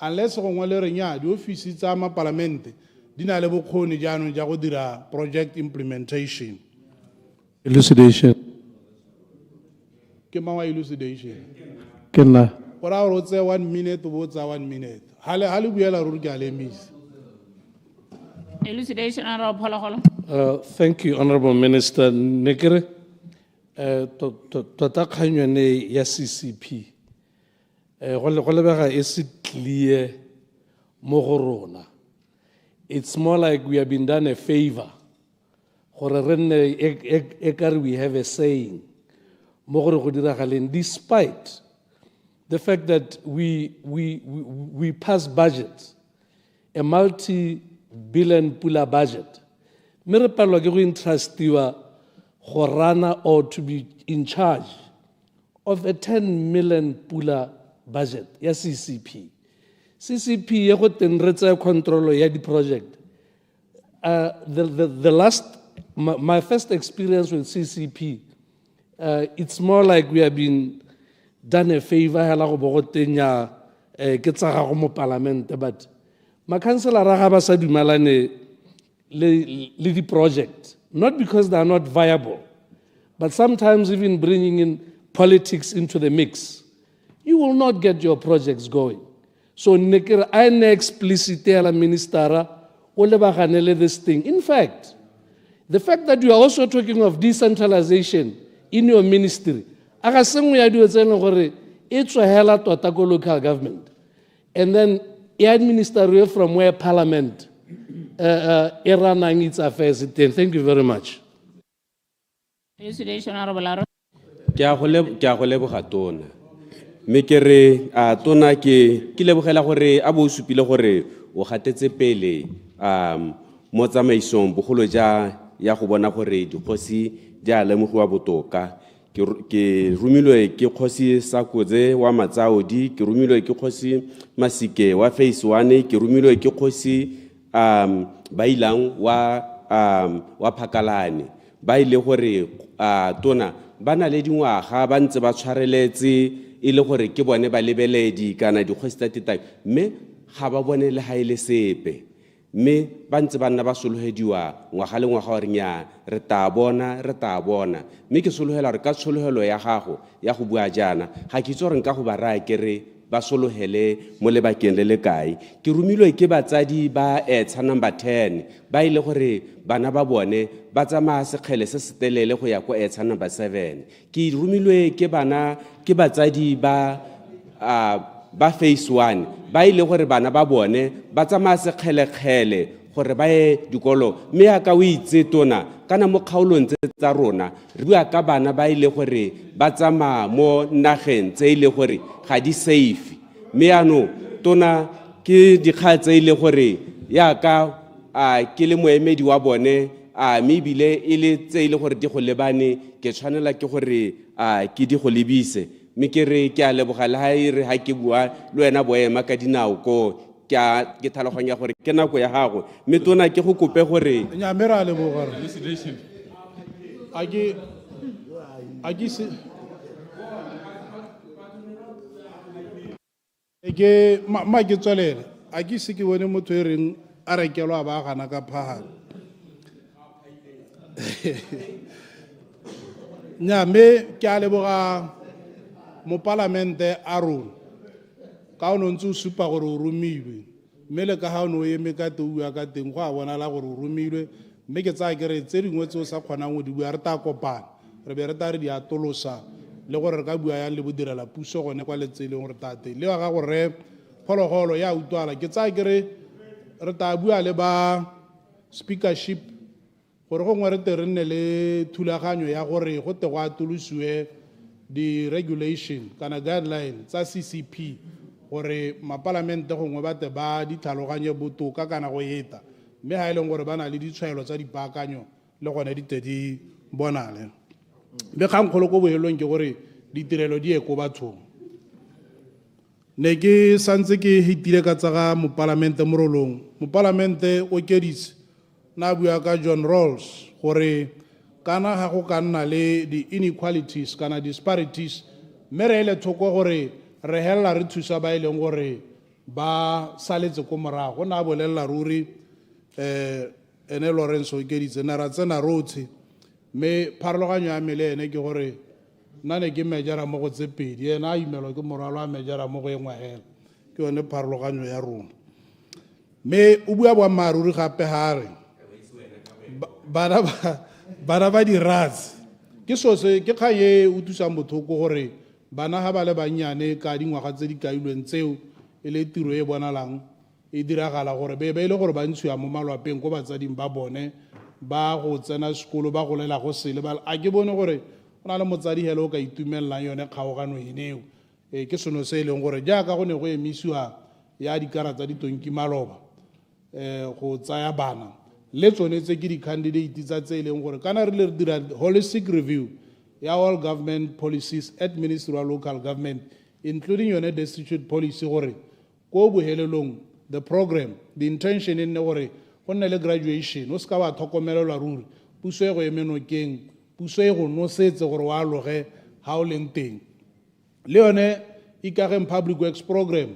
unless gongwe le reng ya di-office tsa mapalamente di na le bokgoni jaanong ja go dira project implementation elucidation ke mawa elucidation ke nna gore a gore o tseye 1 minute bo tsa 1 minute ha le buela ruri ke a le emisa Elucidation, Honorable Phologolo. Thank you, Honorable Minister. Nekere, tota kganyone ya CCP, go lebega e se clear mo go rona. It's more like we have been done a favor. Gore re nne e kare we have a saying, mo gore go diragaleng, despite the fact that we pass budget, a multi-billion pula budget. Mere palwa ke go entrustiwa go rana or to be in charge of a 10 million pula budget ya CCP. CCP ye go tenretsa control ya di project. The last my first experience with CCP, it's more like we have been done a favor hela go bogotenya ke tsa ga go mo parliament, but ma councillor ga ba sa dumalane le di project, not because they are not viable, but sometimes even bringing in politics into the mix, you will not get your projects going. So nekere I ne explicitela ministera o le baganele this thing. In fact, the fact that you are also talking of decentralization in your ministry, aga sengwe ya dio tsene gore e tswa hela tota ko local government, and then e administer from where parliament e running its affairs. Thank you very much. Elucidation, Honorable Laro. ke a go leboga tona mme ke re a tona ke lebogela gore a bo supile gore o gatetse pele mo tsamaisong bogolo ja ya go bona gore dikgosi di a lemogiwa botoka ke rumilwe ke 𝗔𝗪𝗧𝗧𝗘𝗘 𝗢𝙗 ke rumilwe ke 𝗔𝗪𝗧 Masike wa phase 1 ke rumilwe ke 𝗔𝗪𝗧 Bailang wa Phakalane ba ile gore tona ba na le dingwaga ba ntse ba tshwareletse e le gore ke bone ba lebeledi kana dikgosi tsa tetayo mme ga ba bone le ha ile sepe mme ba ntse ba nna ba sologediwa ngwaga le ngwaga gore nya re ta bona mme ke sologela re ka tshologelo ya gago ya go bua jana ga ke itse gore nka go ba raya ke re ba sologele mo lebakeng le le kae ke rumilwe ke batsadi ba etsha number 10 ba ile gore bana ba bone ba tsamaya sekgele se se telele go ya ko etsha number 7 ke rumilwe ke batsadi ba phase 1 ba ile gore bana ba bone ba tsamaya sekgele gore ba ye dikolo mme aka o itse tona kana mo kgaolong tse tsa rona re bua ka bana ba ile gore ba tsamaya mo nageng tse ile gore ga di safe mme ano tona ke dikga tse ile gore ya ka ke le moemedi wa bone mme bile ile tse ile gore di go lebane ke tshwanela ke gore ke di go lebise mme ke re ke a leboga le ha ire ha ke bua le wena boema ka dinao ko ke tlhaloganya gore ke nako ya gago mme tona ke go kope gore nya mera le boga agi se ke ma ke tswelele agi se ke bone motho e reng a rekelwa ba gana ka phagana nya me ke a leboga mo parlamente a rona ka o ntse o supa gore o romilwe mme le ka ga o ne o eme ka teua ka teng go a bonala gore o romilwe mme ke tsaya ke re tse dingwe tse o sa kgonang go di bua re ta kopana re be re ta re di atolosa le gore re ka bua yang le bodirela puso gone kwa letseleng gore tate le wa ga gore phologolo ya utlwala ke tsaya ke re ta bua le ba speakership gore gongwe re te re nne le thulaganyo ya gore go te go atolosiwe di-regulation kana guideline tsa CCP gore mapalamente gongwe ba te ba di tlhaloganye botoka kana go eta mme ha e leng gore ba na le ditshwaelo tsa dipaakanyo le gone di te di bonale mme kgangkgolo ko bohelong ke gore ditirelo di ye ko bathong ne ke santse ke hitile ka tsaga mopalamente morolong mopalamente o 𝗕𝗓𝗓𝗓 na bua ka John Rawls gore kana ga go ka nna le di-inequalities kana disparities mme re ele thoko gore re helela re thusa ba e leng gore ba saletse ko morago go na a bolelela ruri ene Lawrence o 𝗕𝗓𝗓𝗓 ne ra tsena rotlhe mme pharologanyo ya me le ene ke gore nna ne ke mejara mo go tse pedi ena a imelwa ke morwalo a mejara mo go e ngwe hela ke yone pharologanyo ya rona mme o bua boammaaruri gape ga re bana ba di-rats ke sose ke kgang e o thusang bothoko gore bana ga ba le bannyane ka dingwaga tse di kailweng tseo e le tiro e bonalang e diragala gore be e le gore ba ntshiwa mo malwapeng ko batsading ba bone ba go tsena sekolo ba go lela go sele a ke bone gore go na le motsadi hele o ka itumelelang yone kgaogano eneo ke seno se e leng gore jaaka go ne go emisiwa ya dikara tsa ditonki maloba go tsaya bana le tsone tse ke di-candidate tsa tse e leng gore kana re le re dira holistic review ya all government policies at ministry of local government including yone destitute policy gore ko bohelelong the program the intention e nne gore go nne le graduation o seka wa tlhokomelelwa ruri puso e go emenokeng puso e go nosetse gore wa loge ga o leng teng le yone ikageng public works program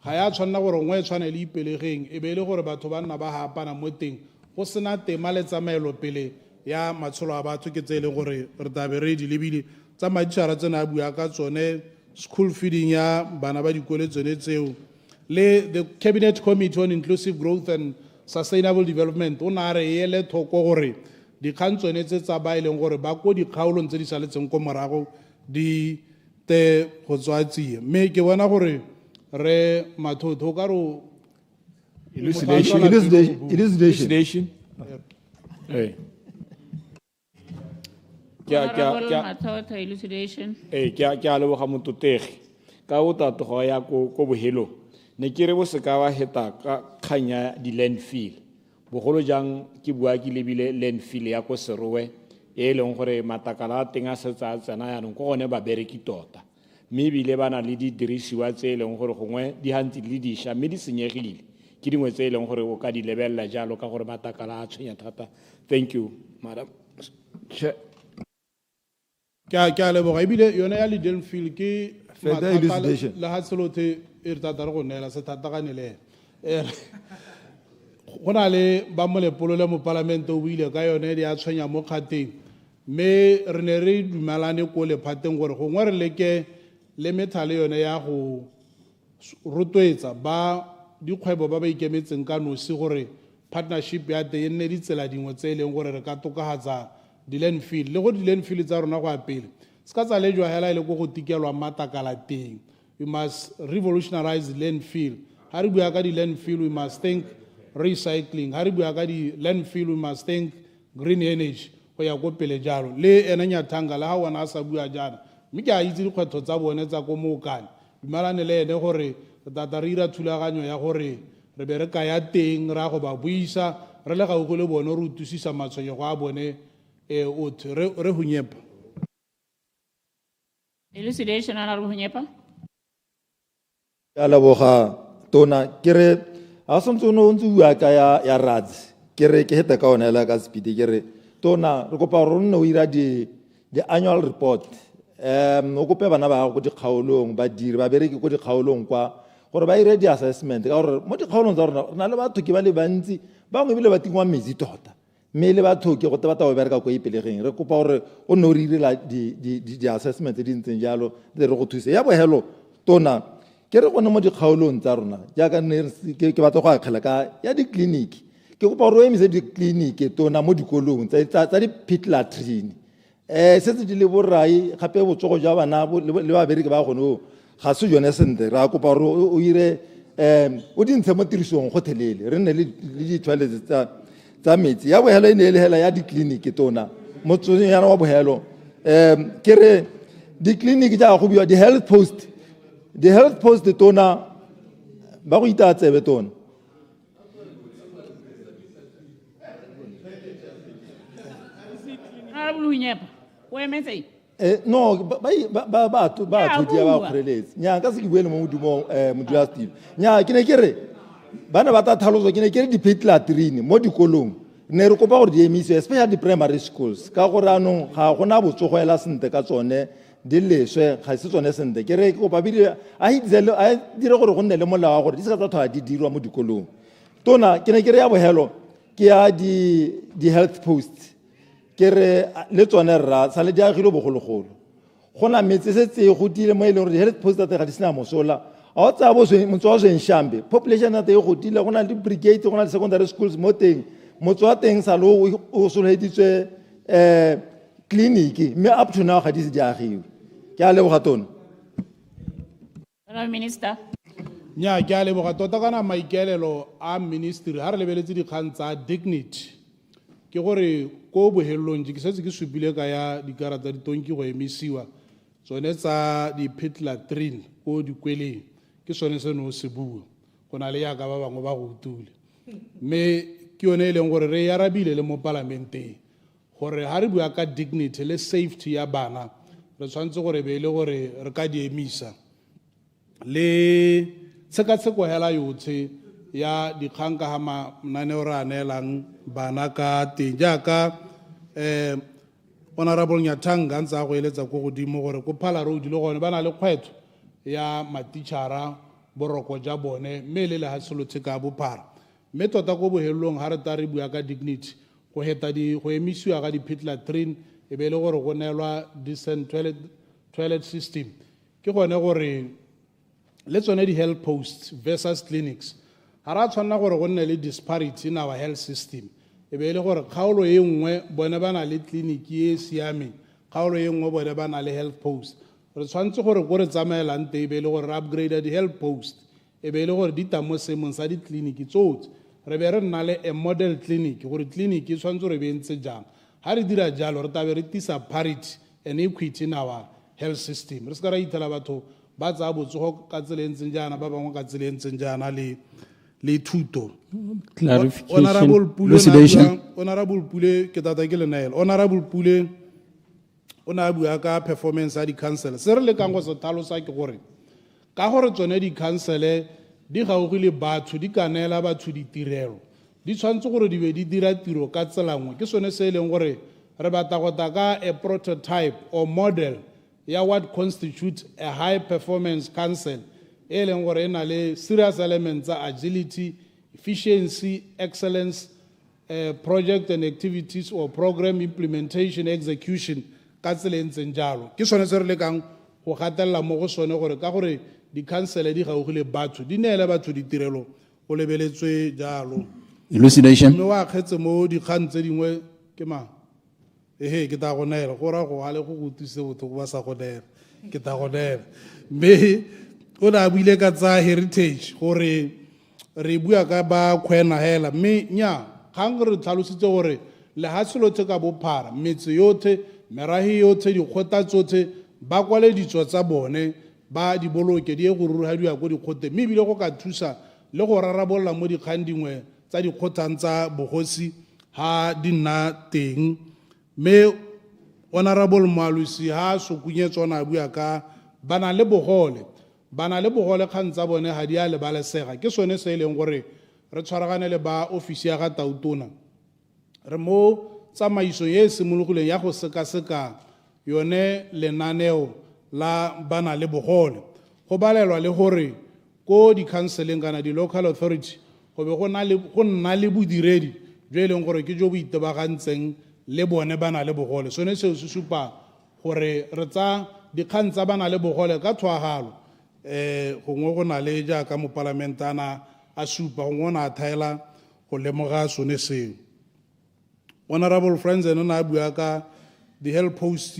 ga ya tshwanela gore ngwe e tshwane le ipelegeng e be e le gore batho ba nna ba gapana mo teng go sena tema le tsamaelo pele ya matsholo a batho ke tse e leng gore re tabe re di lebile tsa maditšhara tsena a bua ka tsone school feeding ya bana ba dikole tsone tseo le the cabinet committee on inclusive growth and sustainable development o na re ele thoko gore dikgang tsone tse tsa ba e leng gore ba ko dikgaolong tse di saletseng ko morago di te go tswa tsie mme ke bona gore re mathotho ka ro elucidation hey ke a leboga mototegi ka o tatogo ya ko bohelong ne ke re bo se ka wa heta ka kgang ya di-landfill bogolo jang ke bua ke lebile landfill ya ko Serowe e leng gore matakala a teng a setse a tsena yaanong ko gone ba bereki tota mme ebile ba na le didirisiwa tse e leng gore gongwe di hantse le dišwa mme di senyegile ke dingwe tse e leng gore o ka di lebelela jalo ka gore matakala a tshwenya thata. Thank you, Madam Chair. Ke a leboga ebile yone ya Lidenfield ke Further elucidation. la hatselote e re tata re go neela se thatagane le ene go na le ba molepolo le mo palamente o buile ka yone di a tshwenya mo kgateng mme re ne re dumelane ko lephateng gore gongwe re leke le methale yone ya go rotloetsa ba dikgwebo ba ba ikemetseng ka nosi gore partnership ya te e nne ditsela dingwe tse e leng gore re ka tokagatsa di-landfill le go di-landfill tsa rona go apele se ka tsa lejwa hela e le ko go tikelwa matakala teng. We must revolutionize landfill. Ha re bua ka di-landfill we must think recycling. Ha re bua ka di-landfill we must think green energy go ya ko pele jalo le ena Nyathanga le ha wana a sa bua jana mme ke a itse dikgwetho tsa bone tsa ko mookane dumelane le ene gore tata re ira thulaganyo ya gore re be re ka ya teng ra go ba buisa re le gaugo le bone re utlwisisa matshwenyego a bone otlhe re hunyepa. Elucidation, Honorable Hunyepa. Ya leboga tona ke re a santse o ne o ntse o bua ka ya RADS ke re ke heta ka ona la ka speed ke re tona re kopa gore o nne o ira di-annual report o kope bana ba go dikgaolong badiri ba bereke ko dikgaolong kwa gore ba ire di-assessment ka gore mo dikgaolong tsa rona re na le batho ke ba le bantsi bangwe ebile ba tingwa metsi tota mme le batho ke go tebata go bereka ko ipelegeng re kopa gore o nne o re irela di-assessment tse di ntseng jalo le re go thuse ya bohelo tona ke re gone mo dikgaolong tsa rona jaaka ke batla go akgela ka ya ditleliniki ke kopa gore o emise ditleliniki tona mo dikolong tsa di-pit latrine setse di le borai gape botsogo jwa bana le babereki ba gone ga se jone sentle ra kopa gore o ire o dintshe mo tirisong gotlhelele re nne le di-toilet tsa metsi ya bohelo e ne e le hela ya ditleliniki tona motsong yana wa bohelo ke re ditleliniki ja go biwa di-health post tona ba go ita tsebe tona Honorable Hunyepa, o emetse no ba thodi ba kgoreletsi nya ka se ke buele mo modumong modula Steve nya ke ne ke re bana ba ta thaloso ke ne ke re di-pit latrine mo dikolong ne re kopa gore di emiswe especially di-primary schools ka gore anong ga gona botsogoela sentle ka tsone di leswe ga se tsone sentle ke re ke kopa a dire gore go nne le molao wa gore di se ka tsa tlhola di dirwa mo dikolong tona ke ne ke re ya bohelo ke ya di-health post ke re le tsone rra sa le di agile bogologolo go na metse setse e godile mo e leng gore di-health post tsa ga di sena mosola a o tsaya motse wa Shambe population ya teng e godile go na le brigade go na le secondary schools mo teng motse wa teng sa le o soleditswe kliniki mme up to now ga di se di agiwe ke a leboga tona. Honorable Minister. Nya ke a leboga tota kana maikaelelo a ministry ha re lebeletse dikgang tsa dignity ke gore ko bohelong ke setse ke supile ka ya dikarata ditonki go emisiwa tsone tsa di-pit latrine ko dikweleng ke sone se no se bua go na le yaka ba bangwe ba go utule mme ke yone e leng gore re yarabile le mo parlamenteng gore ha re bua ka dignity le safety ya bana re tshwanetse gore be le gore re ka di emisa le tshekatsheko hela yotlhe ya dikgang ka ga mananeo re a neelang bana ka teng jaaka Honorable Nyathanga ntse a go eletsa ko godimo gore ko Phala Road le gone ba na le kgwetho ya matitšhara boroko ja bone mme le le hasolotse ka bophara mme tota ko bohelong ha re ta re bua ka dignity go emisiwa ga di-pit latrine e be le gore go neelwa decent toilet system ke gone gore le tsone di-health posts versus clinics ga ra tshwanela gore go nne le disparity in our health system e be le gore kgaolo e nngwe bone ba na le tleliniki e siameng kgaolo e nngwe bone ba na le health post re tshwanetse gore ko re tsamaelang te e be le gore re upgrade di-health post e be le gore di ta mo seemong sa ditleliniki tsotlhe re be re nna le a model clinic gore tleliniki e tshwanetse re bentse jang ha re dira jalo re tabe re tisa parity and equity in our health system re se ka ra ithela batho ba tsaya botsogo ka tsela e ntseng jaana ba bangwe ka tsela e ntseng jaana le le thuto. Clarification. Honorable Pule, Elucidation. Honorable Pule, ke tata ke le naela. Honorable Pule, o na bua ka performance ya di-council. Se re le kang go se tlhalosa ke gore, ka gore tsone di-council di gaugile batho, di ka neela batho ditirelo. Di tshwanetse gore di be di dira tiro ka tsela nngwe. Ke sone se e leng gore re batla go ta ka a prototype or model ya what constitutes a high performance council e leng gore e na le serious elements tsa agility, efficiency, excellence, project and activities or program implementation, execution ka tsela e ntseng jalo. Ke sone se re lekang go gatelela mo go sone gore ka gore di-council di gaugile batho di neele batho ditirelo go lebeletswe jalo. Elucidation. Mme wa kgetse mo dikgang tse dingwe ke mang? Ehe, ke ta go neela go ra go gale go go thuse botlhoko ba sa go neela ke ta go neela. Mme o ne a buile ka tsa heritage gore re bua ka ba kgwena hela, mme nya gang re tlhalositse gore lehatshe lotlhe ka bophara, metse yotlhe, merahi yotlhe, dikgota tsotlhe ba kwale ditso tsa bone ba di boloke di e go rurugadiwa ko dikgote, mme ebile go ka thusa le go rarabolola mo dikgang dingwe tsa dikgotang tsa bogosi ha di nna teng. Mme Honorable Moalusi ha sokunyetso na bua ka bana le bogole kgang tsa bone ha di a lebalesega. Ke sone se e leng gore re tshwaragane le ba ofisi ya ga tautona re mo tsamaiso e e simologileng ya go sekaseka yone lenaneo la bana le bogole. Go balelwa le gore ko di-counseling kana di-local authority go be go nna le bodiredi jo e leng gore ke jo bo itebagantseng le bone bana le bogole. Sone seo se supa gore re tsa dikgang tsa bana le bogole ka tshwagalo gongwe go na le jaaka mo parlamentana a supa gongwe o ne a thaela go lemoga sone seo. Honorable friends ene na bua ka the health post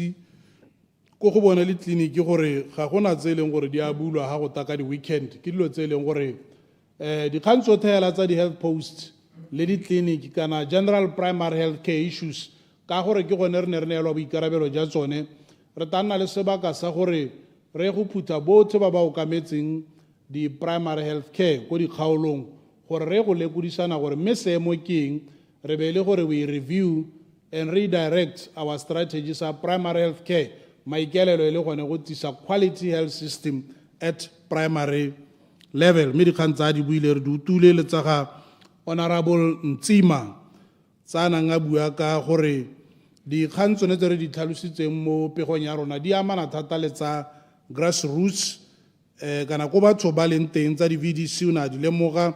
ko go bona le tleliniki gore ga gona tse e leng gore di a bulwa ga go ta ka di-weekend, ke dilo tse e leng gore dikgang tsotlhe hela tsa di-health post le ditleliniki kana general primary health care issues ka gore ke gone re ne re neelwa boikarabelo ja tsone, re ta nna le sebaka sa gore re go phutha botlhe ba ba okametseng di-primary health care ko dikgaolong gore re go lekodisana gore mme seemo ke eng, re be le gore we review and redirect our strategies of primary health care. Maikelelo e le gone go tisa quality health system at primary level. Mme dikgang tsa di buile re di utule le tsa ga Honorable Ntsima tsa nang a bua ka gore dikgang tsone tse re di tlhalositseng mo pegong ya rona di amana thata le tsa grassroots kana ko batho ba leng teng tsa di-VDC o ne a di lemoga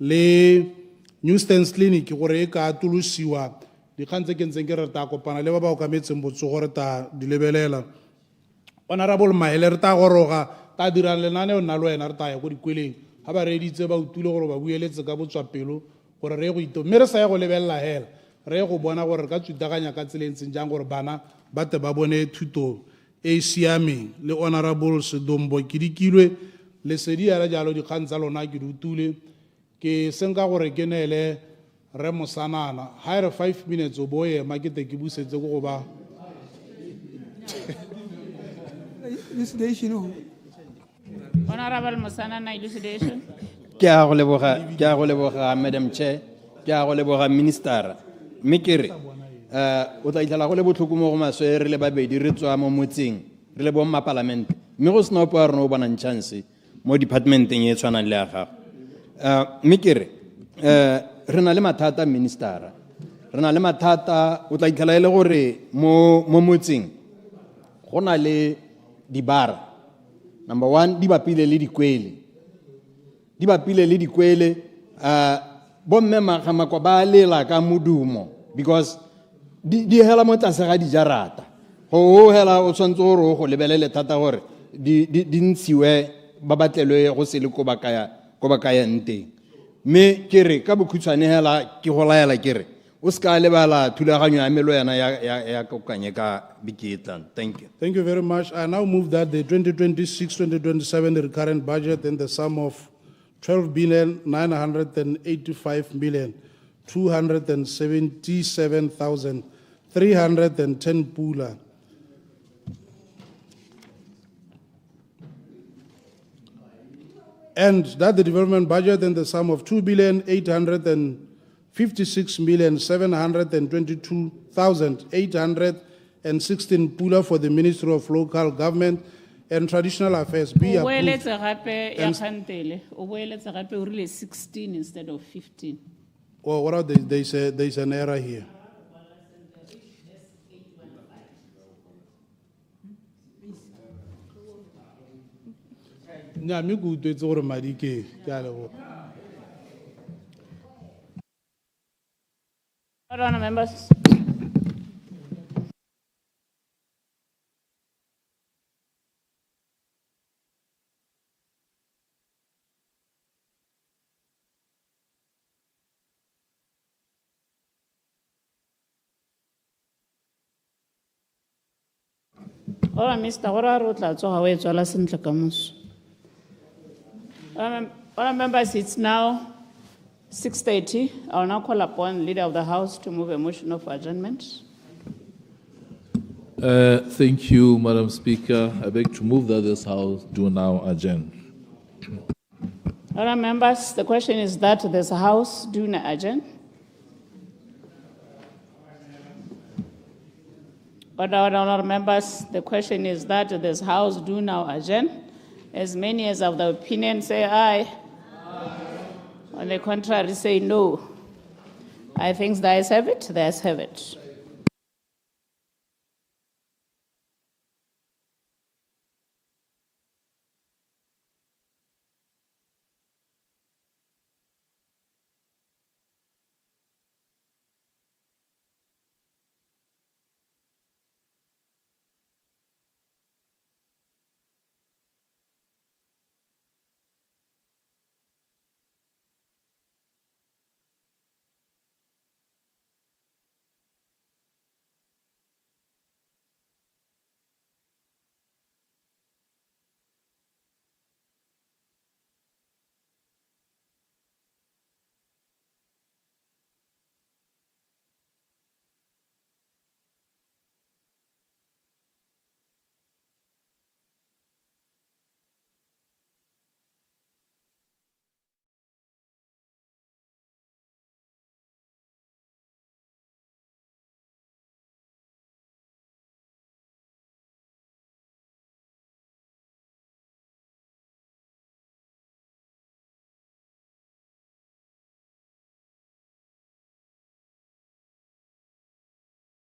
le Newstance Clinic gore e ka atolosiwa. Dikgang tse ke ntseng ke re ta kopana le ba ba okametseng botsogo re ta di lebelela. Honorable Maele re ta goroga ta dirang lenaneo nna le wena re ta ya ko dikweleng ga ba reeditse ba utule gore ba bueletse ka botswapelo gore re go ito, mme re sa ya go lebelela hela re go bona gore re ka tsutaganya ka tsela e ntseng jang gore bana ba te ba bone thuto e siameng. Le Honorable Sedombo ke dikilwe lesedi ya jalo dikgang tsa lona ke di utule ke senka gore ke neele re Mosanana ha re 5 minutes o bo ema ke te ke busetse go go ba Honorable Mosanana, elucidation. Ke a go leboga Madam Chair, ke a go leboga Minister. Mme ke re o tla itlhala go le botlhoko mo go maswe re le babedi re tswa mo motseng re le bo mma parlament, mme go sena ope wa rona o bonang chance mo departmenteng e tshwanang le ya gago. Mme ke re re na le mathata Minister, re na le mathata o tla itlhala le gore mo motseng go na le dibara. Number one, di bapile le dikwele bo mme magamako ba lela ka modumo because di hela mo tlase ga dijarata go hela o tshwantse gore o go lebelele thata gore di ntshiwe ba batlelwe go se le ko ba kayang teng. Mme ke re ka bokhutshwane hela ke go laela ke re o ska lebala thulaganyo ya melo yana ya kokanye ka biketlang. Thank you. Thank you very much. I now move that the 2026-2027 recurrent budget in the sum of 12,985,277,310 pula. and that the development budget in the sum of 2,856,722,816 pula for the Ministry of Local Government and Traditional Affairs be O approved. boeletse gape ya kgantele, o boeletse gape o rile 16 instead of 15. Well, what are they? There's an error here. Nya, mi go utlwetse gore madi ke ke a leboga. Honourable members. Ora Mr. Ora rotla tsoga o e tswala sentle ka moso. Honourable members, it's now 6:30. I will now call upon Leader of the House to move a motion of adjournment. Thank you, Madam Speaker. I beg to move that this House do now adjourn. Honourable members, the question is that this House do now adjourn. Honourable members, the question is that this House do now adjourn. As many as of the opinion say aye. On the contrary, say no. I think the ayes have it. The ayes have it.